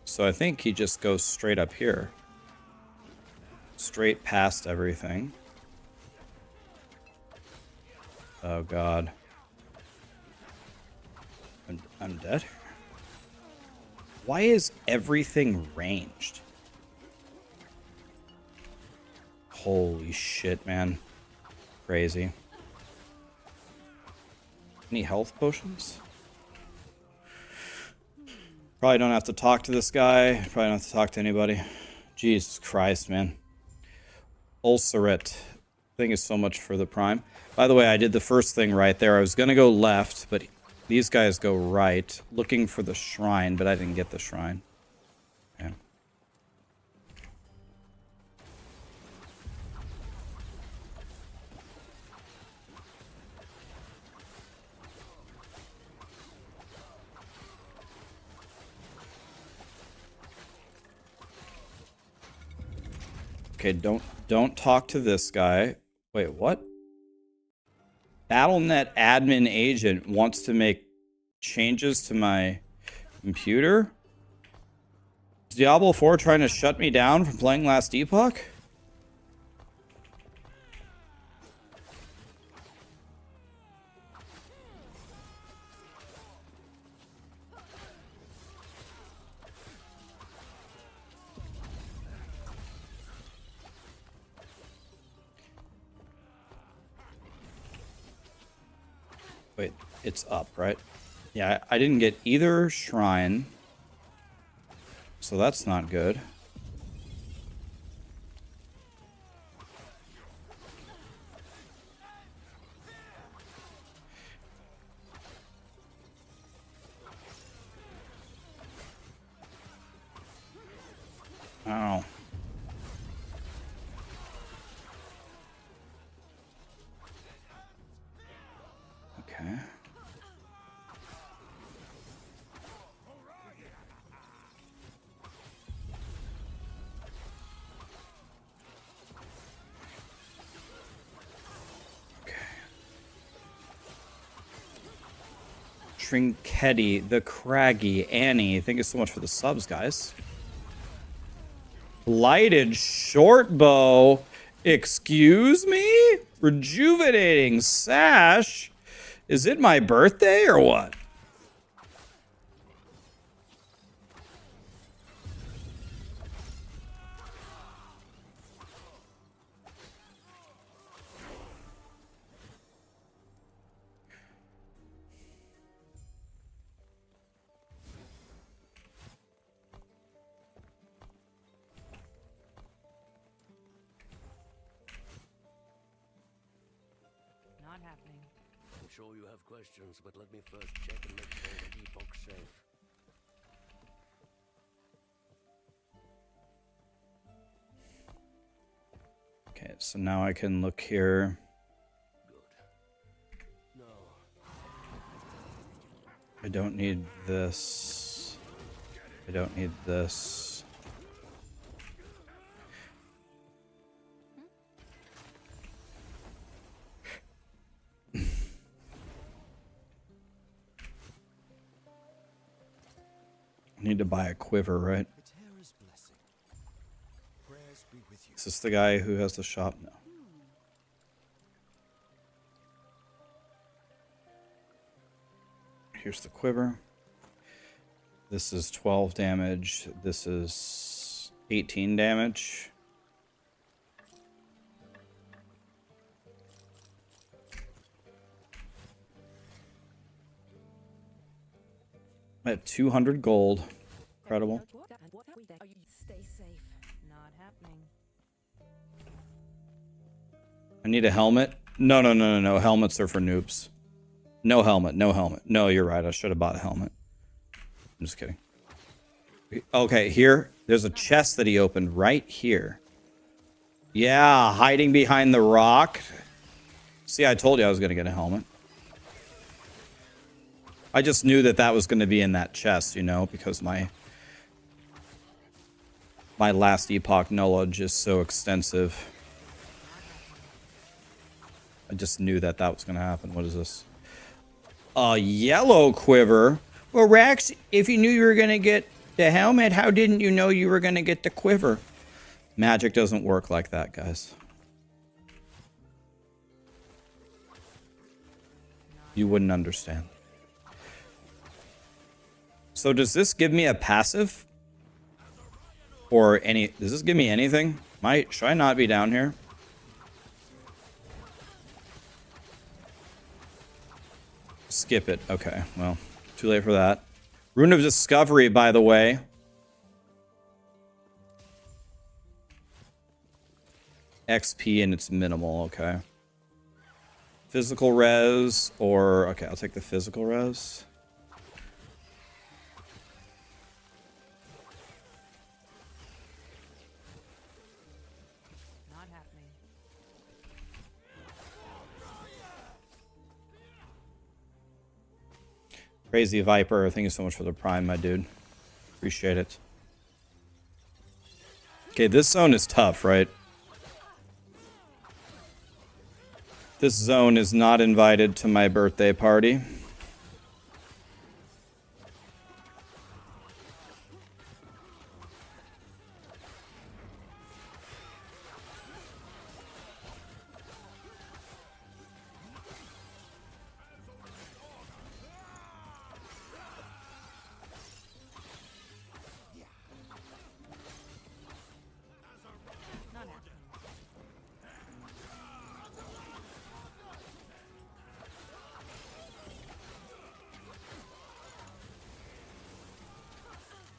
A: So I think he just goes straight up here. Straight past everything. Oh god. I'm dead. Why is everything ranged? Holy shit, man. Crazy. Any health potions? Probably don't have to talk to this guy. Probably don't have to talk to anybody. Jesus Christ, man. Ulcerate. Thank you so much for the prime. By the way, I did the first thing right there. I was going to go left, but these guys go right. Looking for the shrine, but I didn't get the shrine. Okay. Okay, don't talk to this guy. Wait, what? BattleNet admin agent wants to make changes to my computer? Is Diablo 4 trying to shut me down from playing last Epoch? Wait, it's up, right? Yeah, I didn't get either shrine. So that's not good. Ow. Okay. Trinketti, the Craggy, Annie. Thank you so much for the subs, guys. Blighted short bow. Excuse me? Rejuvenating sash. Is it my birthday or what?
C: Not happening.
J: I'm sure you have questions, but let me first check and make sure that Epoch's safe.
A: Okay, so now I can look here.
J: Good. No.
A: I don't need this. I don't need this. I need to buy a quiver, right? Is this the guy who has the shop? No. Here's the quiver. This is 12 damage. This is 18 damage. I have 200 gold. Incredible.
C: Stay safe. Not happening.
A: I need a helmet. No. Helmets are for noobs. No helmet. No helmet. No, you're right. I should have bought a helmet. I'm just kidding. Okay, here. There's a chest that he opened right here. Yeah, hiding behind the rock. See, I told you I was going to get a helmet. I just knew that that was going to be in that chest, you know, because my last Epoch knowledge is so extensive. I just knew that that was going to happen. What is this? A yellow quiver? Well, Rax, if you knew you were going to get the helmet, how didn't you know you were going to get the quiver? Magic doesn't work like that, guys. You wouldn't understand. So does this give me a passive? Or any... Does this give me anything? Should I not be down here? Skip it. Okay, well, too late for that. Rune of Discovery, by the way. XP and it's minimal, okay. Physical res, or... Okay, I'll take the physical res.
C: Not happening.
A: Crazy Viper, thank you so much for the prime, my dude. Appreciate it. Okay, this zone is tough, right? This zone is not invited to my birthday party.
C: Not happening.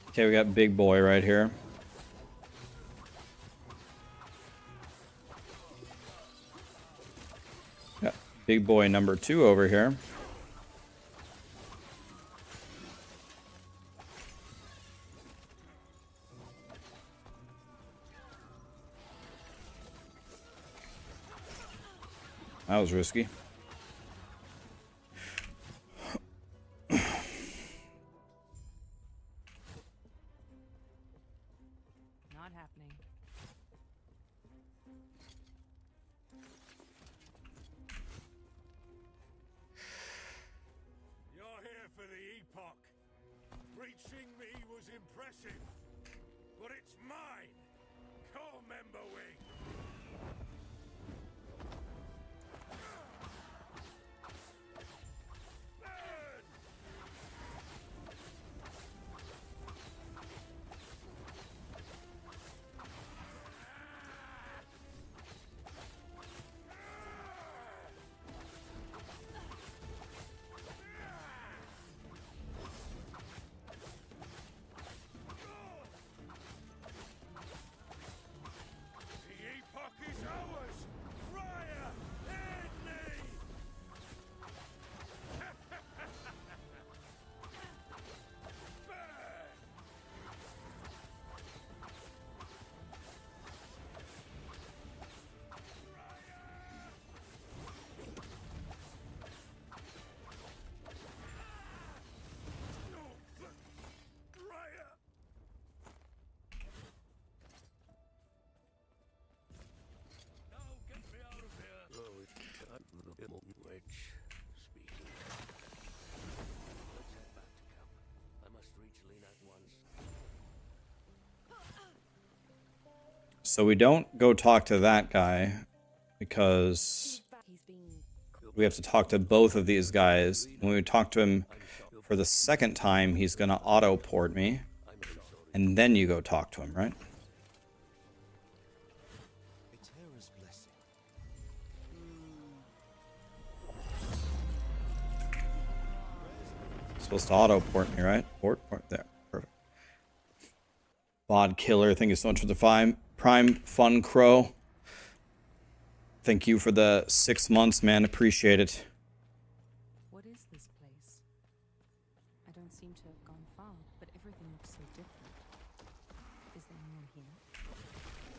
A: Okay, we got big boy right here. Got big boy number 2 over here. That was risky.
C: Not happening.
D: You're here for the Epoch. Reaching me was impressive, but it's mine. Core member wing. Burn! The Epoch is ours! Raya! Aid me! Burn! Raya! Now get me out of here!
J: Oh, it's time for the wedge speaking. Let's head back to camp. I must reach Lena at once.
A: So we don't go talk to that guy because
C: He's being
A: we have to talk to both of these guys. When we talk to him for the second time, he's going to auto-port me. And then you go talk to him, right? Supposed to auto-port me, right? Port there. Perfect. Bod Killer, thank you so much for the Prime Fun Crow. Thank you for the 6 months, man. Appreciate it.
C: What is this place? I don't seem to have gone far, but everything looks so different. Is there anyone here?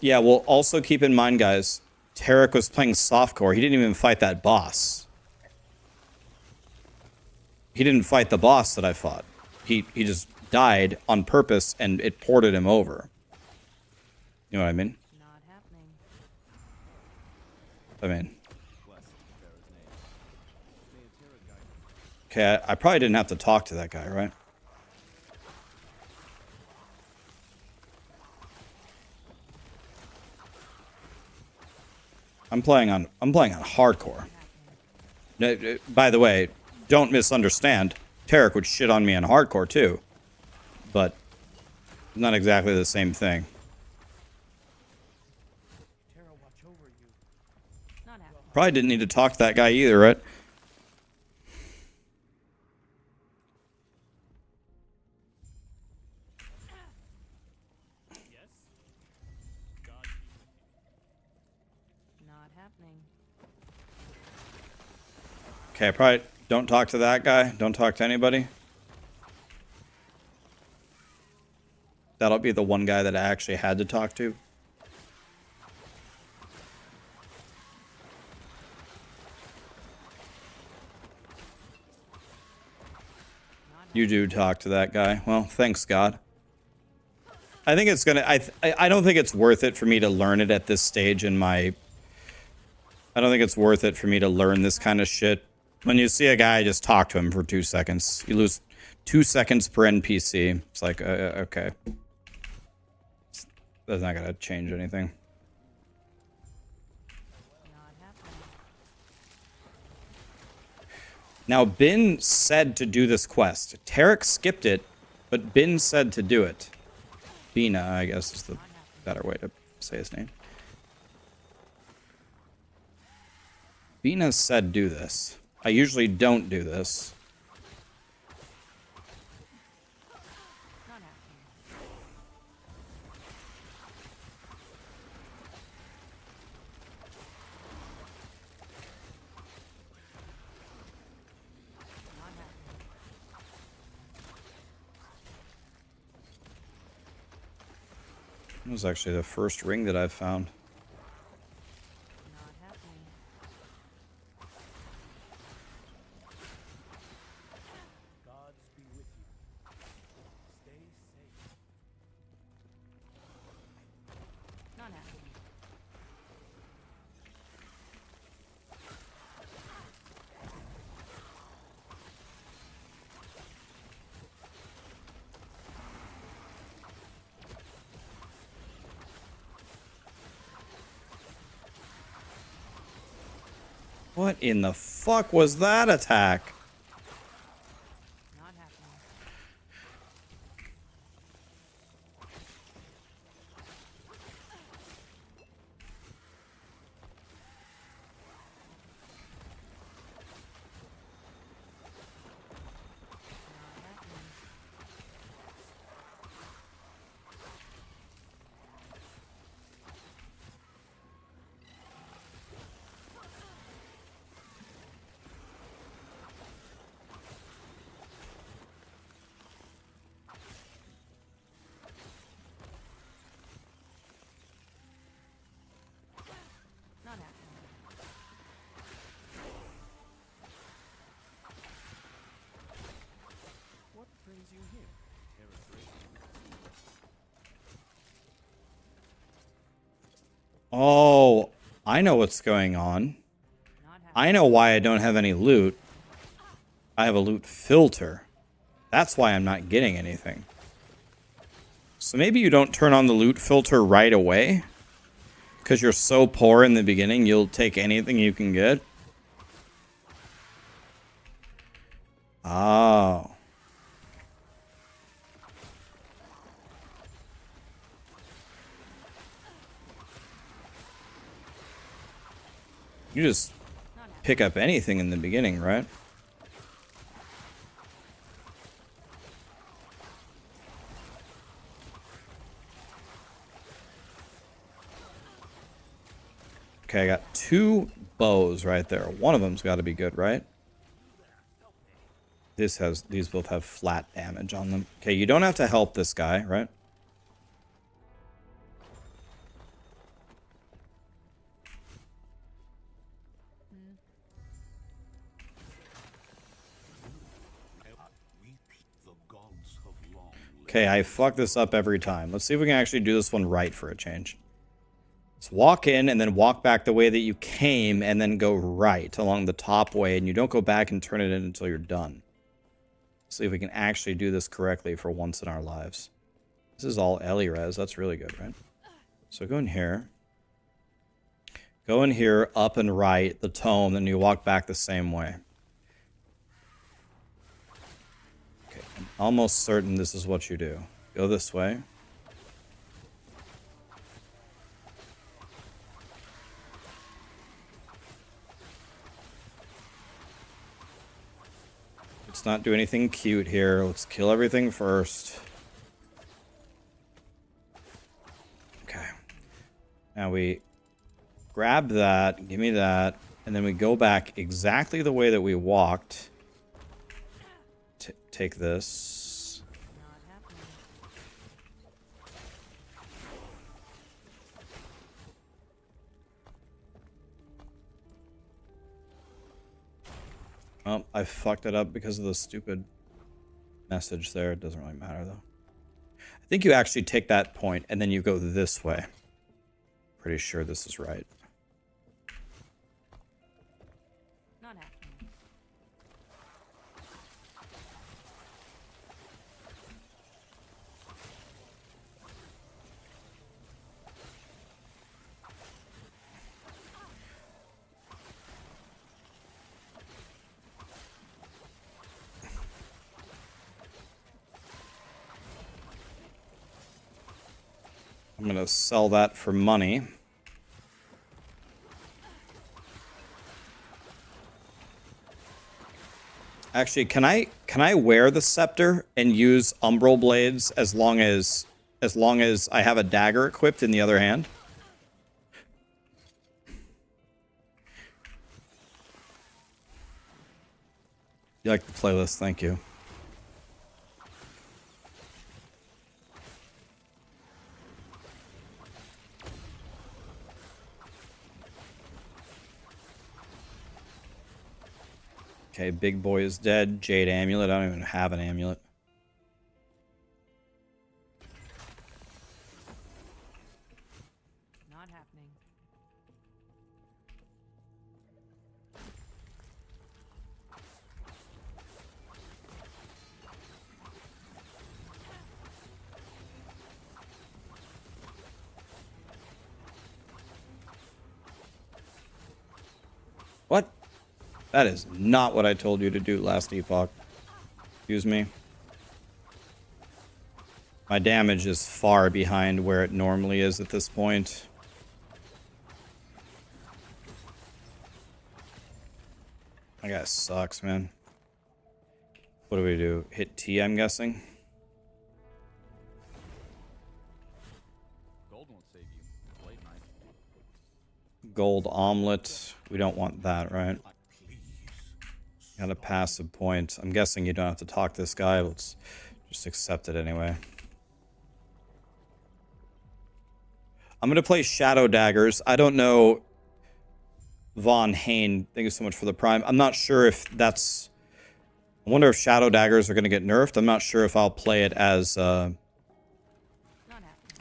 A: Yeah, well, also keep in mind, guys, Tarek was playing softcore. He didn't even fight that boss. He didn't fight the boss that I fought. He just died on purpose, and it ported him over. You know what I mean?
C: Not happening.
A: I mean... Okay, I probably didn't have to talk to that guy, right? I'm playing on hardcore. By the way, don't misunderstand. Tarek would shit on me on hardcore too. but not exactly the same thing.
C: Not happening.
A: Probably didn't need to talk to that guy either, right?
C: Not happening.
A: Okay, probably don't talk to that guy. Don't talk to anybody. That'll be the one guy that I actually had to talk to. You do talk to that guy. Well, thanks, God. I think it's gonna. I don't think it's worth it for me to learn it at this stage in my. I don't think it's worth it for me to learn this kind of shit. When you see a guy, just talk to him for 2 seconds. You lose 2 seconds per NPC. It's like, okay. That's not gonna change anything.
C: Not happening.
A: Now, Bin said to do this quest. Tarek skipped it, but Bin said to do it. Bina, I guess, is the better way to say his name. Bina said do this. I usually don't do this.
C: Not happening. Not happening.
A: It was actually the first ring that I've found.
C: Not happening.
J: Gods be with you. Stay safe.
C: Not happening.
A: What in the fuck was that attack?
C: Not happening. Not happening. Not happening.
J: What brings you here?
A: Oh, I know what's going on.
C: Not happening.
A: I know why I don't have any loot. I have a loot filter. That's why I'm not getting anything. So maybe you don't turn on the loot filter right away. Because you're so poor in the beginning, you'll take anything you can get. Oh. You just
C: Not happening.
A: pick up anything in the beginning, right? Okay, I got 2 bows right there. One of them's got to be good, right? These both have flat damage on them. Okay, you don't have to help this guy, right? Okay, I fuck this up every time. Let's see if we can actually do this one right for a change. Let's walk in and then walk back the way that you came and then go right along the top way, and you don't go back and turn it in until you're done. See if we can actually do this correctly for once in our lives. This is all Ellie res. That's really good, right? So go in here. Go in here, up and right, the tome, then you walk back the same way. Okay, and Almost certain this is what you do. Go this way. Let's not do anything cute here. Let's kill everything first. Okay. Now we grab that, give me that, and then we go back exactly the way that we walked. Take this.
C: Not happening.
A: Oh, I fucked it up because of the stupid message there. It doesn't really matter, though. I think you actually take that point, and then you go this way. Pretty sure this is right.
C: Not happening.
A: I'm going to sell that for money. Actually, can I wear the scepter and use umbral blades as long as I have a dagger equipped in the other hand? You like the playlist, thank you. Okay, big boy is dead. Jade amulet. I don't even have an amulet.
C: Not happening.
A: What? That is not what I told you to do last Epoch. Excuse me. My damage is far behind where it normally is at this point. That guy sucks, man. What do we do? Hit T, I'm guessing?
E: Gold won't save you. Blade might.
A: Gold omelet. We don't want that, right? Got a passive point. I'm guessing you don't have to talk to this guy. Let's just accept it anyway. I'm going to play Shadow Daggers. I don't know. Von Hain, thank you so much for the prime. I'm not sure if that's... I wonder if Shadow Daggers are going to get nerfed. I'm not sure if I'll play it as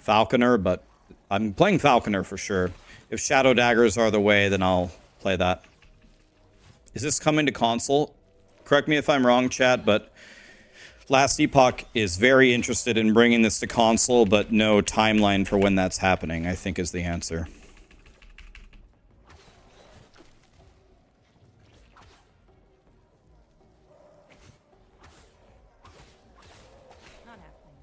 A: Falconer, but I'm playing Falconer for sure. If Shadow Daggers are the way, then I'll play that. Is this coming to console? Correct me if I'm wrong, chat, but Last Epoch is very interested in bringing this to console, but no timeline for when that's happening, I think is the answer.
C: Not happening. Not happening. Not happening.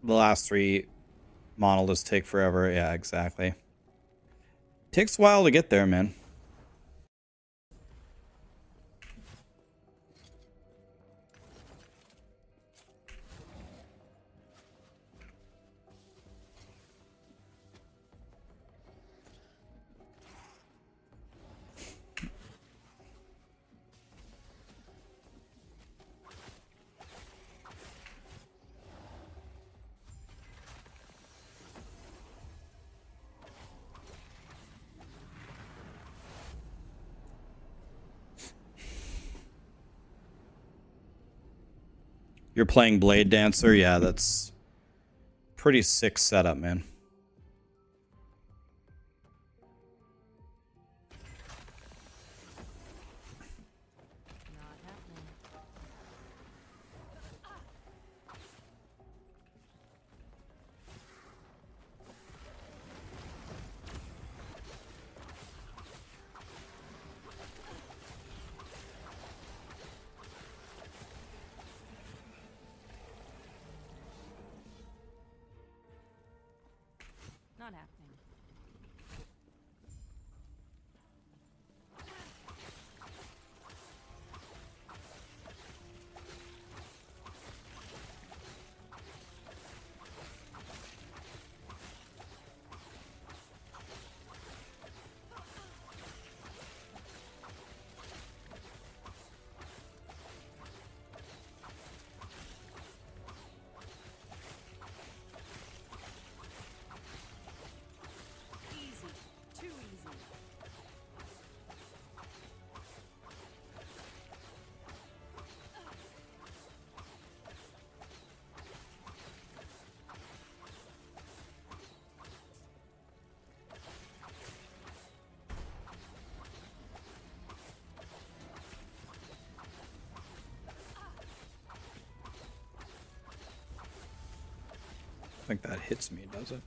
A: The last three monoliths take forever. Yeah, exactly. Takes a while to get there, man. You're playing Blade Dancer? Yeah, that's pretty sick setup, man.
C: Not happening. Not happening. Easy. Too easy.
A: I think that hits me, does it?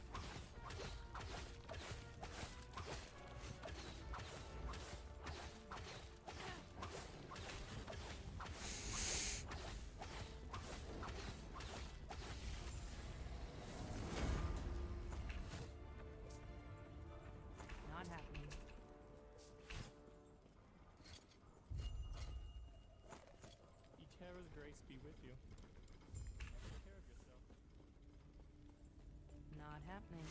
C: Not happening.
K: Etera's grace be with you. Take care of yourself.
C: Not happening.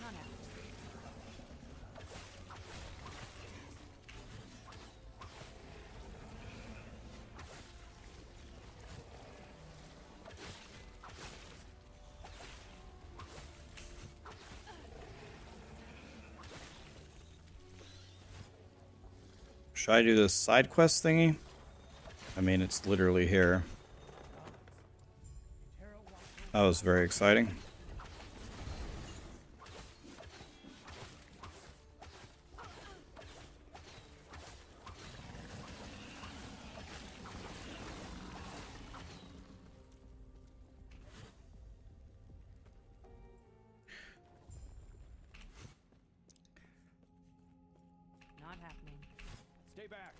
C: Not happening.
A: Should I do this side quest thingy? I mean, it's literally here. That was very exciting.
C: Not happening.
E: Stay back.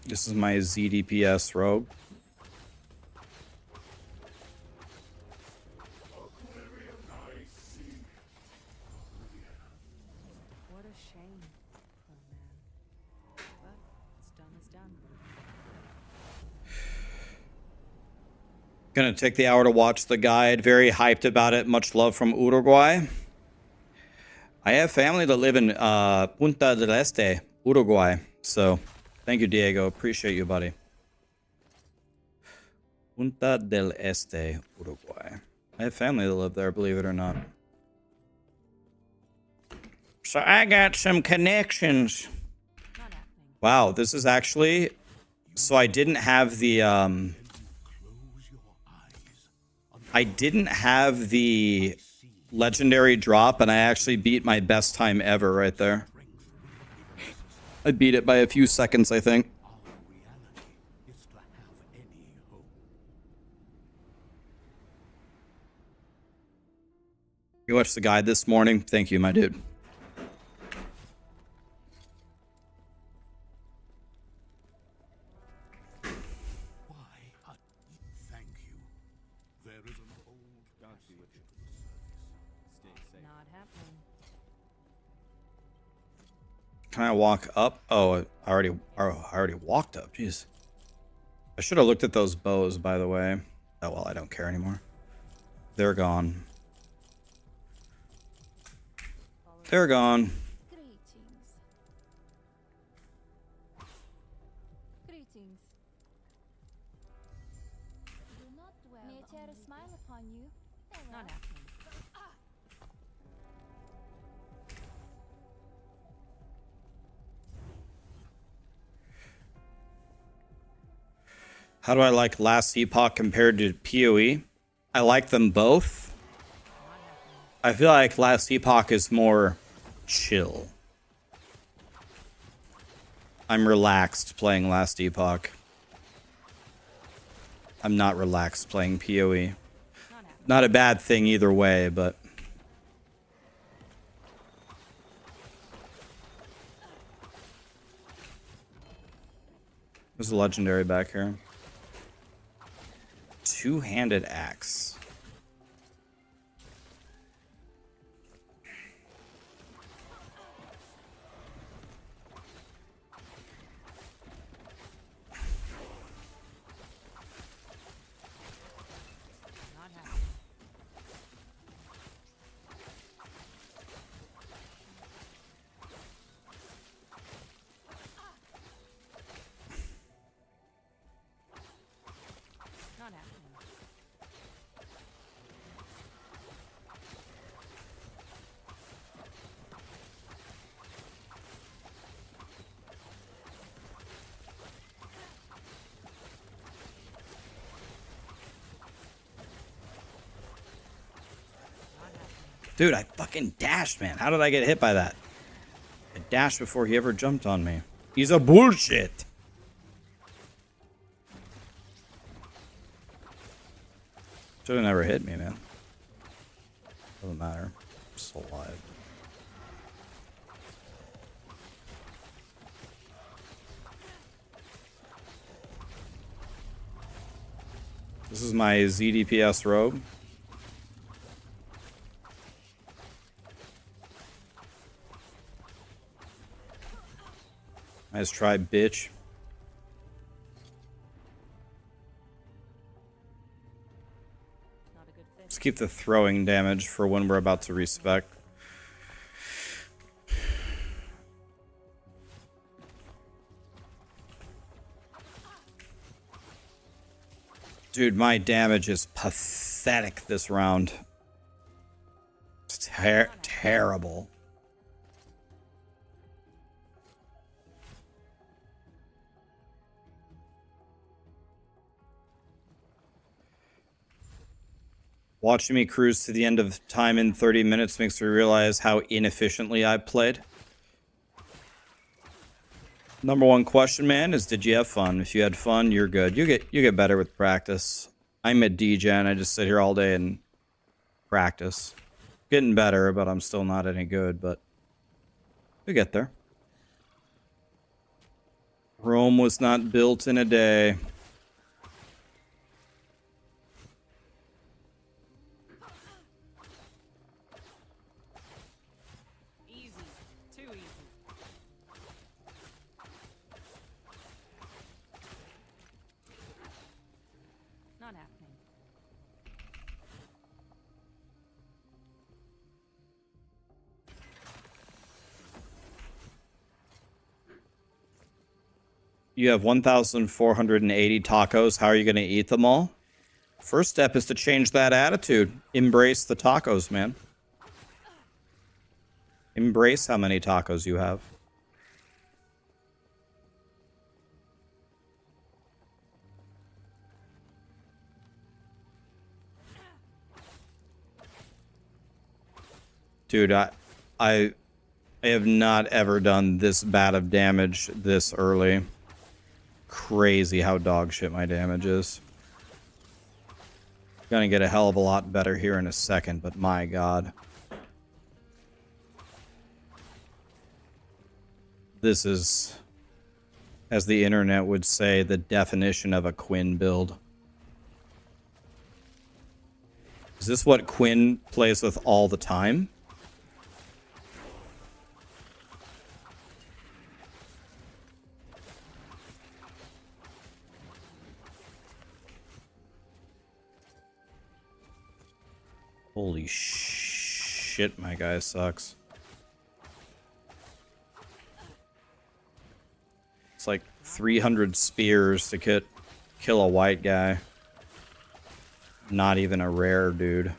A: This is my ZDPS rogue.
C: What a shame, poor man. But what's done is done.
A: Gonna take the hour to watch the guide. Very hyped about it. Much love from Uruguay. I have family that live in Punta del Este, Uruguay. So thank you, Diego. Appreciate you, buddy. Punta del Este, Uruguay. I have family that live there, believe it or not. So I got some connections. Wow, this is actually... So I didn't have the, I didn't have the legendary drop, and I actually beat my best time ever right there. I beat it by a few seconds, I think. You watched the guide this morning? Thank you, my dude. Can I walk up? Oh, I already walked up. Jeez. I should have looked at those bows, by the way. Oh, well, I don't care anymore. They're gone. They're gone.
F: Greetings. Do not dwell. May Terra smile upon you. Not happening.
A: How do I like Last Epoch compared to PoE? I like them both. I feel like Last Epoch is more chill. I'm relaxed playing Last Epoch. I'm not relaxed playing PoE. Not a bad thing either way, but... There's a legendary back here. Two-handed axe. Dude, I fucking dashed, man. How did I get hit by that? I dashed before he ever jumped on me. He's a bullshit. Should have never hit me, man. Doesn't matter. I'm still alive. This is my ZDPS robe. Nice try, bitch. Let's keep the throwing damage for when we're about to respec. Dude, my damage is pathetic this round. It's terrible. Watching me cruise to the end of time in 30 minutes makes me realize how inefficiently I played. Number one question, man, is did you have fun? If you had fun, you're good. You get better with practice. I'm a DGen. I just sit here all day and practice. Getting better, but I'm still not any good, but we get there. Rome was not built in a day. You have 1,480 tacos. How are you going to eat them all? First step is to change that attitude. Embrace the tacos, man. Embrace how many tacos you have. Dude, I have not ever done this bad of damage this early. Crazy how dog shit my damage is. Gonna get a hell of a lot better here in a second, but my god. This is, as the internet would say, the definition of a Quinn build. Is this what Quinn plays with all the time? Holy shit, my guy sucks. It's like 300 spears to kill a white guy. Not even a rare, dude.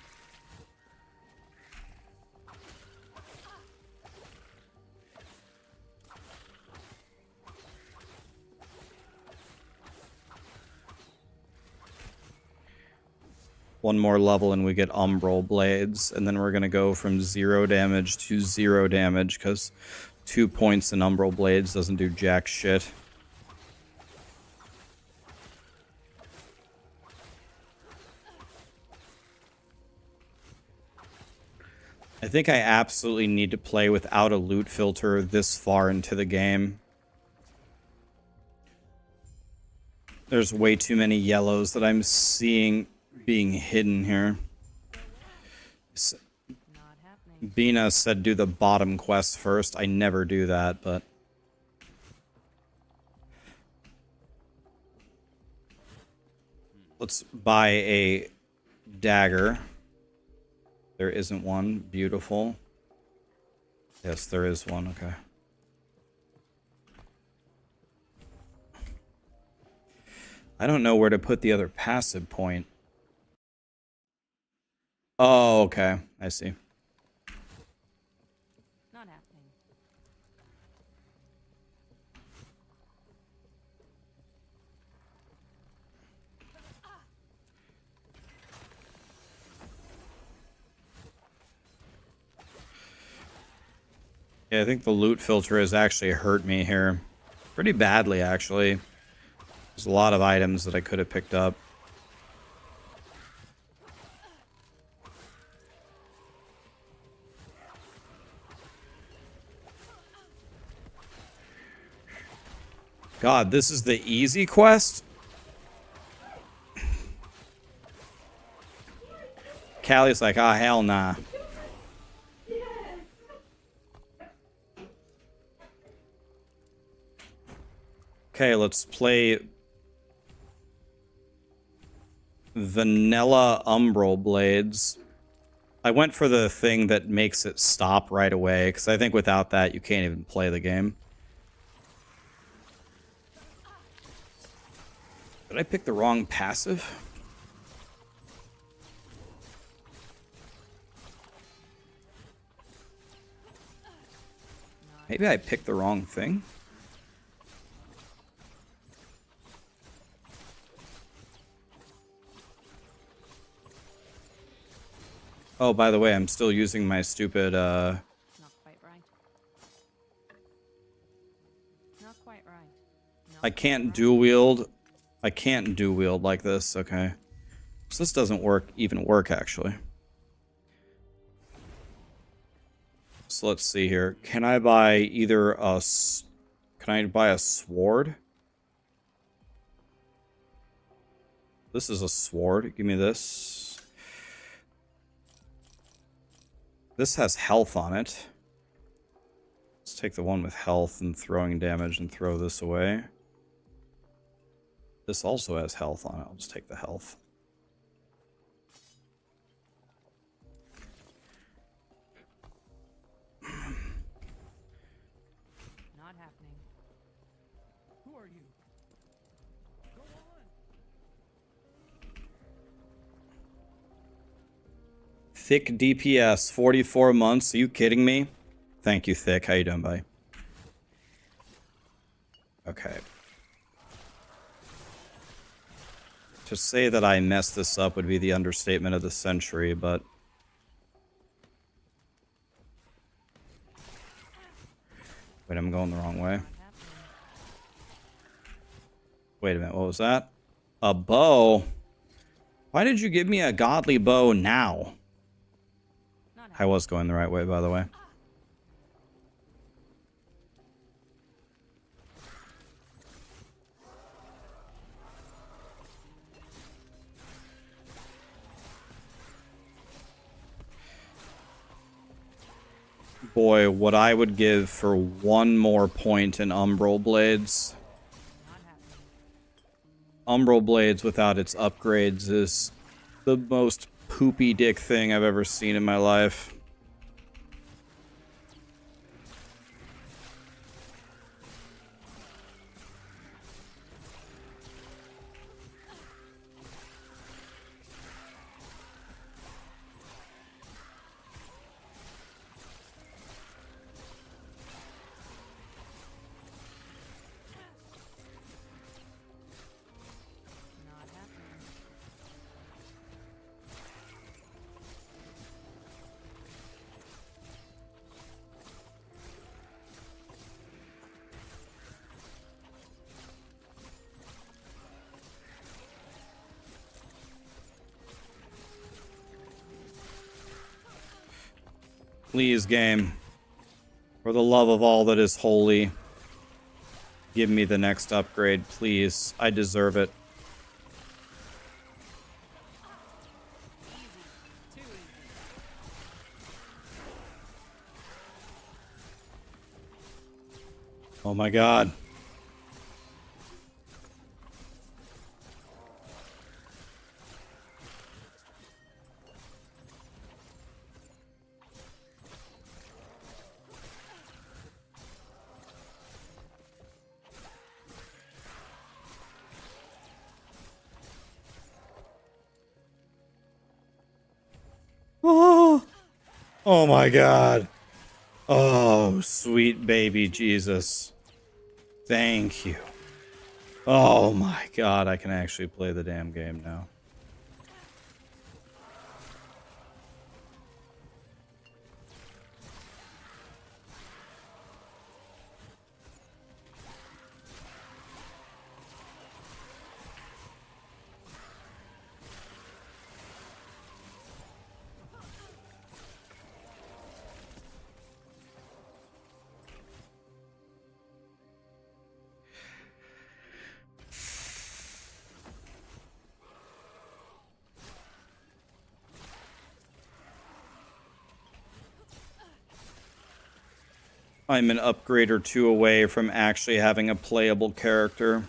A: One more level and we get Umbral Blades, and then we're gonna go from 0 damage to 0 damage, because 2 points in Umbral Blades doesn't do jack shit. I think I absolutely need to play without a loot filter this far into the game. There's way too many yellows that I'm seeing being hidden here. Bina said do the bottom quest first. I never do that, but... Let's buy a dagger. There isn't one. Beautiful. Yes, there is one. Okay. I don't know where to put the other passive point. Oh, okay. I see.
C: Not happening.
A: Yeah, I think the loot filter has actually hurt me here. Pretty badly, actually. There's a lot of items that I could have picked up. God, this is the easy quest? Callie's like, ah, hell nah. Okay, let's play Vanilla Umbral Blades. I went for the thing that makes it stop right away, because I think without that you can't even play the game. Did I pick the wrong passive? Maybe I picked the wrong thing? Oh, by the way, I'm still using my stupid,
C: Not quite right. Not quite right. No,
A: I can't dual wield. I can't dual wield like this. Okay. So this doesn't even work, actually. So let's see here. Can I buy either a... Can I buy a sword? This is a sword. Give me this. This has health on it. Let's take the one with health and throwing damage and throw this away. This also has health on it. I'll just take the health.
C: not happening.
K: Who are you? Go on.
A: Thick DPS, 44 months. Are you kidding me? Thank you, Thick. How you doing, buddy? Okay. To say that I messed this up would be the understatement of the century, but... Wait, I'm going the wrong way. Wait a minute, what was that? A bow? Why did you give me a godly bow now? I was going the right way, by the way. Boy, what I would give for one more point in Umbral Blades. Umbral Blades without its upgrades is the most poopy dick thing I've ever seen in my life. Please, game. For the love of all that is holy, give me the next upgrade, please. I deserve it. Oh my god. Oh, oh my god. Oh, sweet baby Jesus. Thank you. Oh my god, I can actually play the damn game now. I'm an upgrade or two away from actually having a playable character.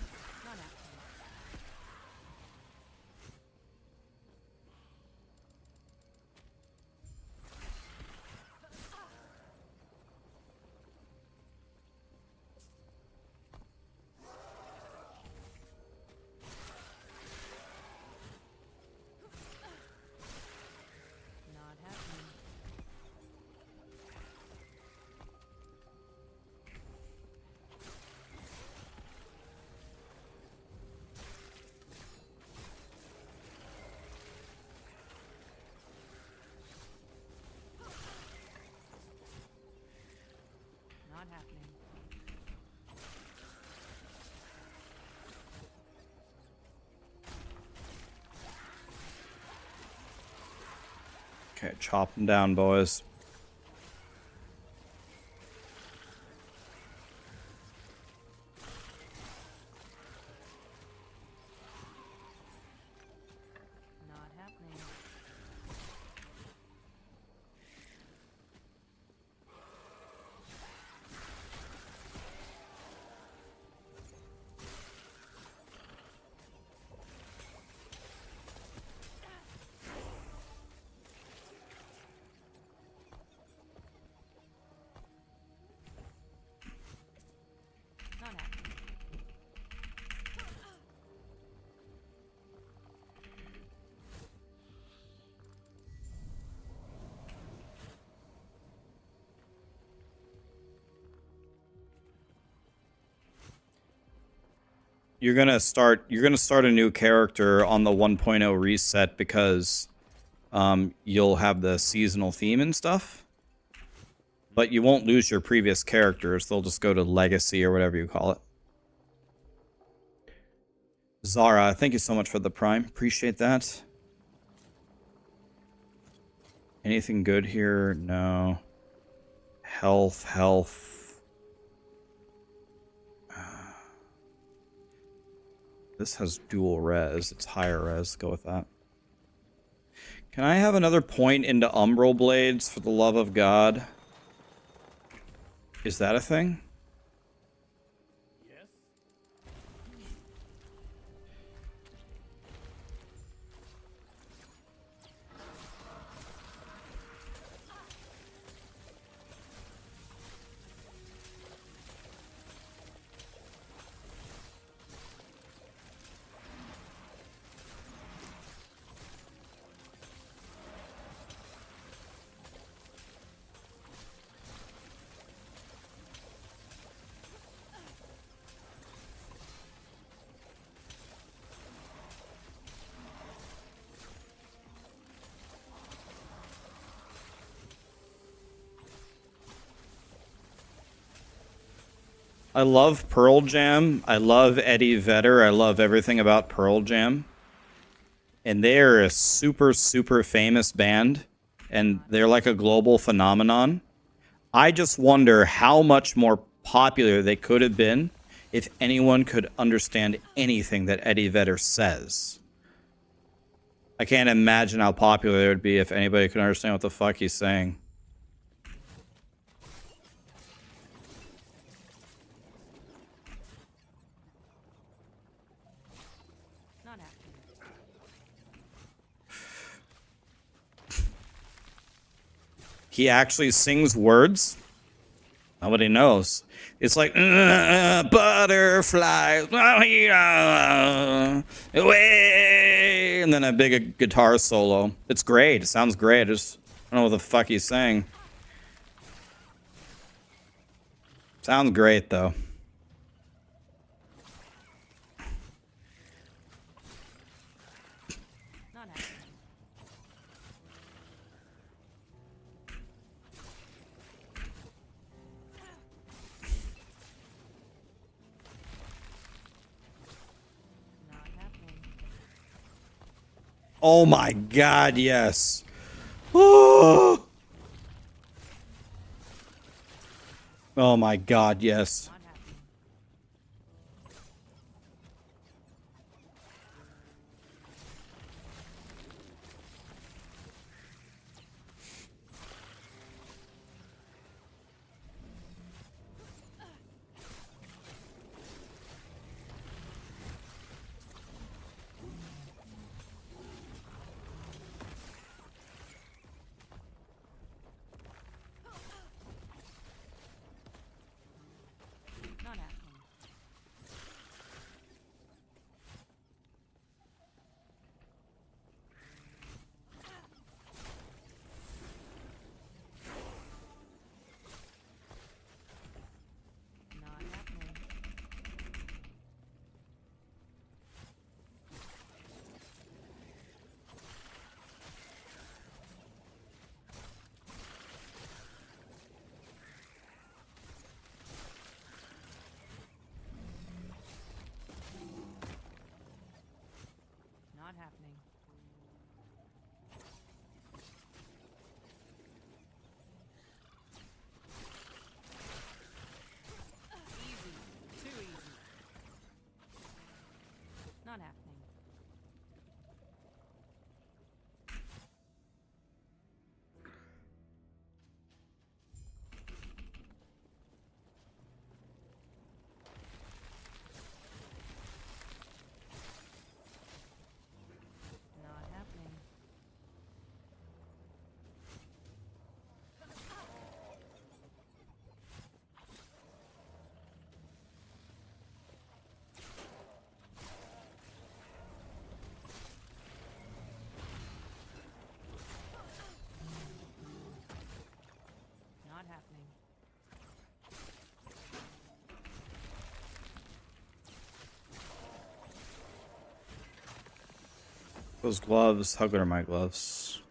A: Okay, chop them down, boys. you're gonna start a new character on the 1.0 reset because you'll have the seasonal theme and stuff. But you won't lose your previous characters. They'll just go to Legacy or whatever you call it. Zara, thank you so much for the Prime. Appreciate that. Anything good here? No. Health. This has dual res. It's higher res. Go with that. Can I have another point into Umbral Blades, for the love of God? Is that a thing?
K: Yes?
A: I love Pearl Jam. I love Eddie Vedder. I love everything about Pearl Jam. And they're a super, super famous band. And they're like a global phenomenon. I just wonder how much more popular they could have been if anyone could understand anything that Eddie Vedder says. I can't imagine how popular it would be if anybody could understand what the fuck he's saying.
C: Not after.
A: He actually sings words. Nobody knows. It's like butterflies away, and then a big guitar solo. It's great. It sounds great. I just don't know what the fuck he's saying. Sounds great though.
C: Not after. Not happening.
A: Oh my God, yes. Oh, oh my God, yes.
C: Not happening. Not happening. Not happening. Not happening. Easy. Too easy. Not happening.
A: Those gloves, how good are my gloves?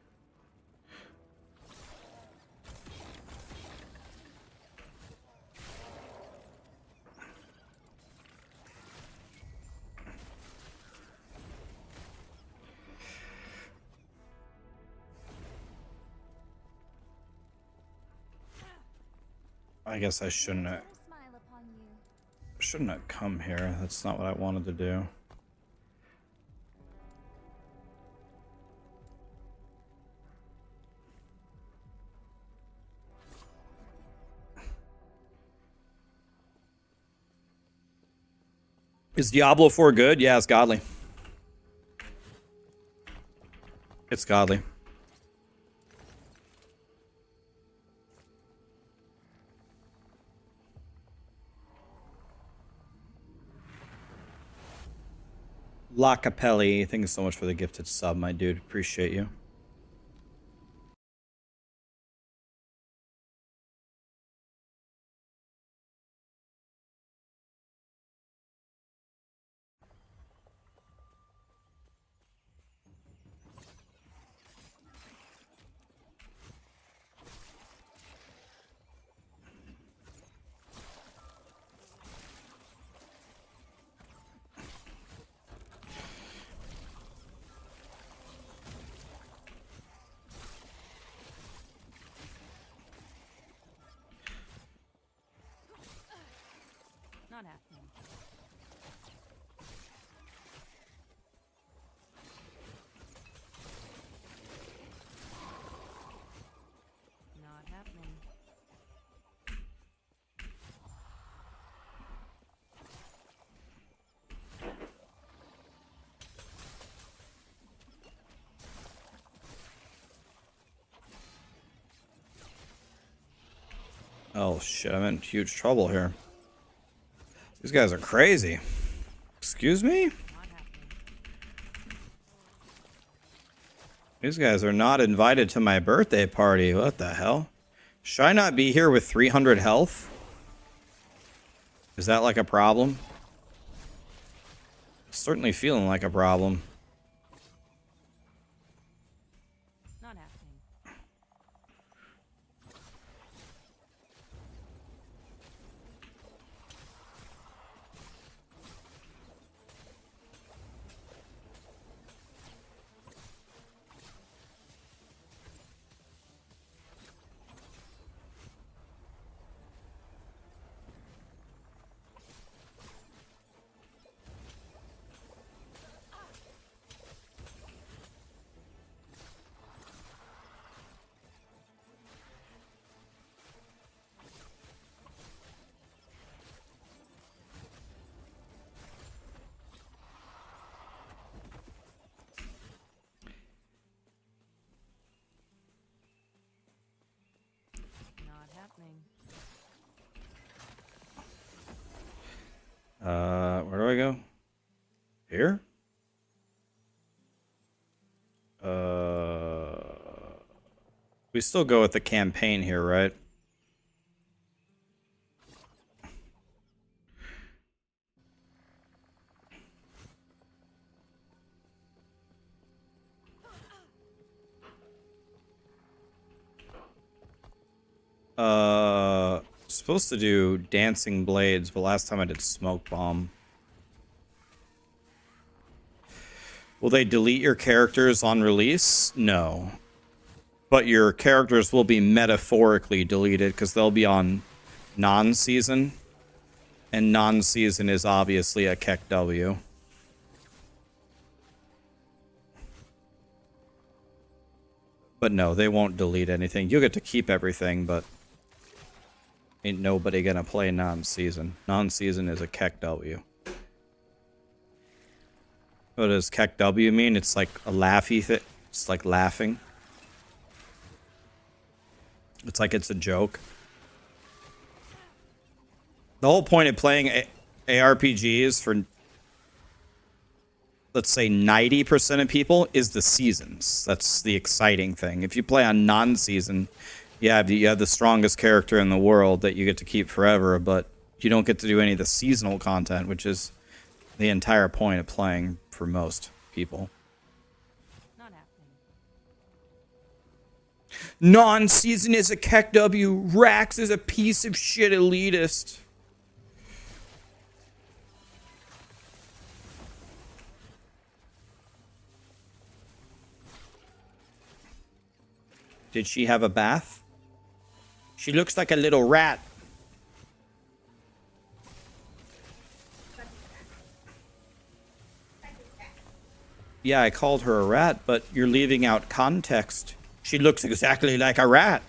A: I guess I shouldn't have come here. That's not what I wanted to do. Is Diablo 4 good? Yeah, it's godly. It's godly. La Capelli, thank you so much for the gifted sub, my dude. Appreciate you.
C: Not happening. Not happening.
A: Oh shit, I'm in huge trouble here. These guys are crazy. Excuse me? These guys are not invited to my birthday party. What the hell? Should I not be here with 300 health? Is that like a problem? Certainly feeling like a problem.
C: Not happening.
A: Where do I go? Here? We still go with the campaign here, right? Supposed to do dancing blades, but last time I did smoke bomb. Will they delete your characters on release? No. But your characters will be metaphorically deleted because they'll be on non-season. And non-season is obviously a Keck W. But no, they won't delete anything. You'll get to keep everything, but ain't nobody gonna play non-season. Non-season is a Keck W. What does Keck W mean? It's like a laughy thing. It's like laughing. It's like it's a joke. The whole point of playing ARPGs for, let's say, 90% of people is the seasons. That's the exciting thing. If you play on non-season, you have the strongest character in the world that you get to keep forever, but you don't get to do any of the seasonal content, which is the entire point of playing for most people. Non-season is a Keck W. Rax is a piece of shit elitist. Did she have a bath? She looks like a little rat. Yeah, I called her a rat, but you're leaving out context. She looks exactly like a rat.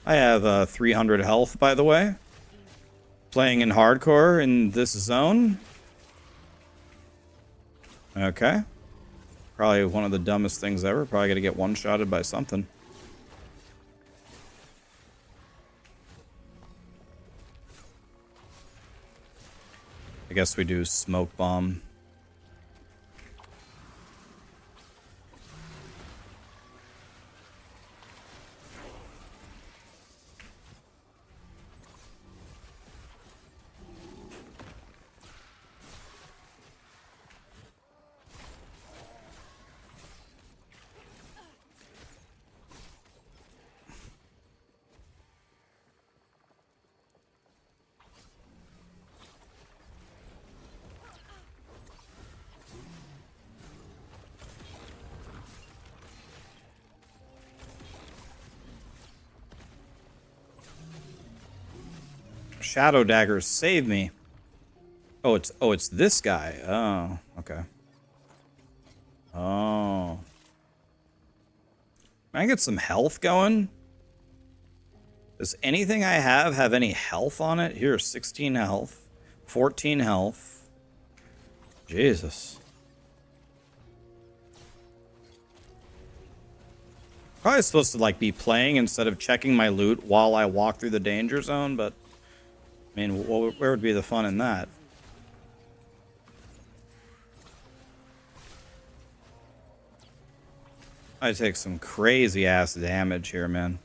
A: I have 300 health, by the way. Playing in hardcore in this zone. Okay. Probably one of the dumbest things ever. Probably gonna get one-shotted by something. I guess we do smoke bomb. Shadow daggers save me. Oh, it's this guy. Oh, okay. Oh. Can I get some health going? Does anything I have any health on it? Here, 16 health, 14 health. Jesus. Probably supposed to like be playing instead of checking my loot while I walk through the danger zone, but I mean, where would be the fun in that? I take some crazy ass damage here, man.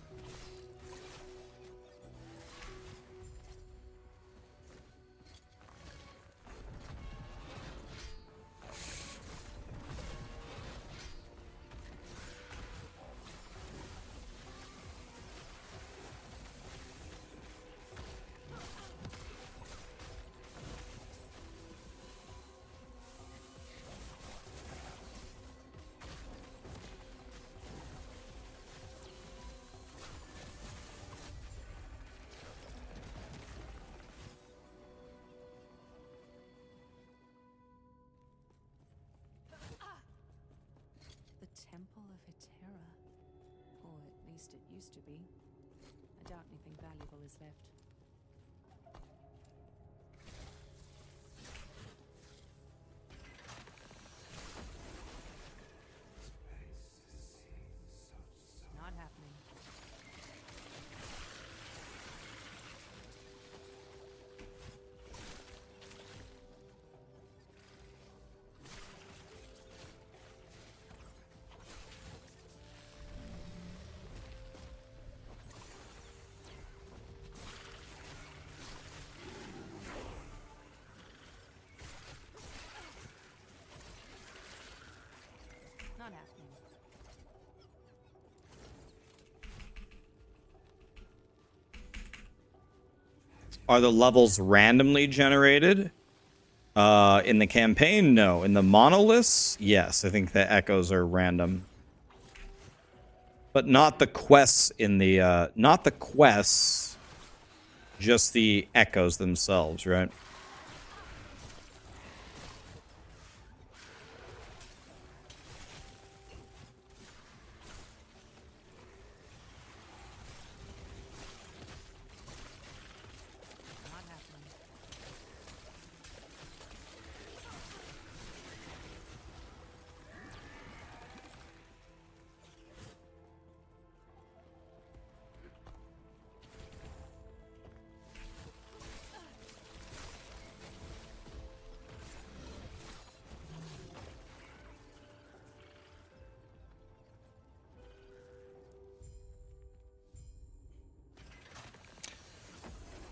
C: Temple of Hetera. Or at least it used to be. I doubt anything valuable is left. Not happening. Not happening.
A: Are the levels randomly generated? In the campaign, no. In the monoliths, yes. I think the echoes are random. But not the quests in the, not the quests, just the echoes themselves, right?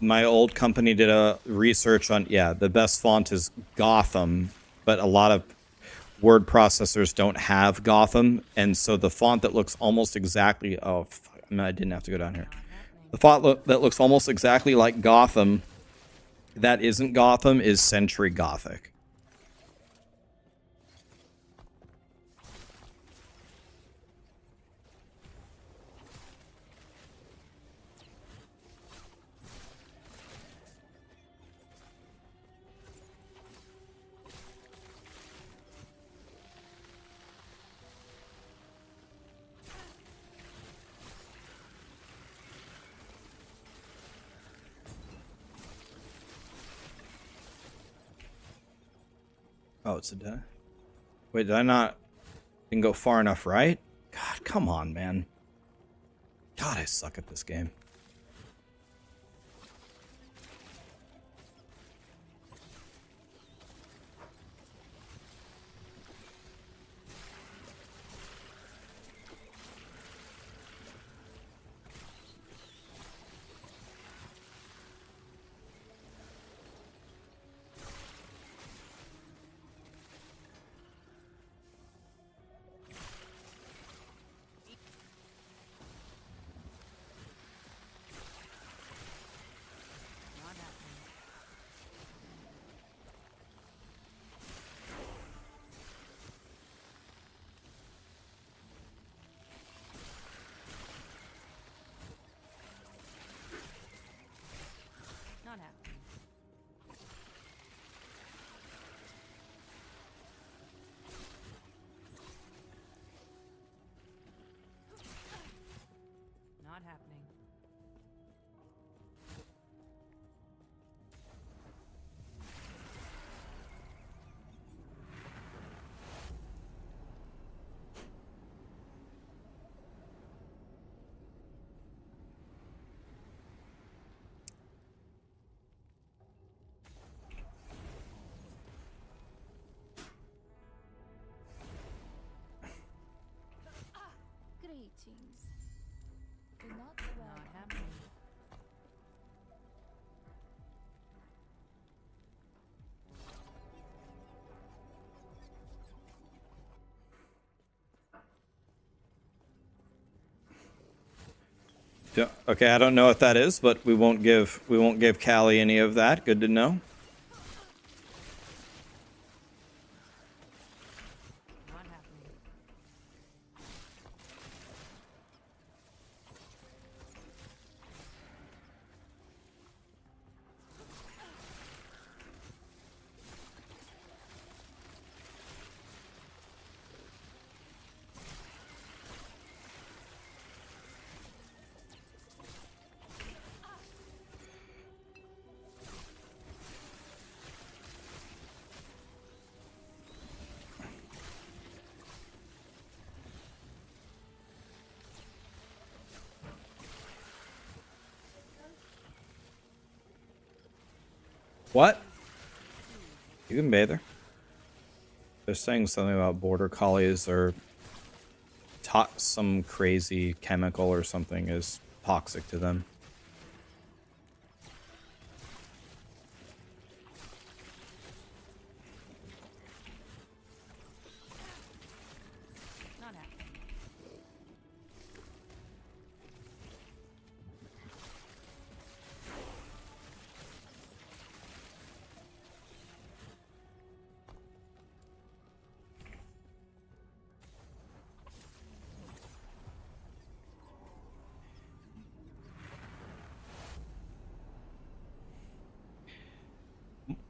A: My old company did a research on, yeah, the best font is Gotham. but a lot of word processors don't have Gotham, and so the font that looks almost exactly I didn't have to go down here. The font that looks almost exactly like Gotham that isn't Gotham is Century Gothic. Oh, it's a death. Wait, did I not didn't go far enough right? God, come on, man. God, I suck at this game.
C: Not happening. Not happening.
F: Greetings. Do not dwell
C: Not
F: on
C: happening.
A: Okay, I don't know what that is, but we won't give Callie any of that. Good to know.
C: Not happening.
A: What? You can bathe her. They're saying something about border collies or some crazy chemical or something is toxic to them.
C: Not happening.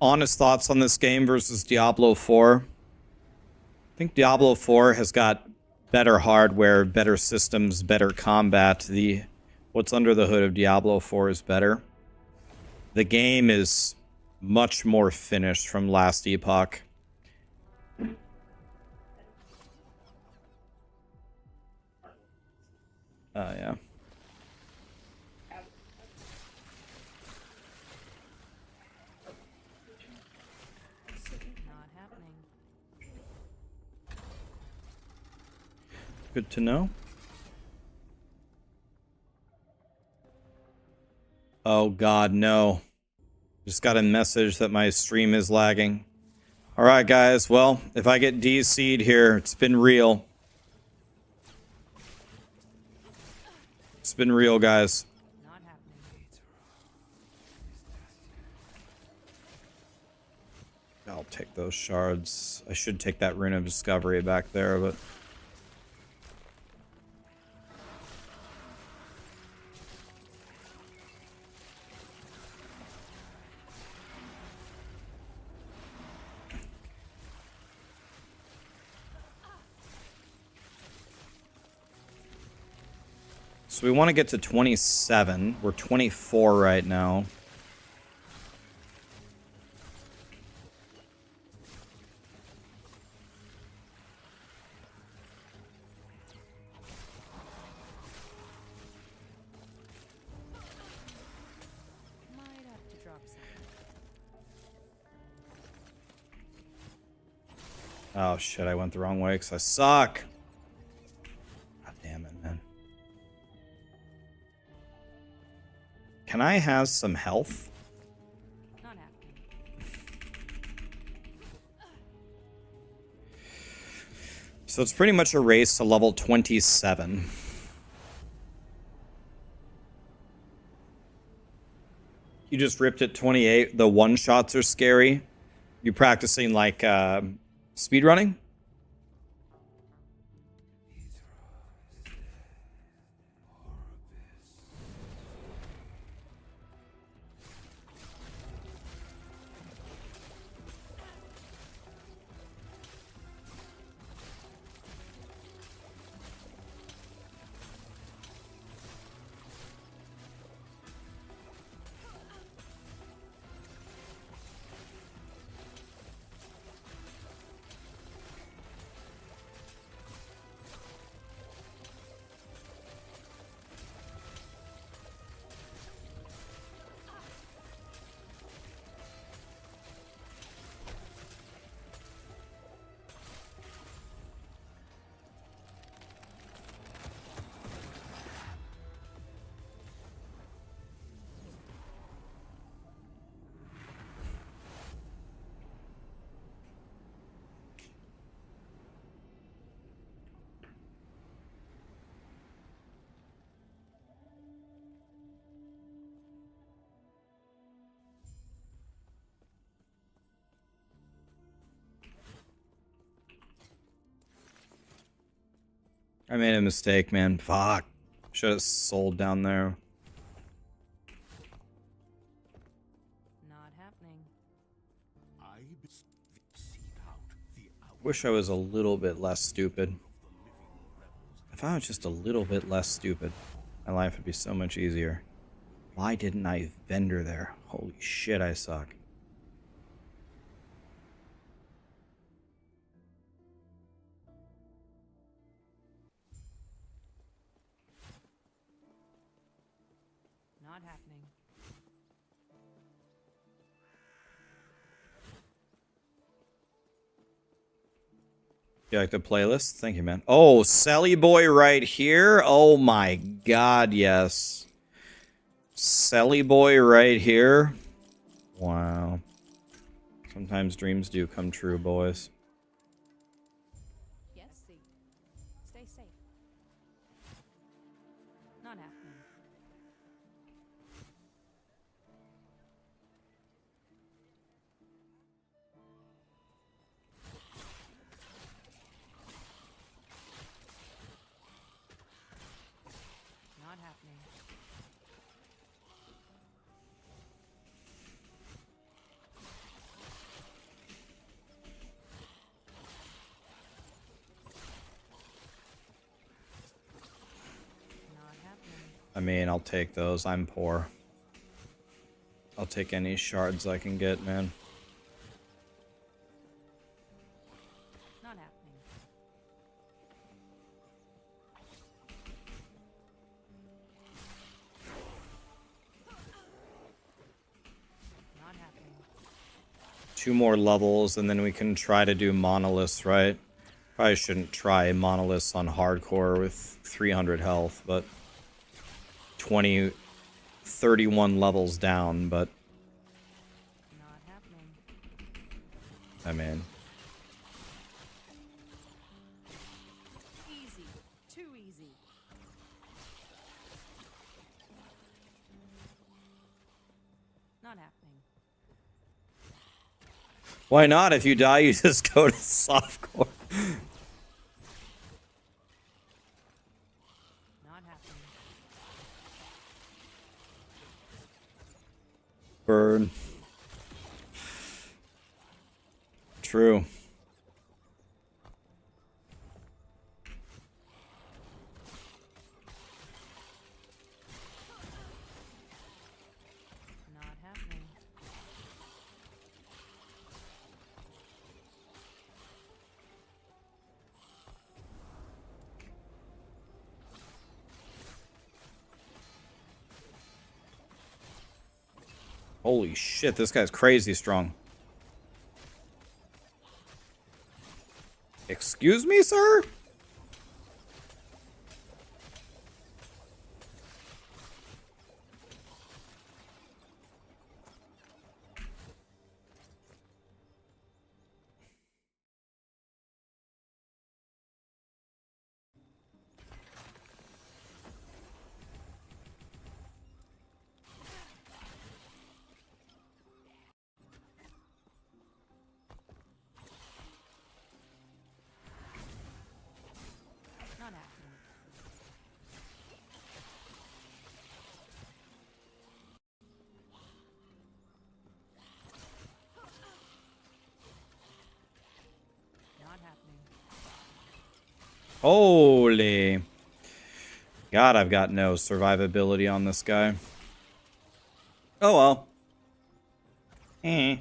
A: Honest thoughts on this game versus Diablo 4. I think Diablo 4 has got better hardware, better systems, better combat. What's under the hood of Diablo 4 is better. The game is much more finished from last Epoch. Yeah.
C: Not happening.
A: Good to know. Oh God, no. Just got a message that my stream is lagging. All right, guys. Well, if I get DC'd here, it's been real. It's been real, guys.
C: Not happening.
A: I'll take those shards. I should take that Rune of Discovery back there, but... So we want to get to 27. We're 24 right now.
C: Might have to drop some.
A: Oh shit, I went the wrong way because I suck. God damn it, man. Can I have some health?
C: Not happening.
A: So it's pretty much a race to level 27. You just ripped at 28. The one-shots are scary. You practicing like speedrunning? I made a mistake, man. Fuck. Should have sold down there.
C: Not happening.
A: Wish I was a little bit less stupid. If I was just a little bit less stupid, my life would be so much easier. Why didn't I vendor there? Holy shit, I suck.
C: Not happening.
A: You like the playlist? Thank you, man. Oh, Sally Boy right here? Oh my god, yes. Sally Boy right here? Wow. Sometimes dreams do come true, boys.
C: Yes, see. Stay safe. Not happening. Not happening. Not happening.
A: I mean, I'll take those. I'm poor. I'll take any shards I can get, man.
C: Not happening. Not happening.
A: 2 more levels, and then we can try to do monoliths, right? Probably shouldn't try monoliths on hardcore with 300 health, but 31 levels down, but
C: Not happening.
A: I mean,
C: Easy. Too easy. Not happening.
A: why not? If you die, you just go to softcore.
C: Not happening.
A: Burn. True.
C: Not happening.
A: Holy shit, this guy's crazy strong. Excuse me, sir?
C: Not happening. Not happening.
A: Holy. God, I've got no survivability on this guy. Oh well. Eh.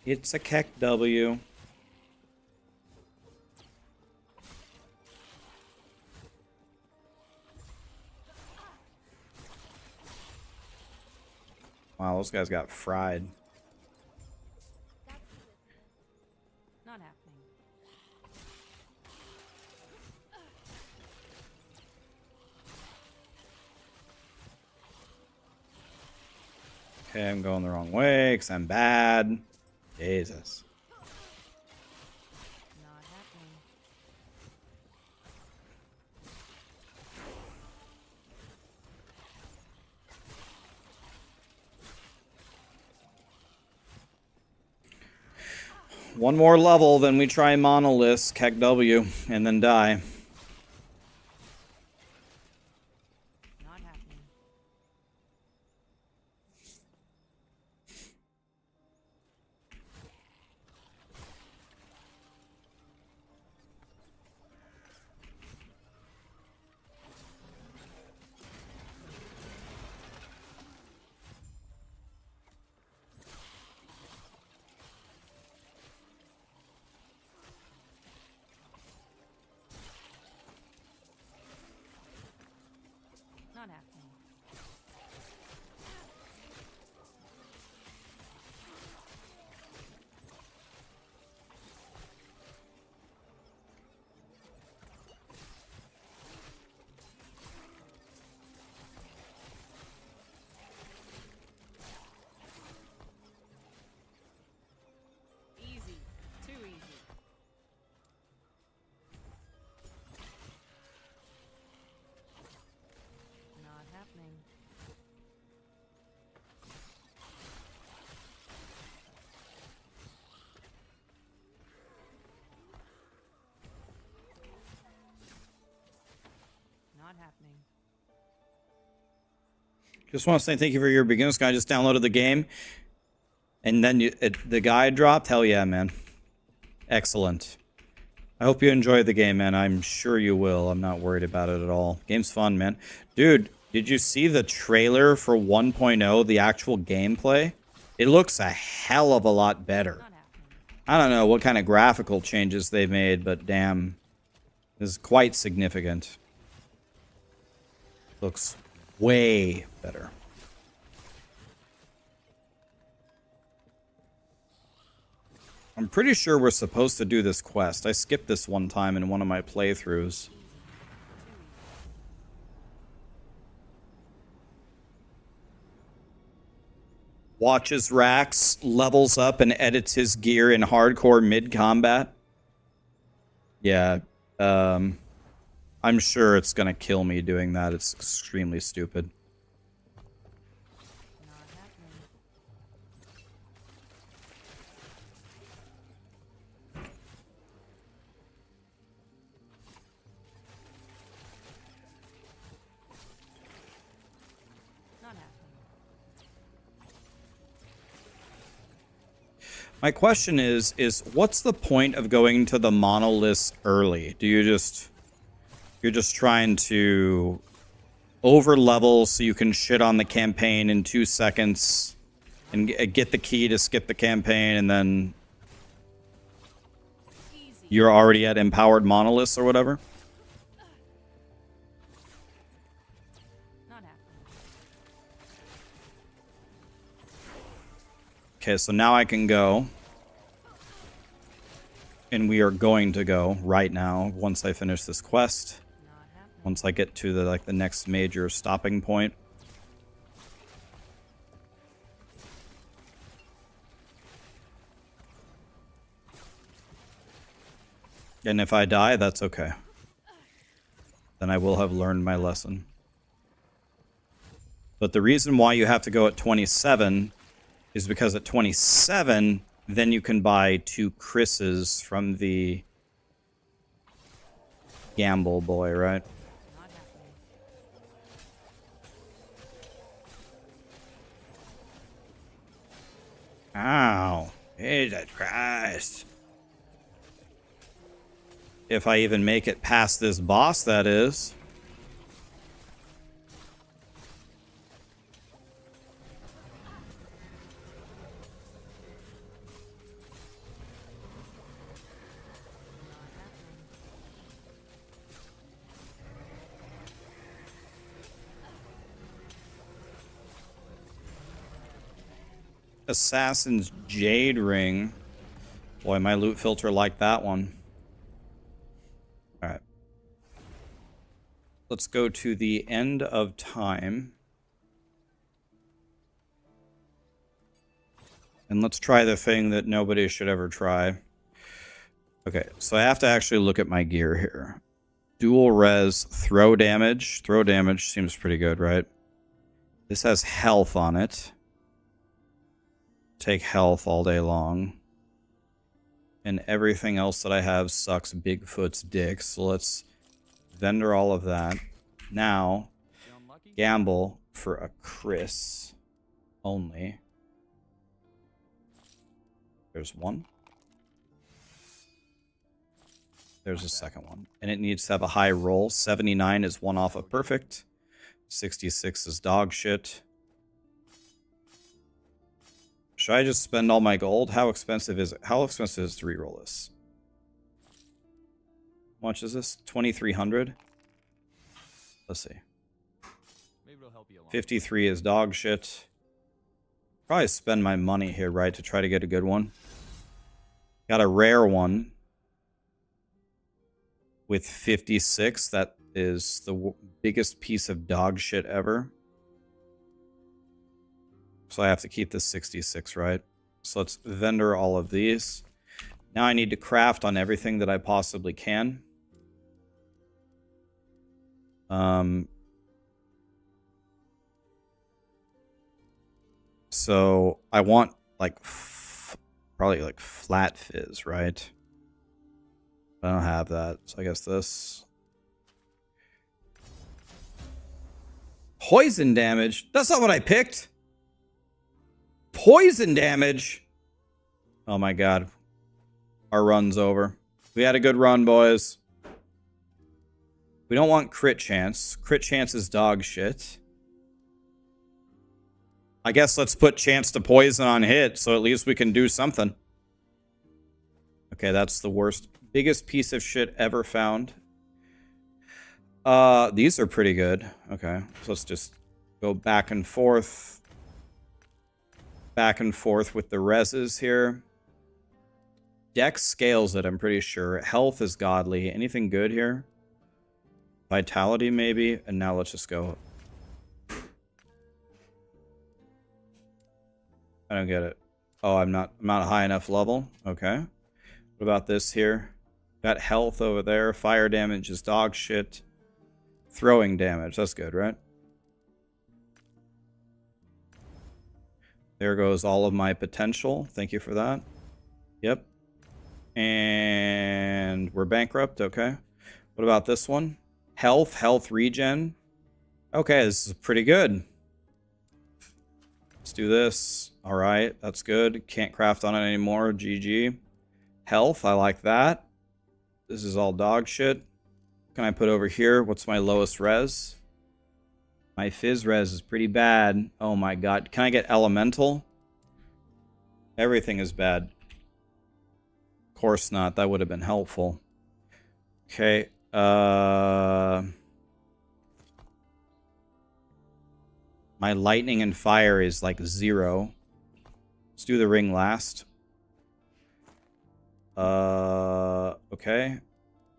A: It's a Keck W. Wow, those guys got fried.
C: Not happening.
A: Okay, I'm going the wrong way because I'm bad. Jesus.
C: Not happening.
A: One more level, then we try Monolith, Keck W, and then die.
C: Not happening. Not happening. Easy. Too easy. Not happening. Not happening.
A: Just want to say thank you for your beginner's guide. I just downloaded the game, and then the guide dropped. Hell yeah, man. Excellent. I hope you enjoyed the game, man. I'm sure you will. I'm not worried about it at all. Game's fun, man. Dude, did you see the trailer for 1.0, the actual gameplay? It looks a hell of a lot better.
C: Not happening.
A: I don't know what kind of graphical changes they made, but damn. This is quite significant. Looks way better. I'm pretty sure we're supposed to do this quest. I skipped this one time in one of my playthroughs. watches Rax, levels up, and edits his gear in hardcore mid-combat. Yeah, I'm sure it's gonna kill me doing that. It's extremely stupid.
C: Not happening. Not happening.
A: My question is what's the point of going to the monoliths early? You're just trying to over level so you can shit on the campaign in 2 seconds and get the key to skip the campaign, and then you're already at empowered monoliths or whatever?
C: Not happening.
A: Okay, so now I can go. And we are going to go right now once I finish this quest.
C: Not happening.
A: Once I get to the next major stopping point. And if I die, that's okay. Then I will have learned my lesson. But the reason why you have to go at 27 is because at 27, then you can buy 2 Chris's from the Gamble boy, right?
C: Not happening.
A: Ow. Jesus Christ. If I even make it past this boss, that is. Assassin's Jade Ring. Boy, my loot filter liked that one. Alright. Let's go to the end of time. And let's try the thing that nobody should ever try. Okay, so I have to actually look at my gear here. Dual res, throw damage. Throw damage seems pretty good, right? This has health on it. Take health all day long. And everything else that I have sucks Bigfoot's dick. So let's vendor all of that. Now, gamble for a Chris only. There's one. There's a second one. And it needs to have a high roll. 79 is 1 off of perfect. 66 is dog shit. Should I just spend all my gold? How expensive is it? How expensive is to reroll this? How much is this? 2,300? Let's see.
K: Maybe it'll help you along.
A: 53 is dog shit. Probably spend my money here, right, to try to get a good one. Got a rare one with 56. That is the biggest piece of dog shit ever. So I have to keep this 66, right? So let's vendor all of these. Now I need to craft on everything that I possibly can. So I want like probably like flat fizz, right? I don't have that, so I guess this. Poison damage? That's not what I picked. Poison damage? Oh my god. Our run's over. We had a good run, boys. We don't want crit chance. Crit chance is dog shit. I guess let's put chance to poison on hit, so at least we can do something. Okay, that's the worst. Biggest piece of shit ever found. These are pretty good. Okay, so let's just go back and forth. Back and forth with the reses here. Dex scales it, I'm pretty sure. Health is godly. Anything good here? Vitality, maybe? And now let's just go. I don't get it. Oh, I'm not high enough level. Okay. What about this here? Got health over there. Fire damage is dog shit. Throwing damage. That's good, right? There goes all of my potential. Thank you for that. Yep. And we're bankrupt. Okay. What about this one? Health regen. Okay, this is pretty good. Let's do this. All right, that's good. Can't craft on it anymore. GG. Health, I like that. This is all dog shit. What can I put over here? What's my lowest res? My fizz res is pretty bad. Oh my god. Can I get elemental? Everything is bad. Of course not. That would have been helpful. Okay. My lightning and fire is like 0. Let's do the ring last. Okay.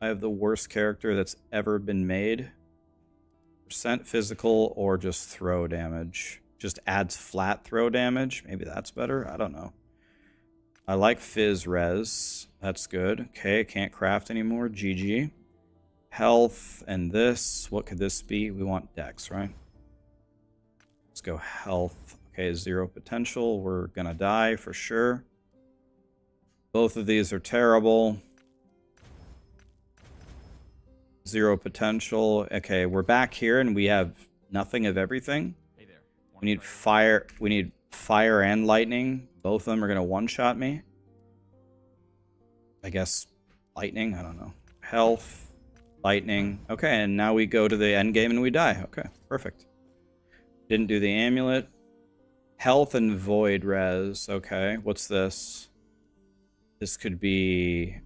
A: I have the worst character that's ever been made. Percent physical or just throw damage. Just adds flat throw damage. Maybe that's better. I don't know. I like fizz res. That's good. Okay, can't craft anymore. GG. Health and this. What could this be? We want dex, right? Let's go health. Okay, 0 potential. We're gonna die for sure. Both of these are terrible. 0 potential. Okay, we're back here and we have nothing of everything.
K: Hey there.
A: We need fire. We need fire and lightning. Both of them are gonna one-shot me. I guess lightning. I don't know. Health, lightning. Okay, and now we go to the end game and we die. Okay, perfect. Didn't do the amulet. Health and void res. Okay, what's this? This could be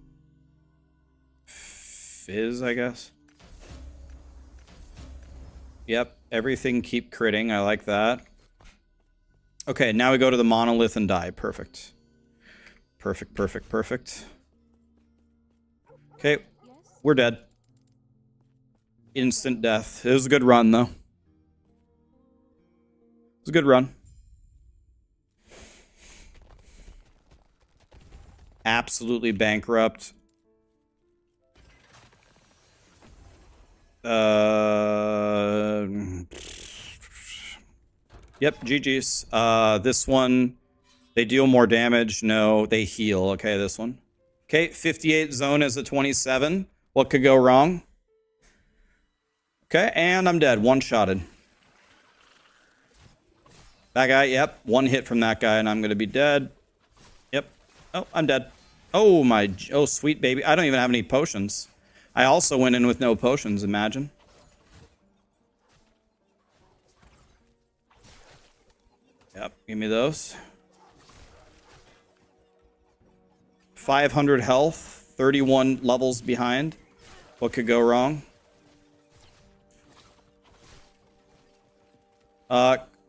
A: fizz, I guess. Yep, everything keep critting. I like that. Okay, now we go to the monolith and die. Perfect. Perfect, perfect, perfect. Okay, we're dead. Instant death. It was a good run, though. It was a good run. Absolutely bankrupt. Yep, GG's. This one, they deal more damage. No, they heal. Okay, this one. Okay, 58 zone is a 27. What could go wrong? Okay, and I'm dead. One-shotted. That guy, yep. One hit from that guy, and I'm going to be dead. Yep. Oh, I'm dead. Oh, my. Oh, sweet baby. I don't even have any potions. I also went in with no potions, imagine. Yep, give me those. 500 health, 31 levels behind. What could go wrong?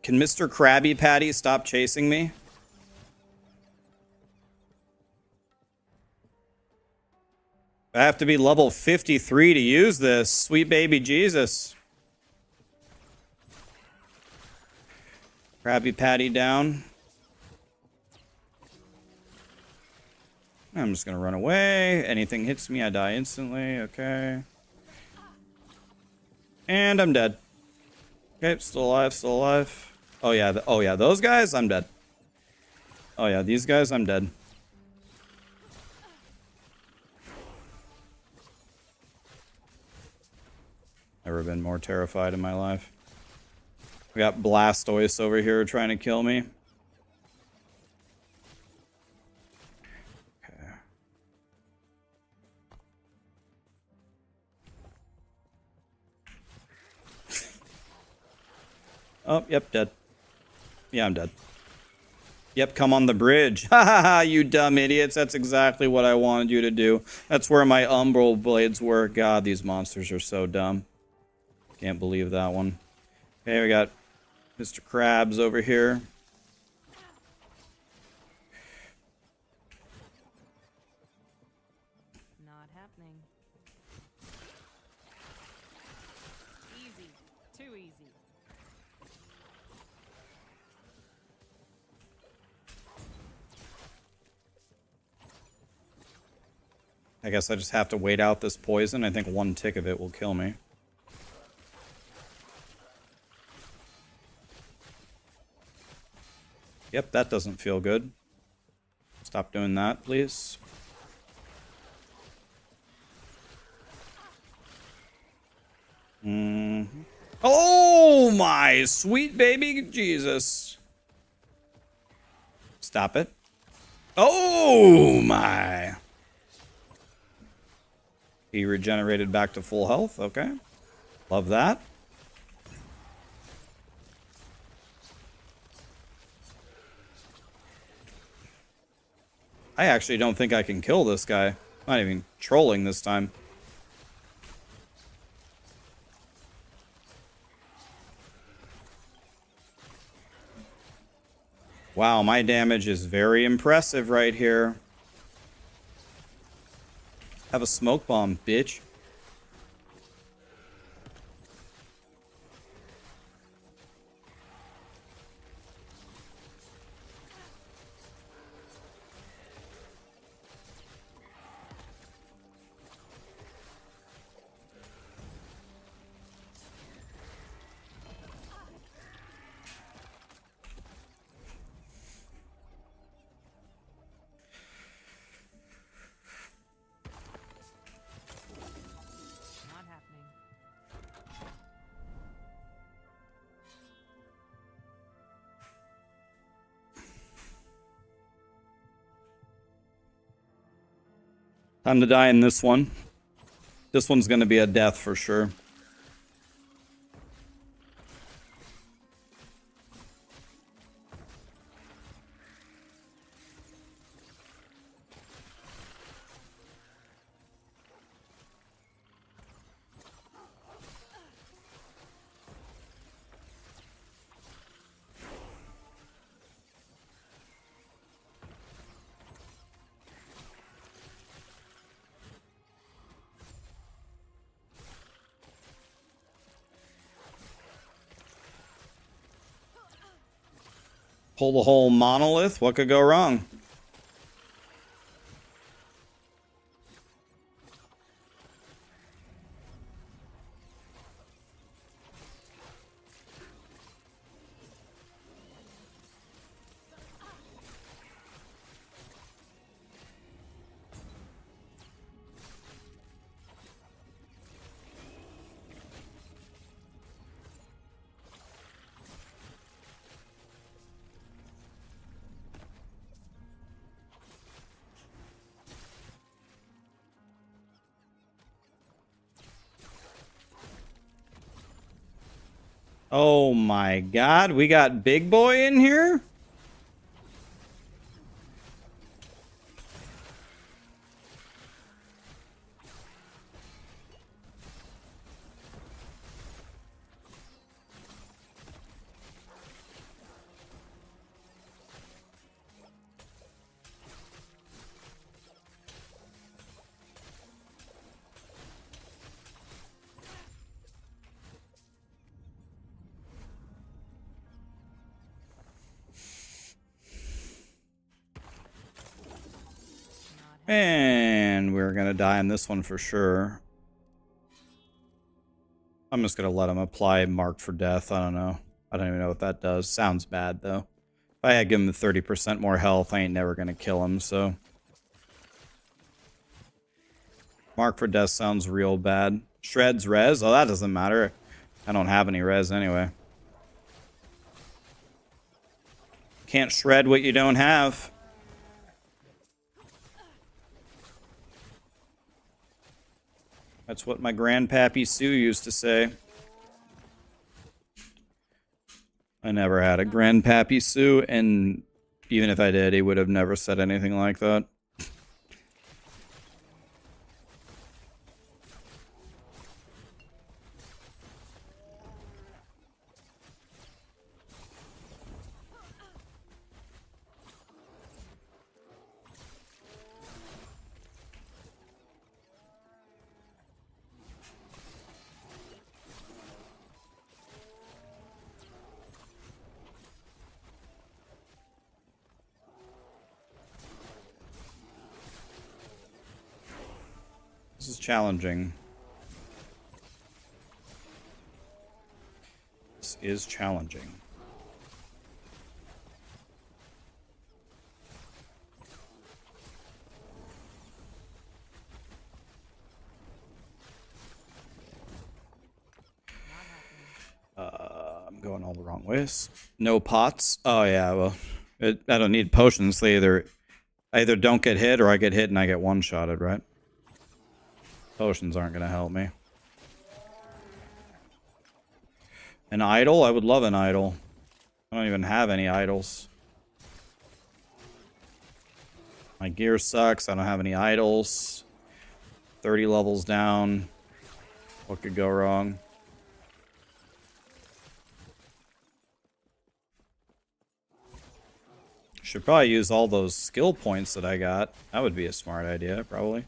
A: Can Mr. Krabby Patty stop chasing me? I have to be level 53 to use this. Sweet baby Jesus. Krabby Patty down. I'm just going to run away. Anything hits me, I die instantly. Okay. And I'm dead. Okay, still alive, still alive. Oh, yeah. Oh, yeah. Those guys, I'm dead. Oh, yeah. These guys, I'm dead. Never been more terrified in my life. We got Blastoise over here trying to kill me. Okay. Oh, yep, dead. Yeah, I'm dead. Yep, come on the bridge. Ha ha ha, you dumb idiots. That's exactly what I wanted you to do. That's where my Umbral blades were. God, these monsters are so dumb. Can't believe that one. Okay, we got Mr. Krabs over here.
C: Not happening. Easy. Too easy.
A: I guess I just have to wait out this poison. I think one tick of it will kill me. Yep, that doesn't feel good. Stop doing that, please. Oh my sweet baby Jesus. Stop it. Oh my. He regenerated back to full health. Okay. Love that. I actually don't think I can kill this guy. Not even trolling this time. Wow, my damage is very impressive right here. Have a smoke bomb, bitch.
C: Not happening.
A: Time to die in this one. This one's gonna be a death for sure. Pull the whole monolith. What could go wrong? Oh my god, we got Big Boy in here? And we're gonna die on this one for sure. I'm just gonna let him apply Mark for Death. I don't know. I don't even know what that does. Sounds bad though. If I had given him 30% more health, I ain't never gonna kill him, so. Mark for Death sounds real bad. Shreds res? Oh, that doesn't matter. I don't have any res anyway. Can't shred what you don't have. That's what my grandpappy Sue used to say. I never had a grandpappy Sue, and even if I did, he would have never said anything like that. This is challenging. This is challenging. I'm going all the wrong ways. No pots. Oh yeah, well, I don't need potions. They I either don't get hit or I get hit and I get one-shotted, right? Potions aren't gonna help me. An idol? I would love an idol. I don't even have any idols. My gear sucks. I don't have any idols. 30 levels down. What could go wrong? Should probably use all those skill points that I got. That would be a smart idea, probably.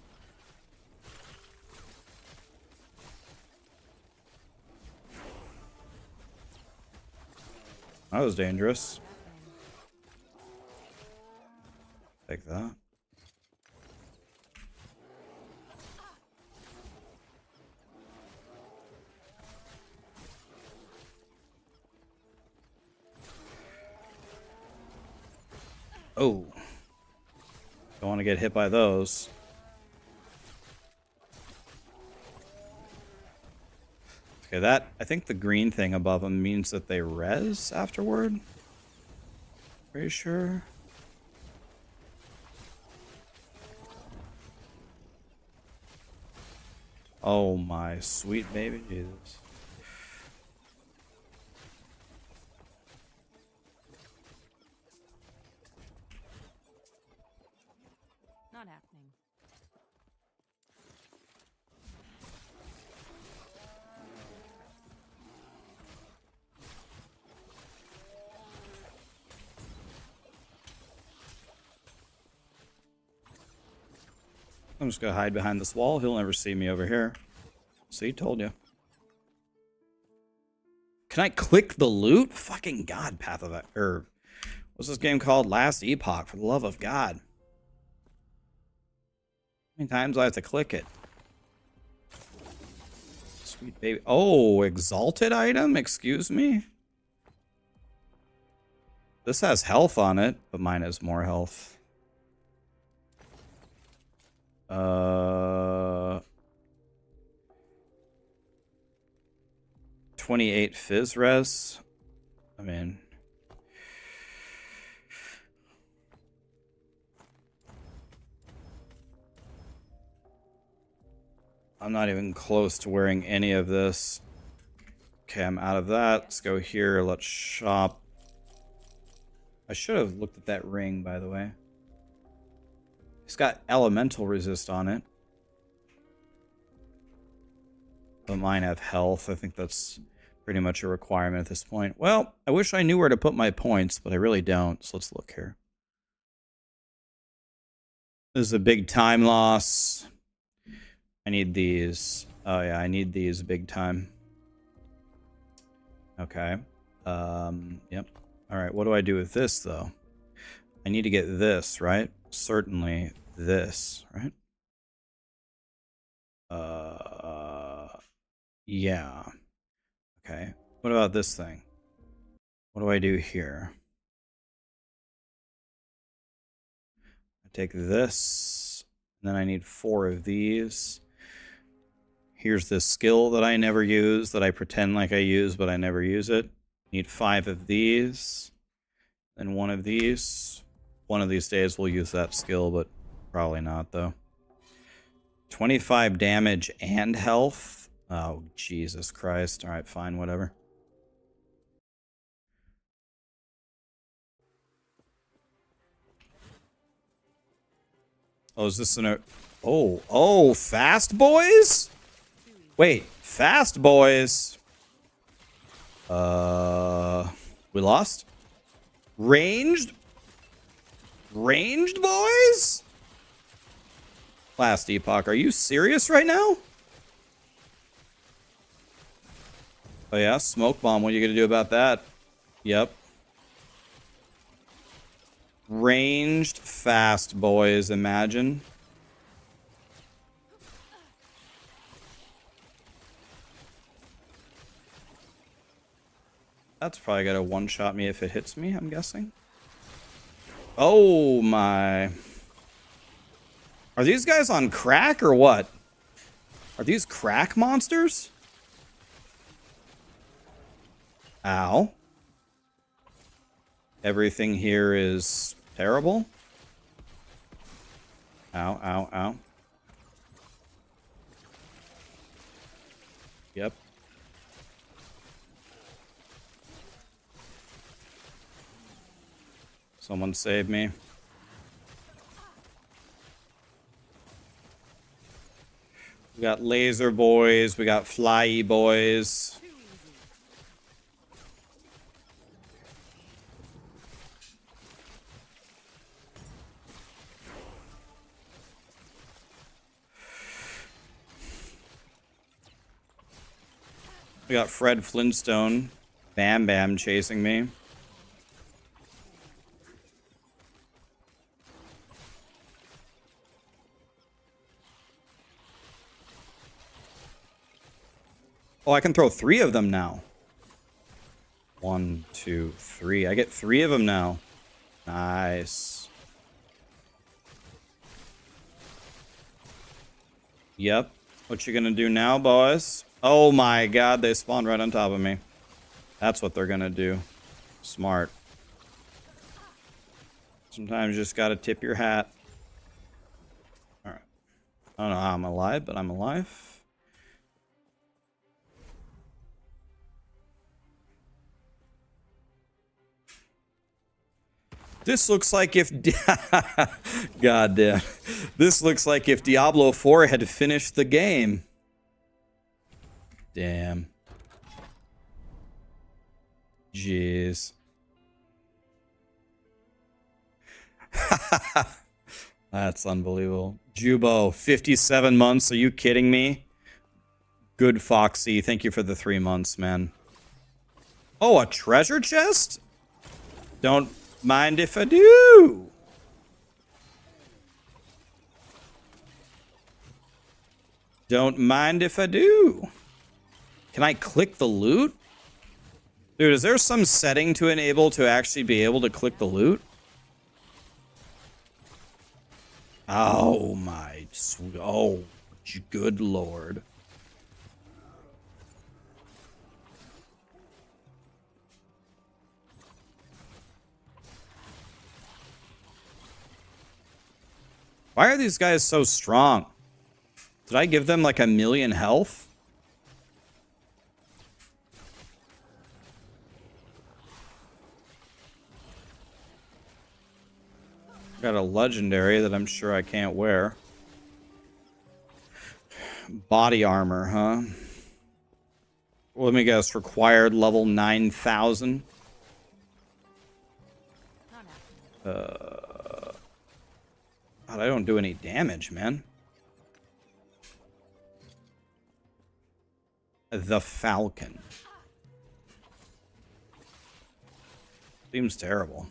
A: That was dangerous. Take that. Oh. Don't want to get hit by those. Okay, that, I think the green thing above them means that they res afterward. Pretty sure. Oh my sweet baby Jesus.
C: Not happening.
A: I'm just gonna hide behind this wall. He'll never see me over here. See, told you. Can I click the loot? Fucking God, Path of... Or, what's this game called? Last Epoch, for the love of God. How many times do I have to click it? Sweet baby. Oh, exalted item? Excuse me? This has health on it, but mine has more health. 28 fizz res. I mean, I'm not even close to wearing any of this. Okay, I'm out of that. Let's go here. Let's shop. I should have looked at that ring, by the way. It's got elemental resist on it. But mine have health. I think that's pretty much a requirement at this point. Well, I wish I knew where to put my points, but I really don't. So let's look here. This is a big time loss. I need these. Oh yeah, I need these big time. Okay. Yep. All right, what do I do with this, though? I need to get this, right? Certainly this, right? Yeah. Okay. What about this thing? What do I do here? I take this, and then I need 4 of these. Here's this skill that I never use, that I pretend like I use, but I never use it. Need 5 of these, and 1 of these. One of these days we'll use that skill, but probably not, though. 25 damage and health. Oh, Jesus Christ. All right, fine, whatever. Oh, is this an... Oh, fast boys? Wait, fast boys? We lost? Ranged? Ranged boys? Last Epoch, are you serious right now? Oh yeah, smoke bomb, what are you gonna do about that? Yep. Ranged fast boys, imagine. That's probably gonna one-shot me if it hits me, I'm guessing. Oh my. Are these guys on crack or what? Are these crack monsters? Ow. Everything here is terrible. Ow, ow, ow. Yep. Someone save me. We got laser boys, we got flyy boys. We got Fred Flintstone, Bam Bam chasing me. Oh, I can throw 3 of them now. 1, 2, 3. I get 3 of them now. Nice. Yep. What you gonna do now, boys? Oh my god, they spawned right on top of me. That's what they're gonna do. Smart. Sometimes you just gotta tip your hat. Alright. I don't know how I'm alive, but I'm alive. This looks like if... God damn. This looks like if Diablo 4 had finished the game. Damn. Jeez. That's unbelievable. Jubo, 57 months. Are you kidding me? Good Foxy. Thank you for the 3 months, man. Oh, a treasure chest? Don't mind if I do. Don't mind if I do. Can I click the loot? Dude, is there some setting to enable to actually be able to click the loot? Oh my, oh, good lord. Why are these guys so strong? Did I give them like 1,000,000 health? Got a legendary that I'm sure I can't wear. Body armor, huh? Well, let me guess, required level 9,000. God, I don't do any damage, man. The Falcon. Seems terrible.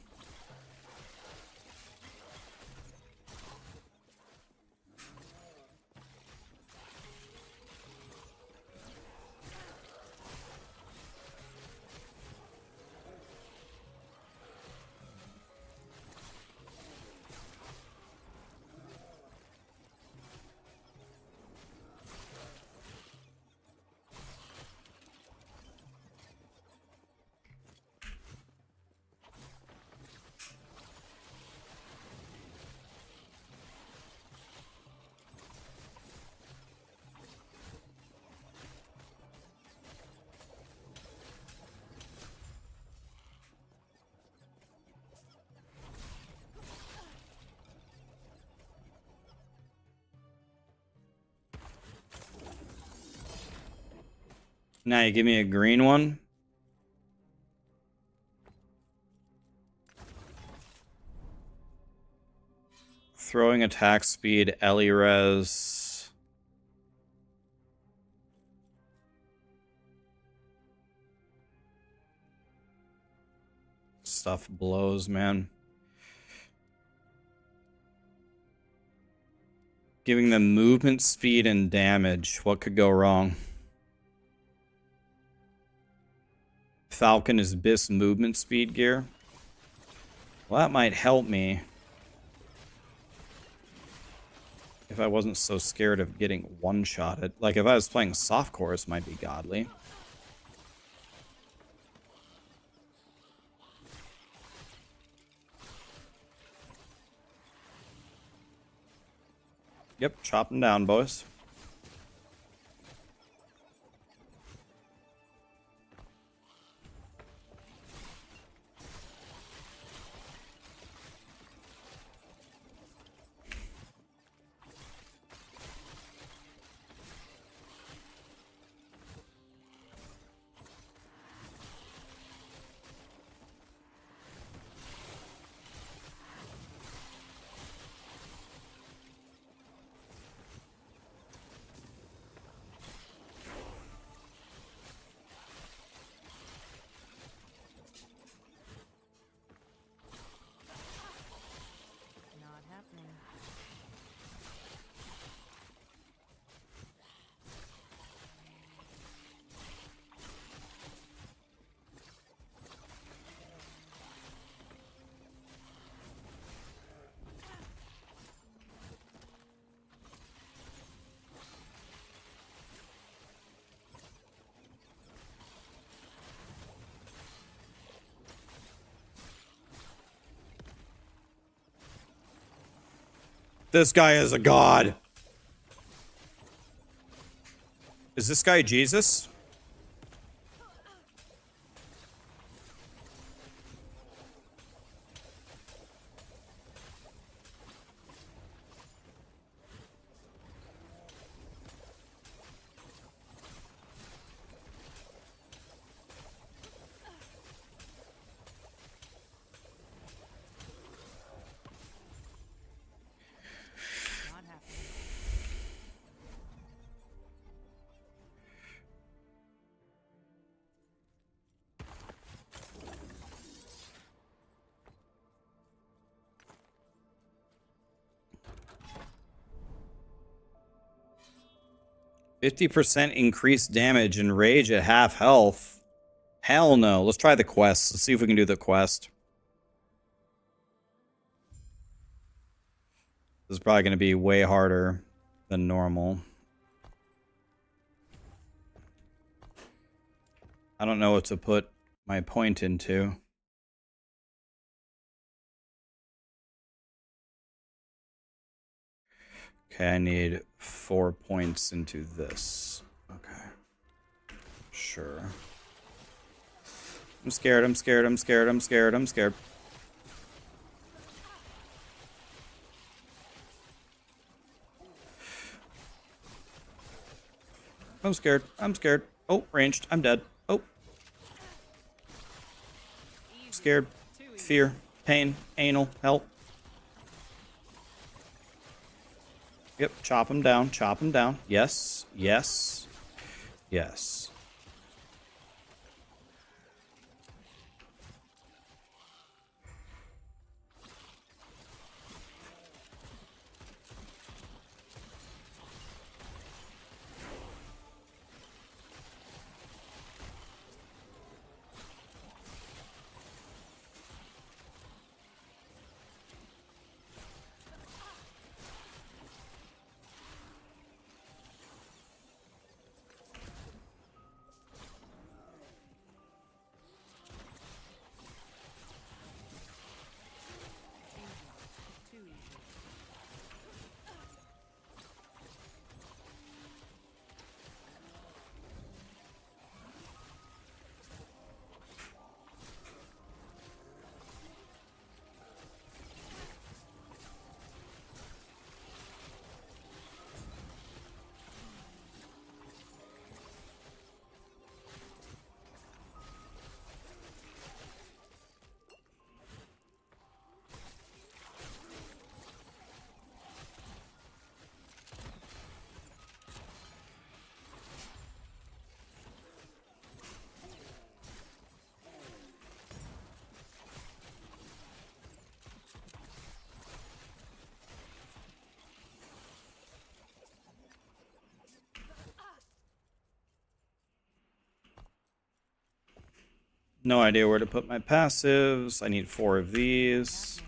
A: Now you give me a green one. Throwing attack speed, Ellie res. Stuff blows, man. Giving them movement speed and damage. What could go wrong? Falcon is BIS movement speed gear. Well, that might help me if I wasn't so scared of getting one-shotted. Like, if I was playing softcore, this might be godly. Yep, chop them down, boys.
C: Not happening.
A: 'This guy is a god. Is this guy Jesus?
C: Not happening.
A: 50% increased damage and rage at half health. Hell no. Let's try the quest. Let's see if we can do the quest. This is probably going to be way harder than normal. I don't know what to put my point into. Okay, I need 4 points into this. Okay. Sure. I'm scared, I'm scared, I'm scared, I'm scared, I'm scared. I'm scared, I'm scared. Oh, ranged, I'm dead. Oh. Scared. Fear. Pain. Anal. Help. Yep, chop him down, chop him down. Yes, yes, yes. No idea where to put my passives. I need 4 of these.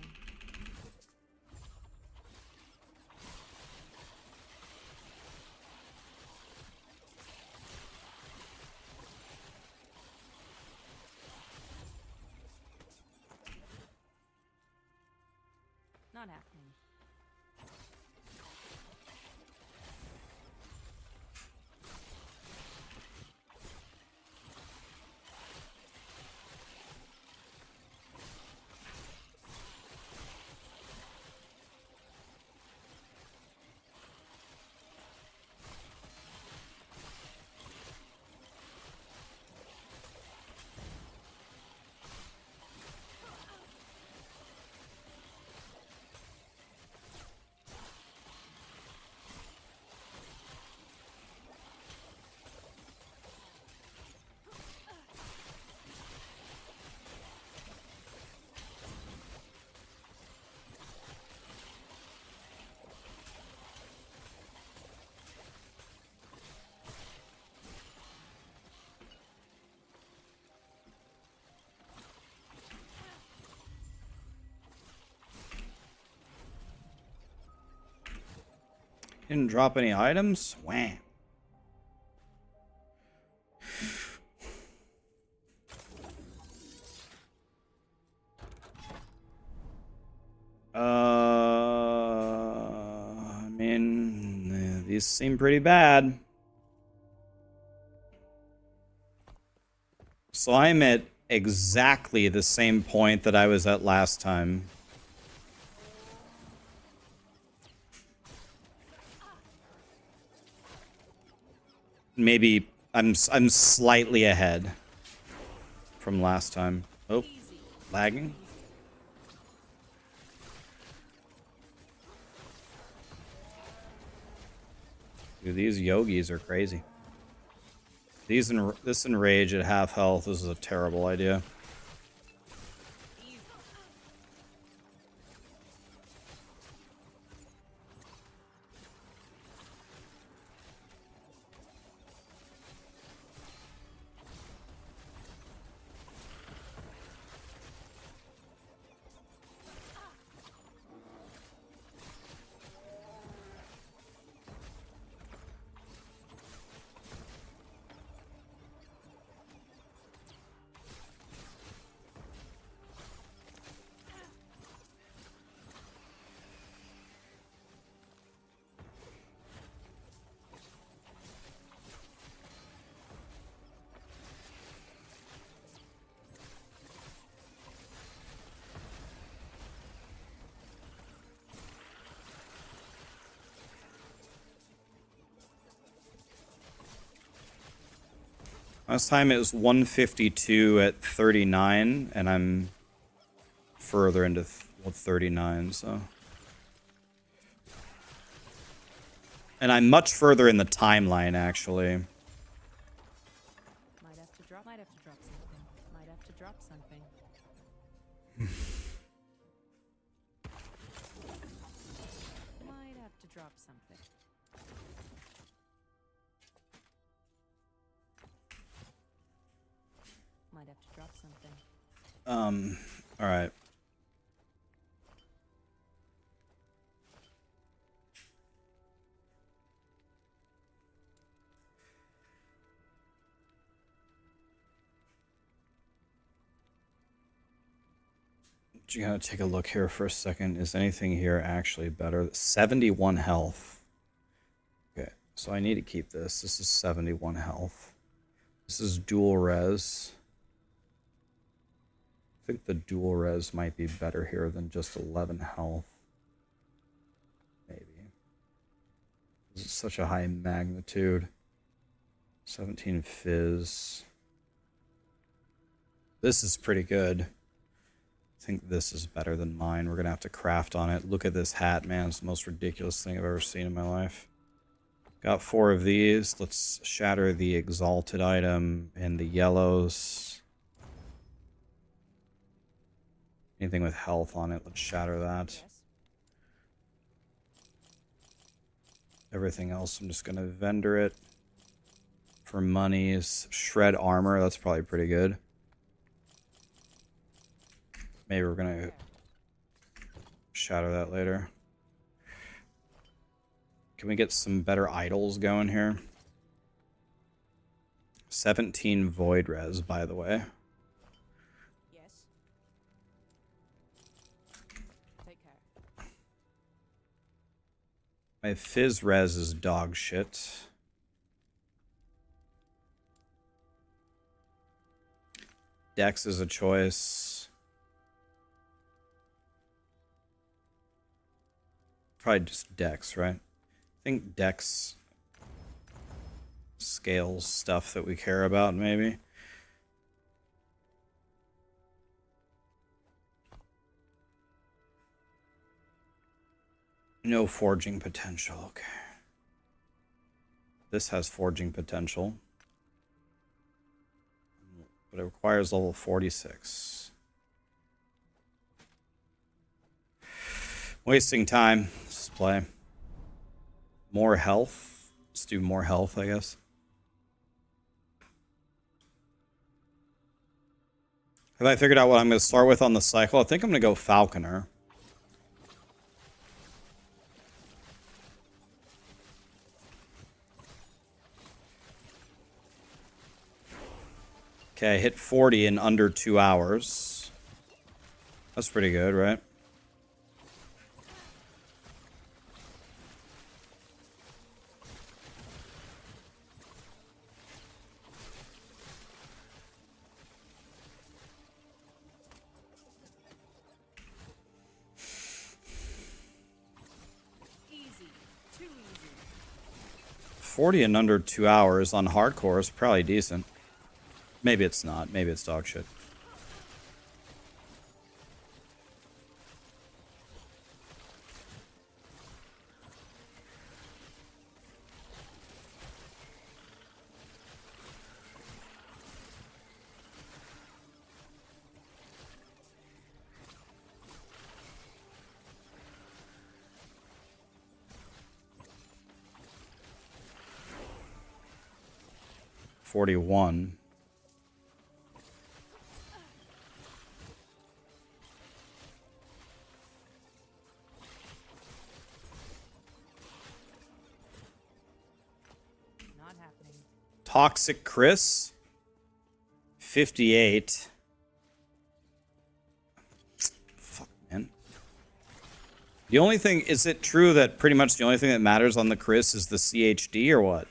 C: Not happening.
A: Didn't drop any items? Wham. I mean, these seem pretty bad. So I'm at exactly the same point that I was at last time. Maybe I'm slightly ahead from last time. Oh, lagging. Dude, these yogis are crazy. This enrage at half health. This is a terrible idea. Last time it was 152 at 39, and I'm further into 39, so. And I'm much further in the timeline, actually.
C: Might have to drop something. Might have to drop something. Might have to drop something. Might have to drop something.
A: Alright. You gotta take a look here for a second. Is anything here actually better? 71 health. Okay, so I need to keep this. This is 71 health. This is dual res. I think the dual res might be better here than just 11 health. Maybe. This is such a high magnitude. 17 fizz. This is pretty good. I think this is better than mine. We're gonna have to craft on it. Look at this hat, man. It's the most ridiculous thing I've ever seen in my life. Got 4 of these. Let's shatter the exalted item and the yellows. Anything with health on it, let's shatter that.
C: Yes.
A: Everything else, I'm just gonna vendor it. For monies, shred armor, that's probably pretty good. Maybe we're gonna shadow that later. Can we get some better idols going here? 17 void res, by the way.
C: Yes. Take care.
A: My fizz res is dog shit. Dex is a choice. Probably just Dex, right? I think Dex scales stuff that we care about, maybe. No forging potential, okay. This has forging potential. But it requires level 46. Wasting time. Let's just play. More health. Let's do more health, I guess. Have I figured out what I'm going to start with on the cycle? I think I'm going to go Falconer. Okay, I hit 40 in under 2 hours. That's pretty good, right?
C: Easy. Too easy.
A: 40 in under 2 hours on hardcore is probably decent. Maybe it's not. Maybe it's dog shit. $41.
C: Not happening.
A: Toxic Chris. 58. Fuck, man. The only thing, is it true that pretty much the only thing that matters on the Chris is the CHD or what?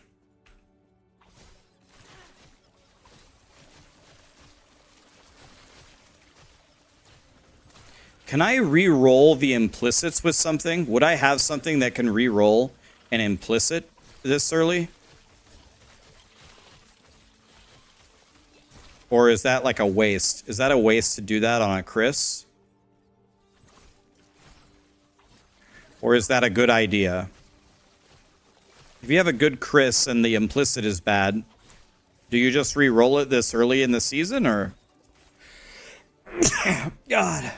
A: Can I re-roll the implicits with something? Would I have something that can re-roll an implicit this early? Or is that like a waste? Is that a waste to do that on a Chris? Or is that a good idea? If you have a good Chris and the implicit is bad, do you just re-roll it this early in the season, or? God.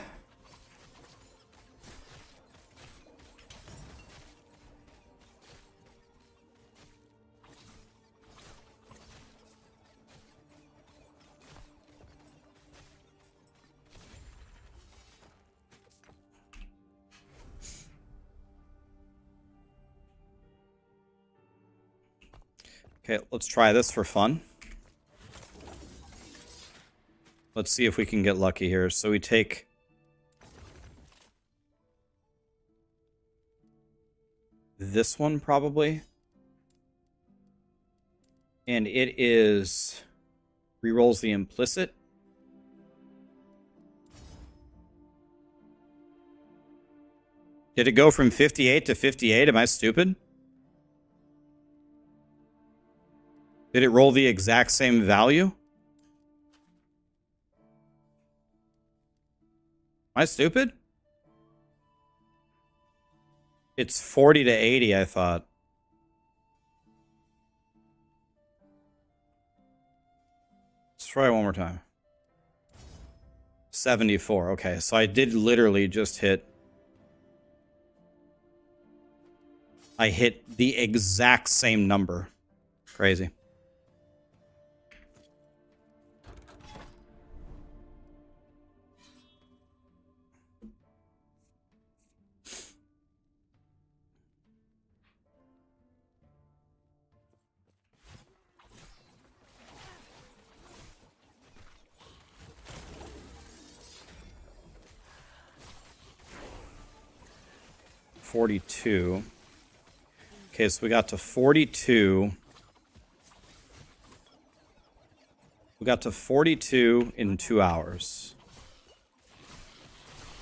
A: Okay, let's try this for fun. Let's see if we can get lucky here. So we take this one probably. And it is rerolls the implicit. Did it go from 58 to 58? Am I stupid? Did it roll the exact same value? Am I stupid? It's 40 to 80, I thought. Let's try it one more time. 74. Okay, so I did literally just hit... I hit the exact same number. Crazy. 42. Okay, so we got to 42. We got to 42 in 2 hours.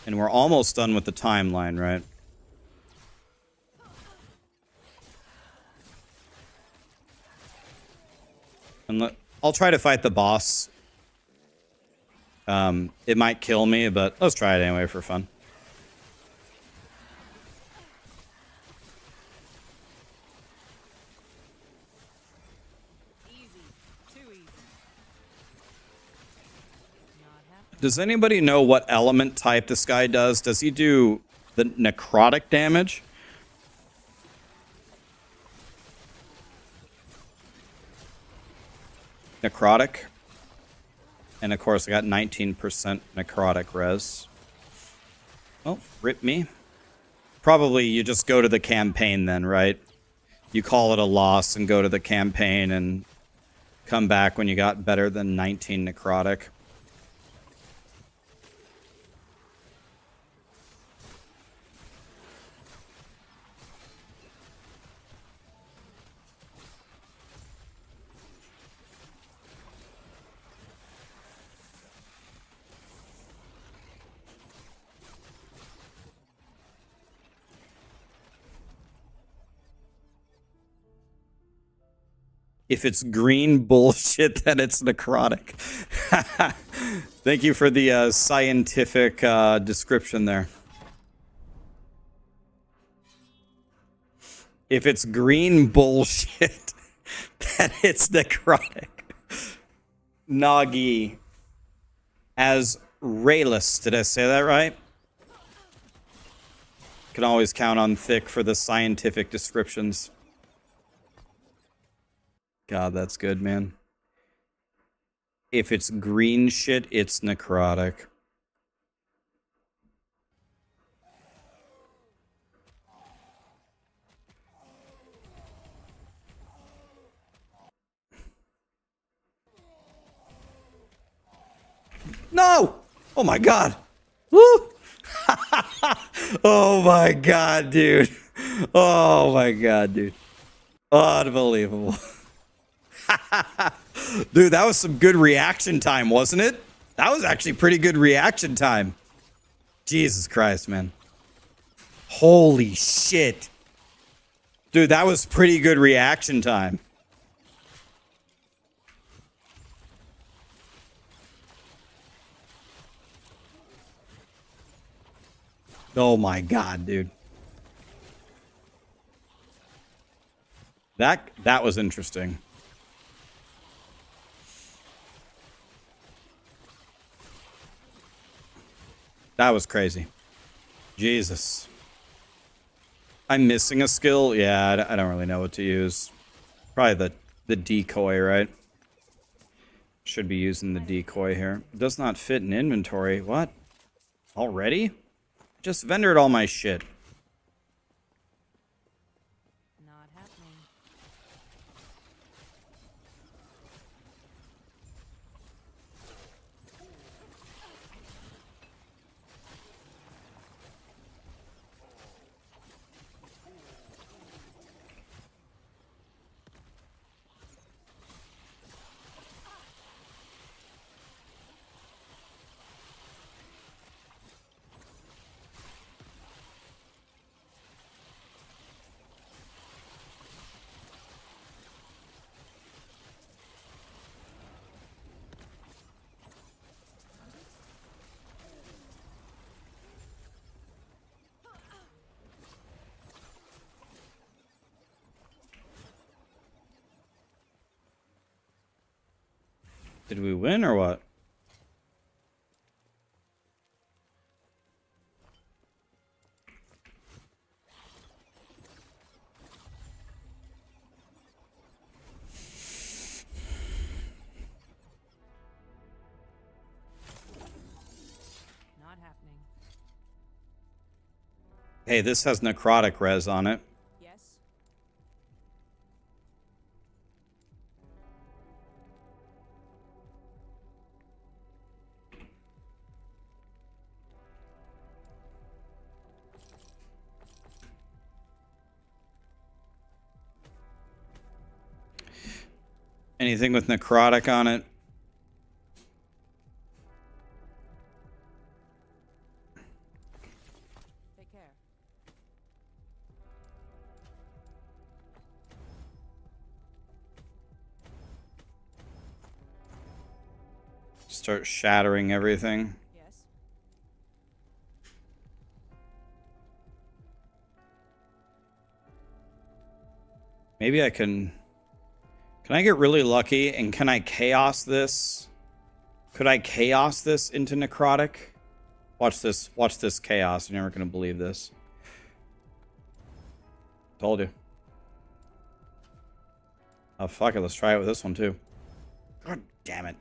A: And we're almost done with the timeline, right? And I'll try to fight the boss. It might kill me, but let's try it anyway for fun. Does anybody know what element type this guy does? Does he do the necrotic damage? Necrotic. And of course, I got 19% necrotic res. Well, rip me. Probably you just go to the campaign then, right? You call it a loss and go to the campaign and come back when you got better than 19 necrotic. If it's green bullshit, then it's necrotic. Thank you for the scientific description there. If it's green bullshit, then it's necrotic. Nagi. As Rayless. Did I say that right? Can always count on Thick for the scientific descriptions. God, that's good, man. If it's green shit, it's necrotic. No! Oh my god! Woo! Oh my god, dude. Oh my god, dude. Unbelievable. Dude, that was some good reaction time, wasn't it? That was actually pretty good reaction time. Jesus Christ, man. Holy shit. Dude, that was pretty good reaction time. Oh my god, dude. That was interesting. That was crazy. Jesus. I'm missing a skill? Yeah, I don't really know what to use. Probably the decoy, right? Should be using the decoy here. It does not fit in inventory. What? Already? Just vendored all my shit.
C: Not happening.
A: Did we win or what?
C: Not happening.
A: Hey, this has necrotic res on it.
C: Yes.
A: Anything with necrotic on it?
C: Take care.
A: Start shattering everything.
C: Yes.
A: Maybe I can... Can I get really lucky and can I chaos this? Could I chaos this into necrotic? Watch this chaos. You're never going to believe this. Told you. Oh, fuck it. Let's try it with this one, too. God damn it.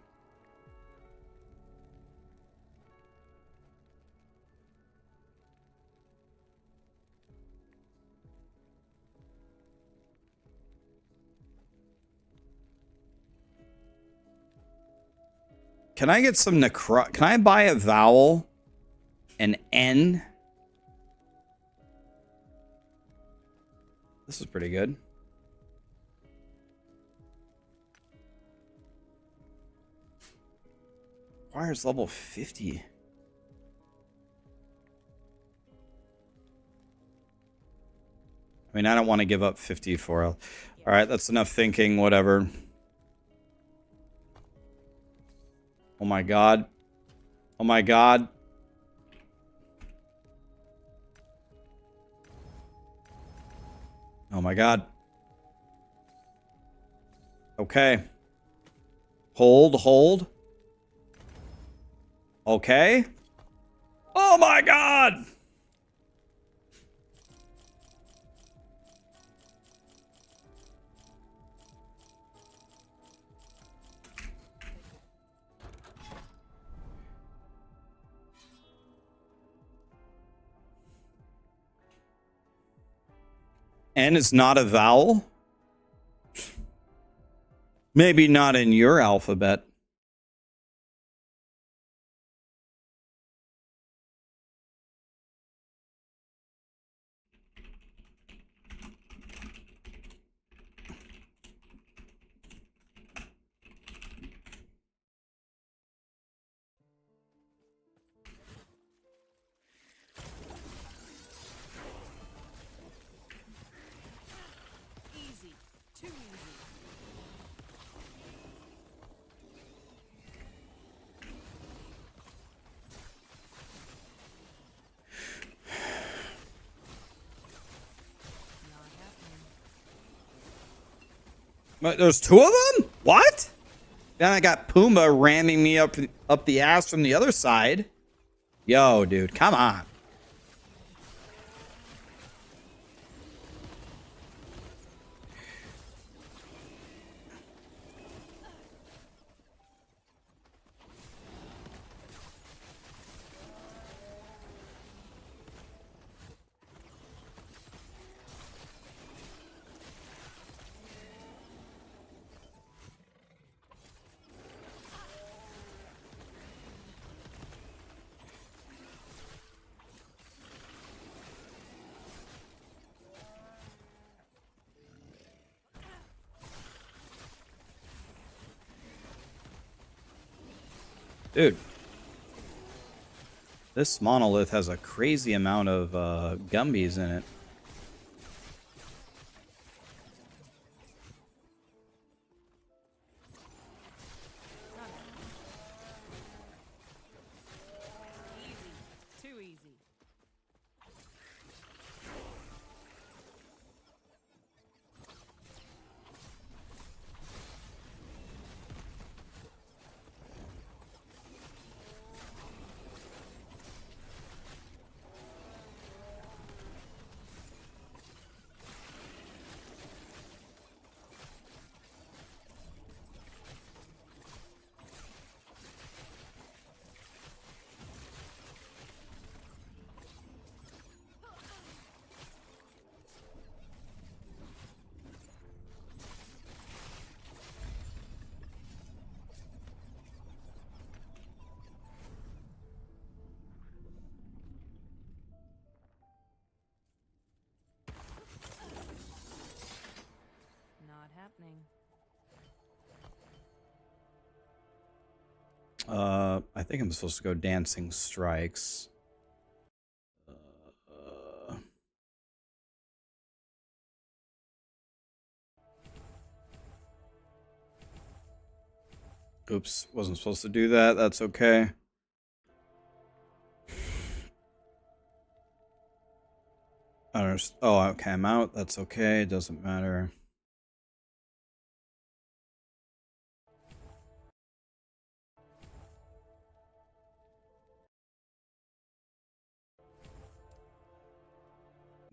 A: Can I get some Can I buy a vowel? An N? This is pretty good. Requires level 50. I mean, I don't want to give up 50 for... All right, that's enough thinking, whatever. Oh my god. Oh my god. Oh my god. Okay. Hold. Okay. Oh my god! N is not a vowel? Maybe not in your alphabet.
C: Easy. Too easy. Not happening.
A: But there's two of them? What? Then I got Pumbaa ramming me up the ass from the other side. Yo, dude, come on. Dude. This monolith has a crazy amount of Gumbies in it.
C: Easy. Too easy.
A: I think I'm supposed to go Dancing Strikes. Oops, wasn't supposed to do that. That's okay. Oh, okay, I'm out. That's okay. It doesn't matter.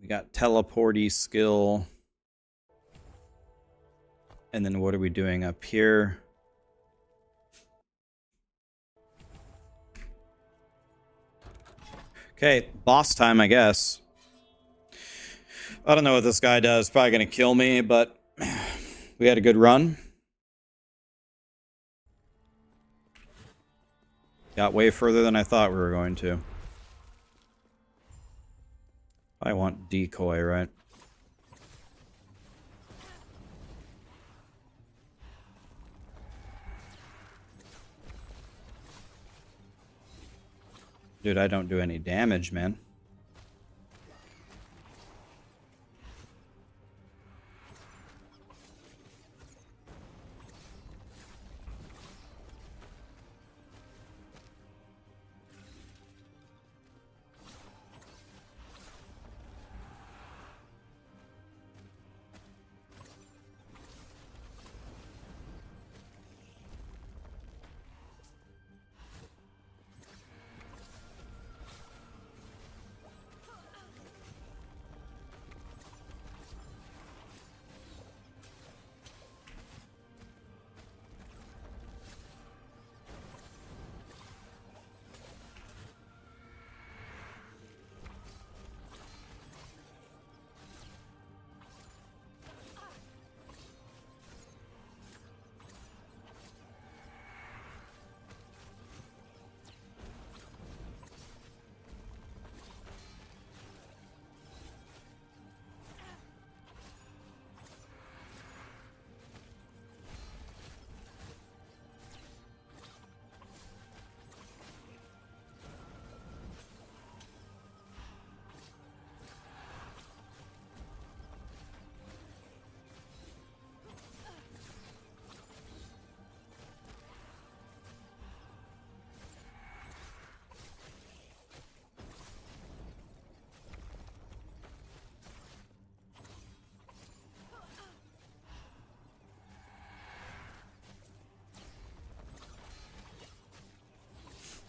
A: We got teleporty skill. And then what are we doing up here? Okay, boss time, I guess. I don't know what this guy does. Probably gonna kill me, but we had a good run. Got way further than I thought we were going to. I want decoy, right? Dude, I don't do any damage, man.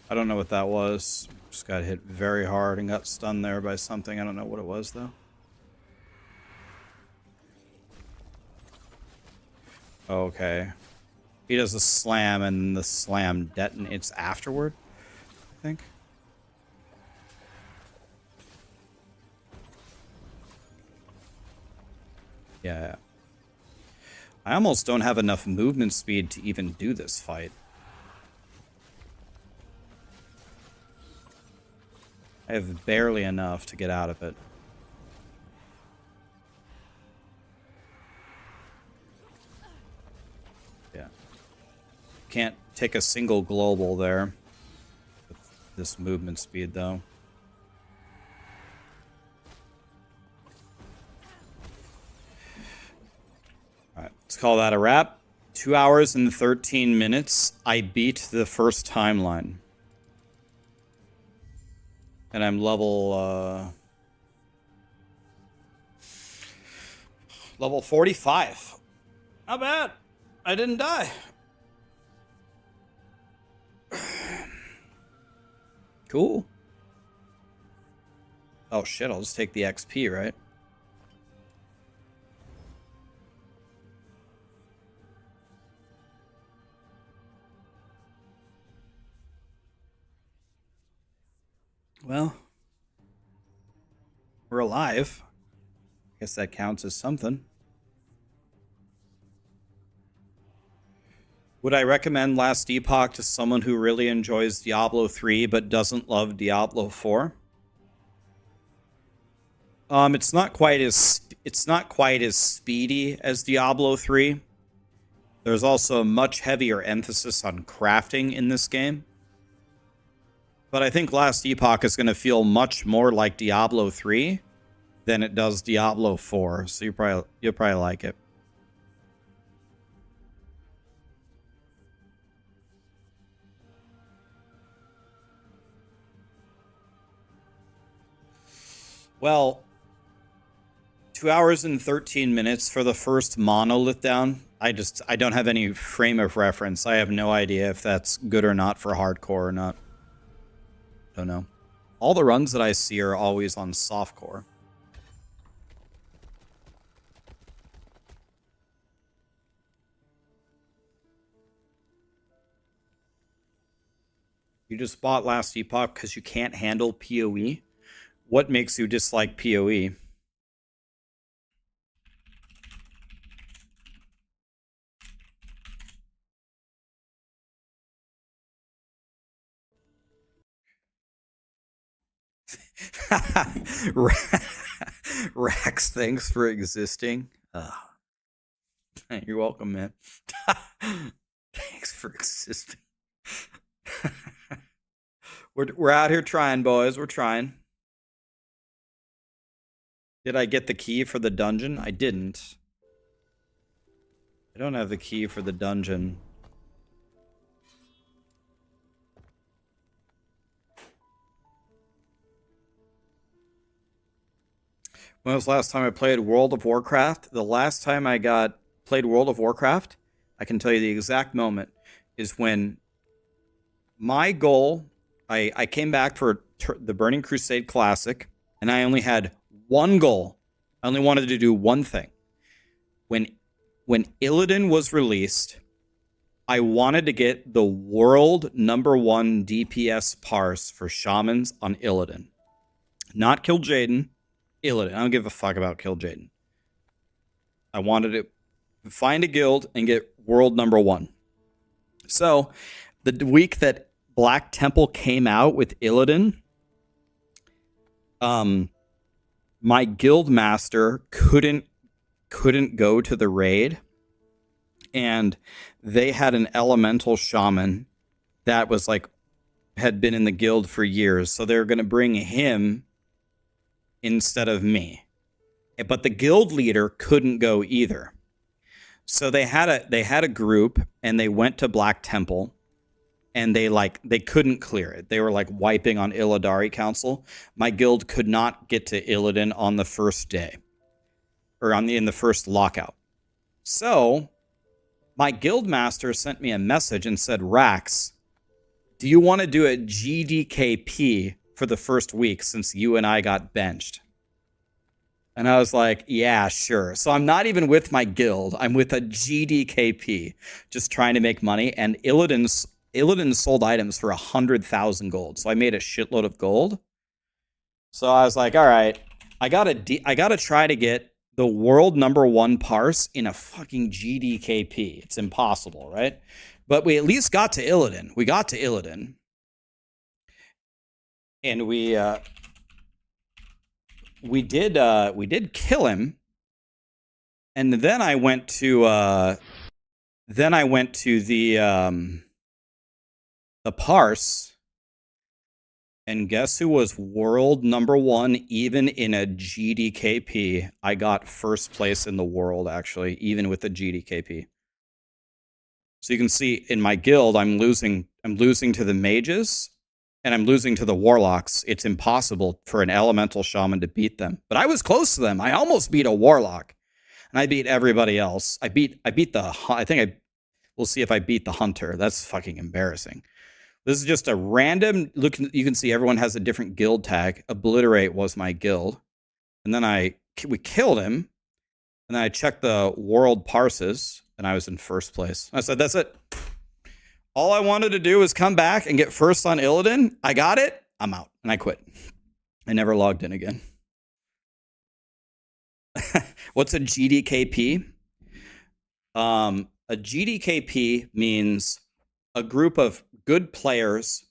A: I don't know what that was. Just got hit very hard and got stunned there by something. I don't know what it was, though. Okay. He does a slam, and the slam detonates afterward, I think. Yeah. I almost don't have enough movement speed to even do this fight. I have barely enough to get out of it. Yeah. Can't take a single global there with this movement speed, though. Alright, let's call that a wrap. 2 hours and 13 minutes. I beat the first timeline. And I'm level 45. Not bad. I didn't die. Cool. Oh shit, I'll just take the XP, right? Well, we're alive. Guess that counts as something. Would I recommend Last Epoch to someone who really enjoys Diablo 3 but doesn't love Diablo 4? It's not quite as speedy as Diablo 3. There's also a much heavier emphasis on crafting in this game. But I think Last Epoch is going to feel much more like Diablo 3 than it does Diablo 4. So you'll probably like it. Well, 2 hours and 13 minutes for the first monolith down. I don't have any frame of reference. I have no idea if that's good or not for hardcore or not. Don't know. All the runs that I see are always on softcore. You just bought Last Epoch because you can't handle PoE? What makes you dislike PoE? Rax, thanks for existing. You're welcome, man. Thanks for existing. We're out here trying, boys. We're trying. Did I get the key for the dungeon? I didn't. I don't have the key for the dungeon. When was the last time I played World of Warcraft? The last time I played World of Warcraft, I can tell you the exact moment, is when my goal, I came back for the Burning Crusade Classic, and I only had one goal. I only wanted to do one thing. When Illidan was released, I wanted to get the world #1 DPS parse for shamans on Illidan. Not kill Jaden. Illidan. I don't give a fuck about kill Jaden. I wanted to find a guild and get world #1. So, the week that Black Temple came out with Illidan, my guild master couldn't go to the raid, and they had an elemental shaman that was like had been in the guild for years, so they were going to bring him instead of me. But the guild leader couldn't go either. So they had a group, and they went to Black Temple, and they couldn't clear it. They were like wiping on Illidari Council. My guild could not get to Illidan on the first day, or in the first lockout. So my guild master sent me a message and said, "Rax, do you want to do a GDKP for the first week since you and I got benched?" And I was like, yeah, sure. So I'm not even with my guild. I'm with a GDKP, just trying to make money. And Illidan sold items for 100,000 gold. So I made a shitload of gold. So I was like, all right, I gotta try to get the world #1 parse in a fucking GDKP. It's impossible, right? But we at least got to Illidan. We got to Illidan. And we did kill him. And then I went to the parse, and guess who was world #1 even in a GDKP? I got first place in the world, actually, even with the GDKP. So you can see in my guild, I'm losing to the mages, and I'm losing to the warlocks. It's impossible for an elemental shaman to beat them. But I was close to them. I almost beat a warlock, and I beat everybody else. We'll see if I beat the hunter. That's fucking embarrassing. This is just a random look. You can see everyone has a different guild tag. Obliterate was my guild, and then we killed him, and then I checked the world parses, and I was in first place. I said, that's it. All I wanted to do was come back and get first on Illidan. I got it. I'm out, and I quit. I never logged in again. What's a GDKP? A GDKP means a group of good players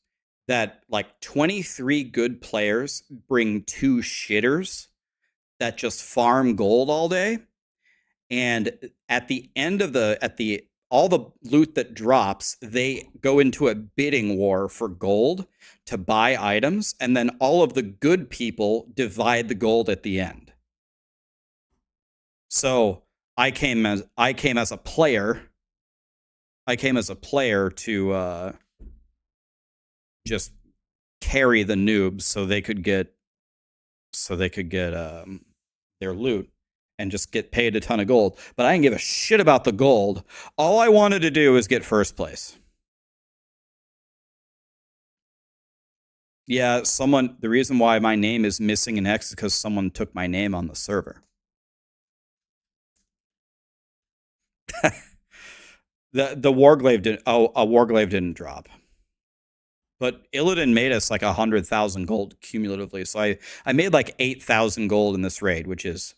A: that, like, 23 good players bring 2 shitters that just farm gold all day. And at the end of all the loot that drops, they go into a bidding war for gold to buy items, and then all of the good people divide the gold at the end. So I came as a player. I came as a player to just carry the noobs so they could get their loot and just get paid a ton of gold. But I didn't give a shit about the gold. All I wanted to do was get first place. Yeah, the reason why my name is missing an X is because someone took my name on the server. The Warglaive didn't, a Warglaive didn't drop. But Illidan made us like 100,000 gold cumulatively. So I made like 8,000 gold in this raid, which is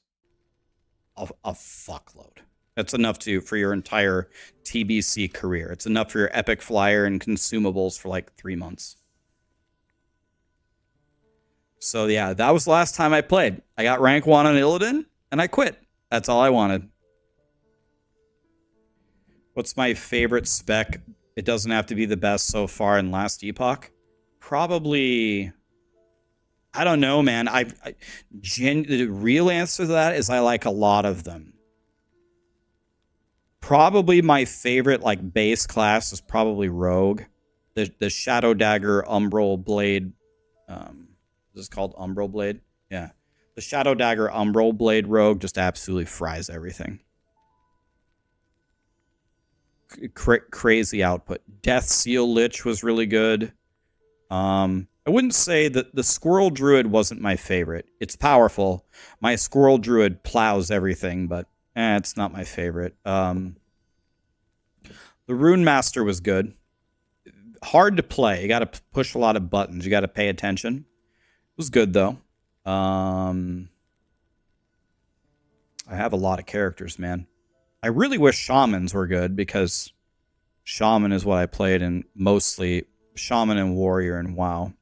A: a fuckload. That's enough for your entire TBC career. It's enough for your Epic Flyer and consumables for like 3 months. So yeah, that was the last time I played. I got rank 1 on Illidan, and I quit. That's all I wanted. What's my favorite spec? It doesn't have to be the best so far in last Epoch. Probably, I don't know, man. The real answer to that is I like a lot of them. Probably my favorite like base class is probably Rogue. The Shadow Dagger Umbral Blade. This is called Umbral Blade. Yeah. The Shadow Dagger Umbral Blade Rogue just absolutely fries everything. Crazy output. Death Seal Lich was really good. I wouldn't say that the Squirrel Druid wasn't my favorite. It's powerful. My Squirrel Druid plows everything, but it's not my favorite. The Rune Master was good. Hard to play. You got to push a lot of buttons. You got to pay attention. It was good, though. I have a lot of characters, man. I really wish Shamans were good, because Shaman is what I played in mostly. Shaman and Warrior and WoW.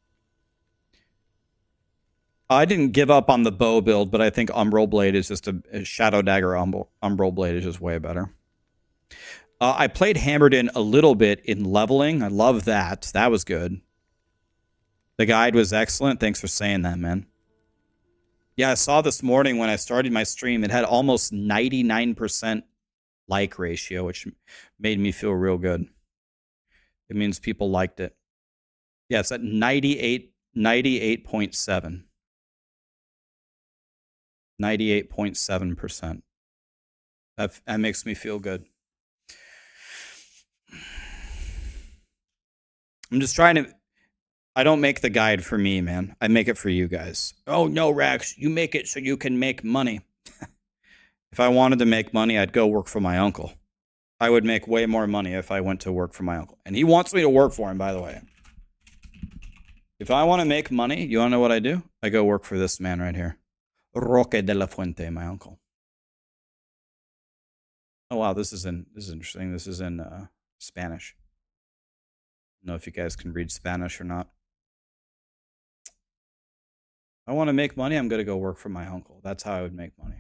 A: I didn't give up on the bow build, but I think Umbral Blade is just a Shadow Dagger Umbral Blade is just way better. I played Hammered In a little bit in leveling. I love that. That was good. The guide was excellent. Thanks for saying that, man. Yeah, I saw this morning when I started my stream, it had almost 99% like ratio, which made me feel real good. It means people liked it. Yeah, it's at 98.7. 98.7%. That makes me feel good. I'm just trying to... I don't make the guide for me, man. I make it for you guys. Oh, no, Rax, you make it so you can make money. If I wanted to make money, I'd go work for my uncle. I would make way more money if I went to work for my uncle. And he wants me to work for him, by the way. If I want to make money, you want to know what I do? I go work for this man right here. Roque de la Fuente, my uncle. Oh, wow, this is interesting. This is in Spanish. I don't know if you guys can read Spanish or not. If I want to make money, I'm going to go work for my uncle. That's how I would make money.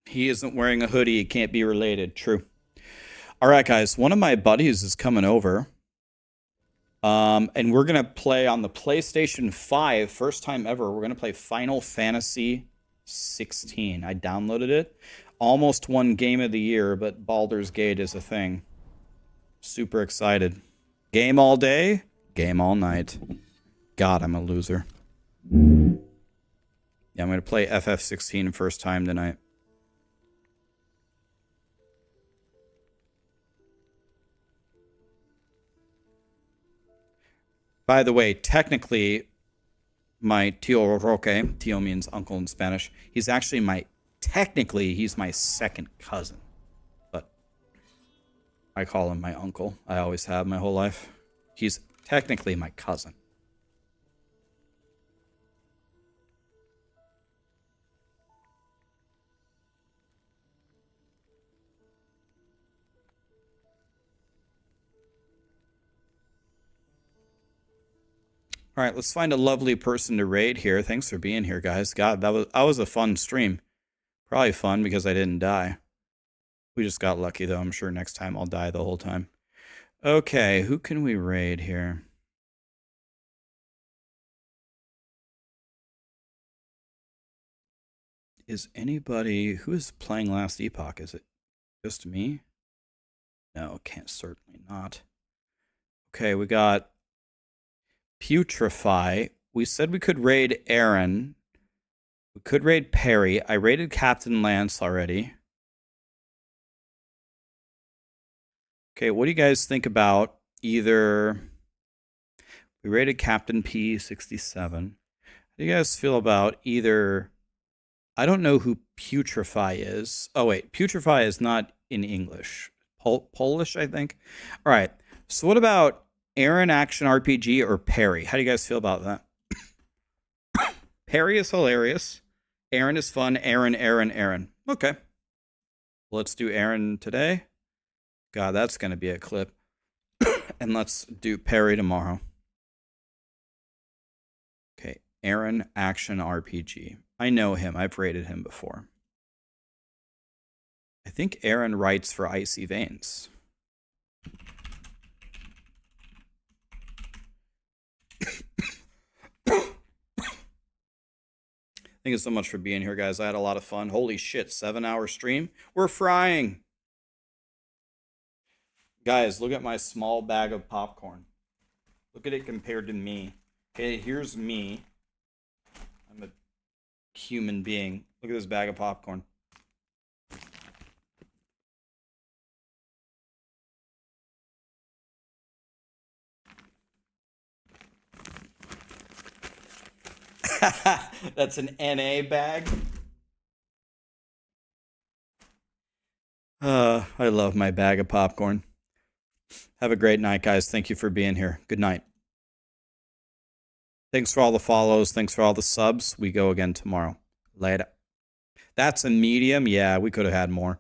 A: He isn't wearing a hoodie. He can't be related. True. All right, guys. One of my buddies is coming over. And we're going to play on the PlayStation 5. First time ever. We're going to play Final Fantasy 16. I downloaded it. Almost won Game of the Year, but Baldur's Gate is a thing. Super excited. Game all day. Game all night. God, I'm a loser. Yeah, I'm going to play FF16 first time tonight. By the way, technically, my Tío Roque, Tío means uncle in Spanish, he's actually technically, he's my second cousin. But I call him my uncle. I always have my whole life. He's technically my cousin. All right, let's find a lovely person to raid here. Thanks for being here, guys. God, that was a fun stream. Probably fun because I didn't die. We just got lucky, though. I'm sure next time I'll die the whole time. Okay, who can we raid here? Is anybody... Who is playing last Epoch? Is it just me? No, can't, certainly not. Okay, we got Putrefy. We said we could raid Aaron. We could raid Perry. I raided Captain Lance already. Okay, what do you guys think about either... We rated Captain P67. How do you guys feel about either... I don't know who Putrefy is. Oh, wait. Putrefy is not in English. Polish, I think. All right. So what about Aaron Action RPG or Perry? How do you guys feel about that? Perry is hilarious. Aaron is fun. Aaron. Okay. Let's do Aaron today. God, that's going to be a clip. And let's do Perry tomorrow. Okay. Aaron Action RPG. I know him. I've rated him before. I think Aaron writes for Icy Veins. Thank you so much for being here, guys. I had a lot of fun. Holy shit, 7-hour stream. We're frying. Guys, look at my small bag of popcorn. Look at it compared to me. Okay, here's me. I'm a human being. Look at this bag of popcorn. That's an NA bag. I love my bag of popcorn. Have a great night, guys. Thank you for being here. Good night. Thanks for all the follows. Thanks for all the subs. We go again tomorrow. Later. That's a medium. Yeah, we could have had more.